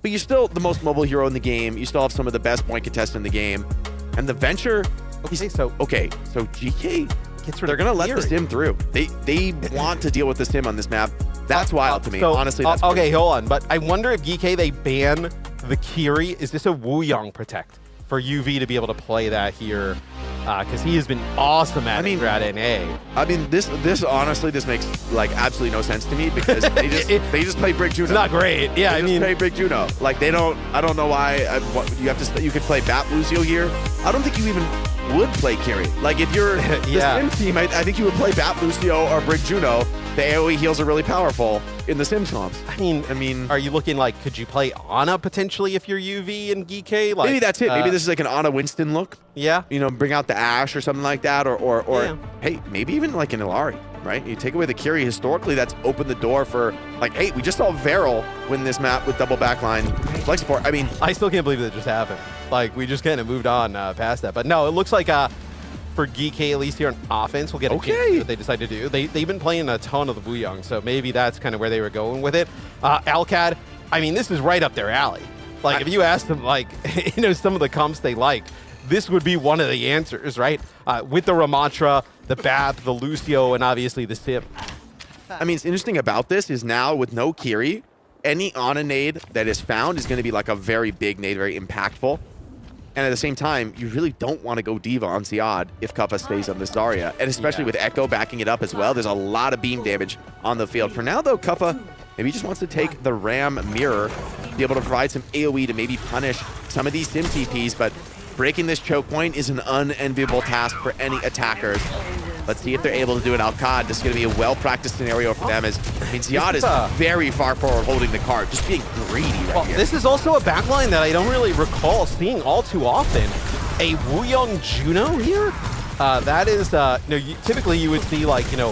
But you're still the most mobile hero in the game. You still have some of the best point contests in the game. And the Venture, so GK, they're going to let the sim through. They want to deal with the sim on this map. That's wild to me. Honestly, that's okay, hold on. But I wonder if GK, they ban the Kiri. Is this a Wuyong protect for UV to be able to play that here? Because he has been awesome at it at NA. I mean, this honestly, this makes like absolutely no sense to me because they just play Brick Juno. It's not great. Yeah, I mean, play Brick Juno. Like they don't. I don't know why. You could play Bat Lucio here. I don't think you even would play Kiri. Like if you're the Sim team, I think you would play Bat Lucio or Brick Juno. The AoE heals are really powerful in the Sims comps. I mean, are you looking like, could you play Ana potentially if you're UV and GK? Like, maybe that's it. Maybe this is like an Ana Winston look. Yeah. You know, bring out the Ashe or something like that, or hey, maybe even like an Illari, right? You take away the Kiri. Historically, that's opened the door for like, hey, we just saw Veril win this map with double backline flex support. I mean, I still can't believe that just happened. Like we just kind of moved on past that. But no, it looks like for GK, at least here on offense, we'll get a chance to see what they decide to do. They've been playing a ton of the Wuyong, so maybe that's kind of where they were going with it. Alcad, I mean, this is right up their alley. Like, if you ask them, like, you know, some of the comps they like, this would be one of the answers, right? With the Ramatra, the Bath, the Lucio, and obviously the Sim. I mean, it's interesting about this is now with no Kiri, any Ana nade that is found is going to be like a very big nade, very impactful. And at the same time, you really don't want to go Diva on Ziad if Kuffa stays on this Zarya. And especially with Echo backing it up as well, there's a lot of beam damage on the field. For now, though, Kuffa maybe just wants to take the Ram Mirror, be able to provide some AoE to maybe punish some of these Sim TPs, but breaking this choke point is an unenviable task for any attackers. Let's see if they're able to do it. Alcad, this is going to be a well-practiced scenario for them. I mean, Ziad is very far forward holding the card, just being greedy right here. This is also a backline that I don't really recall seeing all too often. A Wuyong Juno here? That is, typically you would see like, you know,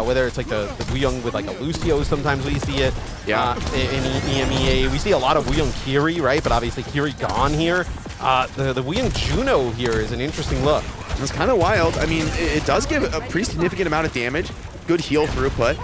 whether it's like the Wuyong with like a Lucio, sometimes we see it. Yeah. In EMEA, we see a lot of Wuyong Kiri, right? But obviously Kiri gone here. The Wuyong Juno here is an interesting look. It's kind of wild. I mean, it does give a pretty significant amount of damage. Good heal throughput.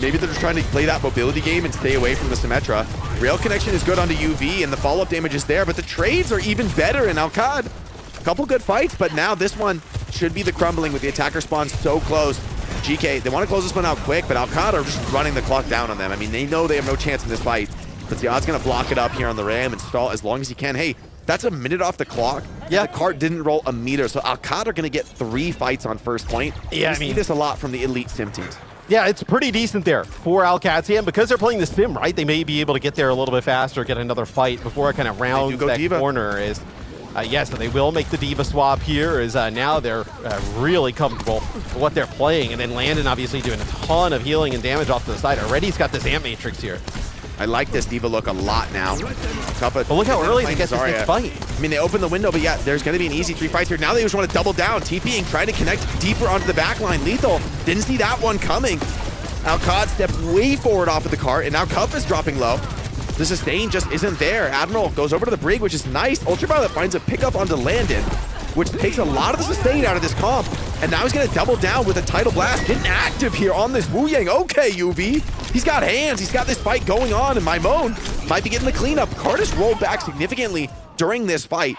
Maybe they're just trying to play that mobility game and stay away from the Symmetra. Rail connection is good onto UV, and the follow-up damage is there, but the trades are even better in Alcad. A couple good fights, but now this one should be the crumbling with the attacker spawn so close. GK, they want to close this one out quick, but Alcad are just running the clock down on them. I mean, they know they have no chance in this fight, but Ziad's going to block it up here on the Ram and stall as long as he can. Hey, that's a minute off the clock. Yeah, the cart didn't roll a meter, so Alcad are going to get 3 fights on first point. Yeah, I see this a lot from the elite Sim teams. Yeah, it's pretty decent there for Alcad. And because they're playing the Sim, right, they may be able to get there a little bit faster, get another fight before it kind of rounds that Diva corner. Is yes, and they will make the Diva swap here. Is now they're really comfortable with what they're playing, and then Landon obviously doing a ton of healing and damage off to the side. Already he's got this Amp Matrix here. I like this Diva look a lot now. But look how early they get this next fight. I mean, they open the window, but yeah, there's going to be an easy 3 fights here. Now they just want to double down. TPing, trying to connect deeper onto the back line. Lethal didn't see that one coming. Alcad stepped way forward off of the cart, and now Cuff is dropping low. The sustain just isn't there. Admiral goes over to the Brig, which is nice. Ultraviolet finds a pickup onto Landon, which takes a lot of the sustain out of this comp. And now he's going to double down with a Tidal Blast. Getting active here on this Wuyang. Okay, UV. He's got hands. He's got this fight going on, and Maimon might be getting the cleanup. Cardis rolled back significantly during this fight.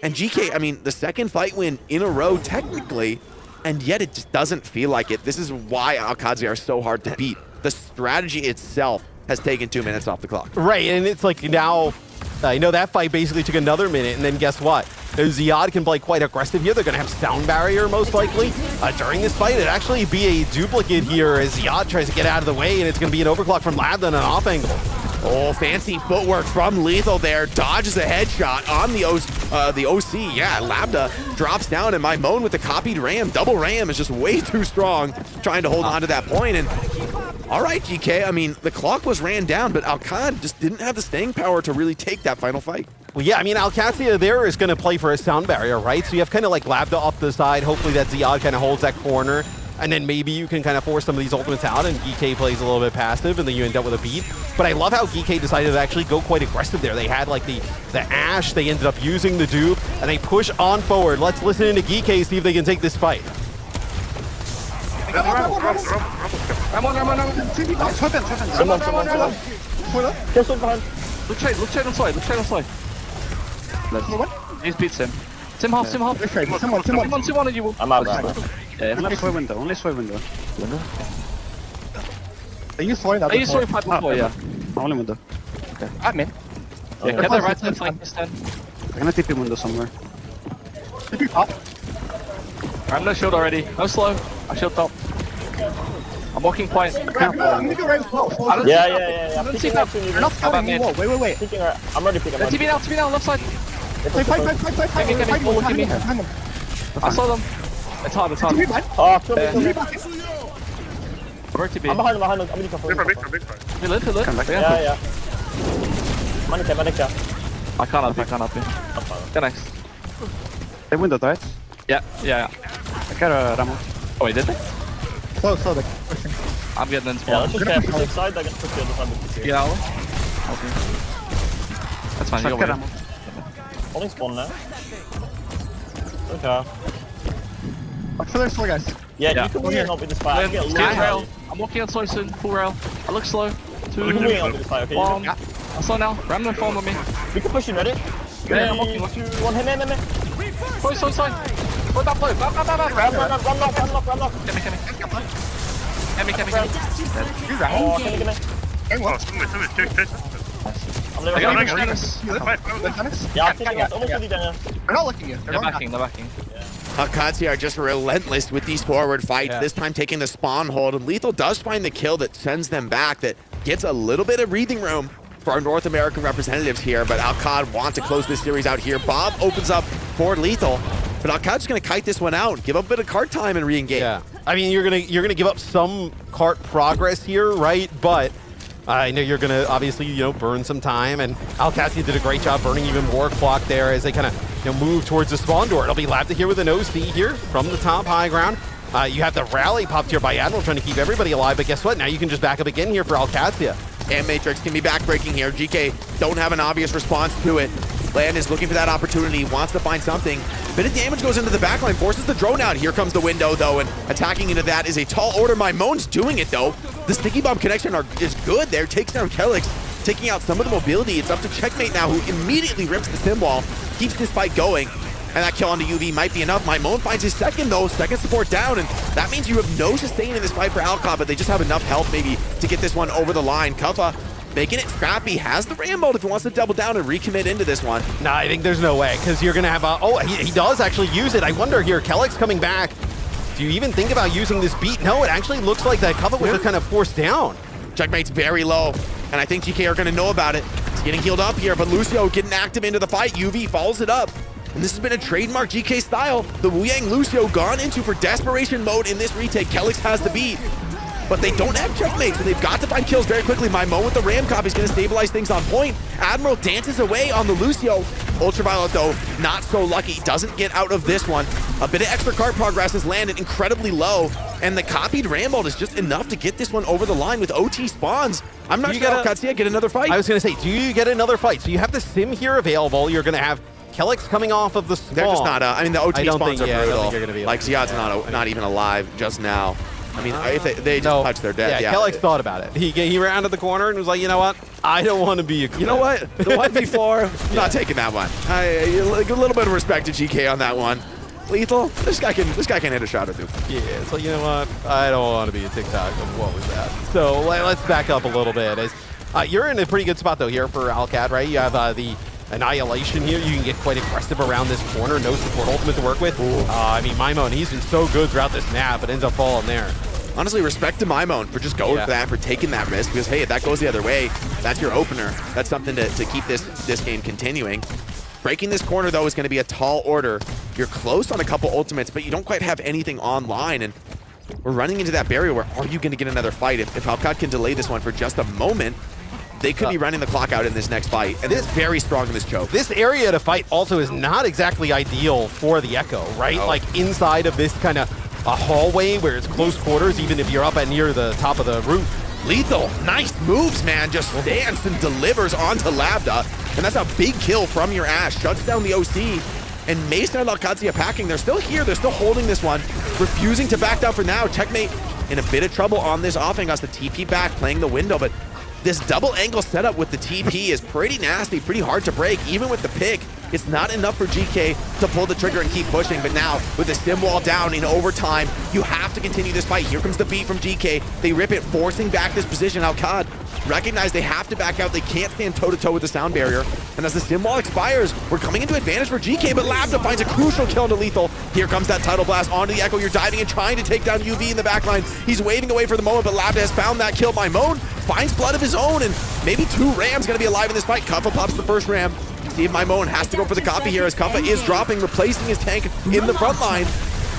And GK, I mean, the second fight win in a row, technically, and yet it just doesn't feel like it. This is why Alcadze are so hard to beat. the strategy itself has taken 2 minutes off the clock. Right, and it's like now, you know, that fight basically took another minute, and then guess what? Ziad can play quite aggressive here. They're going to have sound barrier most likely during this fight. It'd actually be a duplicate here as Ziad tries to get out of the way, and it's going to be an overclock from Labda and an off angle. Oh, fancy footwork from Lethal there. Dodges a headshot on the OC. Yeah, Labda drops down, and my Moan with the copied ram. Double ram is just way too strong, trying to hold on to that point. And all right, GK, I mean, the clock was ran down, but Alcad just didn't have the staying power to really take that final fight. Well, yeah, I mean, Alcacia there is going to play for a sound barrier, right? So you have kind of like Labda off the side. Hopefully that Ziad kind of holds that corner. And then maybe you can kind of force some of these ultimates out, and GK plays a little bit passive, and then you end up with a beat. But I love how GK decided to actually go quite aggressive there. They had like the Ash, they ended up using the dupe, and they push on forward. Let's listen into GK, see if they can take this fight. Look trade on side. He's beats him. Tim half. Someone and you will. I'm out. Yeah, only sway window. Are you throwing that? Are you throwing pipe before? Yeah. Only window. Okay. I'm in. Yeah, get the right side flank this time. I'm gonna TP window somewhere. TP pop. I'm no shield already. No slow. I shield top. I'm walking quiet. I'm gonna go right as well. Yeah. I'm picking up. You're not throwing me wall. Wait. I'm ready to pick up. TP now, left side. Fight. Look at me. I saw them. It's hard. Oh, Where TP? I'm behind him. I'm gonna come He lit. Yeah. Manika. I can't up here. Get next. They window, right? Yeah. I got a Ramo. Oh, he did it? So they're pushing. I'm getting in Yeah, spawn. let's just stay on the side. They're gonna push the other side with this here. Yeah. Okay. That's fine. You go Holding spawn now. Okay. I'm for this, guys. Yeah, you can win help with this fight. I'm walking on slow soon. Full rail. I look slow. Two. You can win help with this fight, okay? One. I'm slow now. Ram no form on me. We can push in, ready? Yeah, I'm walking. 3, 2, 1, hit. Slow. Go back, play. Back. Run lock. Get me. Oh, get me. Yeah, I'm taking it. Almost fully down. They're not looking at you. They're backing. Akatsi are just relentless with these forward fights, this time taking the spawn hold, and Lethal does find the kill that sends them back, that gets a little bit of breathing room for our North American representatives here, but Alcad want to close this series out here. Bob opens up for Lethal, but Alcad's going to kite this one out, give up a bit of cart time and re-engage. Yeah, I mean, you're gonna give up some cart progress here, right? But I know you're gonna obviously, burn some time, and Alcacia did a great job burning even more clock there as they kind of move towards the spawn door. It'll be Labda here with an OC here from the top high ground. You have the rally popped here by Admiral trying to keep everybody alive, but guess what? Now you can just back up again here for Alcacia. And Matrix can be backbreaking here. GK don't have an obvious response to it. Land is looking for that opportunity, wants to find something. Bit of damage goes into the backline, forces the drone out. Here comes the window, though, and attacking into that is a tall order. My Moan's doing it, though. The sticky bomb connection is good there. Takes down Kelix, taking out some of the mobility. It's up to Checkmate now, who immediately rips the stim wall, keeps this fight going. And that kill onto UV might be enough. My Moan finds his second, though. Second support down, and that means you have no sustain in this fight for Alcad, but they just have enough health maybe to get this one over the line. Kuffa making it scrappy, has the ram mode if he wants to double down and recommit into this one. Nah, I think there's no way, because you're going to have a... Oh, he does actually use it. I wonder here, Kelix coming back. Do you even think about using this beat? No, it actually looks like that Kuffa was just kind of forced down. Checkmate's very low, and I think GK are going to know about it. He's getting healed up here, but Lucio getting active into the fight. UV follows it up. And this has been a trademark GK style. The Wu Yang Lucio gone into for desperation mode in this retake. Kelix has the beat, but they don't have Checkmate, so they've got to find kills very quickly. My Mo with the ram cop is going to stabilize things on point. Admiral dances away on the Lucio. Ultraviolet, though, not so lucky. Doesn't get out of this one. A bit of extra card progress has landed incredibly low, and the copied ram bolt is just enough to get this one over the line with OT spawns. I'm not sure how Katsuya get another fight. I was going to say, do you get another fight? So you have the sim here available. You're going to have Kelix coming off of the spawn. They're just not, I mean, the OT spawns are brutal. I don't think you're gonna be like, Ziad's not even alive just now. I mean, if they just touch their death. Yeah, Kelix thought about it. He ran to the corner and was like, you know what? I don't want to be a... You know what? The 1v4, not taking that one. A little bit of respect to GK on that one. Lethal, this guy can hit a shot or two. Yeah, so you know what? I don't want to be a TikTok of what was that. So let's back up a little bit. You're in a pretty good spot though here for Alcad, right? You have the Annihilation here. You can get quite aggressive around this corner. No support ultimate to work with. I mean, Maimon, he's been so good throughout this map, but ends up falling there. Honestly, respect to Maimon for just going for that, for taking that risk, because hey, if that goes the other way, that's your opener. That's something to keep this game continuing. Breaking this corner, though, is going to be a tall order. You're close on a couple ultimates, but you don't quite have anything online, and we're running into that barrier where are you going to get another fight? If Alcad can delay this one for just a moment, they could be running the clock out in this next fight, and it's very strong in this choke. This area to fight also is not exactly ideal for the Echo, right? No. Like inside of this kind of a hallway where it's close quarters, even if you're up at near the top of the roof. Lethal, nice moves, man. Just stands and delivers onto Labda. And that's a big kill from your Ashe. Shuts down the OC. And Mason and Alcadzia packing. They're still here. They're still holding this one. Refusing to back down for now. Checkmate in a bit of trouble on this offing. Has the TP back, playing the window. But this double angle setup with the TP is pretty nasty, pretty hard to break. Even with the pick, it's not enough for GK to pull the trigger and keep pushing. But now, with the stim wall down in overtime, you have to continue this fight. Here comes the beat from GK. They rip it, forcing back this position. Alcad recognize they have to back out. They can't stand toe-to-toe with the sound barrier. And as the stim wall expires, we're coming into advantage for GK, but Labda finds a crucial kill into Lethal. Here comes that Tidal Blast onto the Echo. You're diving and trying to take down UV in the backline. He's waving away for the moment, but Labda has found that kill. Maimon finds blood of his own, and maybe 2 Rams gonna be alive in this fight. Kuffa pops the first Ram. Steve Maimon has to go for the copy here as Kuffa is dropping, replacing his tank in the front line.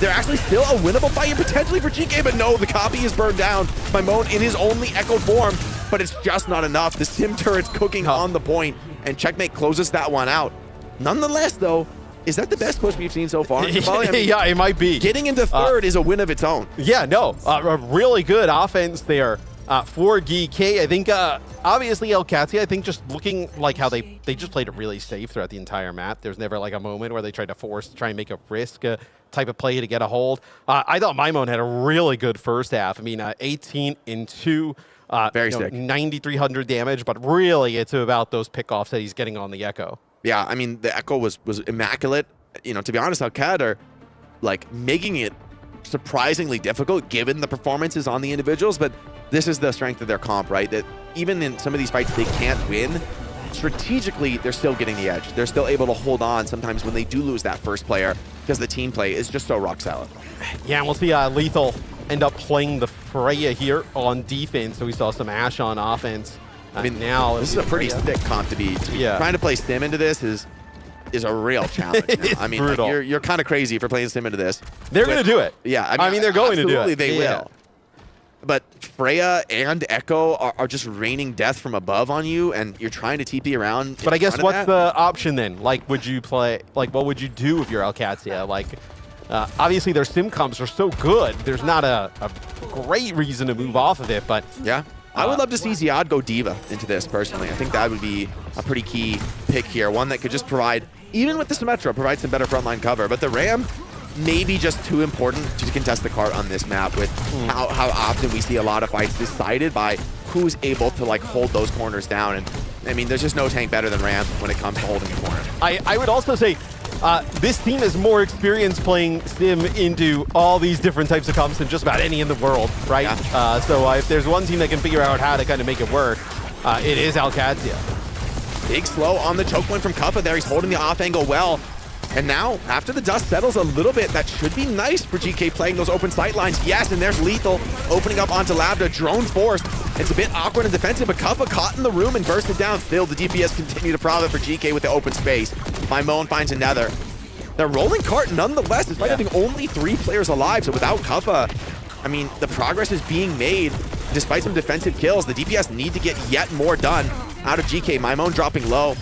They're actually still a winnable fight here potentially for GK, but no, the copy is burned down. Maimon in his only Echo form, but it's just not enough. The Sim turret's cooking on the point, and Checkmate closes that one out. Nonetheless, though, is that the best push we've seen so far? I mean, yeah, it might be. Getting into third is a win of its own. Yeah, no, a really good offense there for GK. I think, obviously, Alcadzia, I think just looking like how they just played it really safe throughout the entire map. There's never like a moment where they tried to try and make a risk type of play to get a hold. I thought Maimon had a really good first half. I mean, 18 in 2. Very sick. 9,300 damage, but really it's about those pickoffs that he's getting on the Echo. Yeah, I mean, the Echo was immaculate. You know, to be honest, Alcad are like making it surprisingly difficult given the performances on the individuals, but this is the strength of their comp, right? That even in some of these fights they can't win, strategically they're still getting the edge. They're still able to hold on sometimes when they do lose that first player because the team play is just so rock solid. Yeah, and we'll see Lethal end up playing the Freya here on defense. So we saw some Ashe on offense. I mean, now this is a pretty thick comp to be. Trying to play Stim into this is a real challenge. I mean, like, you're kind of crazy for playing Stim into this. They're going to do it. Yeah, I mean they're going to do it. Absolutely, they will. But Freya and Echo are just raining death from above on you, and you're trying to TP around. But I guess what's the option then? Like, would you play? Like, what would you do if you're Alcadzia? Like, obviously their sim comps are so good. There's not a great reason to move off of it, but yeah. I would love to see Ziad go Diva into this, personally. I think that would be a pretty key pick here. One that could just provide, even with the Symmetra, provide some better frontline cover. But the Ram, maybe just too important to contest the cart on this map with how often we see a lot of fights decided by who's able to like hold those corners down. And I mean, there's just no tank better than Ram when it comes to holding the corner. I would also say this team has more experience playing Sim into all these different types of comps than just about any in the world, right? Yeah. So if there's one team that can figure out how to kind of make it work, it is Alcadzia. Big slow on the choke point from Kuffa there. He's holding the off angle well. And now, after the dust settles a little bit, that should be nice for GK playing those open sight lines. Yes, and there's Lethal opening up onto Labda, drone forced. It's a bit awkward and defensive, but Kuffa caught in the room and bursted down. Still, the DPS continue to profit for GK with the open space. Maimon finds another. They're rolling cart nonetheless, despite having only 3 players alive. So without Kuffa, I mean, the progress is being made despite some defensive kills. The DPS need to get yet more done out of GK. Maimon dropping low,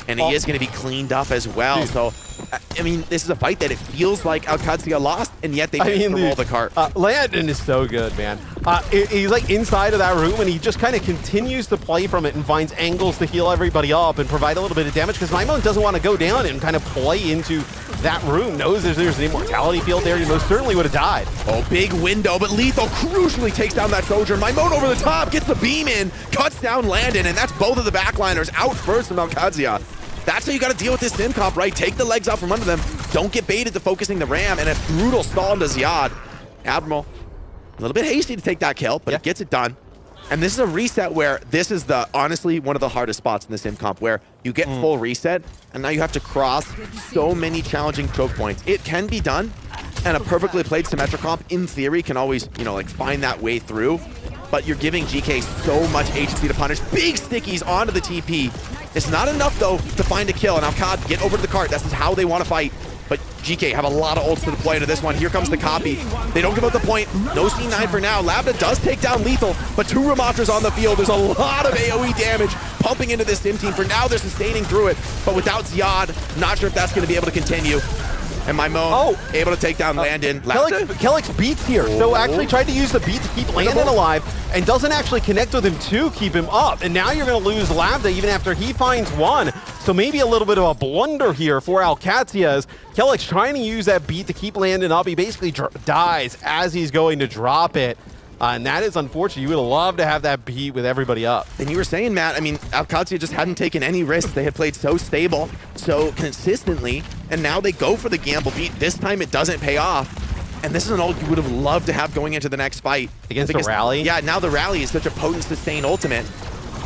and he is going to be cleaned up as well. Dude. So, I mean, this is a fight that it feels like Alcadzia lost, and yet they managed to roll the cart. Landon is so good, man. He's like inside of that room, and he just kind of continues to play from it and finds angles to heal everybody up and provide a little bit of damage because Maimon doesn't want to go down and kind of play into that room. Knows there's an immortality field there. He most certainly would have died. Oh, big window, but Lethal crucially takes down that Sojourn. Maimon over the top, gets the beam in, cuts down Landon, and that's both of the backliners out first from Alcadzia. That's how you got to deal with this sim comp, right? Take the legs out from under them. Don't get baited to focusing the ram, and a brutal stall into Ziad. Admiral, a little bit hasty to take that kill, but it gets it done. And this is a reset where this is honestly one of the hardest spots in the sim comp, where you get full reset, and now you have to cross so many challenging choke points. It can be done, and a perfectly played symmetric comp, in theory, can always, like find that way through. But you're giving GK so much HP to punish. Big stickies onto the TP. It's not enough, though, to find a kill. And Alcad, get over to the cart. This is how they want to fight. But GK have a lot of ults to deploy into this one. Here comes the copy. They don't give up the point. No C9 for now. Lambda does take down Lethal, but 2 Ramatras on the field. There's a lot of AoE damage pumping into this sim team. For now, they're sustaining through it. But without Ziad, not sure if that's going to be able to continue. And my Moan able to take down Landon. Kelix beats here. So actually tried to use the beat to keep Landon alive and doesn't actually connect with him to keep him up. And now you're going to lose Lambda even after he finds one. So maybe a little bit of a blunder here for Alcatia as Kelix trying to use that beat to keep Landon up. He basically dies as he's going to drop it. And that is unfortunate. You would love to have that beat with everybody up. And you were saying, Matt, I mean, Alcatia just hadn't taken any risks. They had played so stable, so consistently, and now they go for the gamble beat. This time it doesn't pay off. And this is an ult you would have loved to have going into the next fight. Against the rally? Yeah, now the rally is such a potent sustain ultimate.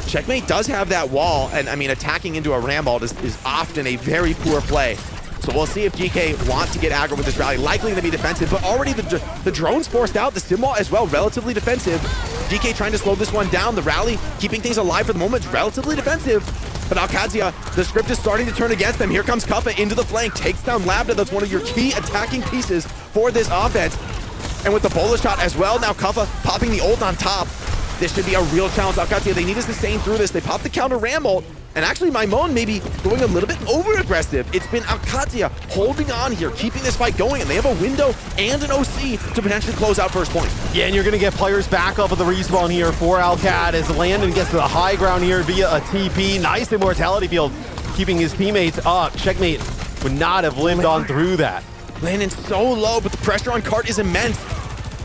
Checkmate does have that wall, and I mean, attacking into a ram ult is often a very poor play. So we'll see if GK want to get aggro with this rally. Likely to be defensive, but already the drone's forced out. The sim wall as well, relatively defensive. GK trying to slow this one down. The rally, keeping things alive for the moment, relatively defensive. But Alcazia, the script is starting to turn against them. Here comes Kuffa into the flank, takes down Lambda. That's one of your key attacking pieces for this offense. And with the bullet shot as well, now Kuffa popping the ult on top. This should be a real challenge. Alcazia, they need to sustain through this. They pop the counter ram ult. And actually, Maimon maybe going a little bit over-aggressive. It's been Alcatia holding on here, keeping this fight going, and they have a window and an OC to potentially close out first point. Yeah, and you're going to get players back off of the respawn here for Alcad as Landon gets to the high ground here via a TP. Nice immortality field, keeping his teammates up. Checkmate would not have limbed on through that. Landon's so low, but the pressure on Cart is immense.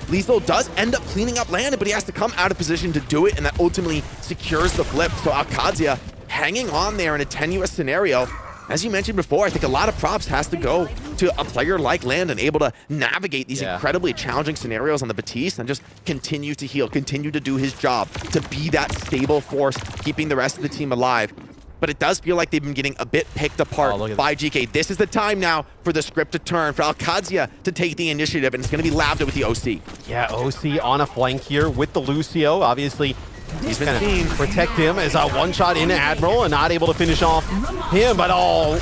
Lethal does end up cleaning up Landon, but he has to come out of position to do it, and that ultimately secures the flip. So Alcazia hanging on there in a tenuous scenario. As you mentioned before, I think a lot of props has to go to a player like Landon, able to navigate these incredibly challenging scenarios on the Batiste and just continue to heal, continue to do his job, to be that stable force, keeping the rest of the team alive. But it does feel like they've been getting a bit picked apart by GK. This is the time now for the script to turn, for Alcazia to take the initiative, and it's going to be Lambda with the OC. Yeah, OC on a flank here with the Lucio. Obviously, he's going to protect him as a one-shot into Admiral and not able to finish off him, but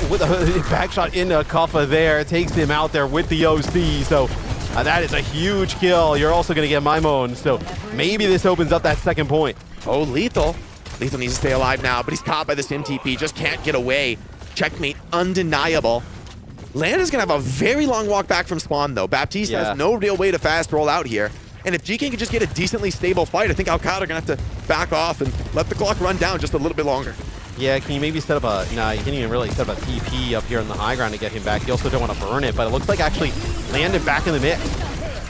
with a back shot into Kuffa there. Takes him out there with the OC, so that is a huge kill. You're also going to get Maimon, so maybe this opens up that second point. Oh, Lethal. Lethal needs to stay alive now, but he's caught by this MTP, just can't get away. Checkmate undeniable. Landon's going to have a very long walk back from spawn, though. Baptiste has no real way to fast roll out here. And if GK can just get a decently stable fight, I think Alcad are going to have to back off and let the clock run down just a little bit longer. Yeah, can you maybe set up a... Nah, you can't even really set up a TP up here on the high ground to get him back. You also don't want to burn it, but it looks like actually Landon back in the mix.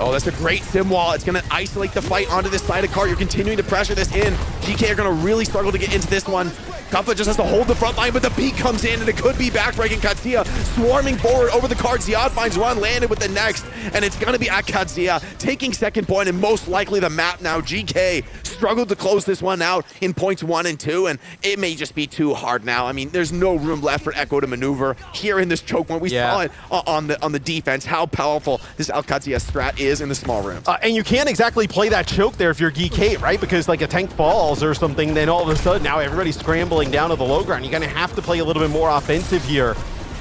Oh, that's a great sim wall. It's going to isolate the fight onto this side of Cart. You're continuing to pressure this in. GK are going to really struggle to get into this one. Kuffa just has to hold the front line, but the beat comes in, and it could be backbreaking. Katsuya swarming forward over the Cart. Ziad finds one, Landed with the next, and it's going to be at Katsuya taking second point, and most likely the map now. GK struggled to close this one out in points 1 and 2, and it may just be too hard now. I mean, there's no room left for Echo to maneuver here in this choke point. We saw it on the defense, how powerful this Alcazia strat is in the small room. And you can't exactly play that choke there if you're GK, right? Because like a tank falls or something, then all of a sudden now everybody's scrambling down to the low ground. You're going to have to play a little bit more offensive here.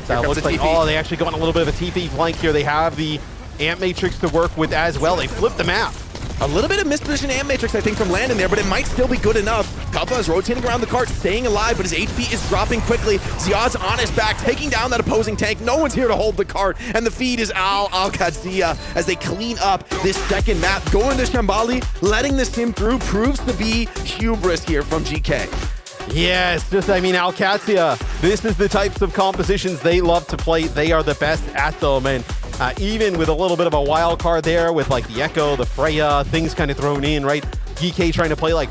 So it looks like, they actually go on a little bit of a TP flank here. They have the Amp Matrix to work with as well. They flip the map. A little bit of misposition Amp Matrix, I think, from Landon there, but it might still be good enough. Kuffa is rotating around the Cart, staying alive, but his HP is dropping quickly. Ziad's on his back, taking down that opposing tank. No one's here to hold the Cart, and the feed is Alcazia as they clean up this second map. Going to Shambali, letting this sim through proves to be hubris here from GK. Yes, I mean, Alcazia, this is the types of compositions they love to play. They are the best at them, and even with a little bit of a wild card there with like the Echo, the Freya, things kind of thrown in, right? GK trying to play like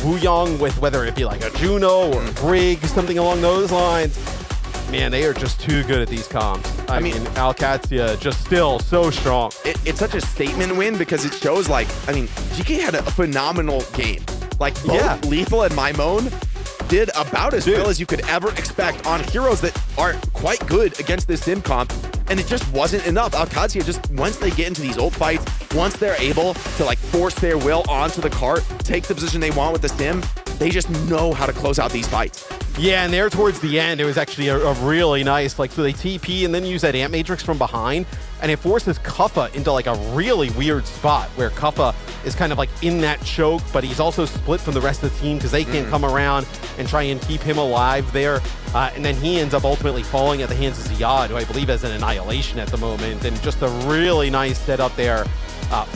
Wu Yong with whether it be like a Juno or a Brig, something along those lines. Man, they are just too good at these comps. I mean, Alcatia just still so strong. It's such a statement win because it shows, like, I mean, GK had a phenomenal game. Like, both Lethal and Maimone did about as well as you could ever expect on heroes that are quite good against this sim comp, and it just wasn't enough. Alcatia just, once they get into these old fights, once they're able to like force their will onto the cart, take the position they want with the sim, they just know how to close out these fights. Yeah, and there towards the end, it was actually a really nice, like, so they TP and then use that Ant Matrix from behind, and it forces Kuffa into like a really weird spot where Kuffa is kind of like in that choke, but he's also split from the rest of the team because they can't come around and try and keep him alive there. And then he ends up ultimately falling at the hands of Ziad, who I believe has an Annihilation at the moment, and just a really nice setup there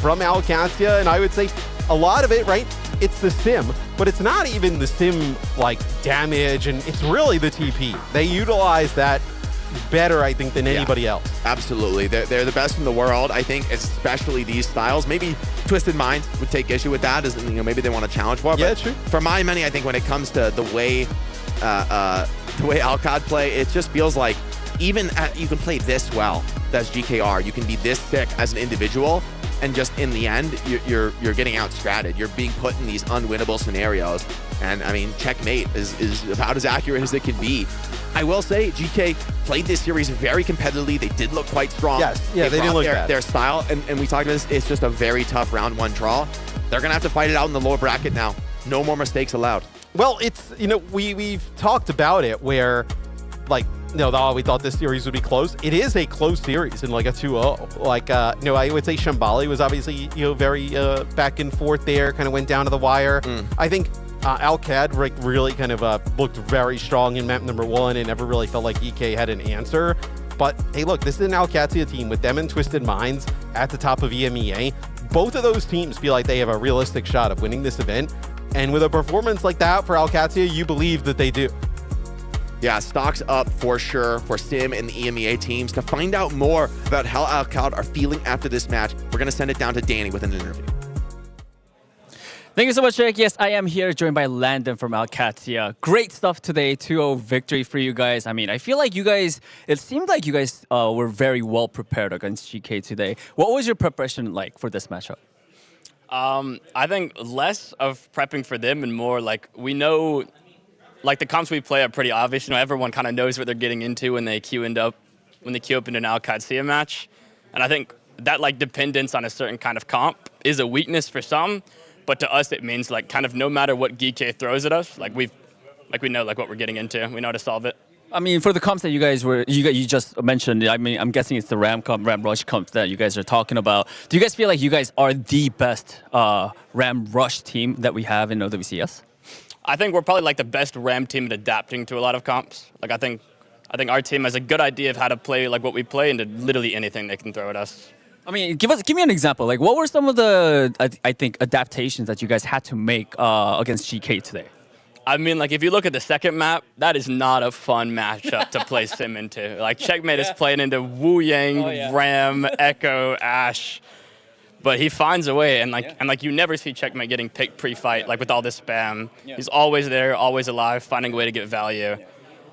from Alcatia. And I would say a lot of it, right, it's the sim, but it's not even the sim like damage, and it's really the TP. They utilize that better, I think, than anybody else. Absolutely. They're the best in the world, I think, especially these styles. Maybe Twisted Minds would take issue with that, as, you know, maybe they want to challenge for it. Yeah, but true. For my money, I think when it comes to the way Alcad play, it just feels like even you can play this well as GKR. You can be this sick as an individual, and just in the end, you're getting outstratted. You're being put in these unwinnable scenarios. And I mean, checkmate is about as accurate as it can be. I will say, GK played this series very competitively. They did look quite strong. Yes, yeah, they didn't look bad. Their style, and we talked about this, it's just a very tough round one draw. They're going to have to fight it out in the lower bracket now. No more mistakes allowed. Well, it's, you know, we've talked about it where, like, we thought this series would be close. It is a close series in like a 2-0. Like, I would say Shambali was obviously, very back and forth there, kind of went down to the wire. I think Alcad really kind of looked very strong in map number 1 and never really felt like EK had an answer. But hey, look, this is an Alcatia team with them and Twisted Minds at the top of EMEA. Both of those teams feel like they have a realistic shot of winning this event. And with a performance like that for Alcatia, you believe that they do. Yeah, stocks up for sure for Sim and the EMEA teams. To find out more about how Alcad are feeling after this match, we're going to send it down to Danny with an interview. Thank you so much, Jake. Yes, I am here joined by Landon from Alcatia. Great stuff today, 2-0 victory for you guys. I mean, I feel like you guys, it seemed like you guys were very well prepared against GK today. What was your preparation like for this matchup? I think less of prepping for them and more like we know, like the comps we play are pretty obvious. You know, everyone kind of knows what they're getting into when they queue up into an Alcatia match. And I think that like dependence on a certain kind of comp is a weakness for some. But to us, it means like kind of no matter what GK throws at us, we know like what we're getting into. We know how to solve it. I mean, for the comps that you just mentioned, I mean, I'm guessing it's the Ram Rush comp that you guys are talking about. Do you guys feel like you guys are the best Ram Rush team that we have in OWCS? I think we're probably like the best Ram team at adapting to a lot of comps. Like I think our team has a good idea of how to play like what we play into literally anything they can throw at us. I mean, give me an example. Like, what were some of the, I think, adaptations that you guys had to make against GK today? I mean, like, if you look at the second map, that is not a fun matchup to play Sim into. Like, Checkmate is playing into Wu Yang, Ram, Echo, Ash. But he finds a way, and you never see Checkmate getting picked pre-fight, like, with all this spam. Yeah. He's always there, always alive, finding a way to get value.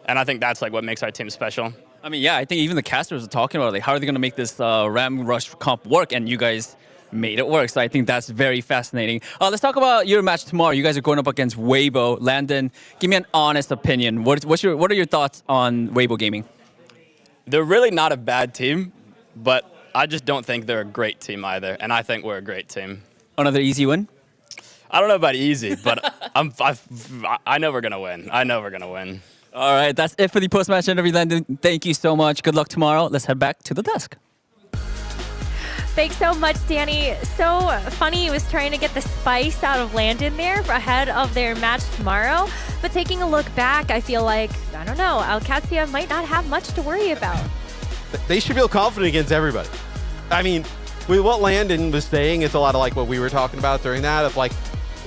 And I think that's, like, what makes our team special. I mean, yeah, I think even the casters are talking about, like, how are they going to make this Ram Rush comp work? And you guys made it work. So I think that's very fascinating. Let's talk about your match tomorrow. You guys are going up against Weibo. Landon, give me an honest opinion. What are your thoughts on Weibo Gaming? They're really not a bad team, but I just don't think they're a great team either. And I think we're a great team. Another easy win? I don't know about easy, but I know we're going to win. I know we're going to win. All right, that's it for the post-match interview, Landon. Thank you so much. Good luck tomorrow. Let's head back to the desk. Thanks so much, Danny. So funny, he was trying to get the spice out of Landon there ahead of their match tomorrow. But taking a look back, I feel like, I don't know, Alcatia might not have much to worry about. They should feel confident against everybody. I mean, with what Landon was saying, it's a lot of like what we were talking about during that, of like,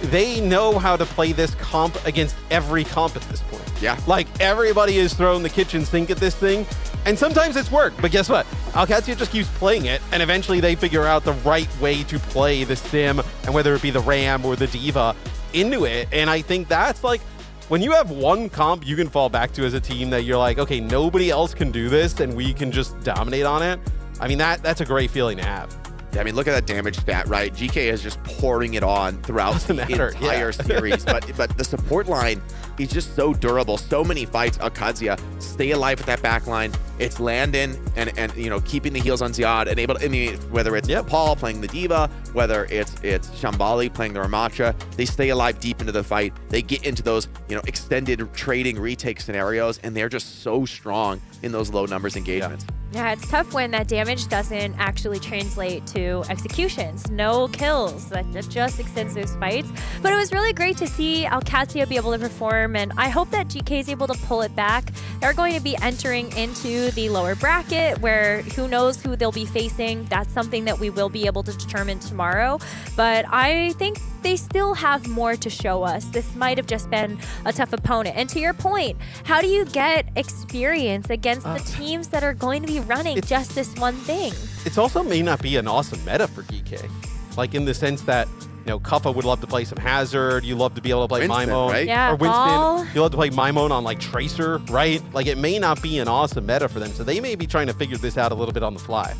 they know how to play this comp against every comp at this point. Yeah. Like, everybody is throwing the kitchen sink at this thing, and sometimes it's worked, but guess what? Alcatia just keeps playing it, and eventually they figure out the right way to play the sim, and whether it be the Ram or the Diva, into it. And I think that's like when you have one comp you can fall back to as a team that you're like, okay, nobody else can do this and we can just dominate on it. I mean, that's a great feeling to have. Yeah, I mean, look at that damage stat, right? GK is just pouring it on throughout the entire series, but the support line is just so durable. So many fights, Alcadzia stay alive with that back line. It's Landon and you know, keeping the heals on Ziad and able to, I mean, whether it's Paul playing the Diva, whether it's Shambali playing the Ramattra, they stay alive deep into the fight. They get into those, you know, extended trading retake scenarios, and they're just so strong in those low numbers engagements. Yeah, it's tough when that damage doesn't actually translate to executions. No kills. That just extends those fights. But it was really great to see Alcadzia be able to perform, and I hope that GK is able to pull it back. They're going to be entering into the lower bracket where who knows who they'll be facing. That's something that we will be able to determine tomorrow. But I think they still have more to show us. This might have just been a tough opponent. And to your point, how do you get experience against the teams that are going to be running just this one thing? It's also may not be an awesome meta for GK. Like in the sense that, you know, Kuffa would love to play some Hazard. You love to be able to play Winston, Maimon. right? Yeah, or Winston. Ball. You love to play Maimon on like Tracer, right? Like it may not be an awesome meta for them. So they may be trying to figure this out a little bit on the fly.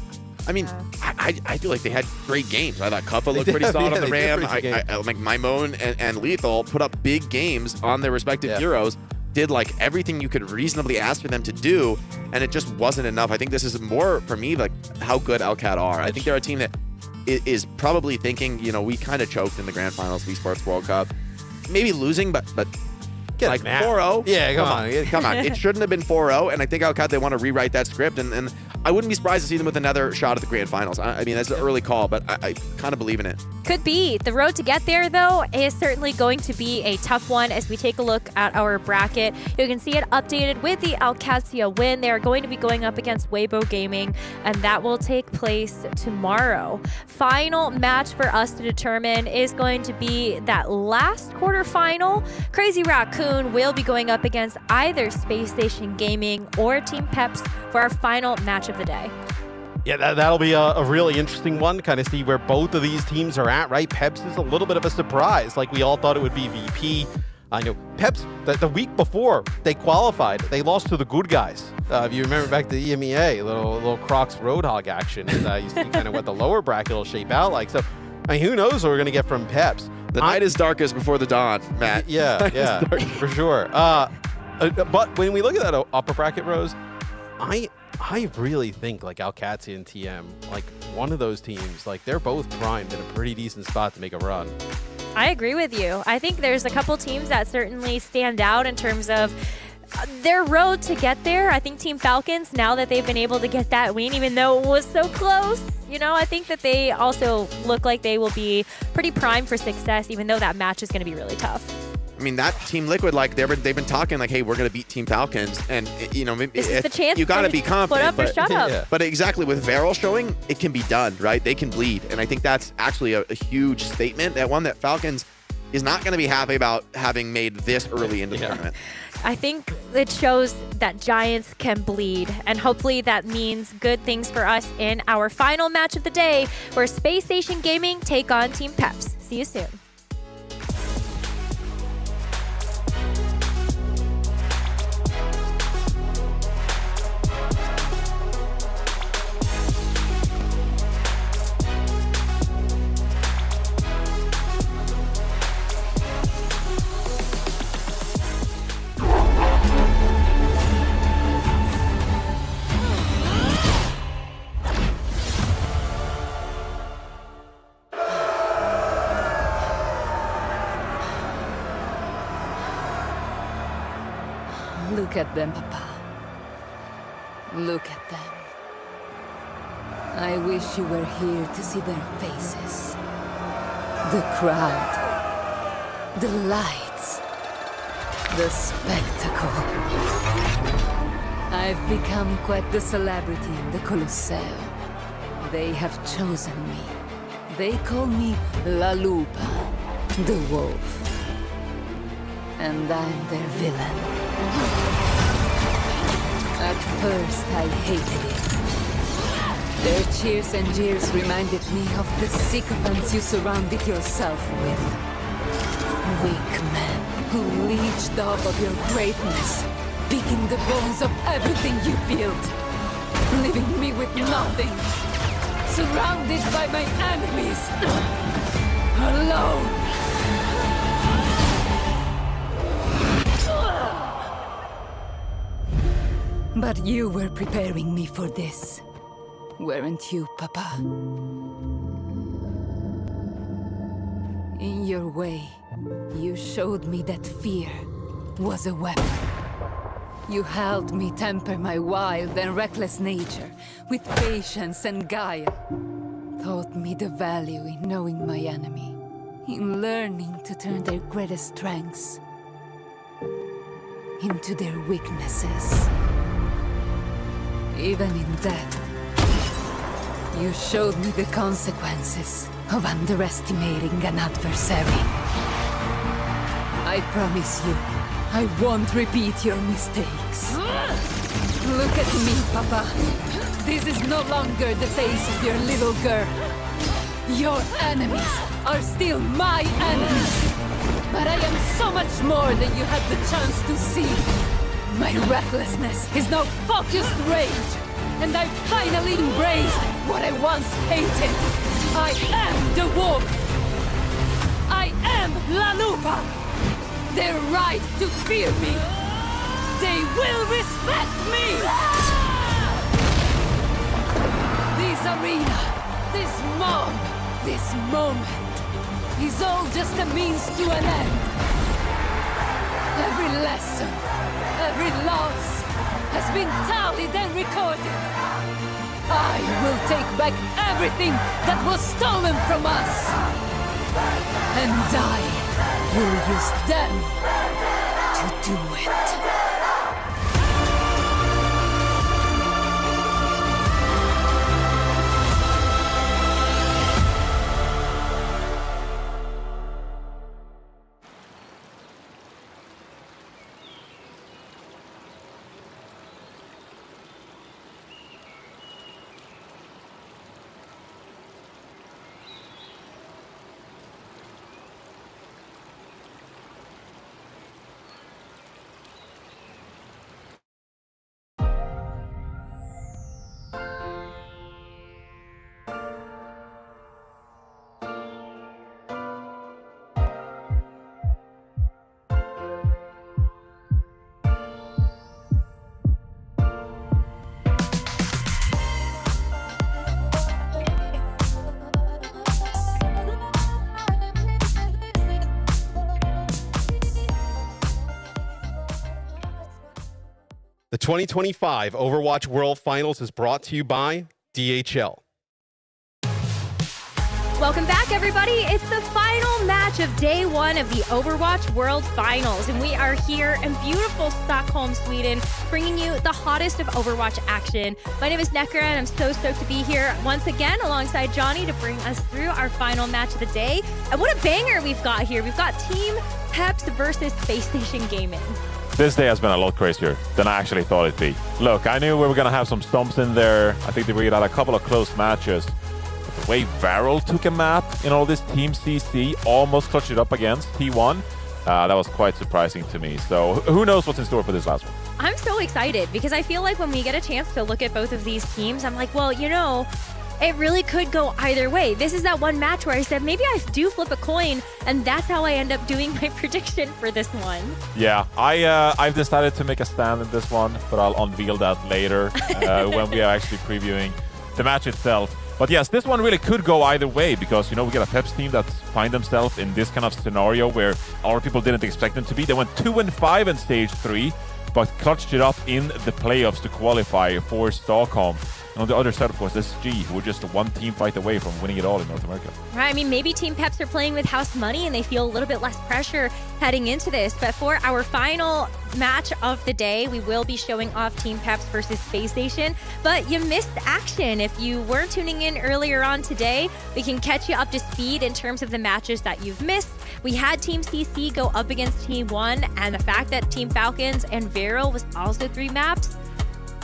I mean, I feel like they had great games. I thought Kuffa looked pretty solid on the Ram. Like Maimon and Lethal put up big games on their respective heroes. Did like everything you could reasonably ask for them to do, and it just wasn't enough. I think this is more for me like how good Alcad are. I think they're a team that is probably thinking, you know, we kind of choked in the grand finals of Esports World Cup, maybe losing, but like 4-0. Yeah, come on. It shouldn't have been 4-0, and I think Alcad, they want to rewrite that script, and I wouldn't be surprised to see them with another shot at the grand finals. I mean, that's an early call, but I kind of believe in it. Could be. The road to get there, though, is certainly going to be a tough one as we take a look at our bracket. You can see it updated with the Alcadzia win. They are going to be going up against Weibo Gaming, and that will take place tomorrow. Final match for us to determine is going to be that last quarterfinal. Crazy Raccoon will be going up against either Space Station Gaming or Team Peps for our final match of the day. Yeah, that'll be a really interesting one, kind of see where both of these teams are at, right? Peps is a little bit of a surprise. Like we all thought it would be VP. I know Peps, the week before they qualified, they lost to the good guys. If you remember back to EMEA, little Crocs Roadhog action, and you see kind of what the lower bracket will shape out like. So, I mean, who knows what we're going to get from Peps. The night is darkest before the dawn, Matt. Yeah, for sure. But when we look at that upper bracket, Rose, I really think like Alcadzia and TM, like one of those teams, like they're both primed in a pretty decent spot to make a run. I agree with you. I think there's a couple teams that certainly stand out in terms of their road to get there. I think Team Falcons, now that they've been able to get that win, even though it was so close, you know, I think that they also look like they will be pretty primed for success, even though that match is going to be really tough. I mean, that Team Liquid, like they've been talking like, hey, we're going to beat Team Falcons, and you know, this is the chance. You got to be confident. Put up or shut up. But exactly with Varel showing, it can be done, right? They can bleed, and I think that's actually a huge statement. That one that Falcons is not going to be happy about having made this early into the tournament. I think it shows that Giants can bleed, and hopefully that means good things for us in our final match of the day, where Space Station Gaming take on Team Peps. See you soon. Look at them, Papa. Look at them. I wish you were here to see their faces. The crowd. The lights. The spectacle. I've become quite the celebrity in the Colosseo. They have chosen me. They call me La Lupa, the wolf. And I'm their villain. At first, I hated it. Their cheers and jeers reminded me of the sycophants you surrounded yourself with. Weak men. who leeched off of your greatness, picking the bones of everything you built, leaving me with nothing, surrounded by my enemies, alone. But you were preparing me for this, weren't you, Papa? In your way, you showed me that fear was a weapon. You helped me temper my wild and reckless nature with patience and guile. Taught me the value in knowing my enemy, in learning to turn their greatest strengths into their weaknesses. Even in death, you showed me the consequences of underestimating an adversary. I promise you, I won't repeat your mistakes. Look at me, Papa. This is no longer the face of your little girl. Your enemies are still my enemies. But I am so much more than you had the chance to see. My recklessness is now focused rage, and I finally embraced what I once hated. I am the wolf. I am La Lupa. Their right to fear me. They will respect me. This arena, this mob, this moment is all just a means to an end. Every lesson, every loss has been tallied and recorded. I will take back everything that was stolen from us. And I will use them to do it. The 2025 Overwatch World Finals is brought to you by DHL. Welcome back, everybody. It's the final match of day one of the Overwatch World Finals, and we are here in beautiful Stockholm, Sweden, bringing you the hottest of Overwatch action. My name is Nekra, and I'm so stoked to be here once again alongside Johnny to bring us through our final match of the day. And what a banger we've got here. We've got Team Peps versus Space Station Gaming. This day has been a lot crazier than I actually thought it'd be. Look, I knew we were going to have some stumps in there. I think we had a couple of close matches. But the way Varel took a map in all this Team CC, almost clutched it up against T1, that was quite surprising to me. So who knows what's in store for this last one? I'm so excited because I feel like when we get a chance to look at both of these teams, I'm like, well, you know, it really could go either way. This is that one match where I said, maybe I do flip a coin, and that's how I end up doing my prediction for this one. Yeah, I've decided to make a stand in this one, but I'll unveil that later when we are actually previewing the match itself. But yes, this one really could go either way because, you know, we get a Peps team that find themselves in this kind of scenario where a lot of people didn't expect them to be. They went 2-5 in Stage 3, but clutched it up in the playoffs to qualify for Stockholm. And on the other side, of course, SG, who were just one team fight away from winning it all in North America. Right, I mean, maybe Team Peps are playing with house money and they feel a little bit less pressure heading into this. But for our final match of the day, we will be showing off Team Peps versus Space Station. But you missed action. If you weren't tuning in earlier on today, we can catch you up to speed in terms of the matches that you've missed. We had Team CC go up against Team 1, and the fact that Team Falcons and Varel was also 3 maps.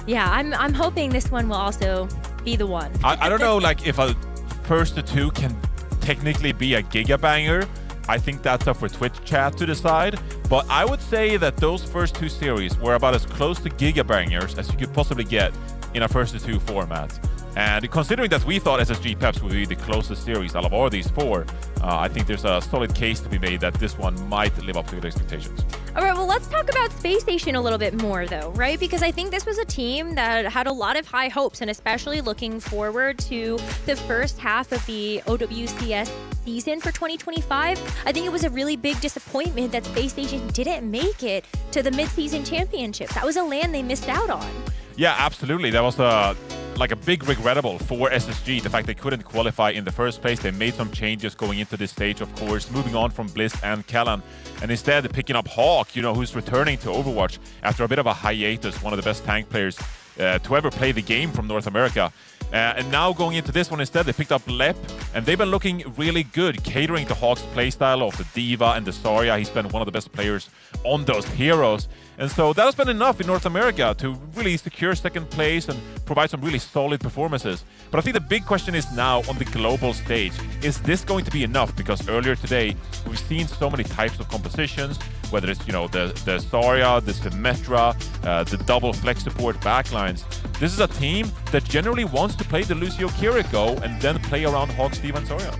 Yeah, I'm hoping this one will also be the one. I don't know, like, if a first to 2 can technically be a giga banger. I think that's up for Twitch chat to decide. But I would say that those first two series were about as close to gigabangers as you could possibly get in a first to two format. And considering that we thought SSG Peps would be the closest series out of all these four, I think there's a solid case to be made that this one might live up to the expectations. All right, well, let's talk about Space Station a little bit more, though, right? Because I think this was a team that had a lot of high hopes, and especially looking forward to the first half of the OWCS season for 2025. I think it was a really big disappointment that Space Station didn't make it to the mid-season championships. That was a land they missed out on. Yeah, absolutely. That was a big regrettable for SSG, the fact they couldn't qualify in the first place. They made some changes going into this stage, of course, moving on from Bliss and Callan, and instead picking up Hawk, who's returning to Overwatch after a bit of a hiatus, one of the best tank players to ever play the game from North America. And now going into this one instead, they picked up Lep, and they've been looking really good, catering to Hawk's playstyle of the D.Va and the Zarya. He's been one of the best players on those heroes. And so that has been enough in North America to really secure second place and provide some really solid performances. But I think the big question is now on the global stage, is this going to be enough? Because earlier today, we've seen so many types of compositions, whether it's, the Zarya, the Symmetra, the double flex support backlines. This is a team that generally wants to play the Lucio Kiriko and then play around Hawk, Steve, and Zarya.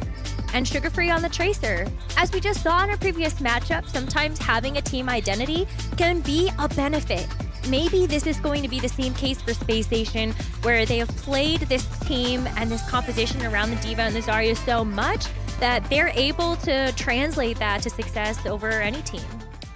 And Sugar Free on the Tracer. As we just saw in our previous matchup, sometimes having a team identity can be a benefit. Maybe this is going to be the same case for Space Station, where they have played this team and this composition around the D.Va and the Zarya so much that they're able to translate that to success over any team.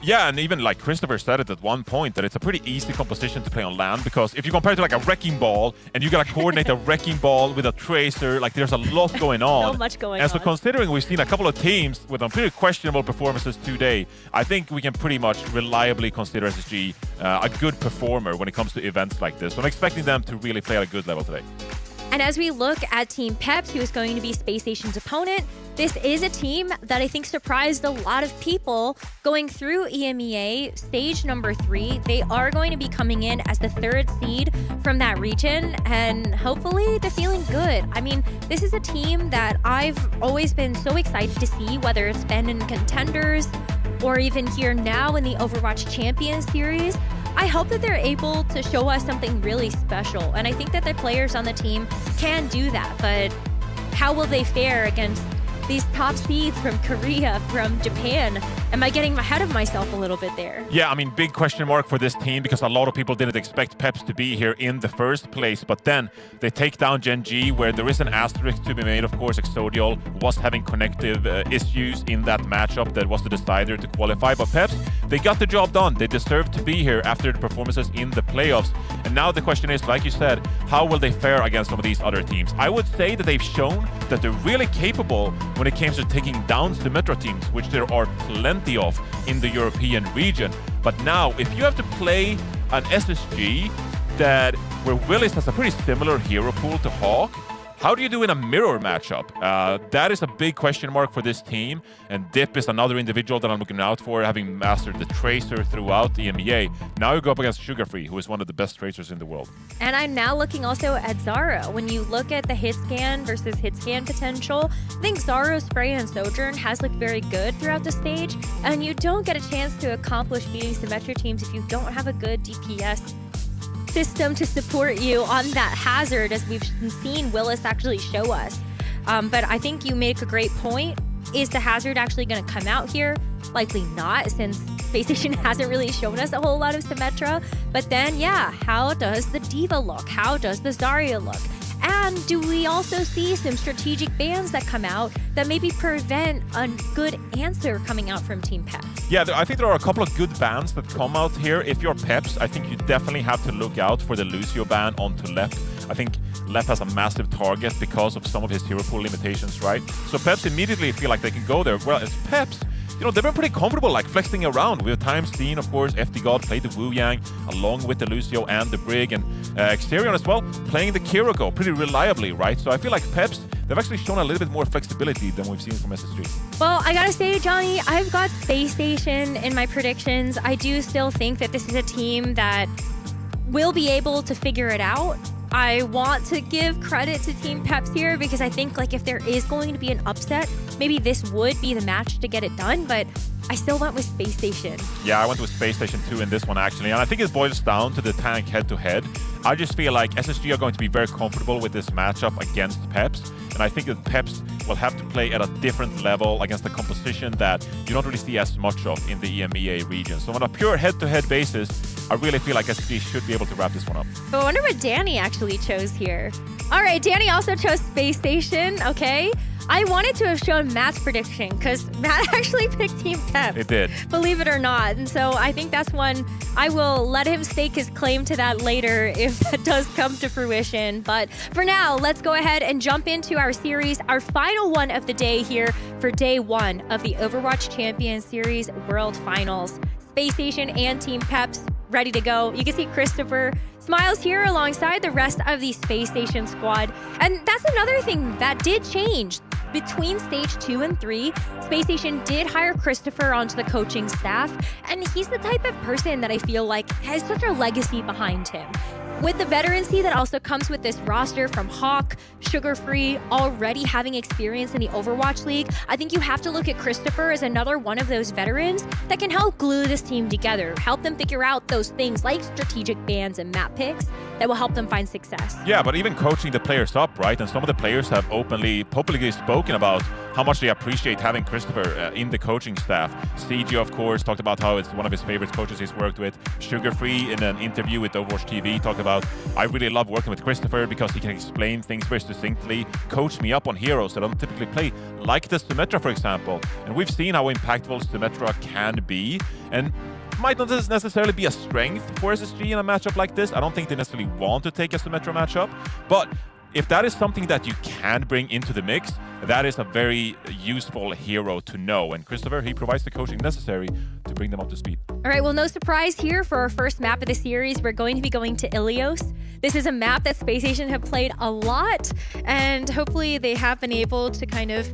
Yeah, and even like Christopher said it at one point, that it's a pretty easy composition to play on LAN, because if you compare it to like a wrecking ball and you gotta coordinate a wrecking ball with a tracer, like there's a lot going on. So much going on. And so considering we've seen a couple of teams with some pretty questionable performances today, I think we can pretty much reliably consider SSG a good performer when it comes to events like this. So I'm expecting them to really play at a good level today. And as we look at Team Peps, who is going to be Space Station's opponent, this is a team that I think surprised a lot of people going through EMEA stage number 3. They are going to be coming in as the 3rd seed from that region, and hopefully they're feeling good. I mean, this is a team that I've always been so excited to see, whether it's been in Contenders or even here now in the Overwatch Champions Series. I hope that they're able to show us something really special, and I think that the players on the team can do that, but how will they fare against these top seeds from Korea, from Japan? Am I getting ahead of myself a little bit there? Yeah, I mean, big question mark for this team, because a lot of people didn't expect Peps to be here in the first place, but then they take down Gen G, where there is an asterisk to be made. Of course, Exodial was having connective issues in that matchup that was the decider to qualify, but Peps, they got the job done. They deserve to be here after the performances in the playoffs. And now the question is, like you said, how will they fare against some of these other teams? I would say that they've shown that they're really capable when it comes to taking down Symmetra teams, which there are plenty of in the European region. But now, if you have to play an SSG where Willis has a pretty similar hero pool to Hawk, how do you do in a mirror matchup? That is a big question mark for this team, and Dip is another individual that I'm looking out for, having mastered the Tracer throughout the EMEA. Now you go up against Sugar Free, who is one of the best Tracers in the world. And I'm now looking also at Zarya. When you look at the hit scan versus hit scan potential, I think Zarya's Spray and Sojourn has looked very good throughout the stage, and you don't get a chance to accomplish beating Symmetra teams if you don't have a good DPS system to support you on that hazard, as we've seen Willis actually show us. But I think you make a great point. Is the hazard actually going to come out here? Likely not, since Space Station hasn't really shown us a whole lot of Symmetra. But then, yeah, how does the D.Va look? How does the Zarya look? And do we also see some strategic bans that come out that maybe prevent a good answer coming out from Team Peps? Yeah, I think there are a couple of good bans that come out here. If you're Peps, I think you definitely have to look out for the Lucio ban onto Lep. I think Lep has a massive target because of some of his hero pool limitations, right? So Peps immediately feel like they can go there. Well, it's Peps. They've been pretty comfortable, like, flexing around. We've times seen, of course, FD God play the Wu Yang along with the Lucio and the Brig, and Exterion as well, playing the Kiriko pretty reliably, right? So I feel like Peps, they've actually shown a little bit more flexibility than we've seen from SSG. Well, I gotta say, Johnny, I've got Space Station in my predictions. I do still think that this is a team that will be able to figure it out. I want to give credit to Team Peps here, because I think, like, if there is going to be an upset, maybe this would be the match to get it done. But I still went with Space Station. Yeah, I went with Space Station 2 in this one, actually. And I think it boils down to the tank head-to-head. I just feel like SSG are going to be very comfortable with this matchup against Peps. And I think that Peps will have to play at a different level against a composition that you don't really see as much of in the EMEA region. So on a pure head-to-head basis, I really feel like SSG should be able to wrap this one up. So I wonder what Danny actually chose here. All right, Danny also chose Space Station, okay? I wanted to have shown Matt's prediction because Matt actually picked Team Pep. It did. Believe it or not. And so I think that's one I will let him stake his claim to that later if that does come to fruition. But for now, let's go ahead and jump into our series, our final one of the day here for day one of the Overwatch Champions Series World Finals. Space Station and Team Peps ready to go. You can see Christopher Smiles here alongside the rest of the Space Station squad. And that's another thing that did change. Between stage 2 and 3, Space Station did hire Christopher onto the coaching staff, and he's the type of person that I feel like has such a legacy behind him. With the veterancy that also comes with this roster from Hawk, Sugar Free, already having experience in the Overwatch League, I think you have to look at Christopher as another one of those veterans that can help glue this team together, help them figure out those things like strategic bans and map picks that will help them find success. Yeah, but even coaching the players up, right? And some of the players have publicly spoken about how much they appreciate having Christopher in the coaching staff. CG, of course, talked about how it's one of his favorite coaches he's worked with. Sugar Free, in an interview with Overwatch TV, talked about, I really love working with Christopher because he can explain things very succinctly, coach me up on heroes that I don't typically play, like the Symmetra, for example. And we've seen how impactful Symmetra can be, and might not necessarily be a strength for SSG in a matchup like this. I don't think they necessarily want to take a Symmetra matchup, but if that is something that you can bring into the mix, that is a very useful hero to know. And Christopher, he provides the coaching necessary to bring them up to speed. All right, well, no surprise here for our first map of the series. We're going to be going to Ilios. This is a map that Space Station have played a lot, and hopefully they have been able to kind of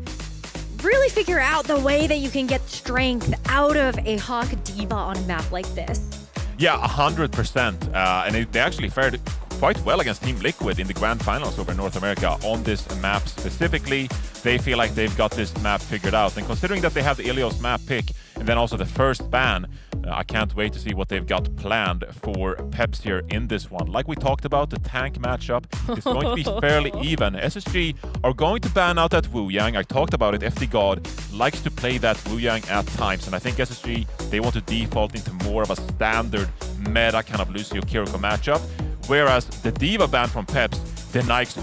really figure out the way that you can get strength out of a Hawk Diva on a map like this. Yeah, 100%. And they actually fared quite well against Team Liquid in the Grand Finals over in North America on this map specifically. They feel like they've got this map figured out. And considering that they have the Ilios map pick and then also the first ban, I can't wait to see what they've got planned for Peps here in this one. Like we talked about, the tank matchup is going to be fairly even. SSG are going to ban out that Wu Yang. I talked about it. FD God likes to play that Wu Yang at times. And I think SSG, they want to default into more of a standard meta kind of Lucio Kiriko matchup. Whereas the Diva ban from Peps denies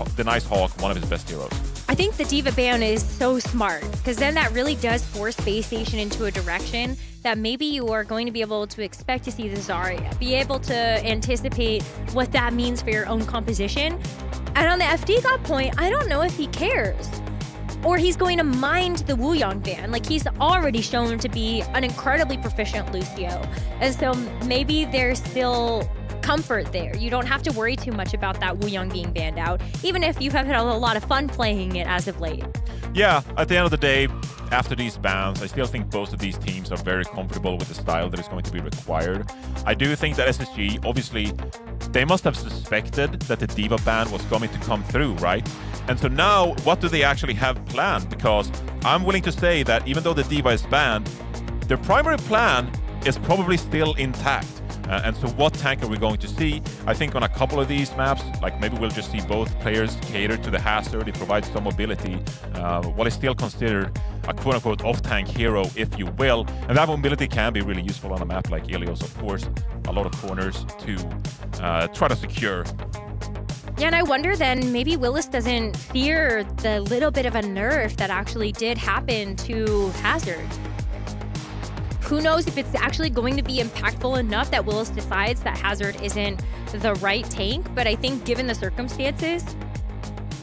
Hawk one of his best heroes. I think the Diva ban is so smart because then that really does force Space Station into a direction that maybe you are going to be able to expect to see the Zarya, be able to anticipate what that means for your own composition. And on the FD God point, I don't know if he cares. Or he's going to mind the Wu Yang ban. Like, he's already shown to be an incredibly proficient Lucio. And so maybe there's still comfort there. You don't have to worry too much about that Wu Yang being banned out, even if you have had a lot of fun playing it as of late. Yeah, at the end of the day, after these bans, I still think both of these teams are very comfortable with the style that is going to be required. I do think that SSG, obviously, they must have suspected that the Diva ban was going to come through, right? And so now, what do they actually have planned? Because I'm willing to say that even though the Diva is banned, their primary plan is probably still intact. And so what tank are we going to see? I think on a couple of these maps, like maybe we'll just see both players cater to the hazard. It provides some mobility. What is still considered a quote-unquote off-tank hero, if you will. And that mobility can be really useful on a map like Ilios, of course. A lot of corners to try to secure. Yeah, and I wonder then maybe Willis doesn't fear the little bit of a nerf that actually did happen to Hazard. Who knows if it's actually going to be impactful enough that Willis decides that Hazard isn't the right tank, but I think given the circumstances,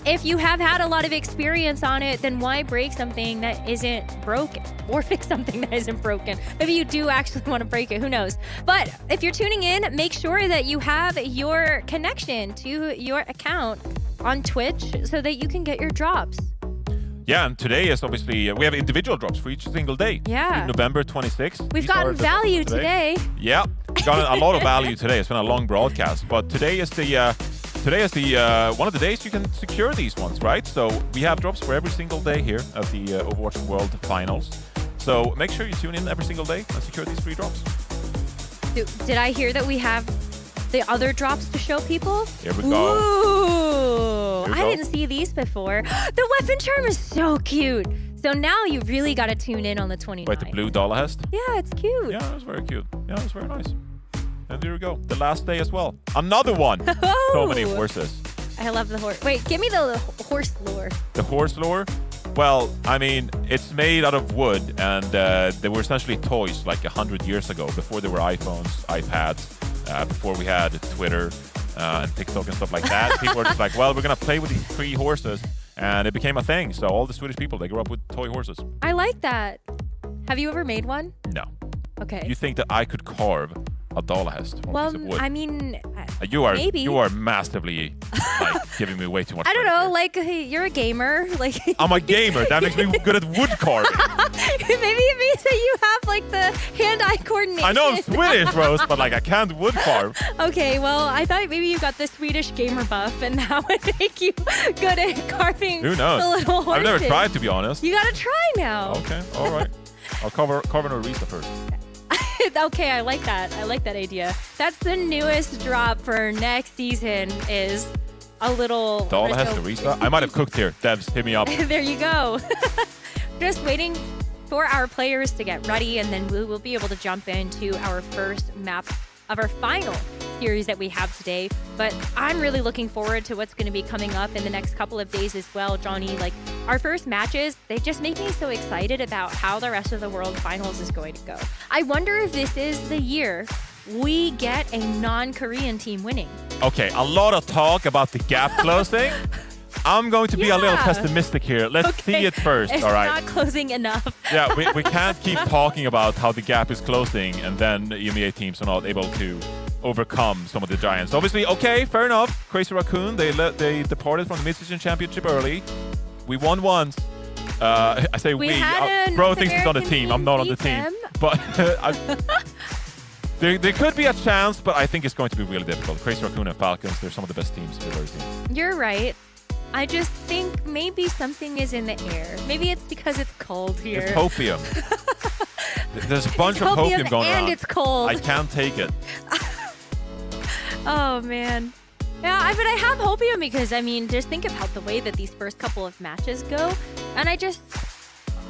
if you have had a lot of experience on it, then why break something that isn't broken? Or fix something that isn't broken? Maybe you do actually want to break it, who knows? But if you're tuning in, make sure that you have your connection to your account on Twitch so that you can get your drops. Yeah, and today is obviously, we have individual drops for each single day. Yeah. November 26th. We've gotten value today. Yeah, got a lot of value today. It's been a long broadcast, but today is the one of the days you can secure these ones, right? So we have drops for every single day here at the Overwatch World Finals. So make sure you tune in every single day and secure these free drops. Did I hear that we have the other drops to show people? Here we go. Ooh, I didn't see these before. The weapon charm is so cute. So now you really got to tune in on the 29th. Wait, the blue dollar hest? Yeah, it's cute. Yeah, it was very cute. Yeah, it was very nice. And there we go. The last day as well. Another one. Oh. So many horses. I love the horse. Wait, give me the horse lore. The horse lore? Well, I mean, it's made out of wood, and they were essentially toys like 100 years ago, before there were iPhones, iPads, before we had Twitter and TikTok and stuff like that. People were just like, well, we're going to play with these 3 horses, and it became a thing. So all the Swedish people, they grew up with toy horses. I like that. Have you ever made one? No. Okay. You think that I could carve a Dalahest from a Well, piece of wood? I mean, you are massively like giving me way too much. I don't credit know. here. Like you're a gamer. Like I'm a gamer. That makes me good at wood carving. Maybe it means that you have like the hand-eye coordination. I know I'm Swedish, Rose, but like I can't wood carve. Okay, well, I thought maybe you got the Swedish gamer buff, and that would make you good at carving. Who knows? The little horses. I've never tried, to be honest. You gotta try now. Okay, all right. I'll carve an Orisa first. Okay, I like that. I like that idea. That's the newest drop for next season. Is a little. Dalahest Orisa. I might have cooked here. Devs, hit me up. There you go. Just waiting for our players to get ready, and then we will be able to jump into our first map of our final series that we have today. But I'm really looking forward to what's going to be coming up in the next couple of days as well, Johnny. Like our first matches, they just make me so excited about how the rest of the World Finals is going to go. I wonder if this is the year we get a non-Korean team winning. Okay, a lot of talk about the gap closing. I'm going to be a little pessimistic here. Let's see it first, It's all right? not closing enough. Yeah, we can't keep talking about how the gap is closing and then EMEA teams are not able to overcome some of the giants. Obviously, okay, fair enough. Crazy Raccoon, they departed from the Mid-Season Championship early. We won once. I say we. Bro thinks he's on the team. I'm not on the team. But there could be a chance, but I think it's going to be really difficult. Crazy Raccoon and Falcons, they're some of the best teams we've ever seen. You're right. I just think maybe something is in the air. Maybe it's because it's cold here. It's hopium. There's a bunch of hopium going around. And it's cold. I can't take it. Oh, man. Yeah, but I have hopium because, I mean, just think about the way that these first couple of matches go. And I guess,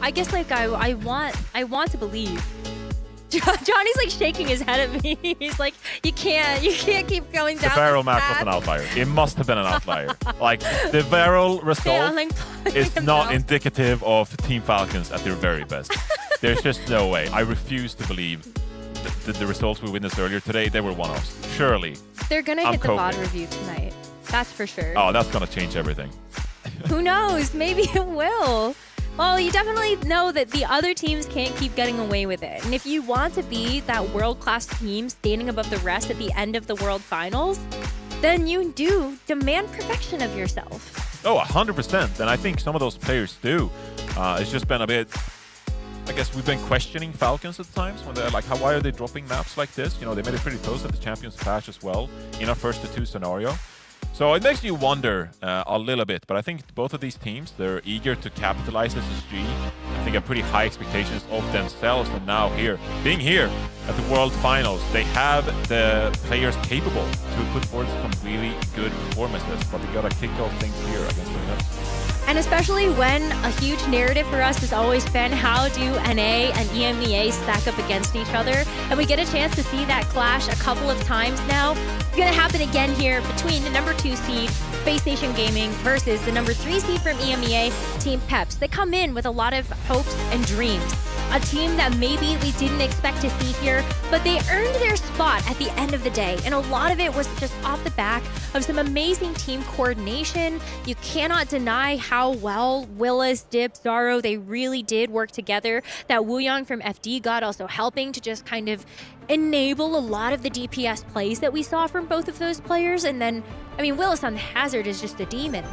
like, I want to believe. Johnny's like shaking his head at me. He's like, you can't keep going down. The Varel this match path. was an outlier. It must have been an outlier. Like, the Varel result is not indicative of Team Falcons at their very best. There's just no way. I refuse to believe the results we witnessed earlier today, they were one-offs. Surely. They're going to hit the VOD review tonight. That's for sure. Oh, that's going to change everything. Who knows? Maybe it will. Well, you definitely know that the other teams can't keep getting away with it. And if you want to be that world-class team standing above the rest at the end of the World Finals, then you do demand perfection of yourself. Oh, 100%. And I think some of those players do. It's just been a bit... I guess we've been questioning Falcons at times when they're like, why are they dropping maps like this? You know, they made it pretty close at the Champions Clash as well in our first to 2 scenario. So it makes you wonder a little bit, but I think both of these teams, they're eager to capitalize SSG. I think have pretty high expectations of themselves, and now being here at the World Finals, they have the players capable to put forward some really good performances, but they gotta kick off things here against the Nets. And especially when a huge narrative for us has always been how do NA and EMEA stack up against each other. And we get a chance to see that clash a couple of times now. It's going to happen again here between the number 2 seed, Space Nation Gaming, versus the number 3 seed from EMEA, Team Peps. They come in with a lot of hopes and dreams. A team that maybe we didn't expect to see here, but they earned their spot at the end of the day. And a lot of it was just off the back of some amazing team coordination. You cannot deny how well Willis, Dip, Zaro, they really did work together. That Wooyoung from FD God also helping to just kind of enable a lot of the DPS plays that we saw from both of those players. And then, I mean, Willis on the Hazard is just a demon.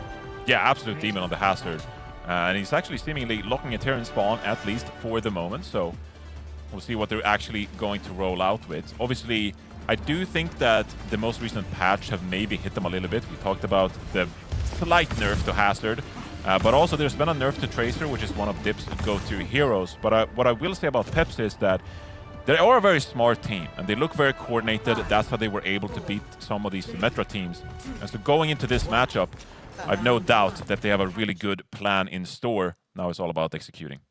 Yeah, absolute demon on the Hazard. And he's actually seemingly locking a Terran spawn, at least for the moment. So we'll see what they're actually going to roll out with. Obviously, I do think that the most recent patch have maybe hit them a little bit. We talked about the slight nerf to Hazard. But also there's been a nerf to Tracer, which is one of Dip's go-to heroes. But what I will say about Peps is that they are a very smart team, and they look very coordinated. That's how they were able to beat some of these Symmetra teams. And so going into this matchup, I've no doubt that they have a really good plan in store. Now it's all about executing.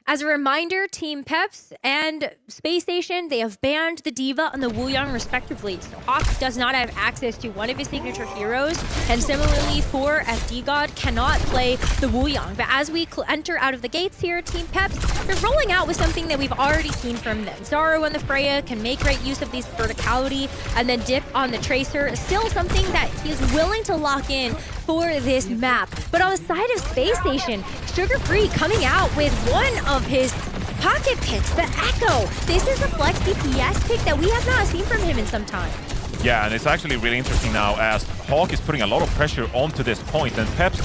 As a reminder, Team Peps and Space Station, they have banned the D.Va and the Wuyang respectively. So Hawk does not have access to one of his signature heroes, and similarly for FD God cannot play the Wuyang. But as we enter out of the gates here, Team Peps, they're rolling out with something that we've already seen from them. Zaro and the Freya can make great use of this verticality, and then Dip on the Tracer is still something that he is willing to lock in for this map. But on the side of Space Station, Sugar Free coming out with one of his pocket picks, the Echo. This is a flex DPS pick that we have not seen from him in some time. Yeah, and it's actually really interesting now as Hawk is putting a lot of pressure onto this point, and Peps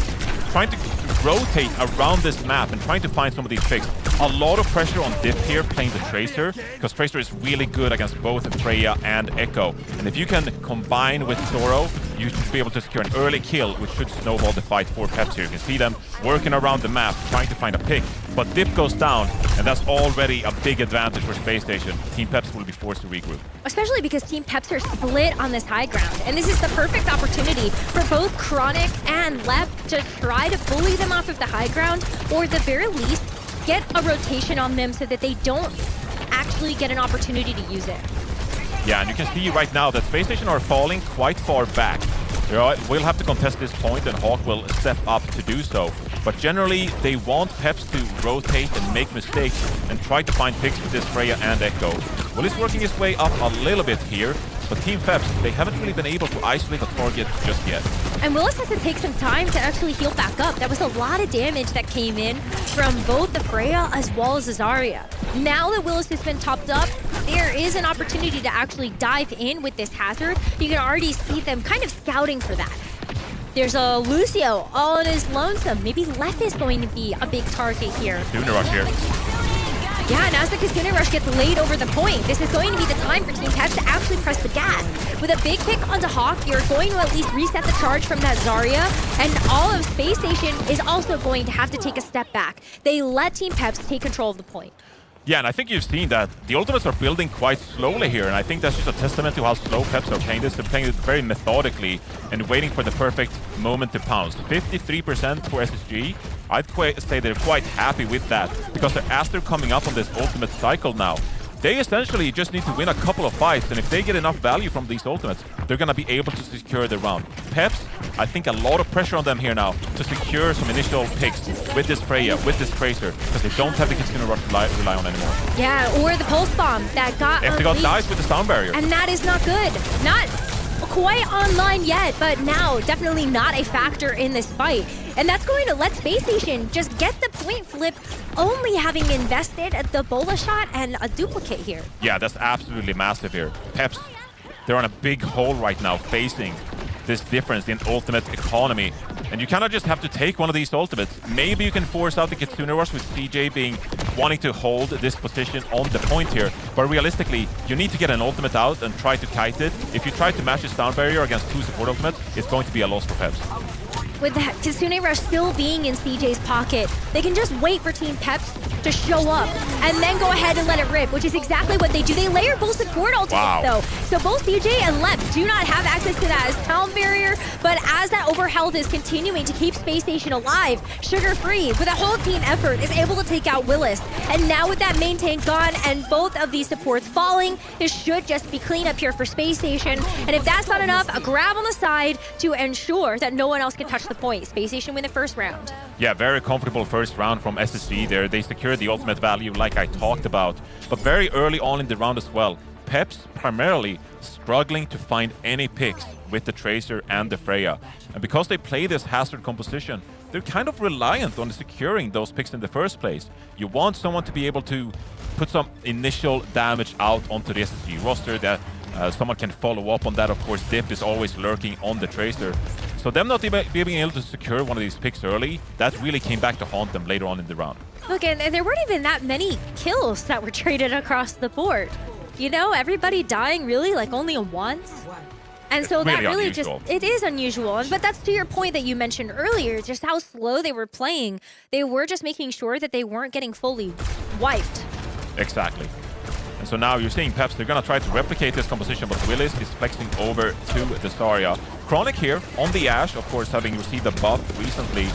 trying to rotate around this map and trying to find some of these picks. A lot of pressure on Dip here playing the Tracer, because Tracer is really good against both Freya and Echo. And if you can combine with Zoro, you should be able to secure an early kill, which should snowball the fight for Peps here. You can see them working around the map, trying to find a pick. But Dip goes down, and that's already a big advantage for Space Station. Team Peps will be forced to regroup. Especially because Team Peps are split on this high ground. And this is the perfect opportunity for both Chronic and Lep to try to bully them off of the high ground, or at the very least, get a rotation on them so that they don't actually get an opportunity to use it. Yeah, and you can see right now that Space Station are falling quite far back. We'll have to contest this point, and Hawk will step up to do so. But generally, they want Peps to rotate and make mistakes and try to find picks with this Freya and Echo. Well, he's working his way up a little bit here, but Team Peps, they haven't really been able to isolate a target just yet. And Willis has to take some time to actually heal back up. That was a lot of damage that came in from both the Freya as well as Zarya. Now that Willis has been topped up, there is an opportunity to actually dive in with this hazard. You can already see them kind of scouting for that. There's a Lucio all on his lonesome. Maybe Lep is going to be a big target here. Tuna rush here. Yeah, and as the Kasuna Rush gets laid over the point, this is going to be the time for Team Peps to actually press the gas. With a big pick onto Hawk, you're going to at least reset the charge from that Zarya, and all of Space Station is also going to have to take a step back. They let Team Peps take control of the point. Yeah, and I think you've seen that the ultimates are building quite slowly here, and I think that's just a testament to how slow Peps are playing this. They're playing it very methodically and waiting for the perfect moment to pounce. 53% for SSG. I'd say they're quite happy with that, because as they're coming up on this ultimate cycle now, they essentially just need to win a couple of fights, and if they get enough value from these ultimates, they're going to be able to secure the round. Peps, I think a lot of pressure on them here now to secure some initial picks with this Freya, with this Tracer, because they don't have the Kitsune Rush to rely on anymore. Yeah, or the Pulse Bomb that got If they got dies with the sound barrier. And that is not good. Not quite online yet, but now definitely not a factor in this fight. And that's going to let Space Station just get the point flip, only having invested the Bola shot and a duplicate here. Yeah, that's absolutely massive here. Peps, they're on a big hole right now, facing this difference in ultimate economy. And you kind of just have to take one of these ultimates. Maybe you can force out the Kitsune Rush with CJ wanting to hold this position on the point here. But realistically, you need to get an ultimate out and try to kite it. If you try to match his down barrier against two support ultimates, it's going to be a loss for Peps. With the Kitsune Rush still being in CJ's pocket, they can just wait for Team Peps to show up and then go ahead and let it rip, which is exactly what they do. They layer both support ultimates though. So both CJ and Lep do not have access to that as sound barrier, but as that overhealth is continuing to keep Space Station alive, Sugar Free, with a whole team effort, is able to take out Willis. And now with that main tank gone and both of these supports falling, this should just be cleanup here for Space Station. And if that's not enough, a grab on the side to ensure that no one else can touch the point. Space Station win the first round. Yeah, very comfortable first round from SSG there. They secured the ultimate value like I talked about, but very early on in the round as well. Peps primarily struggling to find any picks with the Tracer and the Freya. And because they play this hazard composition, they're kind of reliant on securing those picks in the first place. You want someone to be able to put some initial damage out onto the SSG roster that someone can follow up on that. Of course, Dip is always lurking on the Tracer. So them not being able to secure one of these picks early, that really came back to haunt them later on in the round. Look, and there weren't even that many kills that were traded across the board. You know, everybody dying really like only once. And so that really unusual. it is unusual. But that's to your point that you mentioned earlier, just how slow they were playing. They were just making sure that they weren't getting fully wiped. Exactly. And so now you're seeing Peps, they're going to try to replicate this composition, but Willis is flexing over to the Zarya. Chronic here on the Ashe, of course, having received a buff recently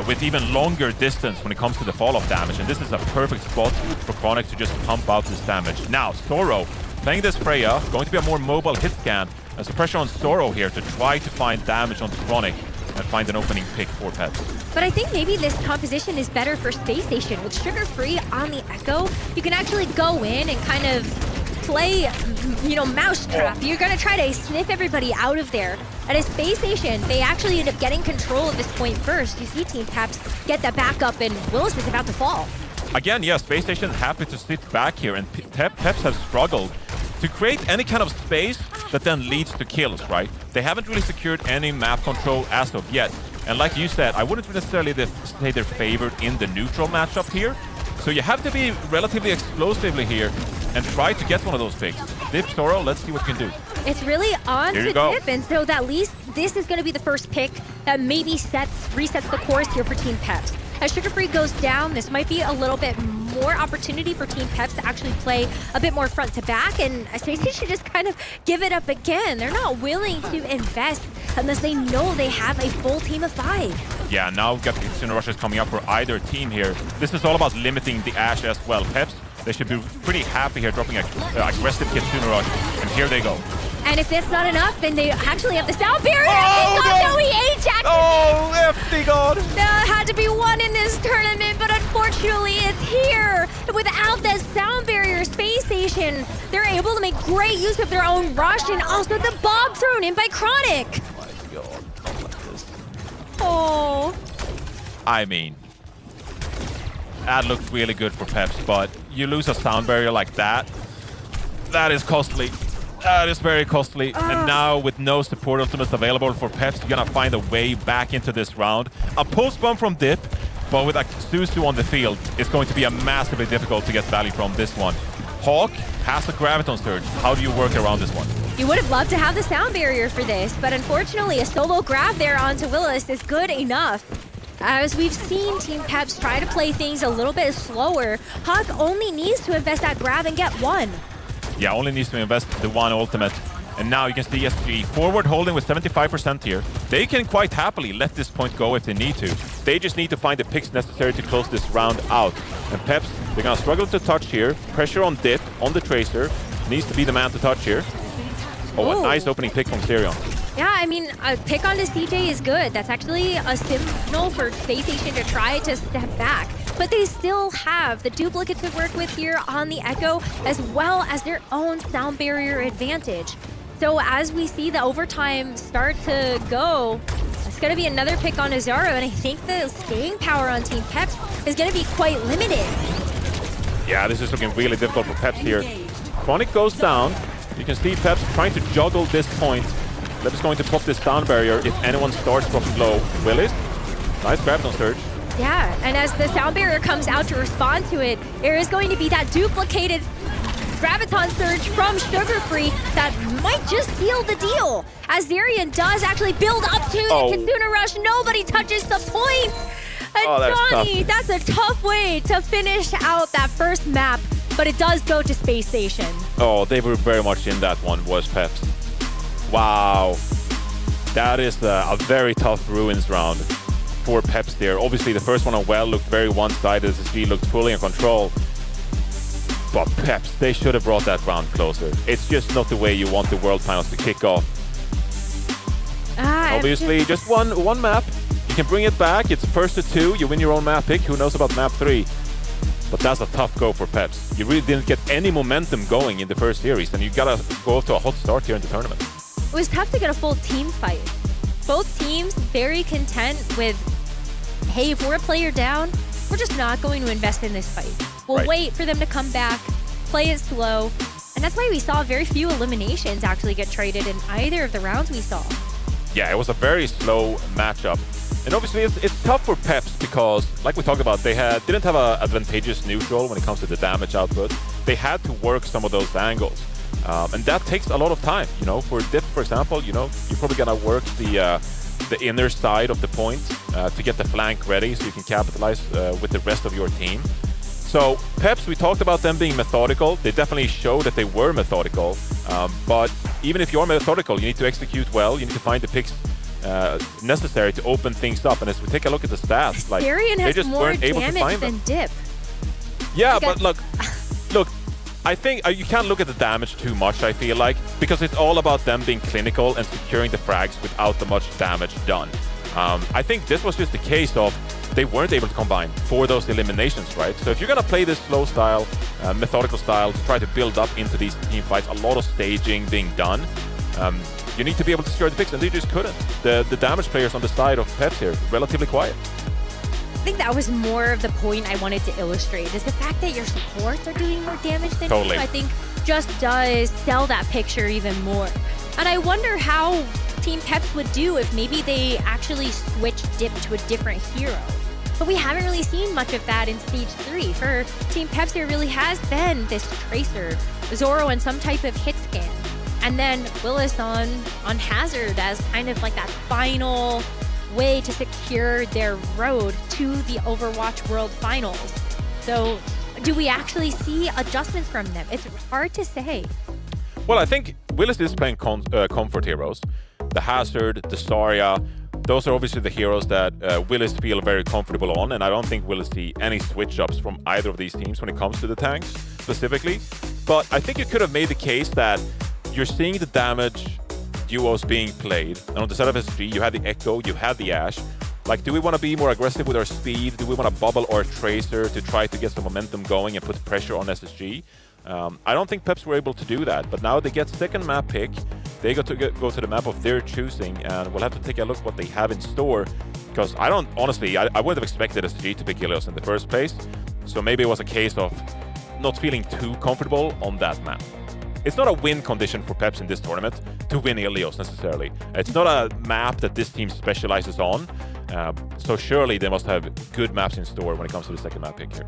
with even longer distance when it comes to the fall-off damage. And this is a perfect spot for Chronic to just pump out this damage. Now, Zoro playing this Freya, going to be a more mobile hit scan. There's a pressure on Zoro here to try to find damage onto Chronic and find an opening pick for Peps. But I think maybe this composition is better for Space Station. With Sugar Free on the Echo, you can actually go in and kind of play, mousetrap. You're going to try to sniff everybody out of there. At a Space Station, they actually end up getting control of this point first. You see Team Peps get that back up, and Willis is about to fall. Again, yes, Space Station is happy to sit back here, and Peps have struggled to create any kind of space that then leads to kills, right? They haven't really secured any map control as of yet. And like you said, I wouldn't necessarily say they're favored in the neutral matchup here. So you have to be relatively explosively here and try to get one of those picks. Dip Zoro, let's see what you can do. It's really on to Dip, and so at least this is going to be the first pick that maybe resets the course here for Team Peps. As Sugar Free goes down, this might be a little bit more opportunity for Team Peps to actually play a bit more front to back, and Space Station just kind of give it up again. They're not willing to invest unless they know they have a full team of 5. Yeah, now we've got Kitsune rushes coming up for either team here. This is all about limiting the Ashe as well. Peps, they should be pretty happy here dropping an aggressive Kitsune rush, and here they go. And if that's not enough, then they actually have the sound barrier. Oh, he Ajax! Oh, lefty god! That had to be won in this tournament, but unfortunately it's here. Without that sound barrier, Space Station, they're able to make great use of their own rush and also the bomb thrown in by Chronic. Oh my god, not like this. Oh. I mean, that looked really good for Peps, but you lose a sound barrier like that, that is costly. That is very costly. And now with no support ultimates available for Peps, you're gonna find a way back into this round. A post bomb from Dip, but with a Suzu on the field, it's going to be a massively difficult to get value from this one. Hawk has a Graviton Surge. How do you work around this one? You would have loved to have the sound barrier for this, but unfortunately a solo grab there onto Willis is good enough. As we've seen Team Peps try to play things a little bit slower, Hawk only needs to invest that grab and get one. Yeah, only needs to invest the one ultimate. And now you can see SG forward holding with 75% here. They can quite happily let this point go if they need to. They just need to find the picks necessary to close this round out. And Peps, they're gonna struggle to touch here. Pressure on Dip, on the Tracer. Needs to be the man to touch here. Oh, a nice opening pick from Serion. Yeah, I mean, a pick onto CJ is good. That's actually a signal for Space Station to try to step back. But they still have the duplicate to work with here on the Echo, as well as their own sound barrier advantage. So as we see the overtime start to go, it's going to be another pick on Azaro, and I think the staying power on Team Peps is going to be quite limited. Yeah, this is looking really difficult for Peps here. Chronic goes down. You can see Peps trying to juggle this point. Lep is going to pop this sound barrier if anyone starts dropping low. Willis, nice Graviton Surge. Yeah, and as the sound barrier comes out to respond to it, there is going to be that duplicated Graviton Surge from Sugar Free that might just seal the deal. As Zarian does actually build up to the Kitsune Rush, nobody touches the point. And Johnny, that's a tough way to finish out that first map, but it does go to Space Station. Oh, they were very much in that one, was Peps. Wow. That is a very tough Ruins round for Peps there. Obviously, the first one on Well looked very one-sided. SSG looked fully in control. But Peps, they should have brought that round closer. It's just not the way you want the World Finals to kick off. Obviously, just one map. You can bring it back. It's first to 2. You win your own map pick. Who knows about map 3? But that's a tough go for Peps. You really didn't get any momentum going in the first series, and you gotta go to a hot start here in the tournament. It was tough to get a full team fight. Both teams very content with, hey, if we're a player down, we're just not going to invest in this fight. We'll wait for them to come back, play it slow, and that's why we saw very few eliminations actually get traded in either of the rounds we saw. Yeah, it was a very slow matchup. And obviously it's tough for Peps because, like we talked about, they didn't have an advantageous neutral when it comes to the damage output. They had to work some of those angles. And that takes a lot of time. For Dip, for example, you're probably gonna work the inner side of the point to get the flank ready so you can capitalize with the rest of your team. So Peps, we talked about them being methodical. They definitely showed that they were methodical. But even if you're methodical, you need to execute well. You need to find the picks necessary to open things up. And as we take a look at the stats, like they just weren't able to find them. Dip. Yeah, but look, I think you can't look at the damage too much, I feel like, because it's all about them being clinical and securing the frags without the much damage done. I think this was just a case of they weren't able to combine for those eliminations, right? So if you're going to play this slow style, methodical style, to try to build up into these team fights, a lot of staging being done, you need to be able to secure the picks, and they just couldn't. The damage players on the side of Peps here, relatively quiet. I think that was more of the point I wanted to illustrate, is the fact that your supports are doing more damage than you, I think just does sell that picture even more. And I wonder how Team Peps would do if maybe they actually switched Dip to a different hero. But we haven't really seen much of that in Stage 3. For Team Peps, there really has been this Tracer, Zoro, and some type of hit scan. And then Willis on Hazard as kind of like that final way to secure their road to the Overwatch World Finals. So do we actually see adjustments from them? It's hard to say. Well, I think Willis is playing comfort heroes. The Hazard, the Zarya, those are obviously the heroes that Willis feel very comfortable on, and I don't think we'll see any switch-ups from either of these teams when it comes to the tanks specifically. But I think you could have made the case that you're seeing the damage duos being played, and on the side of SG, you had the Echo, you had the Ashe. Like, do we want to be more aggressive with our speed? Do we want to bubble our Tracer to try to get some momentum going and put pressure on SSG? I don't think Peps were able to do that, but now they get second map pick. They go to the map of their choosing, and we'll have to take a look what they have in store, because I wouldn't have expected SSG to pick Ilios in the first place, so maybe it was a case of not feeling too comfortable on that map. It's not a win condition for Peps in this tournament to win Ilios necessarily. It's not a map that this team specializes on, so surely they must have good maps in store when it comes to the second map pick here.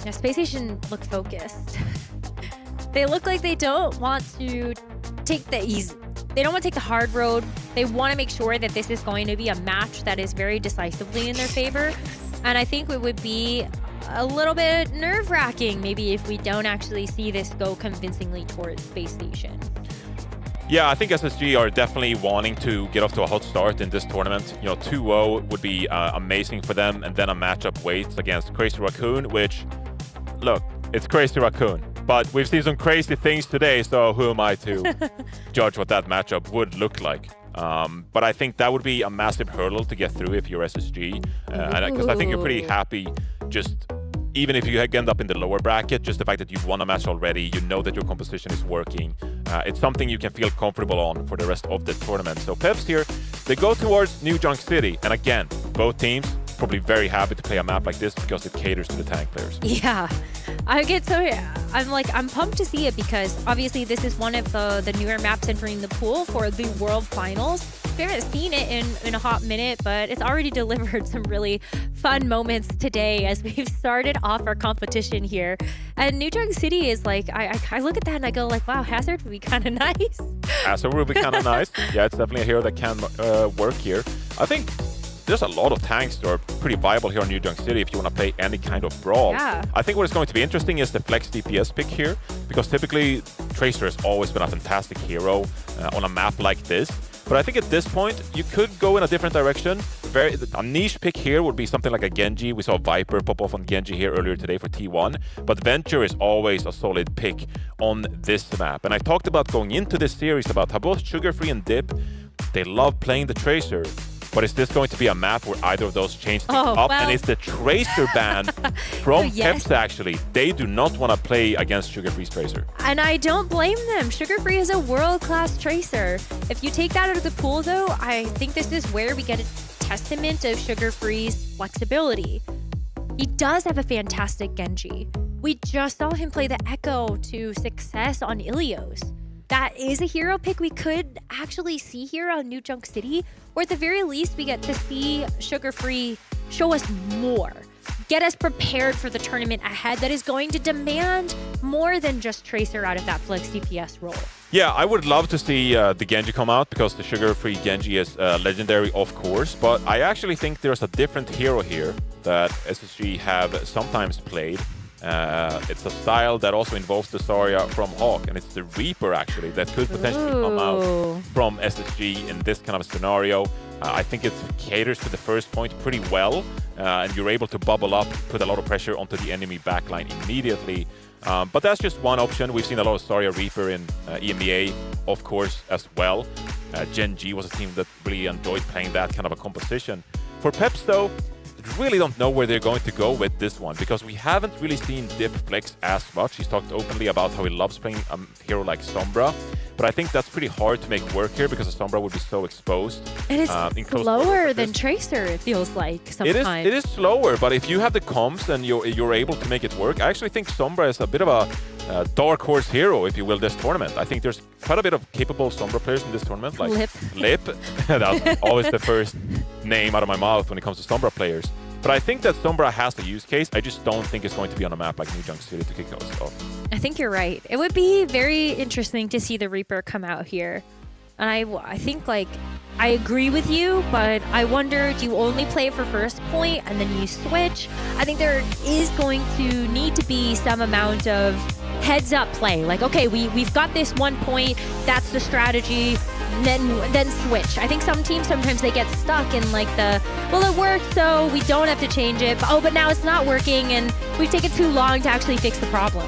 Yeah, Space Station look focused. They look like they don't want to take the easy. They don't want to take the hard road. They want to make sure that this is going to be a match that is very decisively in their favor. And I think it would be a little bit nerve-wracking maybe if we don't actually see this go convincingly towards Space Station. Yeah, I think SSG are definitely wanting to get off to a hot start in this tournament. 2-0 would be amazing for them, and then a matchup waits against Crazy Raccoon, which, look, it's Crazy Raccoon. But we've seen some crazy things today, so who am I to judge what that matchup would look like? But I think that would be a massive hurdle to get through if you're SSG. Because I think you're pretty happy just, even if you end up in the lower bracket, just the fact that you've won a match already, you know that your composition is working. It's something you can feel comfortable on for the rest of the tournament. So Peps here, they go towards New Junk City. And again, both teams probably very happy to play a map like this because it caters to the tank players. Yeah, I'm pumped to see it, because obviously this is one of the newer maps entering the pool for the World Finals. We haven't seen it in a hot minute, but it's already delivered some really fun moments today as we've started off our competition here. And New Junk City is like, I look at that and I go like, wow, Hazard would be kind of nice. Hazard would be kind of nice. Yeah, it's definitely a hero that can work here. I think there's a lot of tanks that are pretty viable here in New Junk City if you want to play any kind of brawl. Yeah. I think what is going to be interesting is the flex DPS pick here, because typically Tracer has always been a fantastic hero on a map like this. But I think at this point, you could go in a different direction. A niche pick here would be something like a Genji. We saw Viper pop off on Genji here earlier today for T1. But Venture is always a solid pick on this map. And I talked about going into this series about how both Sugar Free and Dip, they love playing the Tracer. But is this going to be a map where either of those change things up? Well. And it's the Tracer ban from Peps, actually. They do not want to play against Sugar Free's Tracer. And I don't blame them. Sugar Free is a world-class Tracer. If you take that out of the pool, though, I think this is where we get a testament of Sugar Free's flexibility. He does have a fantastic Genji. We just saw him play the Echo to success on Ilios. That is a hero pick we could actually see here on New Junk City, or at the very least, we get to see Sugar Free show us more. get us prepared for the tournament ahead that is going to demand more than just Tracer out of that flex DPS role. Yeah, I would love to see the Genji come out because the sugar-free Genji is legendary, of course. But I actually think there's a different hero here that SSG have sometimes played. It's a style that also involves the Zarya from Hawk, and it's the Reaper actually that could potentially come out from SSG in this kind of scenario. I think it caters to the first point pretty well, and you're able to bubble up, put a lot of pressure onto the enemy backline immediately. But that's just one option. We've seen a lot of Zarya Reaper in EMEA, of course, as well. Gen G was a team that really enjoyed playing that kind of a composition. For Peps, though, I really don't know where they're going to go with this one because we haven't really seen Dip flex as much. He's talked openly about how he loves playing a hero like Sombra, but I think that's pretty hard to make work here because a Sombra would be so exposed. And it's slower than Tracer, it feels like sometimes. It is slower, but if you have the comms and you're able to make it work, I actually think Sombra is a bit of a dark horse hero, if you will, this tournament. I think there's quite a bit of capable Sombra players in this tournament, like Lip. That's always the first name out of my mouth when it comes to Sombra players. But I think that Sombra has a use case. I just don't think it's going to be on a map like New Junk City to kick us off. I think you're right. It would be very interesting to see the Reaper come out here. And I think, like, I agree with you, but I wonder, do you only play for first point and then you switch? I think there is going to need to be some amount of heads-up play. Like, okay, we've got this 1 point, that's the strategy, then switch. I think some teams, sometimes they get stuck in like well, it worked, so we don't have to change it. But now it's not working, and we've taken too long to actually fix the problem.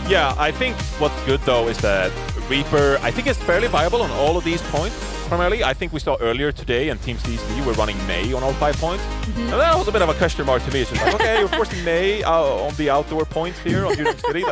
Yeah, I think what's good, though, is that Reaper, I think, is fairly viable on all of these points. Primarily, I think we saw earlier today and Team CC were running Mei on all 5 points. And that was a bit of a question mark to me. It's just like, okay, you're forcing Mei on the outdoor points here on New York City.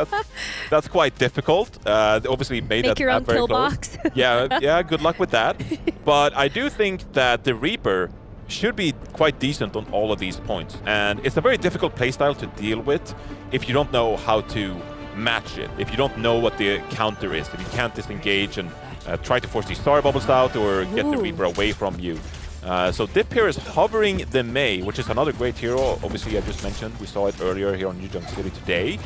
That's quite difficult. Obviously, Mei Make your own kill box. Yeah, good luck with that. But I do think that the Reaper should be quite decent on all of these points. And it's a very difficult playstyle to deal with if you don't know how to match it, if you don't know what the counter is, if you can't disengage and try to force these star bubbles out or get the Reaper away from you. So Dip here is hovering the Mei, which is another great hero. Obviously, I just mentioned, we saw it earlier here on New Junk City today.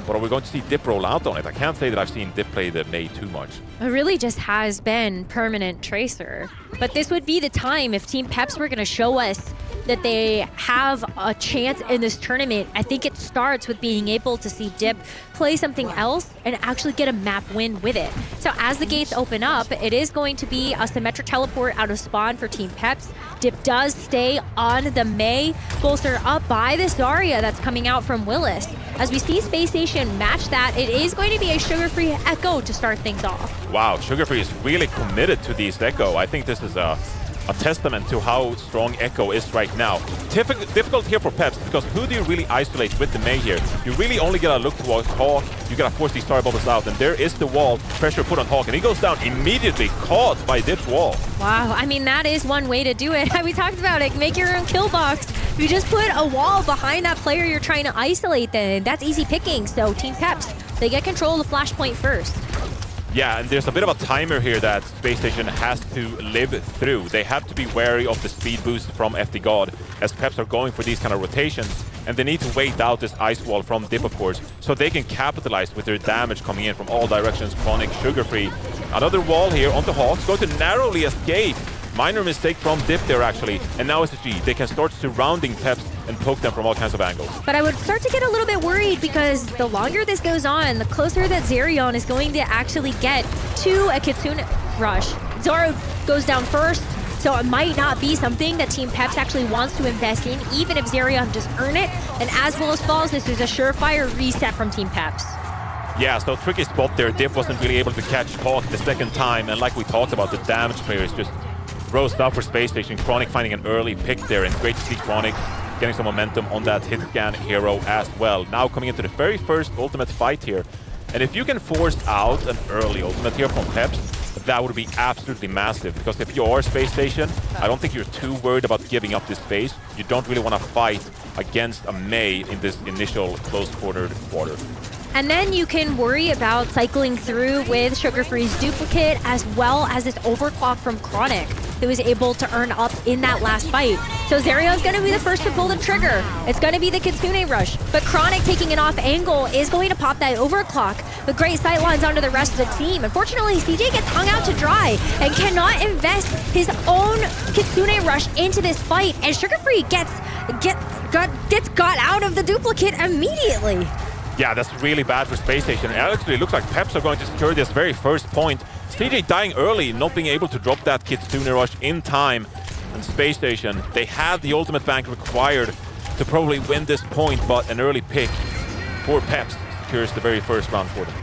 But are we going to see Dip roll out on it? I can't say that I've seen Dip play the Mei too much. It really just has been permanent Tracer. But this would be the time if Team Peps were going to show us that they have a chance in this tournament. I think it starts with being able to see Dip play something else and actually get a map win with it. So as the gates open up, it is going to be a symmetric teleport out of spawn for Team Peps. Dip does stay on the Mei, bolstered up by this Zarya that's coming out from Willis. As we see Space Station match that, it is going to be a sugar-free Echo to start things off. Wow, Sugar-Free is really committed to these Echo. I think this is a testament to how strong Echo is right now. Difficult here for Peps, because who do you really isolate with the Mei here? You really only gotta look towards Hawk, you gotta force these star bubbles out, and there is the wall, pressure put on Hawk, and he goes down immediately, caught by Dip's wall. Wow, I mean, that is one way to do it. We talked about it, make your own kill box. You just put a wall behind that player you're trying to isolate, then that's easy picking. So Team Peps, they get control of the flashpoint first. Yeah, and there's a bit of a timer here that Space Station has to live through. They have to be wary of the speed boost from FD God, as Peps are going for these kind of rotations, and they need to wait out this ice wall from Dip, of course, so they can capitalize with their damage coming in from all directions. Chronic, Sugar-Free. Another wall here onto Hawks, going to narrowly escape. Minor mistake from Dip there, actually, and now SSG. They can start surrounding Peps and poke them from all kinds of angles. But I would start to get a little bit worried, because the longer this goes on, the closer that Zerion is going to actually get to a Kitsune rush. Zoro goes down first, so it might not be something that Team Peps actually wants to invest in, even if Zerion just earn it. And as Willis falls, this is a surefire reset from Team Peps. Yeah, so tricky spot there. Dip wasn't really able to catch Hawk the second time, and like we talked about, the damage player is just roast up for Space Station. Chronic finding an early pick there, and great to see Chronic getting some momentum on that hit scan hero as well. Now coming into the very first ultimate fight here. And if you can force out an early ultimate here from Peps, that would be absolutely massive, because if you are Space Station, I don't think you're too worried about giving up this space. You don't really want to fight against a Mei in this initial close-quartered quarter. And then you can worry about cycling through with Sugar-Free's duplicate, as well as this overclock from Chronic. who was able to earn up in that last fight. So Zerio's going to be the first to pull the trigger. It's going to be the Kitsune rush. But Chronic taking an off angle is going to pop that overclock with great sightlines onto the rest of the team. Unfortunately, CJ gets hung out to dry and cannot invest his own Kitsune rush into this fight. And Sugar Free gets got out of the duplicate immediately. Yeah, that's really bad for Space Station. It actually looks like Peps are going to secure this very first point. CJ dying early, not being able to drop that Kitsune rush in time. And Space Station, they have the ultimate bank required to probably win this point, but an early pick for Peps secures the very first round for them.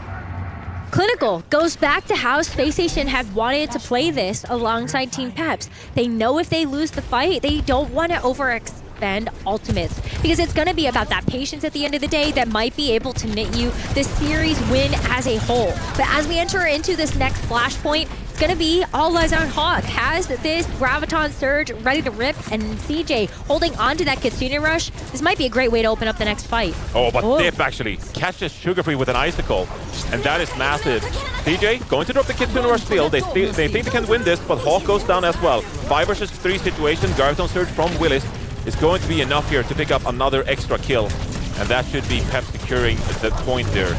Clinical goes back to how Space Station have wanted to play this alongside Team Peps. They know if they lose the fight, they don't want to overextend ultimates, because it's going to be about that patience at the end of the day that might be able to knit you the series win as a whole. But as we enter into this next flashpoint, it's going to be all eyes on Hawk. Has this Graviton Surge ready to rip, and CJ holding on to that Kitsune rush. This might be a great way to open up the next fight. Oh, but Dip actually catches Sugar Free with an icicle, and that is massive. CJ going to drop the Kitsune rush still. They think they can win this, but Hawk goes down as well. 5 versus 3 situation. Graviton Surge from Willis is going to be enough here to pick up another extra kill, and that should be Peps securing the point there.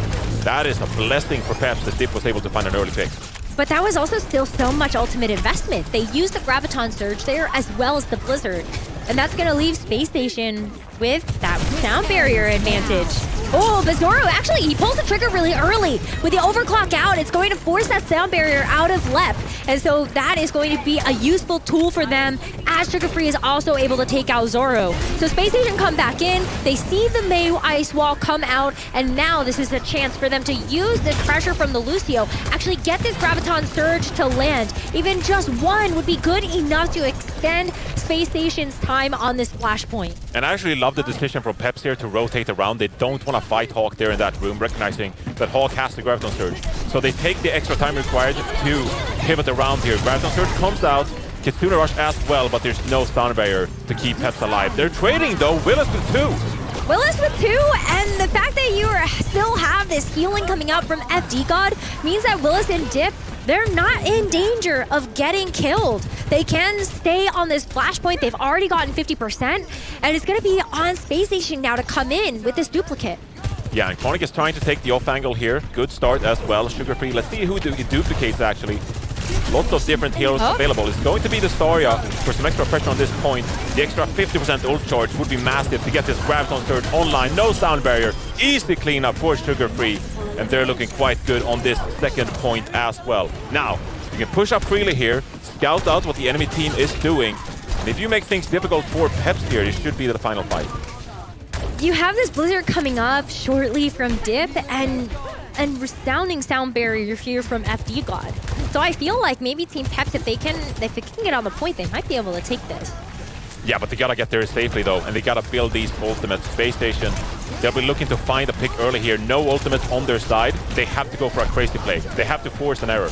That is a blessing for Peps that Dip was able to find an early pick. But that was also still so much ultimate investment. They used the Graviton Surge there as well as the Blizzard, and that's going to leave Space Station with that sound barrier advantage. Oh, but Zoro, actually, he pulls the trigger really early. With the overclock out, it's going to force that sound barrier out of Lep. And so that is going to be a useful tool for them, as Sugar Free is also able to take out Zoro. So Space Station come back in, they see the Mei Ice Wall come out, and now this is a chance for them to use this pressure from the Lucio, actually get this Graviton Surge to land. Even just one would be good enough to extend Space Station's time on this flashpoint. And I actually love the decision from Peps here to rotate around. They don't want to fight Hawk there in that room, recognizing that Hawk has the Graviton Surge. So they take the extra time required to pivot around here. Graviton Surge comes out, Kitsune Rush as well, but there's no stun barrier to keep Peps alive. They're trading though, Willis with 2. Willis with 2, and the fact that you still have this healing coming out from FD God means that Willis and Dip, they're not in danger of getting killed. They can stay on this flashpoint. They've already gotten 50%, and it's going to be on Space Station now to come in with this duplicate. Yeah, and Chronic is trying to take the off angle here. Good start as well. Sugar Free. Let's see who duplicates actually. Lots of different heroes available. It's going to be the Staria for some extra pressure on this point. The extra 50% ult charge would be massive to get this Graviton Surge online. No sound barrier. Easy cleanup for Sugar Free. And they're looking quite good on this second point as well. Now, you can push up freely here, scout out what the enemy team is doing. And if you make things difficult for Peps here, it should be the final fight. You have this Blizzard coming up shortly from Dip, and resounding sound barrier here from FD God. So I feel like maybe Team Peps, if they can get on the point, they might be able to take this. Yeah, but they gotta get there safely though, and they gotta build these ultimates. Space Station, they'll be looking to find a pick early here. No ultimates on their side. They have to go for a crazy play. They have to force an error.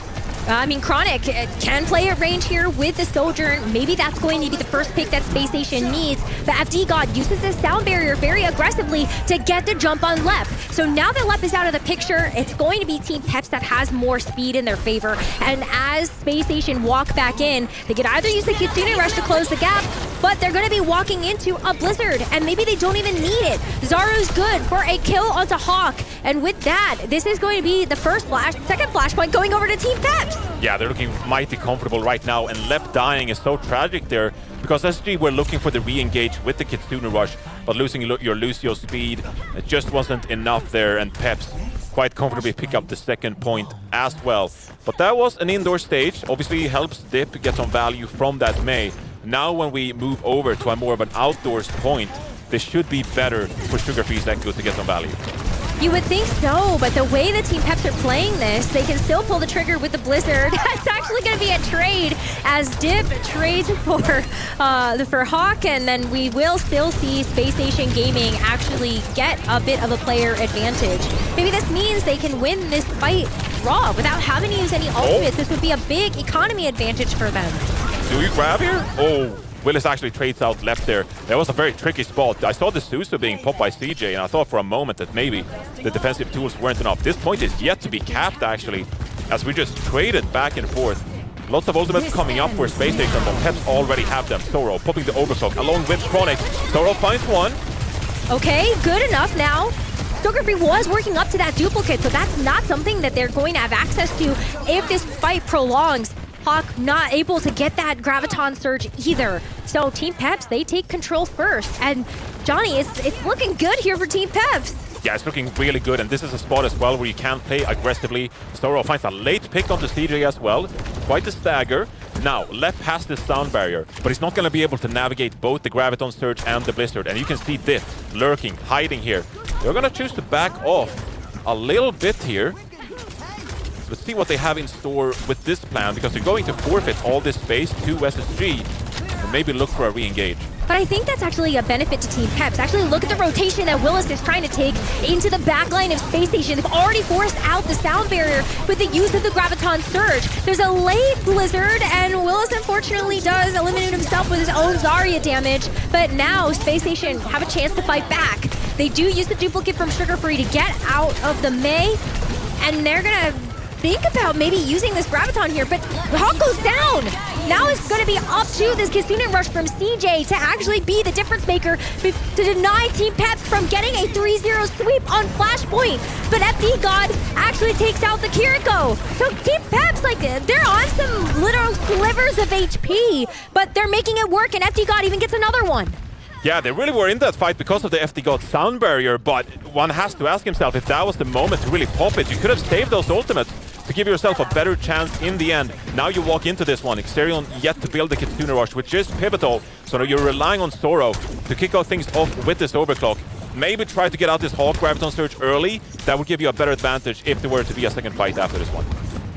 I mean, Chronic can play at range here with the Sojourn. Maybe that's going to be the first pick that Space Station needs. But FD God uses this sound barrier very aggressively to get the jump on Lep. So now that Lep is out of the picture, it's going to be Team Peps that has more speed in their favor. And as Space Station walk back in, they can either use the Kitsune Rush to close the gap, but they're going to be walking into a Blizzard, and maybe they don't even need it. Zaru's good for a kill onto Hawk. And with that, this is going to be the second flashpoint going over to Team Peps. Yeah, they're looking mighty comfortable right now, and Lep dying is so tragic there because SG were looking for the re-engage with the Kitsune Rush, but losing your Lucio speed, it just wasn't enough there, and Peps quite comfortably pick up the second point as well. But that was an indoor stage, obviously helps Dip get some value from that Mei. Now when we move over to a more of an outdoors point, this should be better for Sugar Free's Echo to get some value. You would think so, but the way the Team Peps are playing this, they can still pull the trigger with the Blizzard. That's actually going to be a trade as Dip trades for Hawk, and then we will still see Space Station Gaming actually get a bit of a player advantage. Maybe this means they can win this fight raw without having to use any ultimates. This would be a big economy advantage for them. Do we grab here? Oh. Willis actually trades out left there. That was a very tricky spot. I saw the Suso being popped by CJ, and I thought for a moment that maybe the defensive tools weren't enough. This point is yet to be capped, actually, as we just traded back and forth. Lots of ultimates coming up for Space Station, but Peps already have them. Zoro popping the overclock along with Chronic. Zoro finds one. Okay, good enough now. Sugar Free was working up to that duplicate, so that's not something that they're going to have access to if this fight prolongs. Hawk not able to get that Graviton Surge either. So Team Peps, they take control first. And Johnny, it's looking good here for Team Peps. Yeah, it's looking really good, and this is a spot as well where you can play aggressively. Zoro finds a late pick onto CJ as well. Quite a stagger. Now, left past this sound barrier, but he's not going to be able to navigate both the Graviton Surge and the Blizzard. And you can see Diff lurking, hiding here. They're going to choose to back off a little bit here. Let's see what they have in store with this plan, because they're going to forfeit all this space to SSG and maybe look for a re-engage. But I think that's actually a benefit to Team Peps. Actually, look at the rotation that Willis is trying to take into the backline of Space Station. They've already forced out the sound barrier with the use of the Graviton Surge. There's a late Blizzard, and Willis unfortunately does eliminate himself with his own Zarya damage. But now Space Station have a chance to fight back. They do use the duplicate from Sugar Free to get out of the Mei, and they're gonna think about maybe using this Graviton here, but Hawk goes down. Now it's going to be up to this Kitsune Rush from CJ to actually be the difference maker to deny Team Peps from getting a 3-0 sweep on Flashpoint. But FD God actually takes out the Kiriko. So Team Peps, like, they're on some little slivers of HP, but they're making it work, and FD God even gets another one. Yeah, they really were in that fight because of the FD God sound barrier, but one has to ask himself if that was the moment to really pop it. You could have saved those ultimates to give yourself a better chance in the end. Now you walk into this one. Xerion yet to build the Kitsune Rush, which is pivotal. So now you're relying on Zoro to kick out things off with this overclock. Maybe try to get out this Hawk Graviton Surge early. That would give you a better advantage if there were to be a second fight after this one.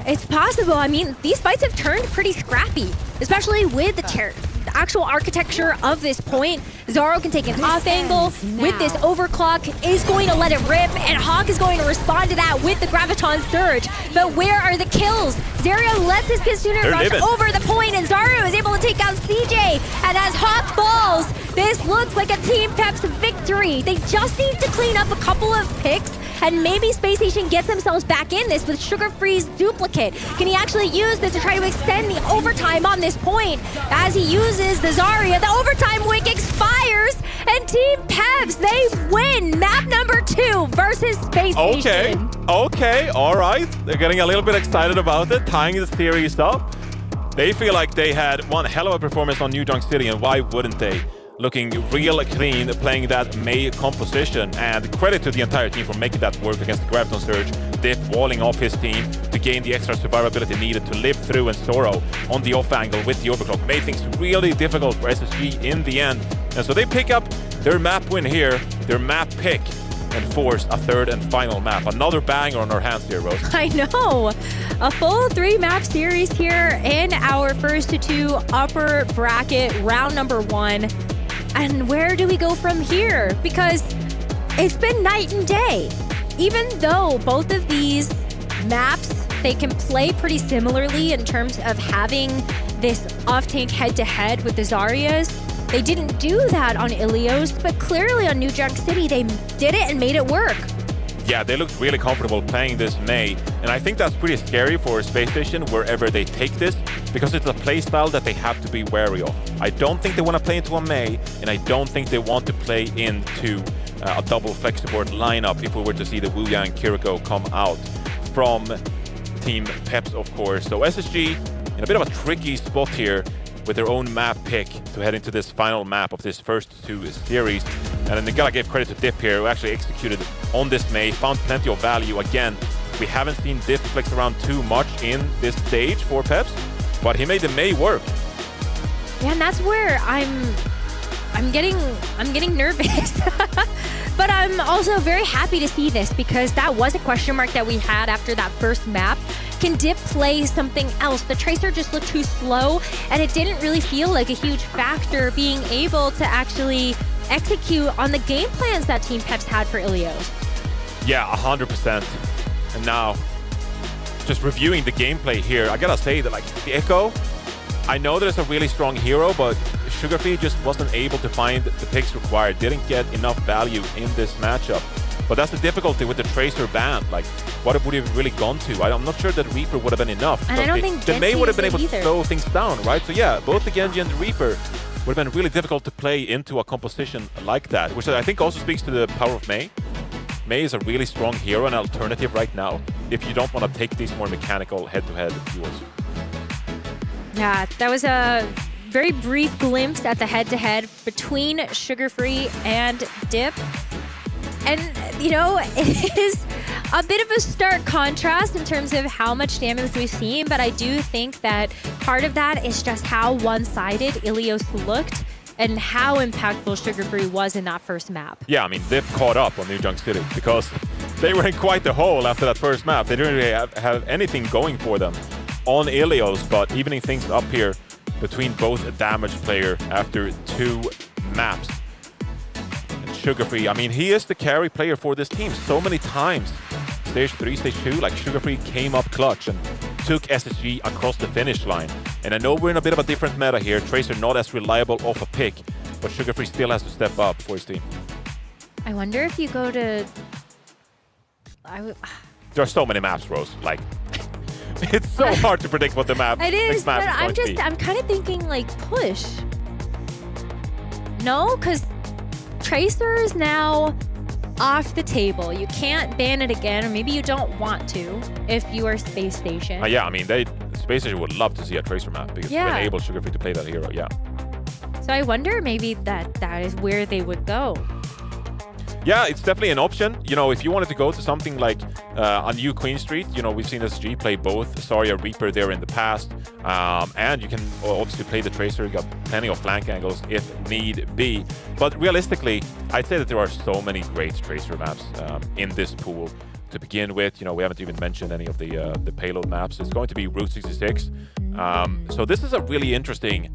It's possible. I mean, these fights have turned pretty scrappy, especially with the actual architecture of this point. Zoro can take an off angle with this overclock, is going to let it rip, and Hawk is going to respond to that with the Graviton Surge. But where are the kills? Zarya lets his Kitsune Rush over the point, and Zoro is able to take out CJ. And as Hawk falls, this looks like a Team Peps victory. They just need to clean up a couple of picks, and maybe Space Station gets themselves back in this with Sugar Free's duplicate. Can he actually use this to try to extend the overtime on this point? As he uses the Zarya, the overtime wick expires, and Team Peps, they win map number 2 versus Space Station. Okay, all right. They're getting a little bit excited about it, tying the series up. They feel like they had one hell of a performance on New Junk City, and why wouldn't they? Looking real clean, playing that Mei composition, and credit to the entire team for making that work against the Graviton Surge. Diff walling off his team to gain the extra survivability needed to live through, and Zoro on the off angle with the overclock made things really difficult for SSG in the end. And so they pick up their map win here, their map pick, and force a third and final map. Another banger on our hands here, Rose. I know. A full 3-map series here in our first to 2 upper bracket, round number 1. And where do we go from here? Because it's been night and day. Even though both of these maps, they can play pretty similarly in terms of having this off-tank head-to-head with the Zaryas, they didn't do that on Ilios, but clearly on New Junk City, they did it and made it work. Yeah, they looked really comfortable playing this Mei, and I think that's pretty scary for Space Station wherever they take this, because it's a playstyle that they have to be wary of. I don't think they want to play into a Mei, and I don't think they want to play into a double flex support lineup if we were to see the Wu Yang Kiriko come out from Team Peps, of course. So SSG in a bit of a tricky spot here with their own map pick to head into this final map of this first 2 series. And then they gotta give credit to Dip here, who actually executed on this Mei, found plenty of value. Again, we haven't seen Dip flex around too much in this stage for Peps, but he made the Mei work. Yeah, and that's where I'm getting nervous. But I'm also very happy to see this, because that was a question mark that we had after that first map. Can Dip play something else? The Tracer just looked too slow, and it didn't really feel like a huge factor being able to actually execute on the game plans that Team Peps had for Ilios. Yeah, 100%. And now, just reviewing the gameplay here, I gotta say that, like, the Echo, I know there's a really strong hero, but Sugarfree just wasn't able to find the picks required, didn't get enough value in this matchup. But that's the difficulty with the Tracer ban. Like, what would have really gone to? I'm not sure that Reaper would have been enough. And I don't think they may would have been able either. to slow things down, right? So yeah, both the Genji and the Reaper would have been really difficult to play into a composition like that, which I think also speaks to the power of Mei. Mei is a really strong hero and alternative right now if you don't want to take these more mechanical head-to-head duels. Yeah, that was a very brief glimpse at the head-to-head between Sugar Free and Dip. And, you know, it is a bit of a stark contrast in terms of how much damage we've seen, but I do think that part of that is just how one-sided Ilios looked and how impactful Sugar Free was in that first map. Yeah, I mean, they've caught up on New Junk City because they were in quite the hole after that first map. They didn't really have anything going for them on Ilios, but evening things up here between both a damage player after 2 maps. And Sugar Free, I mean, he is the carry player for this team so many times. Stage 3, Stage 2, like Sugar Free came up clutch and took SSG across the finish line. And I know we're in a bit of a different meta here. Tracer not as reliable off a pick, but Sugar Free still has to step up for his team. I wonder if you go to... There are so many maps, Rose. Like, it's so hard to predict what the map It is, next map but is going to be. I'm kind of thinking like push. No, because Tracer is now off the table. You can't ban it again, or maybe you don't want to if you are Space Station. Yeah, I mean, Space Station would love to see a Tracer map because Yeah. to enable Sugar Free to play that hero, yeah. So I wonder maybe that is where they would go. Yeah, it's definitely an option. You know, if you wanted to go to something like a new Queen Street, you know, we've seen SG play both Zarya, Reaper there in the past. And you can obviously play the Tracer. You got plenty of flank angles if need be. But realistically, I'd say that there are so many great Tracer maps in this pool to begin with. You know, we haven't even mentioned any of the payload maps. It's going to be Route 66. So this is a really interesting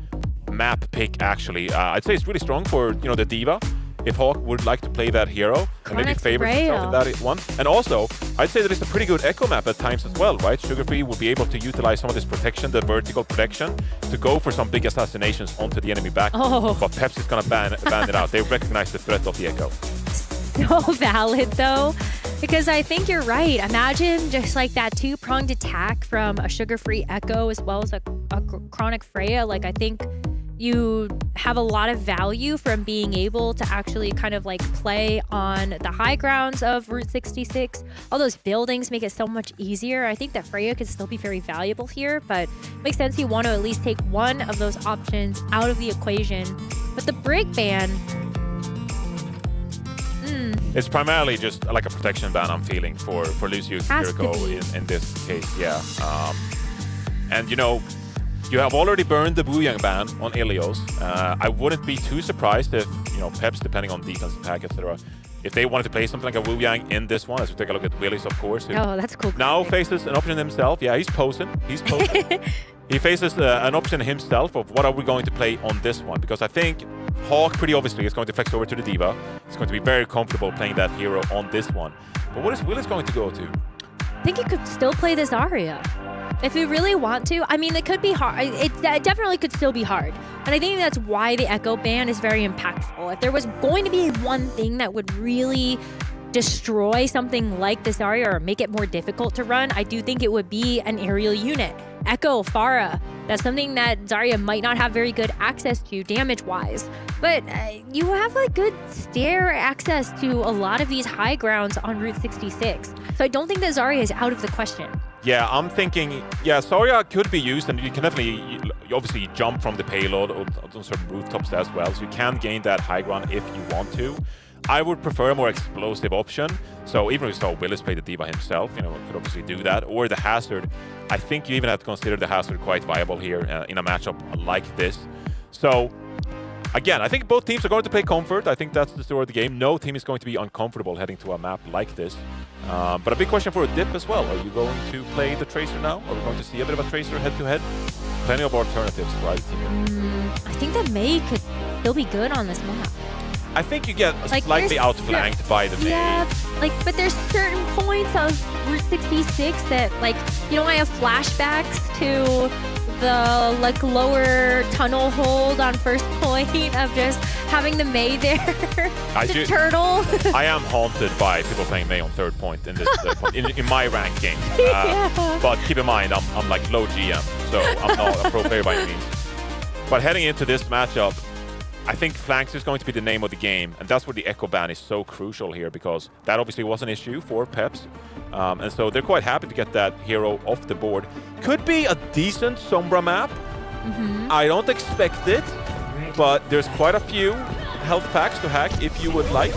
map pick, actually. I'd say it's really strong for, you know, the D.Va. If Hawk would like to play that hero and maybe favor himself in that one. And also, I'd say that it's a pretty good echo map at times as well, right? Sugar Free will be able to utilize some of this protection, the vertical protection, to go for some big assassinations onto the enemy back. Oh. But Pepsi is going to ban it out. They recognize the threat of the echo. So valid, though, because I think you're right. Imagine just like that 2-pronged attack from a Sugar Free Echo as well as a Chronic Freya. Like, I think you have a lot of value from being able to actually kind of like play on the high grounds of Route 66. All those buildings make it so much easier. I think that Freya could still be very valuable here, but it makes sense you want to at least take one of those options out of the equation. But the break ban... It's primarily just like a protection ban I'm feeling for Lucius Jericho in this case, yeah. And you know, you have already burned the Wu Yang ban on Ilios. I wouldn't be too surprised if, you know, Peps, depending on defensive pack, etc., if they wanted to play something like a Wu Yang in this one, as we take a look at Willis, of course. Oh, that's cool. Now faces an option himself. Yeah, he's posing. He faces an option himself of what are we going to play on this one, because I think Hawk pretty obviously is going to flex over to the D.Va. He's going to be very comfortable playing that hero on this one. But what is Willis going to go to? I think you could still play this Zarya. If you really want to. I mean, it could be hard. It definitely could still be hard. And I think that's why the Echo ban is very impactful. If there was going to be one thing that would really destroy something like the Zarya or make it more difficult to run, I do think it would be an aerial unit. Echo, Pharah, that's something that Zarya might not have very good access to damage-wise. But you have like good stair access to a lot of these high grounds on Route 66. So I don't think that Zarya is out of the question. Yeah, I'm thinking, yeah, Zarya could be used, and you can definitely, you obviously jump from the payload on certain rooftops as well, so you can gain that high ground if you want to. I would prefer a more explosive option. So even if we saw Willis play the D.Va himself, you know, could obviously do that. Or the Hazard. I think you even have to consider the Hazard quite viable here in a matchup like this. So again, I think both teams are going to play comfort. I think that's the story of the game. No team is going to be uncomfortable heading to a map like this. But a big question for a Dip as well. Are you going to play the Tracer now? Are we going to see a bit of a Tracer head-to-head? Plenty of alternatives for either team. I think that Mei could still be good on this map. I think you get like, slightly outflanked by the Mei. Yeah, like, but there's certain points of Route 66 that, like, you know, I have flashbacks to the, like, lower tunnel hold on first point of just having the Mei there. The turtle. I am haunted by people playing Mei on third point in this in my ranking. But keep in mind, I'm like low GM, so I'm not a pro player by any means. But heading into this matchup, I think flanks is going to be the name of the game, and that's where the echo ban is so crucial here, because that obviously was an issue for Peps. And so they're quite happy to get that hero off the board. Could be a decent Sombra map. I don't expect it, but there's quite a few health packs to hack if you would like.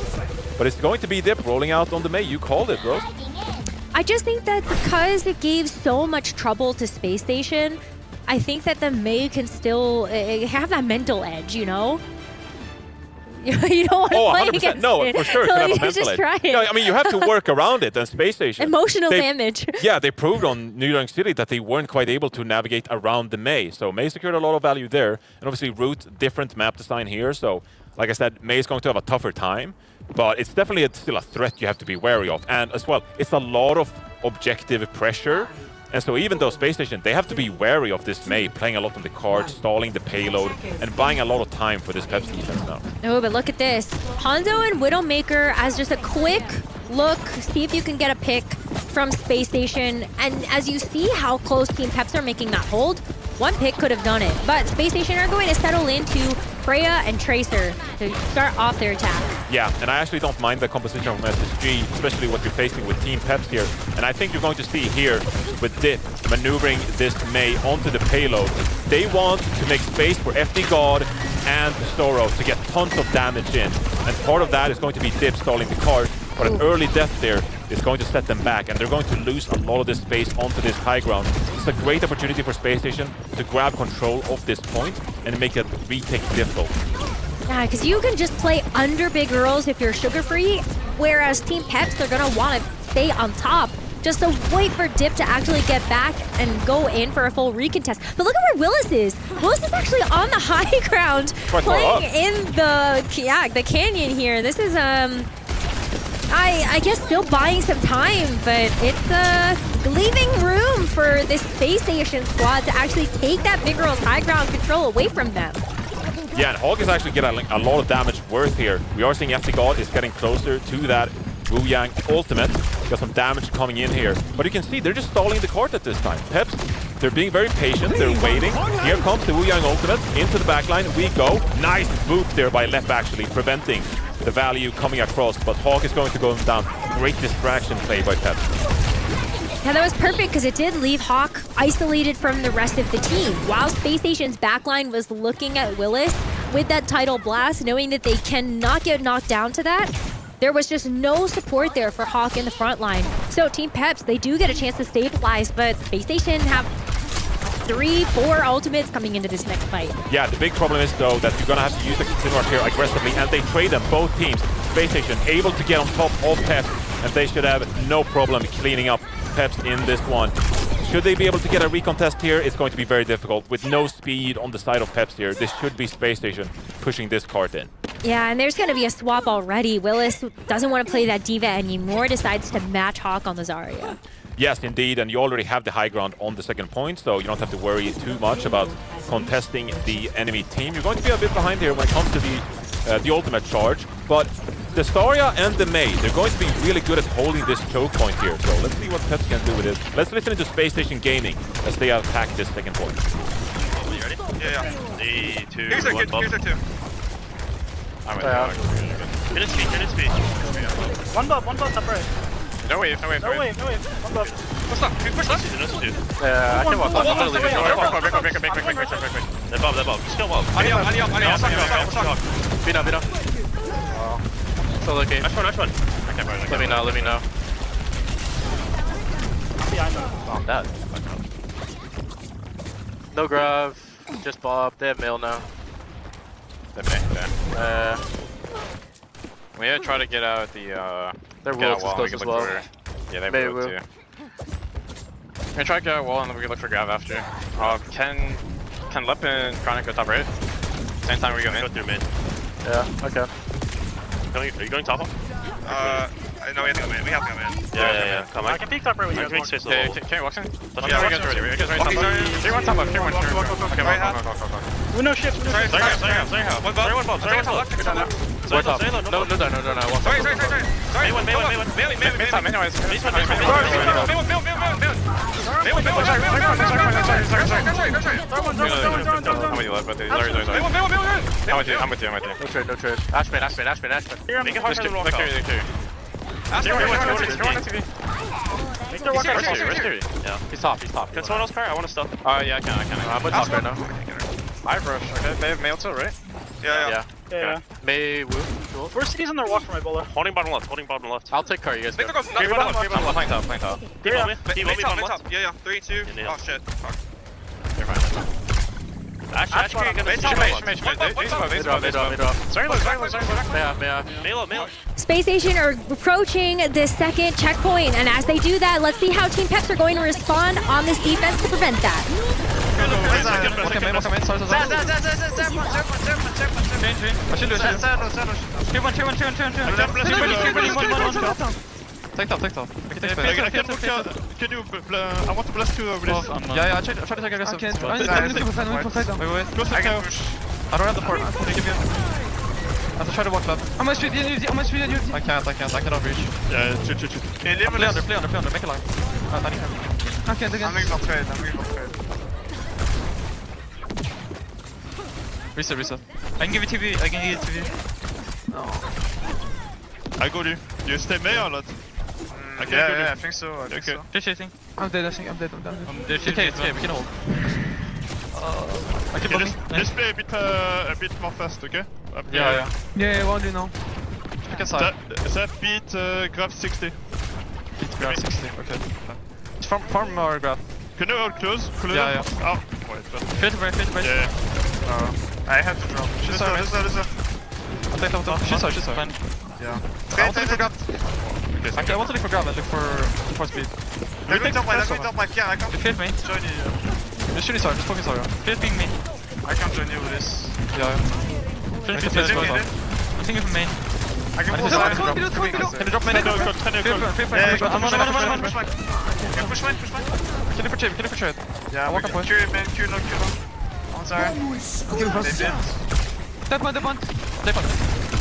But it's going to be Dip rolling out on the Mei. You called it, Rose. I just think that because it gave so much trouble to Space Station, I think that the Mei can still have that mental edge, you know? You don't want to play 100%. against No, it. for sure. So Can have a you mental just edge. try it. No, I mean, you have to work around it, and Space Station. Emotional damage. Yeah, they proved on New York City that they weren't quite able to navigate around the Mei. So Mei secured a lot of value there. And obviously, Root, different map design here. So, like I said, Mei is going to have a tougher time. But it's definitely still a threat you have to be wary of. And as well, it's a lot of objective pressure. And so even though Space Station, they have to be wary of this Mei, playing a lot on the card, stalling the payload, and buying a lot of time for this Peps defense now. Oh, but look at this. Hanzo and Widowmaker as just a quick look, see if you can get a pick from Space Station. And as you see how close Team Peps are making that hold, one pick could have done it. But Space Station are going to settle into Freya and Tracer to start off their attack. Yeah, and I actually don't mind the composition from SSG, especially what you're facing with Team Peps here. And I think you're going to see here with Dip maneuvering this Mei onto the payload. They want to make space for FD God and Zoro to get tons of damage in. And part of that is going to be Dip stalling the card, but an early death there is going to set them back, and they're going to lose a lot of this space onto this high ground. It's a great opportunity for Space Station to grab control of this point and make that retake difficult. Yeah, because you can just play under big girls if you're sugar-free, whereas Team Peps, they're going to want to stay on top just to wait for Dip to actually get back and go in for a full recontest. But look at where Willis is. Willis is actually on the high ground, playing in the canyon here. This is, I guess still buying some time, but it's leaving room for this Space Station squad to actually take that big girl's high ground control away from them. Yeah, and Hawk is actually getting a lot of damage worth here. We are seeing FD God is getting closer to that Wu Yang ultimate. Got some damage coming in here. But you can see they're just stalling the court at this time. Peps, they're being very patient. They're waiting. Here comes the Wu Yang ultimate into the backline. We go. Nice boop there by Left, actually, preventing the value coming across. But Hawk is going to go down. Great distraction play by Peps. Yeah, that was perfect because it did leave Hawk isolated from the rest of the team. While Space Station's backline was looking at Willis with that Tidal Blast, knowing that they cannot get knocked down to that, there was just no support there for Hawk in the front line. So Team Peps, they do get a chance to stabilize, but Space Station have 3-4 ultimates coming into this next fight. Yeah, the big problem is, though, that you're going to have to use the Continuous here aggressively, and they trade them, both teams. Space Station able to get on top of Peps, and they should have no problem cleaning up Peps in this one. Should they be able to get a recontest here, it's going to be very difficult. With no speed on the side of Peps here, this should be Space Station pushing this card in. Yeah, and there's going to be a swap already. Willis doesn't want to play that Diva anymore, decides to match Hawk on the Zarya. Yes, indeed, and you already have the high ground on the second point, so you don't have to worry too much about contesting the enemy team. You're going to be a bit behind here when it comes to the ultimate charge, but the Zarya and the Mei, they're going to be really good at holding this choke point here, so let's see what Peps can do with it. Let's listen to Space Station Gaming as they attack this second point. You ready? Yeah. 3, 2, here's 1, here's our 2. Hit his speed. One buff, top right. No wave. One buff. Push left. Yeah, I can walk off. I'm gonna leave it. Break. They're above. Just kill above. Ali up. Beat up. Still okay. Nice one. Let me know. I'm dead. No grav, just Bob. They have mail now. We gotta try to get out the their wall's close as well. Yeah, they will too. We're gonna try to get out wall and then we can look for grav after. Can Lep and Chronic go top right? Same time we go in. Go through mid. Yeah, okay. Are you going top? No, we have to come in. We have to come in. Yeah. Come on. I can peek top right with you. Can you walk in? Yeah, we're ready. We're ready. Tier 1 top left. Tier 1. Okay, go. We no shift. Sorry. One bomb. Sorry, top left. No. Sorry. Main top. Anyways. I'm with you, left. Sorry. I'm with you. No trade. Ashman. Make it hard to walk out. Yeah. He's top. Can someone else pair? I want to stop. Yeah, I can. I'm with top right now. I have rush. Okay, they have mail too, right? Yeah. May Wu. First city's on their walk for my bowler. Holding bottom left. I'll take car, you guys go. Three bottom left. Playing top. Yeah. Yeah. 3, 2. Oh shit. Fuck. You're fine. Actually, Space Station are approaching the second checkpoint, and as they do that, let's see how Team Peps are going to respond on this defense to prevent that. Take top. Can you I want to blast you over this. Yeah, I try to take aggressive. Wait. I can push. I don't have the port. I have to try to walk left. How much speed? I cannot reach. Yeah, shoot. Play under, make a line. I need him. Okay, I'm making off trade. Reset. I can give you TV. No. I go to you. You stay May or not? I think so. Okay. I'm dead. I'm dead. Okay, we can hold. I keep moving. Just play a bit more fast, okay? Yeah, what do you know? That beat grab 60. Beat grab 60, okay. Farm or grab? Can you hold close? Yeah. Oh, wait. Fit break. Yeah. I have to drop. She's I'll take top. She's fine. Yeah. I want to look for grab. Okay, I want to look for grab and look for speed. Let me top my yeah, I can't. Fit me. Join you. Just shoot this just focus on you. Flipping me. I can't join you with this. Yeah. I'm thinking from main. I can push main. Can you drop main? I'm push main. Can you for trade? Yeah, I walk up. Q no. I'm sorry. Step on.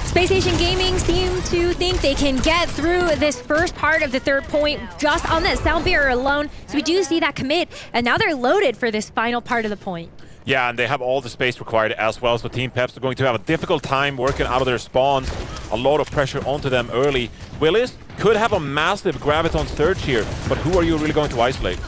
Space Station Gaming seem to think they can get through this first part of the third point just on that sound barrier alone. So we do see that commit, and now they're loaded for this final part of the point. Yeah, and they have all the space required as well, so Team Peps are going to have a difficult time working out of their spawns. A lot of pressure onto them early. Willis could have a massive Graviton surge here, but who are you really going to isolate?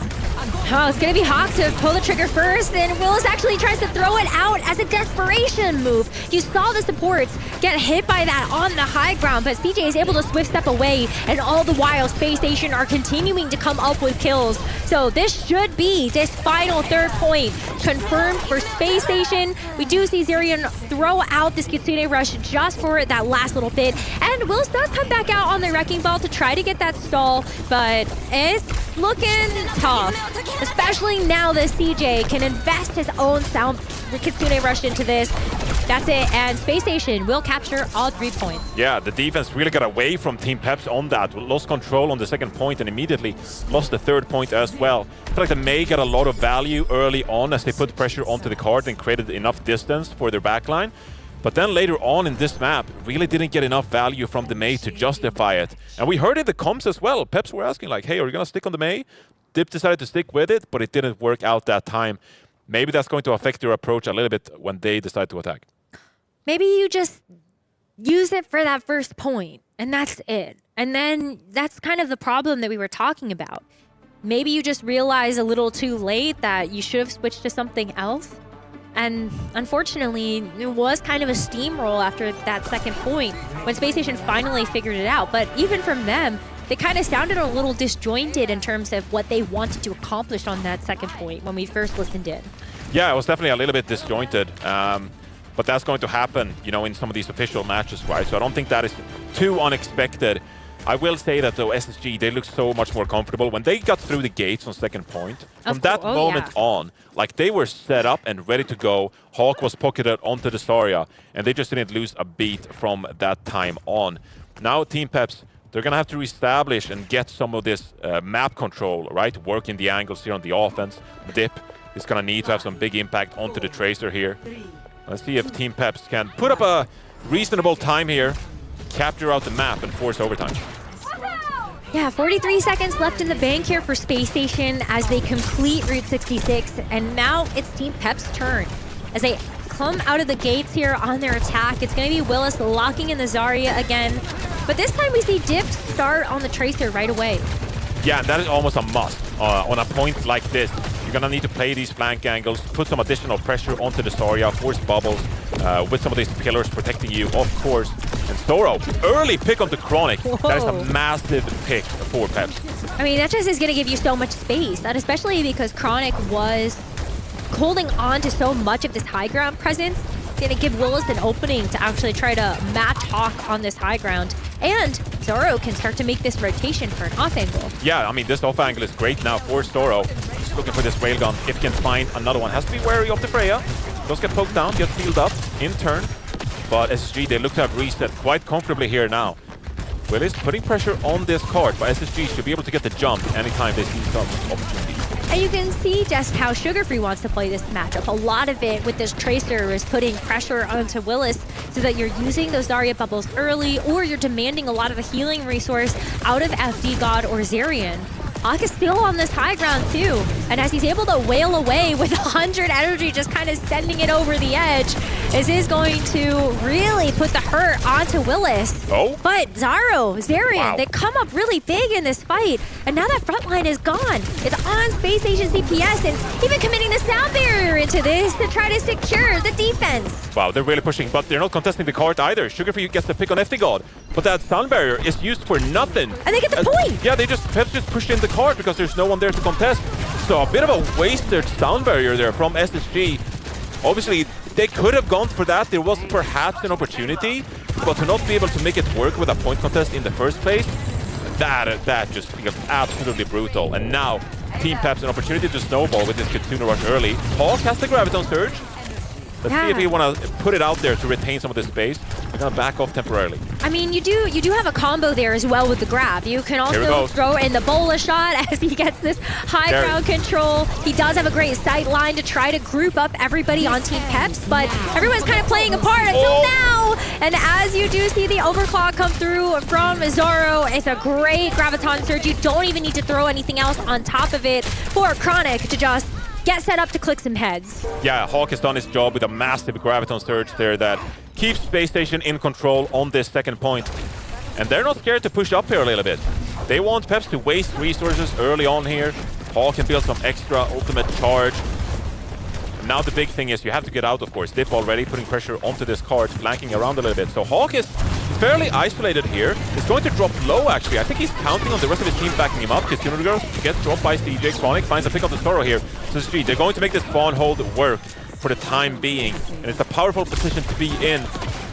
Oh, it's going to be Hawk to pull the trigger first, and Willis actually tries to throw it out as a desperation move. You saw the supports get hit by that on the high ground, but CJ is able to swift step away, and all the while Space Station are continuing to come up with kills. So this should be this final third point confirmed for Space Station. We do see Zerion throw out this Kitsune Rush just for that last little bit, and Willis does come back out on the Wrecking Ball to try to get that stall, but it's looking tough. Especially now that CJ can invest his own sound Kitsune Rush into this. That's it, and Space Station will capture all 3 points. Yeah, the defense really got away from Team Peps on that. Lost control on the second point and immediately lost the third point as well. I feel like the May got a lot of value early on as they put pressure onto the card and created enough distance for their backline. But then later on in this map, really didn't get enough value from the May to justify it. And we heard in the comms as well, Peps were asking like, hey, are you going to stick on the May? Dip decided to stick with it, but it didn't work out that time. Maybe that's going to affect their approach a little bit when they decide to attack. Maybe you just use it for that first point, and that's it. And then that's kind of the problem that we were talking about. Maybe you just realize a little too late that you should have switched to something else. And unfortunately, it was kind of a steamroll after that second point when Space Station finally figured it out. But even from them, they kind of sounded a little disjointed in terms of what they wanted to accomplish on that second point when we first listened in. Yeah, it was definitely a little bit disjointed. But that's going to happen, you know, in some of these official matches, right? So I don't think that is too unexpected. I will say that though, SSG, they look so much more comfortable. When they got through the gates on second point, from that moment on, like they were set up and ready to go. Hawk was pocketed onto the Zarya, and they just didn't lose a beat from that time on. Now Team Peps they're going to have to reestablish and get some of this map control, right? Working the angles here on the offense. Dip is going to need to have some big impact onto the Tracer here. Let's see if Team Peps can put up a reasonable time here, capture out the map, and force overtime. Yeah, 43 seconds left in the bank here for Space Station as they complete Route 66. And now it's Team Pep's turn. As they come out of the gates here on their attack, it's going to be Willis locking in the Zarya again. But this time we see Dip start on the Tracer right away. Yeah, and that is almost a must. On a point like this, you're going to need to play these flank angles, put some additional pressure onto the Zarya, force bubbles with some of these pillars protecting you, of course. And Zoro, early pick on the Chronic. Whoa. That is a massive pick for Peps. I mean, that just is going to give you so much space, and especially because Chronic was holding on to so much of this high ground presence. It's going to give Willis an opening to actually try to match Hawk on this high ground. And Zoro can start to make this rotation for an off angle. Yeah, I mean, this off angle is great now for Zoro. Just looking for this railgun. If he can find another one, has to be wary of the Freya. Those get poked down, get sealed up in turn. But SSG, they look to have reset quite comfortably here now. Willis putting pressure on this card, but SSG should be able to get the jump anytime they see some opportunity. And you can see just how Sugar Free wants to play this matchup. A lot of it with this Tracer is putting pressure onto Willis so that you're using those Zarya bubbles early, or you're demanding a lot of the healing resource out of FD God or Zerion. Hawk is still on this high ground too, and as he's able to wail away with 100 energy, just kind of sending it over the edge, this is going to really put the hurt onto Willis. Oh? But Zerion, wow. They come up really big in this fight, and now that front line is gone. It's on Space Station CPS, and even committing the sound barrier into this to try to secure the defense. Wow, they're really pushing, but they're not contesting the card either. Sugar Free gets the pick on FD God, but that sound barrier is used for nothing. And they get the point! Yeah, Peps just pushed in the card because there's no one there to contest. So a bit of a wasted sound barrier there from SSG. Obviously, they could have gone for that. There was perhaps an opportunity, but to not be able to make it work with a point contest in the first place, that just feels absolutely brutal. And now, Team Peps an opportunity to snowball with this Kitsune Rush early. Hawk has the Graviton Surge. Let's see if you want to put it out there to retain some of the space. They're going to back off temporarily. I mean, you do have a combo there as well with the grab. You can also throw in the bola shot as he gets this high ground control. He does have a great sight line to try to group up everybody on Team Peps, but everyone's kind of playing apart until now. And as you do see the overclock come through from Zoro, it's a great Graviton Surge. You don't even need to throw anything else on top of it for Chronic to just get set up to click some heads. Yeah, Hawk has done his job with a massive Graviton Surge there that keeps Space Station in control on this second point. And they're not scared to push up here a little bit. They want Peps to waste resources early on here. Hawk can build some extra ultimate charge. Now the big thing is you have to get out, of course. Dip already putting pressure onto this card, flanking around a little bit. So Hawk is fairly isolated here. He's going to drop low, actually. I think he's counting on the rest of his team backing him up. Kitsune Girls gets dropped by CJ. Chronic finds a pick on the Zoro here. So they're going to make this spawn hold work for the time being. And it's a powerful position to be in,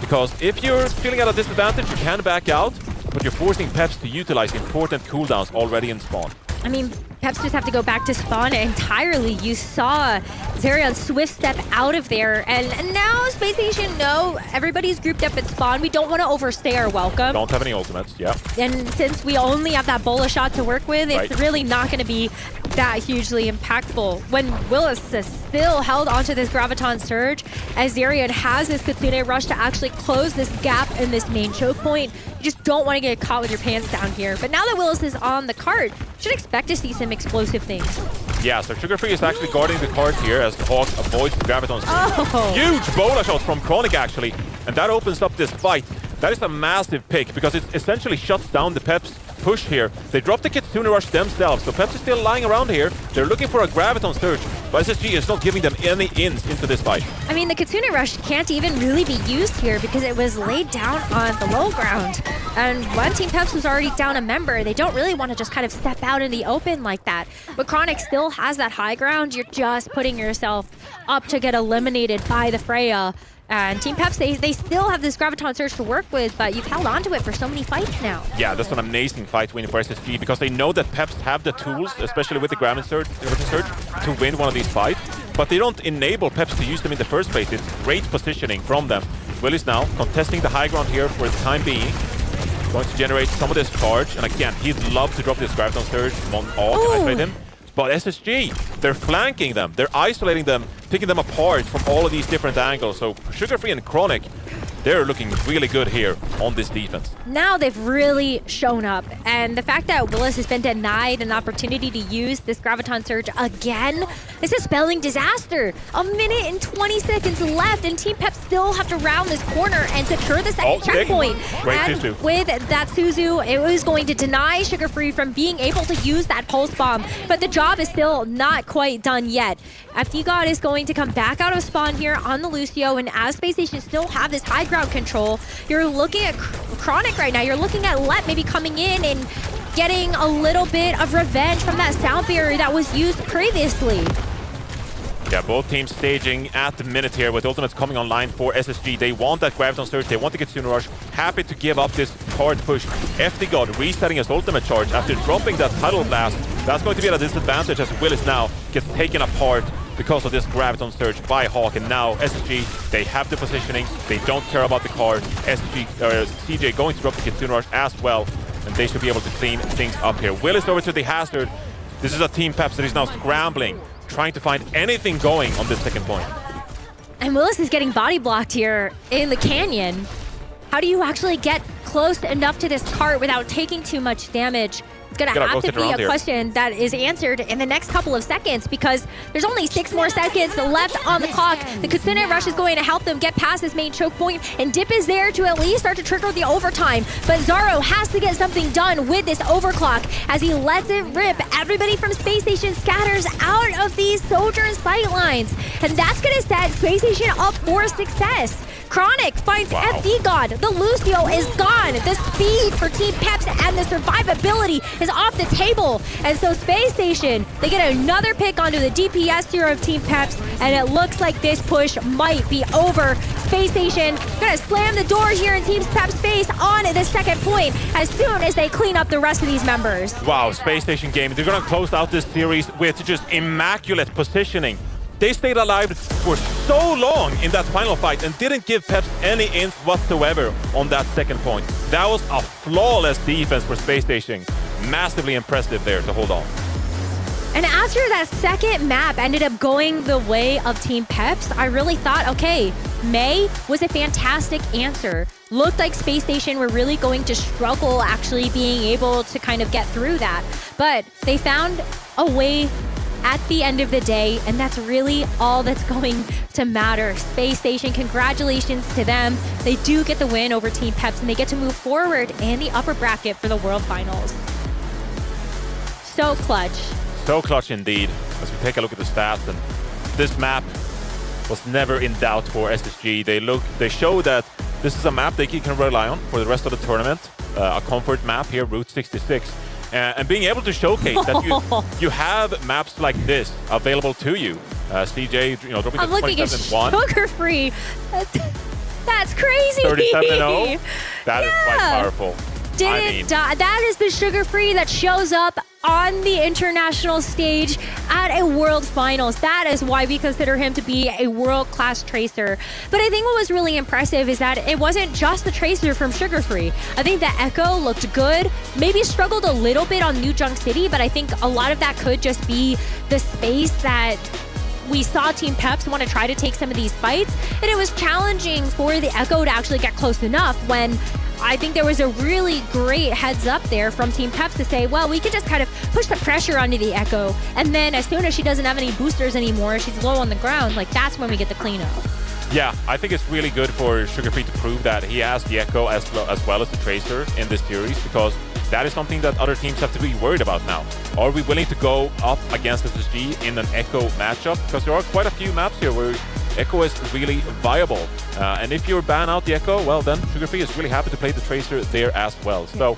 because if you're feeling at a disadvantage, you can back out, but you're forcing Peps to utilize important cooldowns already in spawn. I mean, Peps just have to go back to spawn entirely. You saw Zerion swift step out of there, and now Space Station, no, everybody's grouped up at spawn. We don't want to overstay our welcome. Don't have any ultimates, yeah. And since we only have that bola shot to work with, it's really not going to be that hugely impactful. When Willis is still held onto this Graviton Surge, as Zerion has this Kitsune Rush to actually close this gap in this main choke point, you just don't want to get caught with your pants down here. But now that Willis is on the cart, you should expect to see some explosive things. Yeah, so Sugar Free is actually guarding the card here as Hawk avoids the Graviton. Huge bola shots from Chronic, actually, and that opens up this fight. That is a massive pick because it essentially shuts down the Peps push here. They drop the Kitsune Rush themselves, so Peps is still lying around here. They're looking for a Graviton Surge, but SSG is not giving them any ins into this fight. I mean, the Kitsune Rush can't even really be used here because it was laid down on the low ground. And when Team Peps was already down a member, they don't really want to just kind of step out in the open like that. But Chronic still has that high ground. You're just putting yourself up to get eliminated by the Freya. And Team Peps, they still have this Graviton Surge to work with, but you've held on to it for so many fights now. Yeah, that's an amazing fight win for SSG because they know that Peps have the tools, especially with the Graviton Surge, to win one of these fights. But they don't enable Peps to use them in the first place. It's great positioning from them. Willis now contesting the high ground here for the time being. Going to generate some of this charge. And again, he'd love to drop this Graviton Surge on all to isolate him. But SSG, they're flanking them. They're isolating them, picking them apart from all of these different angles. So Sugar Free and Chronic, they're looking really good here on this defense. Now they've really shown up, and the fact that Willis has been denied an opportunity to use this Graviton Surge again is a spelling disaster. 1 minute and 20 seconds left, and Team Pep still have to round this corner and secure the second checkpoint. And with that Suzu, it was going to deny Sugar Free from being able to use that Pulse Bomb, but the job is still not quite done yet. FD God is going to come back out of spawn here on the Lucio, and as Space Station still have this high ground control, you're looking at Chronic right now. You're looking at Let maybe coming in and getting a little bit of revenge from that sound barrier that was used previously. Yeah, both teams staging at the minute here with ultimates coming online for SSG. They want that Graviton Surge. They want to get Sooner Rush. Happy to give up this hard push. FD God resetting his ultimate charge after dropping that Tidal Blast. That's going to be at a disadvantage as Willis now gets taken apart because of this Graviton Surge by Hawk. And now SSG, they have the positioning. They don't care about the card. CJ going to drop the Kitsune Rush as well. And they should be able to clean things up here. Willis over to the Hazard. This is a Team Peps that is now scrambling, trying to find anything going on this second point. And Willis is getting body blocked here in the canyon. How do you actually get close enough to this cart without taking too much damage? It's going to have to be a question that is answered in the next couple of seconds, because there's only 6 more seconds left on the clock. The Kitsune Rush is going to help them get past this main choke point, and Dip is there to at least start to trigger the overtime. But Zaro has to get something done with this overclock as he lets it rip. Everybody from Space Station scatters out of these Sojourn sight lines, and that's going to set Space Station up for success. Chronic finds FD God. The Lucio is gone. The speed for Team Peps and the survivability is off the table. And so Space Station, they get another pick onto the DPS tier of Team Peps, and it looks like this push might be over. Space Station gonna slam the door here in Team Peps' face on the second point as soon as they clean up the rest of these members. Wow, Space Station Gaming, they're gonna close out this series with just immaculate positioning. They stayed alive for so long in that final fight and didn't give Peps any inch whatsoever on that second point. That was a flawless defense for Space Station. Massively impressive there to hold on. And after that second map ended up going the way of Team Peps, I really thought, okay, May was a fantastic answer. Looked like Space Station were really going to struggle actually being able to kind of get through that. But they found a way at the end of the day, and that's really all that's going to matter. Space Station, congratulations to them. They do get the win over Team Peps, and they get to move forward in the upper bracket for the World Finals. So clutch. So clutch indeed. As we take a look at the stats, and this map was never in doubt for SSG. They show that this is a map they can rely on for the rest of the tournament. A comfort map here, Route 66. And being able to showcase that you have maps like this available to you. CJ, dropping I'm the looking at 27-1. Sugar Free. That's crazy. 37-0. That is quite powerful. That is the Sugar Free that shows up on the international stage at a World Finals. That is why we consider him to be a world-class Tracer. But I think what was really impressive is that it wasn't just the Tracer from Sugar Free. I think the Echo looked good, maybe struggled a little bit on New Junk City, but I think a lot of that could just be the space that we saw Team Peps want to try to take some of these fights, and it was challenging for the Echo to actually get close enough when I think there was a really great heads up there from Team Peps to say, well, we can just kind of push the pressure onto the Echo, and then as soon as she doesn't have any boosters anymore, she's low on the ground, like that's when we get the cleanup. Yeah, I think it's really good for Sugar Free to prove that he has the Echo as well as the Tracer in this series, because that is something that other teams have to be worried about now. Are we willing to go up against SSG in an Echo matchup? Because there are quite a few maps here where Echo is really viable. And if you ban out the Echo, well, then Sugar Free is really happy to play the Tracer there as well. So,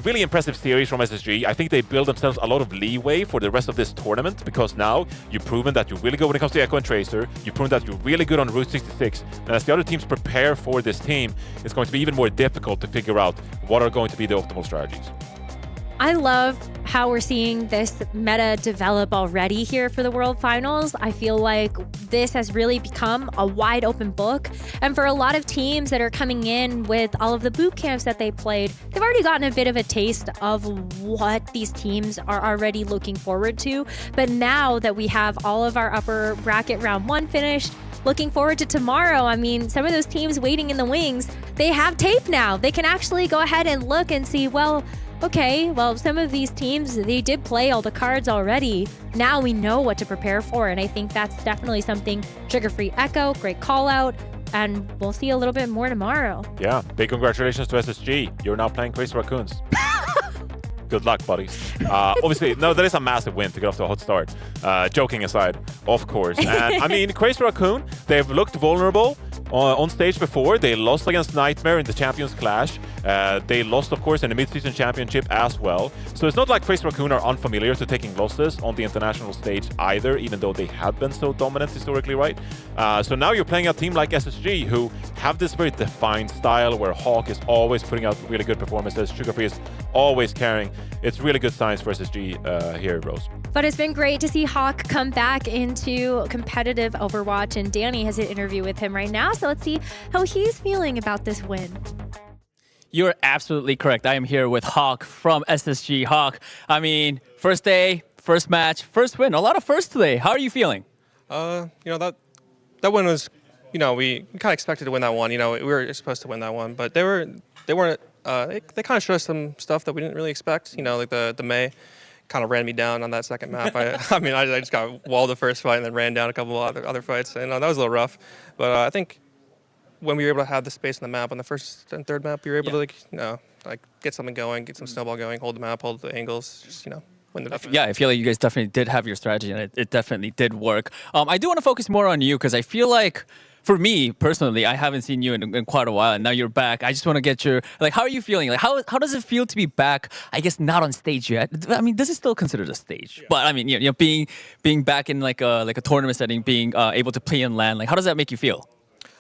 really impressive series from SSG. I think they build themselves a lot of leeway for the rest of this tournament, because now you've proven that you're really good when it comes to Echo and Tracer. You've proven that you're really good on Route 66. And as the other teams prepare for this team, it's going to be even more difficult to figure out what are going to be the optimal strategies. I love how we're seeing this meta develop already here for the World Finals. I feel like this has really become a wide open book. And for a lot of teams that are coming in with all of the boot camps that they played, they've already gotten a bit of a taste of what these teams are already looking forward to. But now that we have all of our upper bracket round 1 finished, looking forward to tomorrow. I mean, some of those teams waiting in the wings, they have tape now. They can actually go ahead and look and see, well, okay, well, some of these teams, they did play all the cards already. Now we know what to prepare for, and I think that's definitely something Sugar-Free Echo, great call out, and we'll see a little bit more tomorrow. Yeah, big congratulations to SSG. You're now playing Crazy Raccoons. Good luck, buddies. Obviously, no, that is a massive win to get off to a hot start. Joking aside, of course. And I mean, Crazy Raccoon, they've looked vulnerable on stage before. They lost against Nightmare in the Champions Clash. They lost, of course, in the mid-season championship as well. So it's not like Crazy Raccoon are unfamiliar to taking losses on the international stage either, even though they have been so dominant historically, right? So now you're playing a team like SSG, who have this very defined style where Hawk is always putting out really good performances. Sugar-Free is always carrying. It's really good signs for SSG here, Rose. But it's been great to see Hawk come back into competitive Overwatch, and Danny has an interview with him right now, so let's see how he's feeling about this win. You're absolutely correct. I am here with Hawk from SSG. Hawk, I mean, first day, first match, first win. A lot of firsts today. How are you feeling? You know, that win was, you know, we kind of expected to win that one. You know, we were supposed to win that one, but they weren't. They kind of showed us some stuff that we didn't really expect. You know, like the May kind of ran me down on that second map. I mean, I just got walled the first fight and then ran down a couple of other fights, and that was a little rough. But I think when we were able to have the space in the map on the first and third map, we were able to get something going, get some snowball going, hold the map, hold the angles, just win the map. Yeah, I feel like you guys definitely did have your strategy, and it definitely did work. I do want to focus more on you because I feel like, for me personally, I haven't seen you in quite a while, and now you're back. I just want to get your, like, how are you feeling? Like, how does it feel to be back? I guess not on stage yet. I mean, this is still considered a stage, yeah. But I mean, you know, being back in like a tournament setting, being able to play and land, like, how does that make you feel?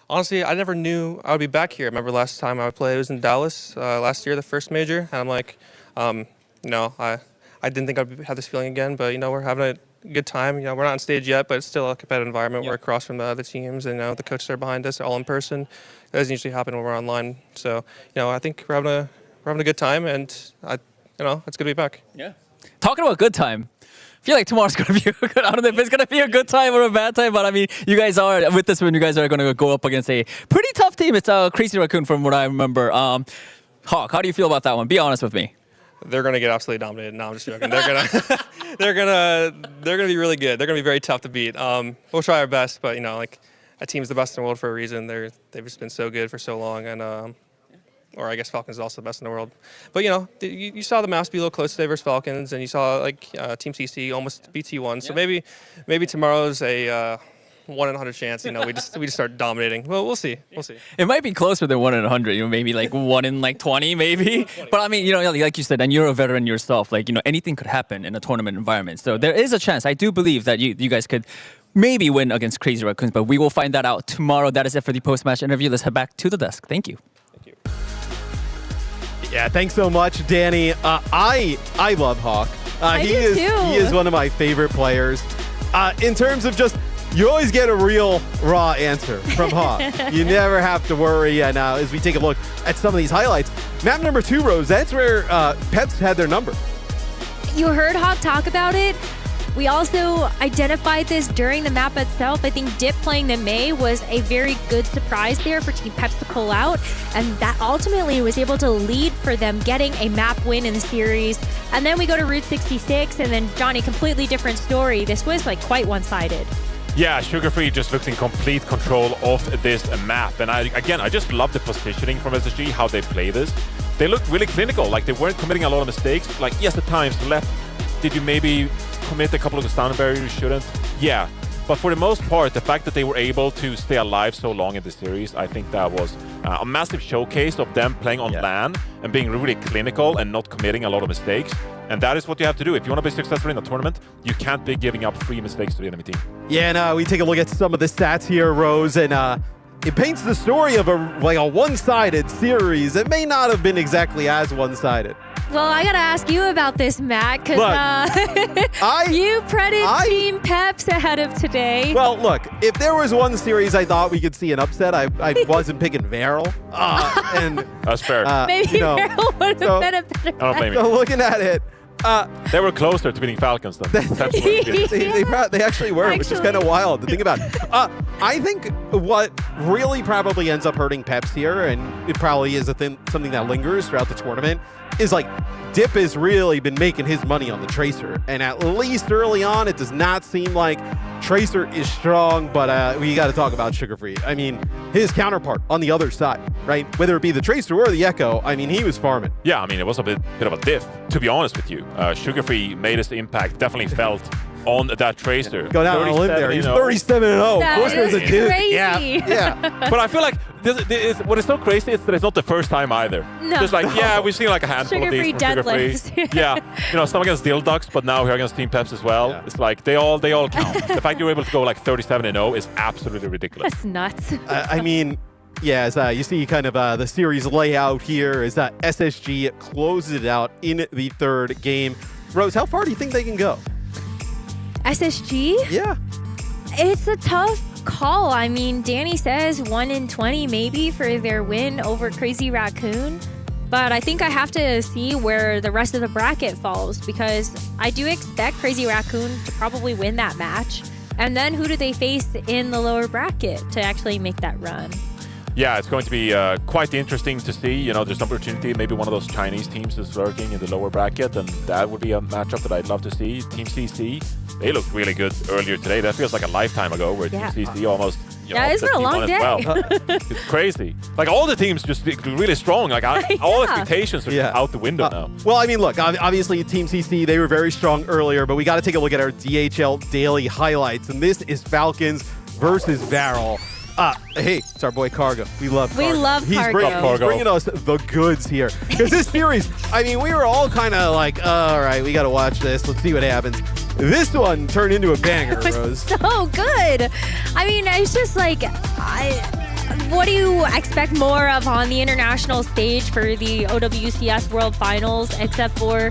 Honestly, I never knew I would be back here. I remember last time I played, it was in Dallas last year, the first major, and I'm like, no, I didn't think I'd have this feeling again, but you know, we're having a good time. You know, we're not on stage yet, but it's still a competitive environment. Yeah. We're across from the other teams, and you know, the coaches are behind us, all in person. That doesn't usually happen when we're online. So, you know, I think we're having a good time, and you know, it's good to be back. Yeah. Talking about good time, I feel like tomorrow's gonna be a good. I don't know if it's gonna be a good time or a bad time, but I mean, you guys are with this one. You guys are gonna go up against a pretty tough team. It's Crazy Raccoon, from what I remember. Hawk, how do you feel about that one? Be honest with me. They're gonna get absolutely dominated. No, I'm just joking. They're gonna be really good. They're gonna be very tough to beat. We'll try our best, but you know, like, a team's the best in the world for a reason. They've just been so good for so long, and or I guess Falcons is also the best in the world. But you know, you saw the maps be a little close today versus Falcons, and you saw like Team CC almost beat T1. So maybe tomorrow's a 1 in 100 chance. You know, we just start dominating. Well, we'll see. We'll see. It might be closer than 1 in 100. You know, maybe like 1 in like 20, maybe. But I mean, you know, like you said, and you're a veteran yourself. Like, you know, anything could happen in a tournament environment. So there is a chance. I do believe that you guys could maybe win against Crazy Raccoons, but we will find that out tomorrow. That is it for the post-match interview. Let's head back to the desk. Thank you. Yeah, thanks so much, Danny. I love Hawk. He is one of my favorite players. In terms of just, you always get a real raw answer from Hawk. You never have to worry. And as we take a look at some of these highlights, map number 2, Rose, that's where Pets had their number. You heard Hawk talk about it. We also identified this during the map itself. I think Dip playing the Mei was a very good surprise there for Team Peps to pull out, and that ultimately was able to lead for them getting a map win in the series. And then we go to Route 66, and then Johnny, completely different story. This was like quite one-sided. Yeah, Sugar-Free just looked in complete control of this map. And I just love the positioning from SSG, how they play this. They looked really clinical, like they weren't committing a lot of mistakes. Like, yes, at times left, did you maybe commit a couple of the stun barriers you shouldn't? Yeah, but for the most part, the fact that they were able to stay alive so long in the series, I think that was a massive showcase of them playing on LAN and being really clinical and not committing a lot of mistakes. And that is what you have to do. If you want to be successful in a tournament, you can't be giving up free mistakes to the enemy team. Yeah, and we take a look at some of the stats here, Rose, and it paints the story of a one-sided series. It may not have been exactly as one-sided. Well, I gotta ask you about this, Matt, because you predicted Team Peps ahead of today. Well, look, if there was one series I thought we could see an upset, I wasn't picking Varel. And that's fair. Maybe Varel would have been a better I don't blame you. So looking at it, they were closer to beating Falcons than they actually were, which is kind of wild to think about. I think what really probably ends up hurting Peps here, and it probably is something that lingers throughout the tournament, is like Dip has really been making his money on the Tracer, and at least early on, it does not seem like Tracer is strong, but we got to talk about Sugar Free. I mean, his counterpart on the other side, right? Whether it be the Tracer or the Echo, I mean, he was farming. Yeah, I mean, it was a bit of a diff, to be honest with you. Sugar Free made his impact, definitely felt on that Tracer. Go down on a limb there. He's 37-0. That of course, there's a diff. crazy. Yeah. But I feel like what is so crazy is that it's not the first time either. No. Just like, yeah, we've seen like a handful of these Sugar-free from deadlifts. Sugar Free. Yeah, some against Dill Ducks, but now here against Team Peps as well. Yeah. It's like they all count. The fact you're able to go like 37-0 is absolutely ridiculous. That's nuts. I mean, yeah, as you see kind of the series layout here is that SSG closes it out in the third game. Rose, how far do you think they can go? SSG? Yeah. It's a tough call. I mean, Danny says 1-20 maybe for their win over Crazy Raccoon. But I think I have to see where the rest of the bracket falls, because I do expect Crazy Raccoon to probably win that match. And then who do they face in the lower bracket to actually make that run? Yeah, it's going to be quite interesting to see. You know, there's an opportunity. Maybe one of those Chinese teams is lurking in the lower bracket, and that would be a matchup that I'd love to see. Team CC, they looked really good earlier today. That feels like a lifetime ago, where Team CC almost it's been a long day. Well. It's crazy. Like, all the teams just really strong. Like, all expectations are out the window now. Well, I mean, look, obviously Team CC, they were very strong earlier, but we got to take a look at our DHL daily highlights, and this is Falcons versus Varel. Hey, it's our boy Cargo. We love Cargo. We love Cargo. He's bringing us the goods here. Because this series, I mean, we were all kind of like, all right, we got to watch this. Let's see what happens. This one turned into a banger, Rose. So good. I mean, it's just like, what do you expect more of on the international stage for the OWCS World Finals, except for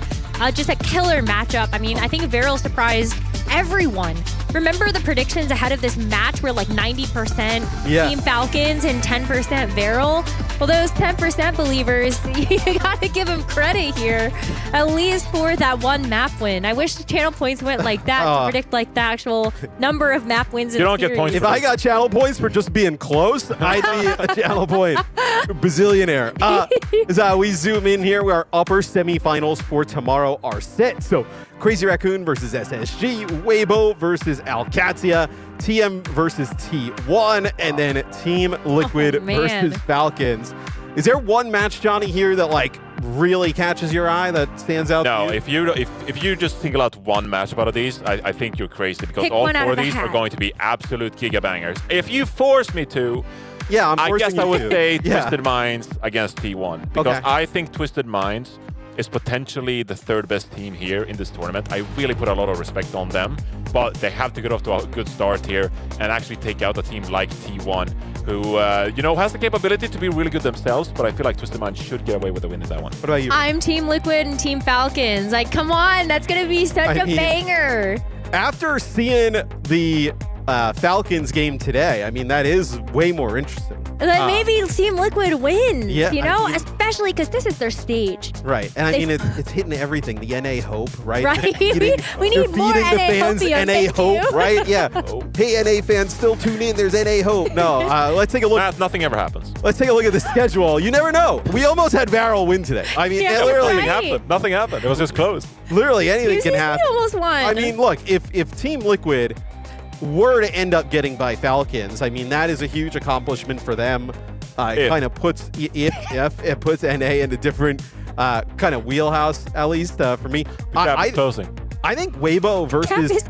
just a killer matchup? I mean, I think Varel surprised everyone. Remember the predictions ahead of this match were like 90% Team Falcons and 10% Varel? Well, those 10% believers, you gotta give them credit here, at least for that one map win. I wish the channel points went like that to predict like the actual number of map wins. You don't get points. If I got channel points for just being close, I'd be a channel point bazillionaire. As we zoom in here, our upper semifinals for tomorrow are set. So Crazy Raccoon versus SSG, Weibo versus Alcatia, TM versus T1, and then Team Liquid versus Falcons. Is there one match, Johnny, here that like really catches your eye, that stands out? No, to you? if you just single out one match out of these, I think you're crazy, because Pick all one out four of of the these are hat. going to be absolute gigabangers. If you force me to, I guess I would say Yeah. Twisted Minds against T1, because I think Twisted Minds is potentially the third best team here in this tournament. I really put a lot of respect on them, but they have to get off to a good start here and actually take out a team like T1, who has the capability to be really good themselves, but I feel like Twisted Minds should get away with a win in that one. What about you? I'm Team Liquid and Team Falcons. Like, come on, that's gonna be such a banger. After seeing the Falcons game today, I mean, that is way more interesting. Like, maybe Team Liquid wins, Yeah, I mean- especially because this is their stage. Right, and I mean, it's hitting everything. The NA hope, right? Right. Defeating- We need more defeating the NA fans, hope, NA hope, too. right? Yeah. Hey, NA fans, still tune in. There's NA hope. No, let's take a look. Nothing ever happens. Let's take a look at the schedule. You never know. We almost had Varel win today. I mean, Yeah, literally, right. Nothing happened. It was just close. literally anything You can see, happen. we almost won. I mean, look, if Team Liquid were to end up getting by Falcons, I mean, that is a huge accomplishment for them. It kind of puts it puts NA in a different kind of wheelhouse, at least for me. Closing. I think Weibo versus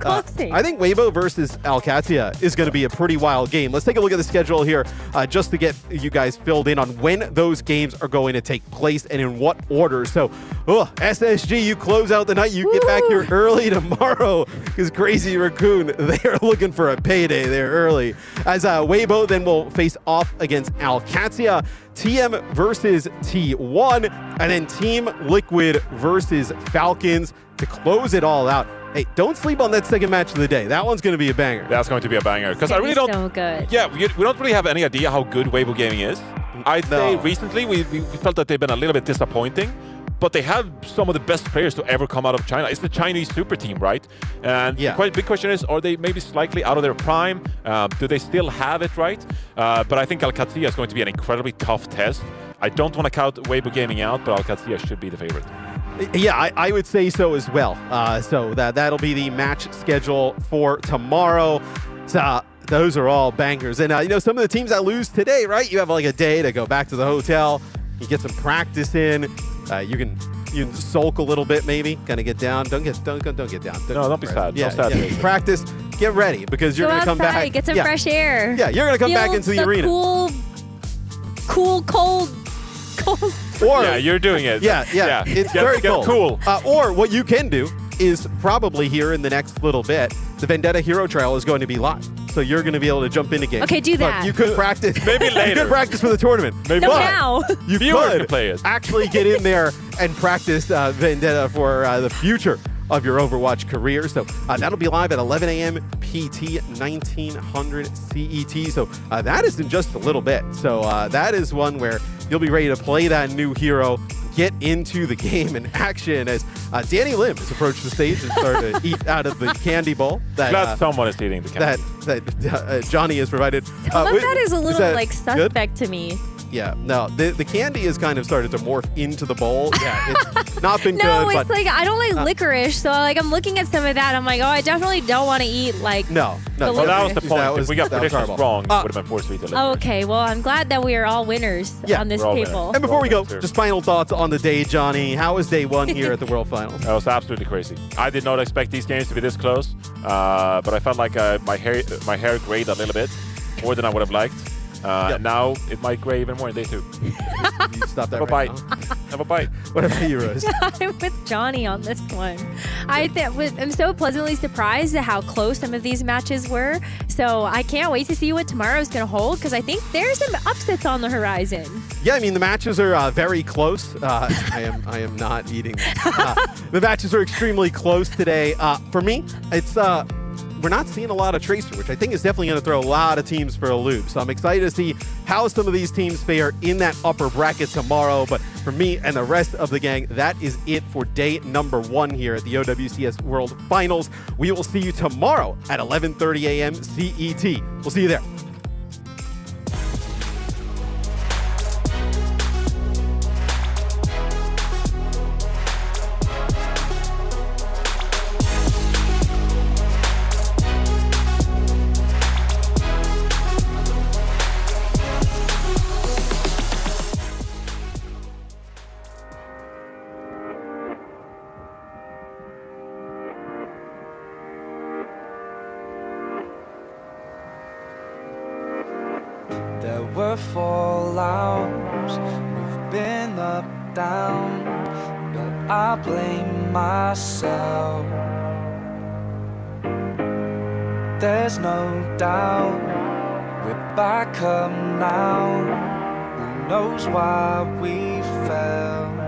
Alcatia is going to be a pretty wild game. Let's take a look at the schedule here, just to get you guys filled in on when those games are going to take place and in what order. So, SSG, you close out the night. You get back here early tomorrow, because Crazy Raccoon, they are looking for a payday there early. As Weibo then will face off against Alcatia. TM versus T1, and then Team Liquid versus Falcons to close it all out. Hey, don't sleep on that second match of the day. That one's going to be a banger. That's going to be a banger. Because I really don't. So good. Yeah, we don't really have any idea how good Weibo Gaming is. I'd say recently we felt that they've been a little bit disappointing, but they have some of the best players to ever come out of China. It's the Chinese super team, right? And the quite big question is, are they maybe slightly out of their prime? Do they still have it, right? But I think Alcatia is going to be an incredibly tough test. I don't want to count Weibo Gaming out, but Alcatia should be the favorite. Yeah, I would say so as well. So that'll be the match schedule for tomorrow. So those are all bangers. And, you know, some of the teams that lose today, right? You have like a day to go back to the hotel. You get some practice in. You can sulk a little bit, maybe. Kind of get down. Don't get down. No, don't be sad. Yeah, don't sad. Practice. Get ready because you're going to come back. Get some fresh air. Yeah, you're going to come back into the arena. Cold. Or, yeah, you're doing it. Yeah. It's very cool. Or what you can do is probably here in the next little bit, the Vendetta Hero Trial is going to be live. So you're going to be able to jump into game. Okay, do that. You could practice. Maybe later. You could practice for the tournament. Maybe now. You could play it. Actually get in there and practice Vendetta for the future of your Overwatch career. So that'll be live at 11 a.m. PT, 1900 CET. So that is in just a little bit. So that is one where you'll be ready to play that new hero, get into the game and action as Danny Lim has approached the stage and started to eat out of the candy bowl. Glad someone is eating the candy. That Johnny has provided. Some of that is a little like suspect to me. Yeah, no, the candy has kind of started to morph into the bowl. Yeah, it's not been good. No, it's like I don't like licorice, so like I'm looking at some of that. I'm like, oh, I definitely don't want to eat like. No. Well, that was the point. If we got predictions wrong, it would have been forced to eat the Okay, well, I'm glad that we are all winners on this table. And before we go, just final thoughts on the day, Johnny. How was day one here at the World Finals? That was absolutely crazy. I did not expect these games to be this close, but I felt like my hair grayed a little bit more than I would have liked. And now it might gray even more in day two. You stop that. Have a bite. What about you, Rose? I'm with Johnny on this one. I'm so pleasantly surprised at how close some of these matches were. So I can't wait to see what tomorrow's going to hold because I think there's some upsets on the horizon. Yeah, I mean the matches are very close. I am not eating them. The matches are extremely close today. For me, it's we're not seeing a lot of Tracer, which I think is definitely going to throw a lot of teams for a loop. So I'm excited to see how some of these teams fare in that upper bracket tomorrow. But for me and the rest of the gang, that is it for day number 1 here at the OWCS World Finals. We will see you tomorrow at 11:30 a.m. CET. We'll see you there. There were fallouts, we've been up, down, but I blame myself. There's no doubt, we're back up now. Who knows why we fell?